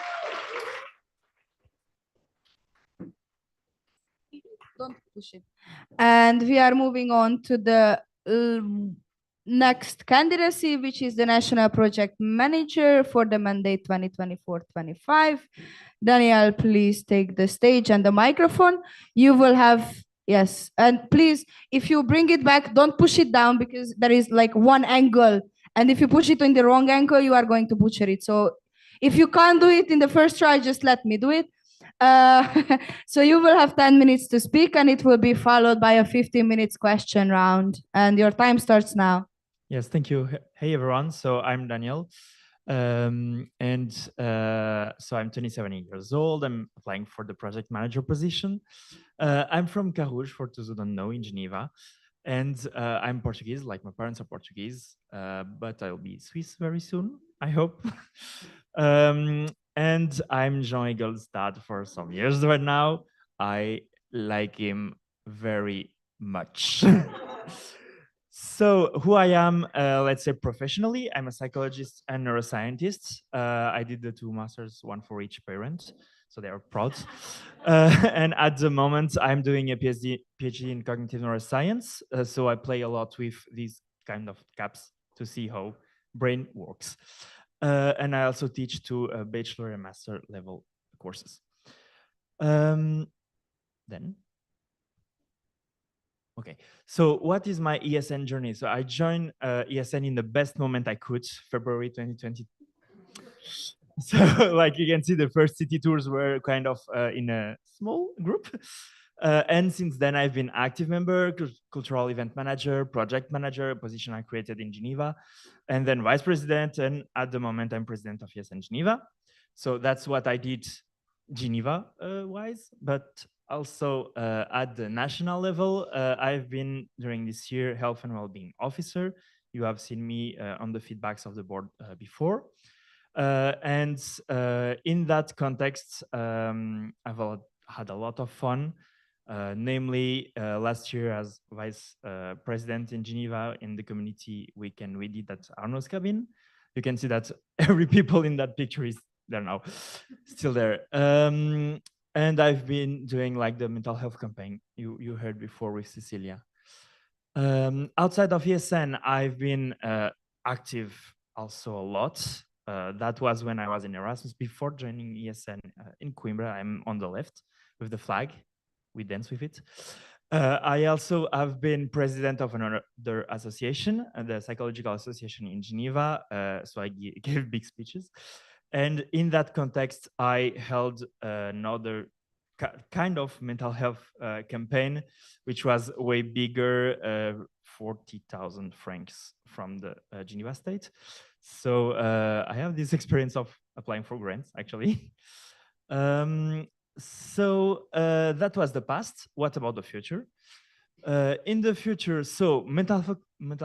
Don't push it. And we are moving on to the next candidacy, which is the National Project Manager for the mandate 2024-25. Daniel, please take the stage and the microphone. You will have, yes, and please, if you bring it back, don't push it down because there is like one angle. And if you push it in the wrong angle, you are going to butcher it. So if you can't do it in the first try, just let me do it. So you will have 10 minutes to speak, and it will be followed by a 15 minutes question round. And your time starts now. Yes, thank you. Hey, everyone. So I'm Daniel. So I'm 27 years old. I'm applying for the project manager position. I'm from Carouge, for those who don't know, in Geneva. And I'm Portuguese, like my parents are Portuguese, but I'll be Swiss very soon, I hope. And I'm Jean Eagle's dad for some years right now. I like him very much. So who I am, let's say professionally, I'm a psychologist and neuroscientist. I did the 2 masters, one for each parent, so they are proud. And at the moment, I'm doing a PhD in cognitive neuroscience. So I play a lot with these kind of gaps to see how brain works. And I also teach 2 bachelor and master level courses. Okay, so what is my ESN journey? So I joined ESN in the best moment I could, February 2020. So like you can see, the first city tours were kind of in a small group. And since then, I've been active member, cultural event manager, project manager, a position I created in Geneva, and then vice president. And at the moment, I'm president of ESN Geneva. So that's what I did Geneva-wise, but also at the national level, I've been during this year health and well-being officer. You have seen me on the feedbacks of the board before. And in that context, I've had a lot of fun. Namely, last year as vice president in Geneva in the community weekend we did at Arnaud's cabin. You can see that every people in that picture is there now, still there. And I've been doing like the mental health campaign you heard before with Cecilia. Outside of ESN, I've been active also a lot. That was when I was in Erasmus before joining ESN in Coimbra. I'm on the left with the flag. We dance with it. I also have been president of another association, the Psychological Association in Geneva. So I gave big speeches. And in that context, I held another kind of mental health campaign, which was way bigger, 40,000 francs from the Geneva state. So I have this experience of applying for grants, actually. So that was the past. What about the future? In the future, so mental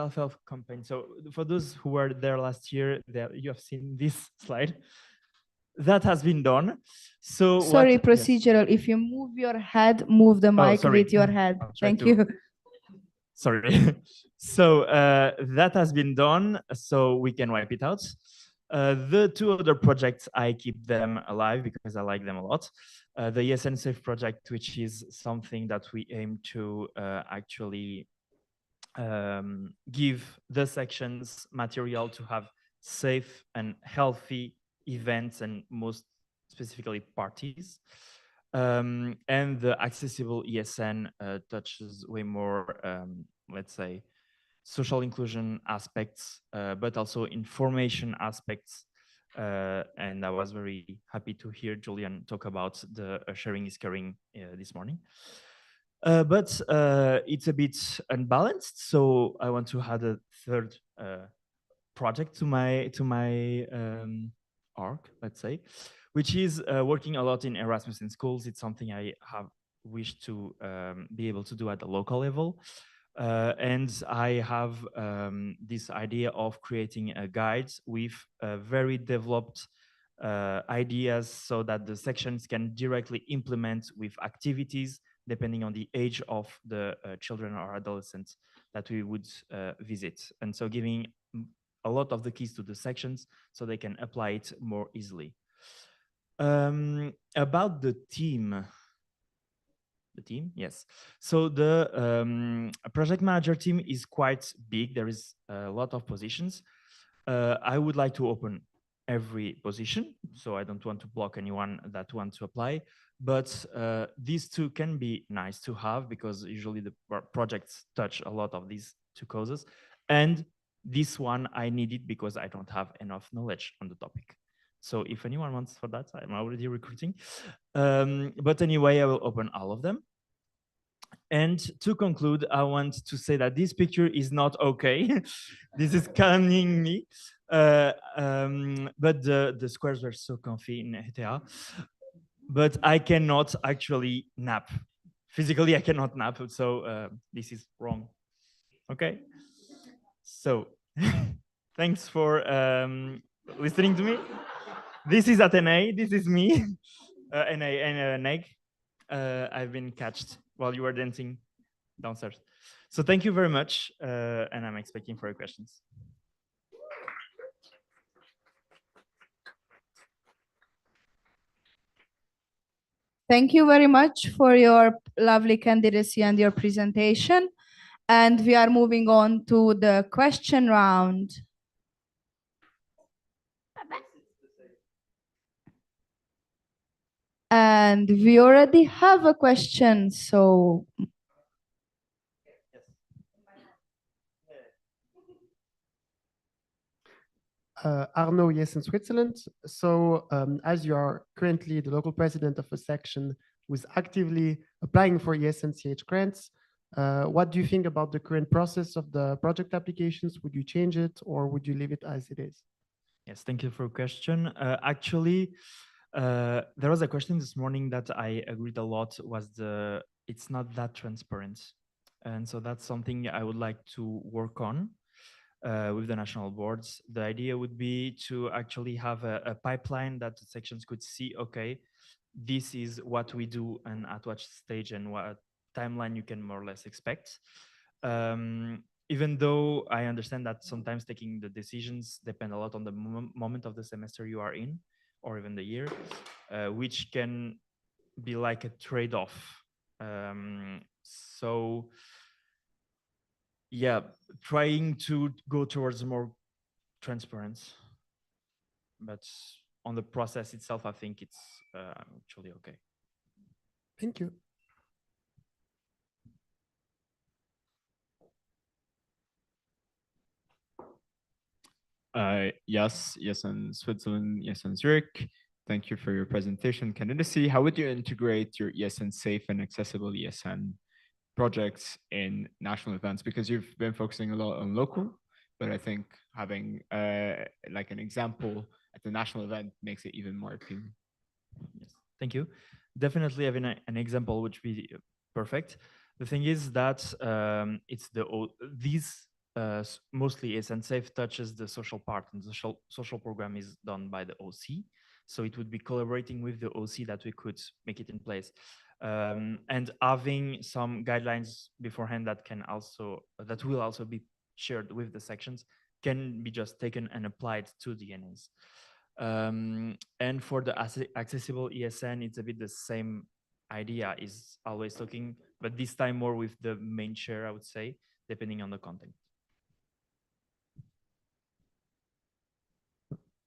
health campaign. So for those who were there last year, you have seen this slide. That has been done. So sorry, procedural. Yes. If you move your head, move the mic with your head. Thank you. Sorry. So that has been done. So we can wipe it out. The 2 other projects, I keep them alive because I like them a lot. The ESN Safe project, which is something that we aim to actually give the sections material to have safe and healthy events and most specifically parties. And the accessible ESN touches way more, let's say, social inclusion aspects, but also information aspects. And I was very happy to hear Julian talk about the sharing is caring this morning. But it's a bit unbalanced, so I want to add a third project to my arc, let's say, which is working a lot in Erasmus in schools. It's something I have wished to be able to do at the local level. And I have this idea of creating a guide with very developed ideas so that the sections can directly implement with activities depending on the age of the children or adolescents that we would visit. And so giving a lot of the keys to the sections so they can apply it more easily. About the team, yes. So the project manager team is quite big. There is a lot of positions. I would like to open every position, so I don't want to block anyone that wants to apply. But these two can be nice to have because usually the projects touch a lot of these two causes. And this one I need it because I don't have enough knowledge on the topic. So if anyone wants for that, I'm already recruiting. But anyway, I will open all of them. And to conclude, I want to say that this picture is not okay. This is calming me. But the squares were so comfy in ETA. But I cannot actually nap. Physically, I cannot nap, so this is wrong. Okay? So, thanks for listening to me. This is Athene, this is me, and an egg. I've been catched while you were dancing downstairs. So thank you very much, and I'm expecting for your questions. Thank you very much for your lovely candidacy and your presentation. And we are moving on to the question round. And we already have a question, so. Arnaud, yes, in Switzerland. So as you are currently the local president of a section who is actively applying for ESNCH grants, what do you think about the current process of the project applications? Would you change it or would you leave it as it is? Yes, thank you for your question. Actually, there was a question this morning that I agreed a lot was it's not that transparent. And so that's something I would like to work on with the national boards. The idea would be to actually have a pipeline that the sections could see, okay, this is what we do and at what stage and what timeline you can more or less expect. Even though I understand that sometimes taking the decisions depend a lot on the moment of the semester you are in, or even the year, which can be like a trade-off. So yeah, trying to go towards more transparency, but on the process itself, I think it's actually okay. Thank you. Yes, in Switzerland, in Zurich. Thank you for your presentation, candidacy. How would you integrate your ESN safe and accessible ESN projects in national events? Because you've been focusing a lot on local, but I think having like an example at the national event makes it even more appealing. Yes, thank you. Definitely having an example which would be perfect. The thing is that it's these mostly ESN Safe touches the social part, and the social program is done by the OC. So it would be collaborating with the OC that we could make it in place. And having some guidelines beforehand that will also be shared with the sections can be just taken and applied to the NAs. And for the accessible ESN, it's a bit the same idea, is always looking, but this time more with the main share, I would say, depending on the content.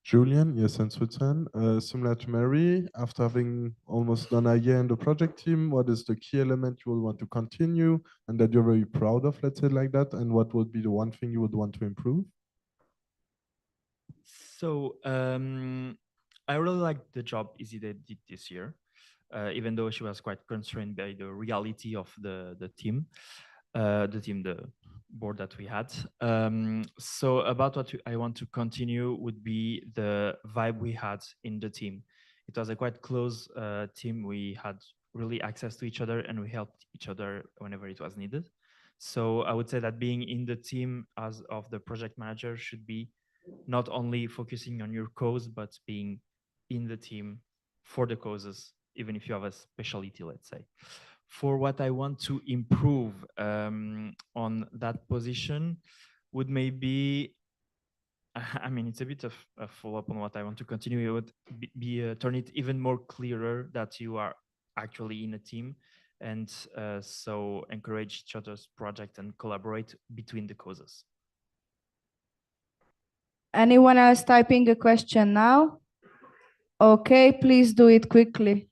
Julian, yes, in Switzerland. Similar to Mary, after having almost done a year in the project team, what is the key element you will want to continue and that you're very proud of, let's say like that? And what would be the one thing you would want to improve? So I really like the job Izzy did this year. even though she was quite constrained by the reality of the board that we had. So about what I want to continue would be the vibe we had in the team. It was a quite close team. We had really access to each other and we helped each other whenever it was needed. So I would say that being in the team as of the project manager should be not only focusing on your cause, but being in the team for the causes, even if you have a specialty, let's say. For what I want to improve on that position would maybe, I mean, it's a bit of a follow-up on what I want to continue. It would be turn it even more clearer that you are actually in a team, and so encourage each other's project and collaborate between the causes. Anyone else typing a question now? Okay, please do it quickly.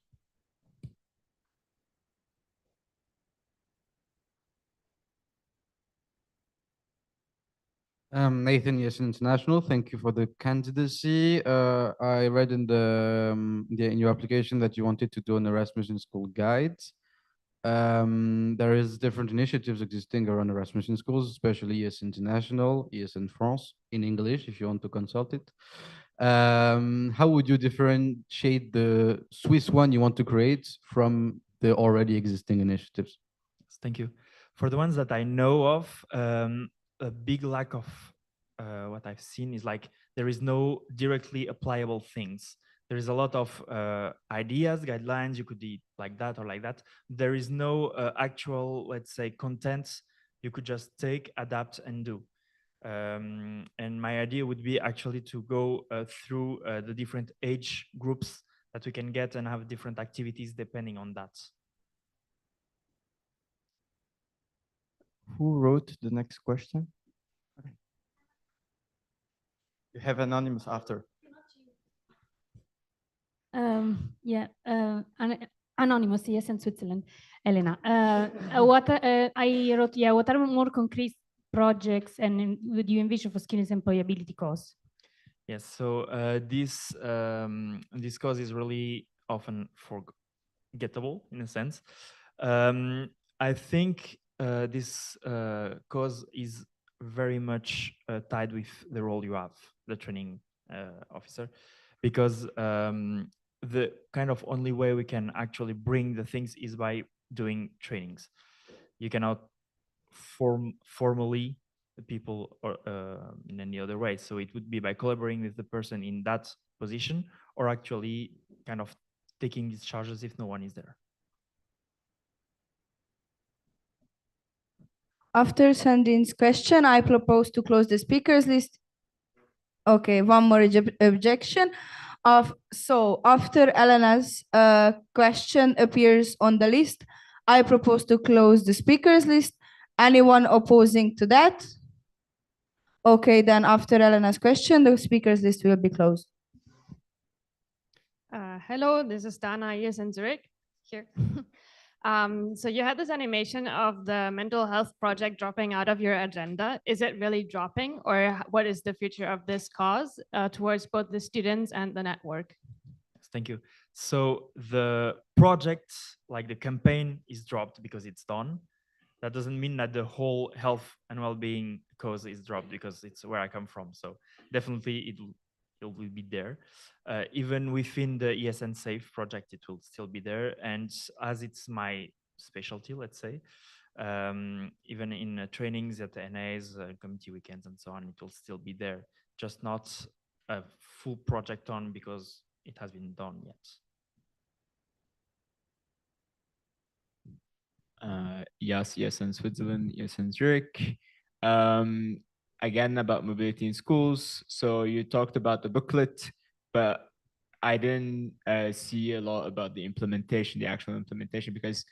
Nathan, ESN International. Thank you for the candidacy. I read in in your application that you wanted to do an Erasmus in School guide. There is different initiatives existing around Erasmus in schools, especially ESN International, ESN France in English, if you want to consult it. How would you differentiate the Swiss one you want to create from the already existing initiatives? Thank you. For the ones that I know of, a big lack of what I've seen is like there is no directly applicable things. There is a lot of ideas, guidelines, you could be like that or like that. There is no actual, let's say, content you could just take, adapt, and do. And my idea would be actually to go through the different age groups that we can get and have different activities depending on that. Who wrote the next question? Okay. You have anonymous after. Yeah, anonymous, ESN Switzerland, Elena. What I wrote, yeah, what are more concrete projects and would you envision for skills employability course? Yes, so this cause is really often forgettable in a sense. I think this cause is very much tied with the role you have, the training officer, because the kind of only way we can actually bring the things is by doing trainings. You cannot formally people or in any other way. So it would be by collaborating with the person in that position or actually kind of taking these charges if no one is there. After Sandine's question, I propose to close the speakers list. Okay, one more objection. So after Elena's question appears on the list, I propose to close the speakers list. Anyone opposing to that? Okay, then after Elena's question, the speakers list will be closed. Hello, this is Dana ESN Zurich here. So you had this animation of the mental health project dropping out of your agenda. Is it really dropping, or what is the future of this cause towards both the students and the network? Yes, thank you. So the project, like the campaign, is dropped because it's done. That doesn't mean that the whole health and well-being cause is dropped because it's where I come from. So definitely it will be there. Even within the ESN Safe project, it will still be there. And as it's my specialty, let's say, even in trainings at the NAs, community weekends and so on, it will still be there. Just not a full project on because it has been done yet. Yes, ESN Switzerland, ESN Zurich. Again, about mobility in schools. So you talked about the booklet, but I didn't see a lot about the implementation, the actual implementation, because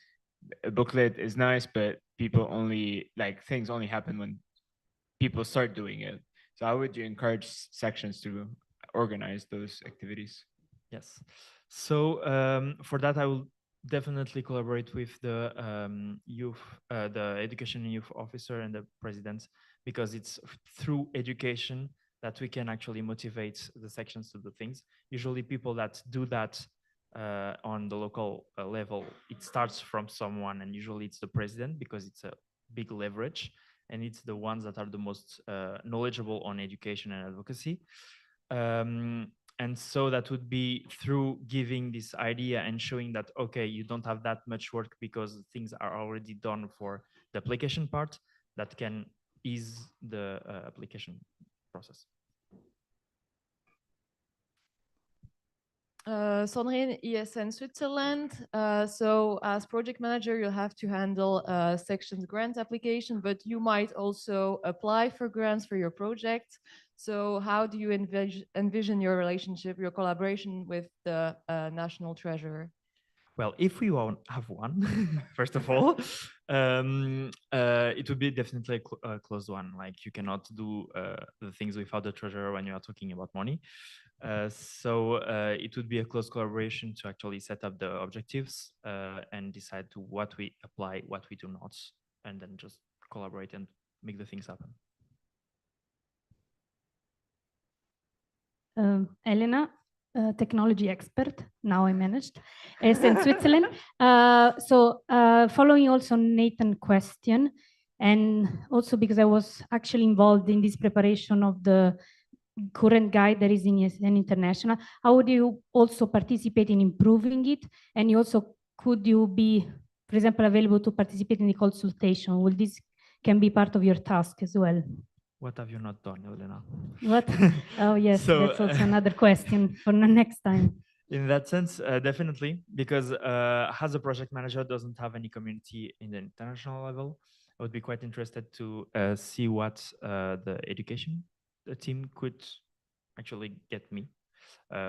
a booklet is nice, but people only, like, things only happen when people start doing it. So how would you encourage sections to organize those activities? Yes. So for that, I will definitely collaborate with the the education and youth officer and the president, because it's through education that we can actually motivate the sections to do things. Usually people that do that on the local level, it starts from someone, and usually it's the president because it's a big leverage, and it's the ones that are the most knowledgeable on education and advocacy. And so that would be through giving this idea and showing that, okay, you don't have that much work because things are already done for the application part, that can ease the application process. Sandrine, ESN Switzerland. So as project manager, you'll have to handle sections grant application, but you might also apply for grants for your project. So how do you envision your relationship, your collaboration with the national treasurer? Well, if we have one, first of all, it would be definitely a closed one. Like, you cannot do the things without the treasurer when you are talking about money. So it would be a close collaboration to actually set up the objectives and decide to what we apply, what we do not, and then just collaborate and make the things happen. Elena, technology expert. Now I managed. ESN Switzerland. Following also Nathan's question, and also because I was actually involved in this preparation of the current guide that is in ESN International, how would you also participate in improving it? And you also, could you be, for example, available to participate in the consultation? Will this can be part of your task as well? What have you not done, Elena? What? Oh, yes, So, that's also another question for the next time. In that sense, definitely, because as a project manager doesn't have any community in the international level, I would be quite interested to see what the education team could actually get me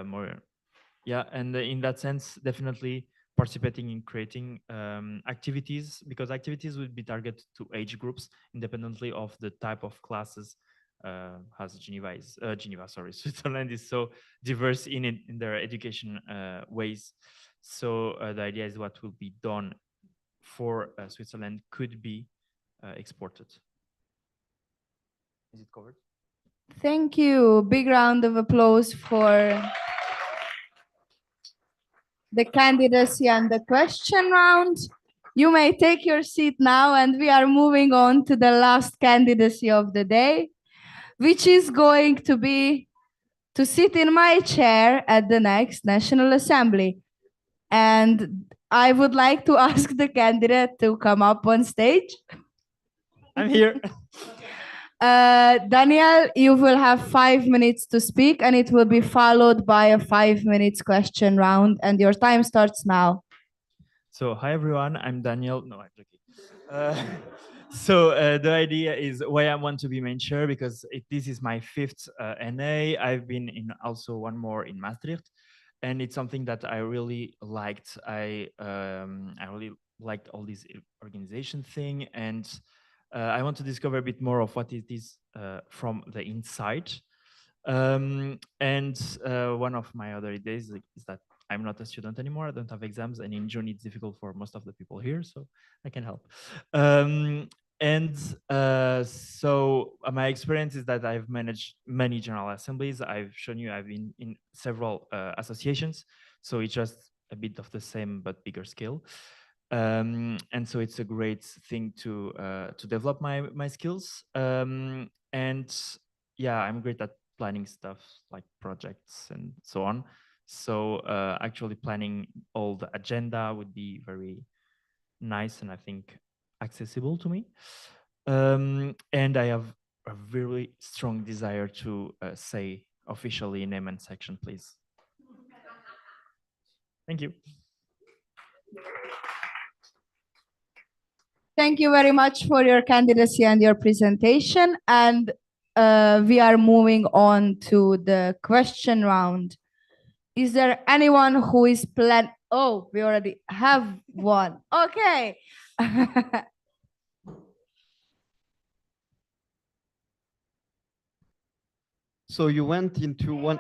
more. Yeah, and in that sense, definitely participating in creating activities, because activities would be targeted to age groups independently of the type of classes. As Switzerland is so diverse in their education ways. So the idea is what will be done for Switzerland could be exported. Is it covered? Thank you. Big round of applause for the candidacy and the question round. You may take your seat now, and we are moving on to the last candidacy of the day, which is going to be to sit in my chair at the next National Assembly. And I would like to ask the candidate to come up on stage. I'm here. Daniel, you will have 5 minutes to speak, and it will be followed by a 5 minutes question round, and your time starts now. So, hi everyone, I'm Daniel. No, I'm joking. The idea is why I want to be main chair, because this is my 5th NA. I've been in also one more in Maastricht, and it's something that I really liked. I really liked all this organization thing, and I want to discover a bit more of what it is from the inside. And one of my other ideas is that I'm not a student anymore. I don't have exams, and in June it's difficult for most of the people here, so I can help. My experience is that I've managed many general assemblies. I've shown you I've been in several associations, so it's just a bit of the same but bigger scale. And so it's a great thing to develop my skills. And yeah, I'm great at planning stuff like projects and so on. So actually planning all the agenda would be very nice and I think accessible to me. And I have a very strong desire to say officially name and section, please. Thank you. Thank you very much for your candidacy and your presentation. And we are moving on to the question round. Is there anyone who is Oh, we already have one. Okay. So you went into one.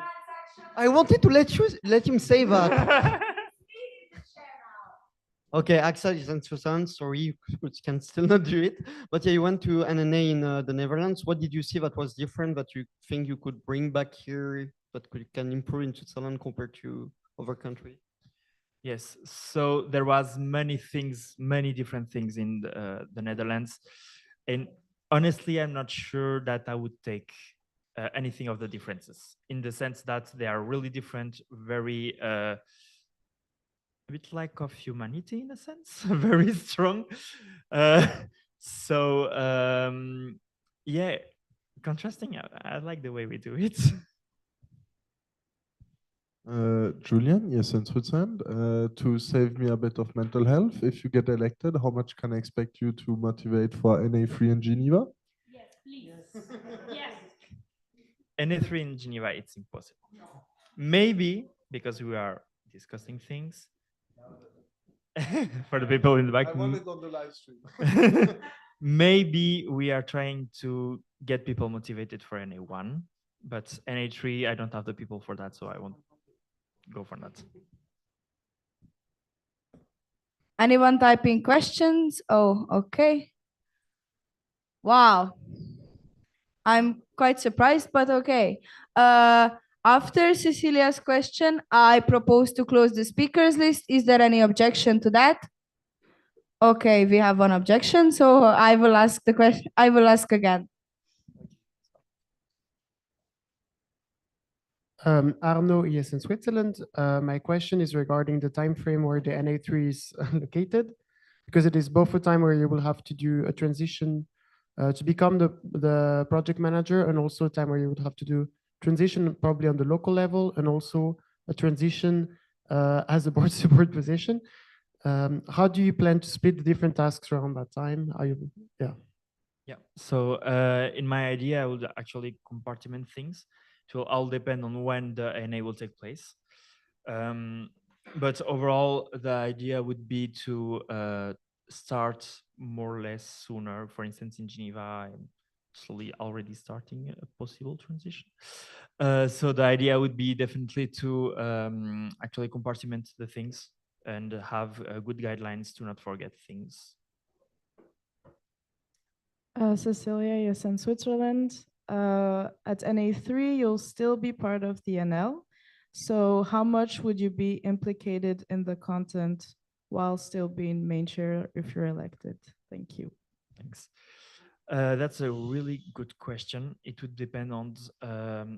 I wanted to let him say that. Okay, Axel is in Switzerland. Sorry, you can still not do it. But yeah, you went to NNA in the Netherlands. What did you see that was different that you think you could bring back here that can improve in Switzerland compared to other countries? Yes, so there was many things, many different things in the Netherlands, and honestly, I'm not sure that I would take anything of the differences, in the sense that they are really different, very a bit like of humanity in a sense, very strong. Uh, so yeah, contrasting. I like the way we do it. Julian, yes, in Switzerland, to save me a bit of mental health, if you get elected, how much can I expect you to motivate for NA3 in Geneva? Yes, please. Yes. NA3 in Geneva, it's impossible. Maybe because we are discussing things. For the people in the back. I want it on the live stream. Maybe we are trying to get people motivated for NA1, but NA3, I don't have the people for that, so I won't go for that. Anyone typing questions? Oh, okay. Wow. I'm quite surprised, but okay. After Cecilia's question, I propose to close the speakers list. Is there any objection to that? Okay, we have one objection, so I will ask the question. I will ask again. Arno, ESN Switzerland. My question is regarding the time frame where the NA3 is located, because it is both a time where you will have to do a transition to become the project manager, and also a time where you would have to do transition probably on the local level, and also a transition as a board support position. How do you plan to split the different tasks around that time? Are you, yeah. Yeah, so in my idea, I would actually compartment things. It will all depend on when the NA will take place. But overall, the idea would be to start more or less sooner. For instance, in Geneva, I'm slowly already starting a possible transition. So the idea would be definitely to actually compartment the things and have good guidelines to not forget things. Cecilia, yes, in Switzerland. At NA3, you'll still be part of the NL. So how much would you be implicated in the content while still being main chair if you're elected? Thank you. Thanks. That's a really good question. It would depend on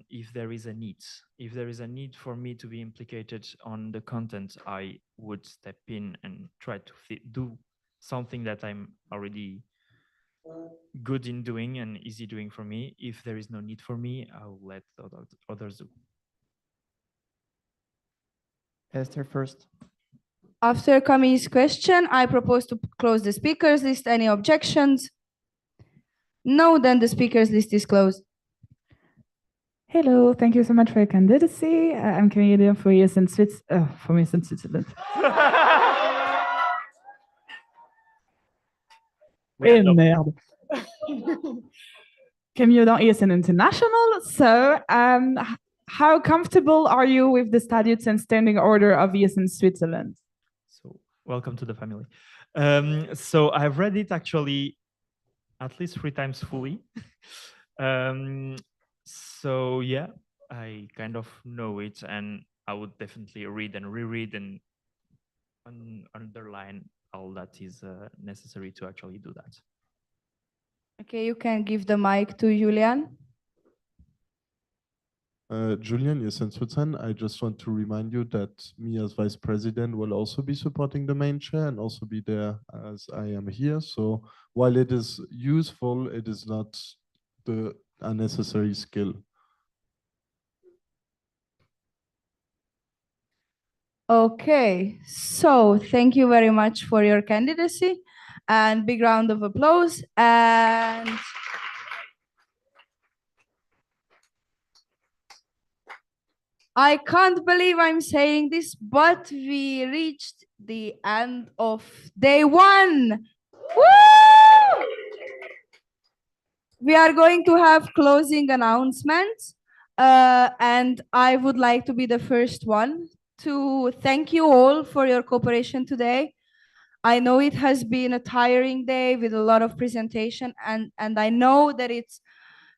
if there is a need. If there is a need for me to be implicated on the content, I would step in and try to do something that I'm already good in doing and easy doing for me. If there is no need for me, I'll let others do. Esther first. After Camille's question, I propose to close the speakers list. Any objections? No, then the speakers list is closed. Hello, thank you so much for your candidacy. I'm Camille for ESN Switzerland. Eh merde. Camille dans ESN International. So, how comfortable are you with the statutes and standing order of ESN Switzerland? So, welcome to the family. So I've read it actually at least 3 times fully. So yeah, I kind of know it, and I would definitely read and reread and underline all that is necessary to actually do that. Okay, you can give the mic to Julian. Julian, yes, in Switzerland, I just want to remind you that me as vice president will also be supporting the main chair and also be there as I am here. So while it is useful, it is not the unnecessary skill. Okay, so thank you very much for your candidacy, and big round of applause. And I can't believe I'm saying this, but we reached the end of day 1. Woo! We are going to have closing announcements, and I would like to be the first one to thank you all for your cooperation today. I know it has been a tiring day with a lot of presentation, and I know that it's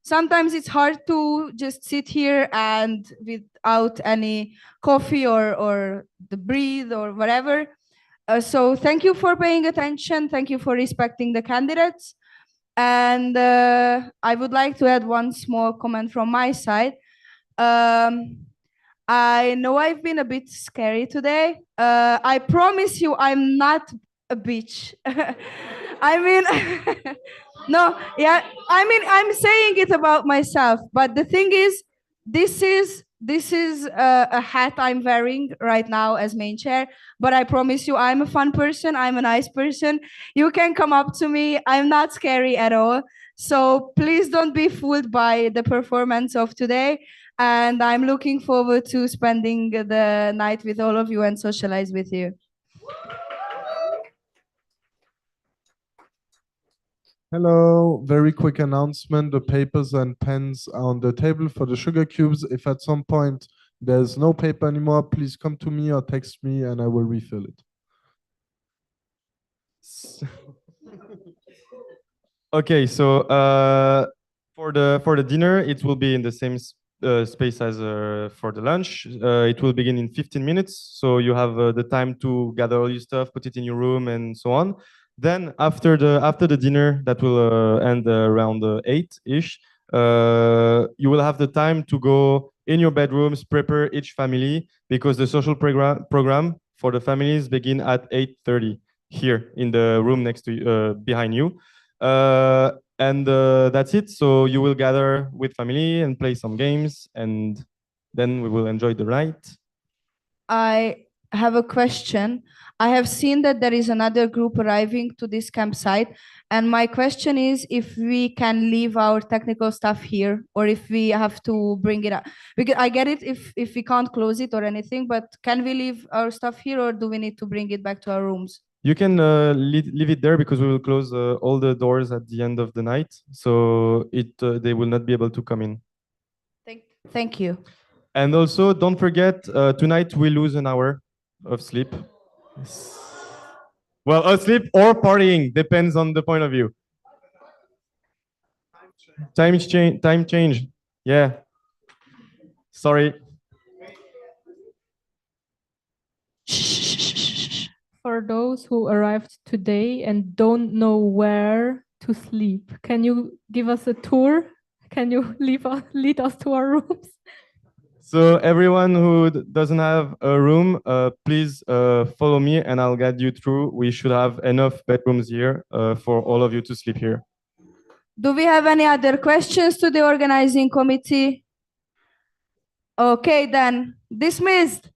sometimes it's hard to just sit here and without any coffee or the breathe or whatever. So thank you for paying attention. Thank you for respecting the candidates. And I would like to add one small comment from my side. I know I've been a bit scary today. I promise you I'm not a bitch. I mean, no, yeah, I mean, I'm saying it about myself, but the thing is, this is a hat I'm wearing right now as main chair, but I promise you I'm a fun person, I'm a nice person. You can come up to me, I'm not scary at all. So please don't be fooled by the performance of today. And I'm looking forward to spending the night with all of you and socialize with you. Hello, very quick announcement. The papers and pens are on the table for the sugar cubes. If at some point there's no paper anymore, please come to me or text me and I will refill it. Okay, so for the dinner, it will be in the same space as for the lunch. It will begin in 15 minutes, so you have the time to gather all your stuff, put it in your room, and so on. Then after the dinner, that will end around 8-ish. You will have the time to go in your bedrooms, prepare each family, because the social program for the families begin at 8:30 here in the room next to behind you. And that's it. So you will gather with family and play some games, and then we will enjoy the night. I have a question. I have seen that there is another group arriving to this campsite, and my question is if we can leave our technical stuff here or if we have to bring it up. Because I get it if we can't close it or anything, but can we leave our stuff here or do we need to bring it back to our rooms? You can leave it there because we will close all the doors at the end of the night, so they will not be able to come in. Thank you. And also, don't forget, tonight we lose an hour of sleep. Well, asleep or partying, depends on the point of view. Time change. Yeah. Sorry. For those who arrived today and don't know where to sleep, can you give us a tour? Can you lead us to our rooms? So everyone who doesn't have a room, please follow me and I'll guide you through. We should have enough bedrooms here for all of you to sleep here. Do we have any other questions to the organizing committee? Okay, then dismissed.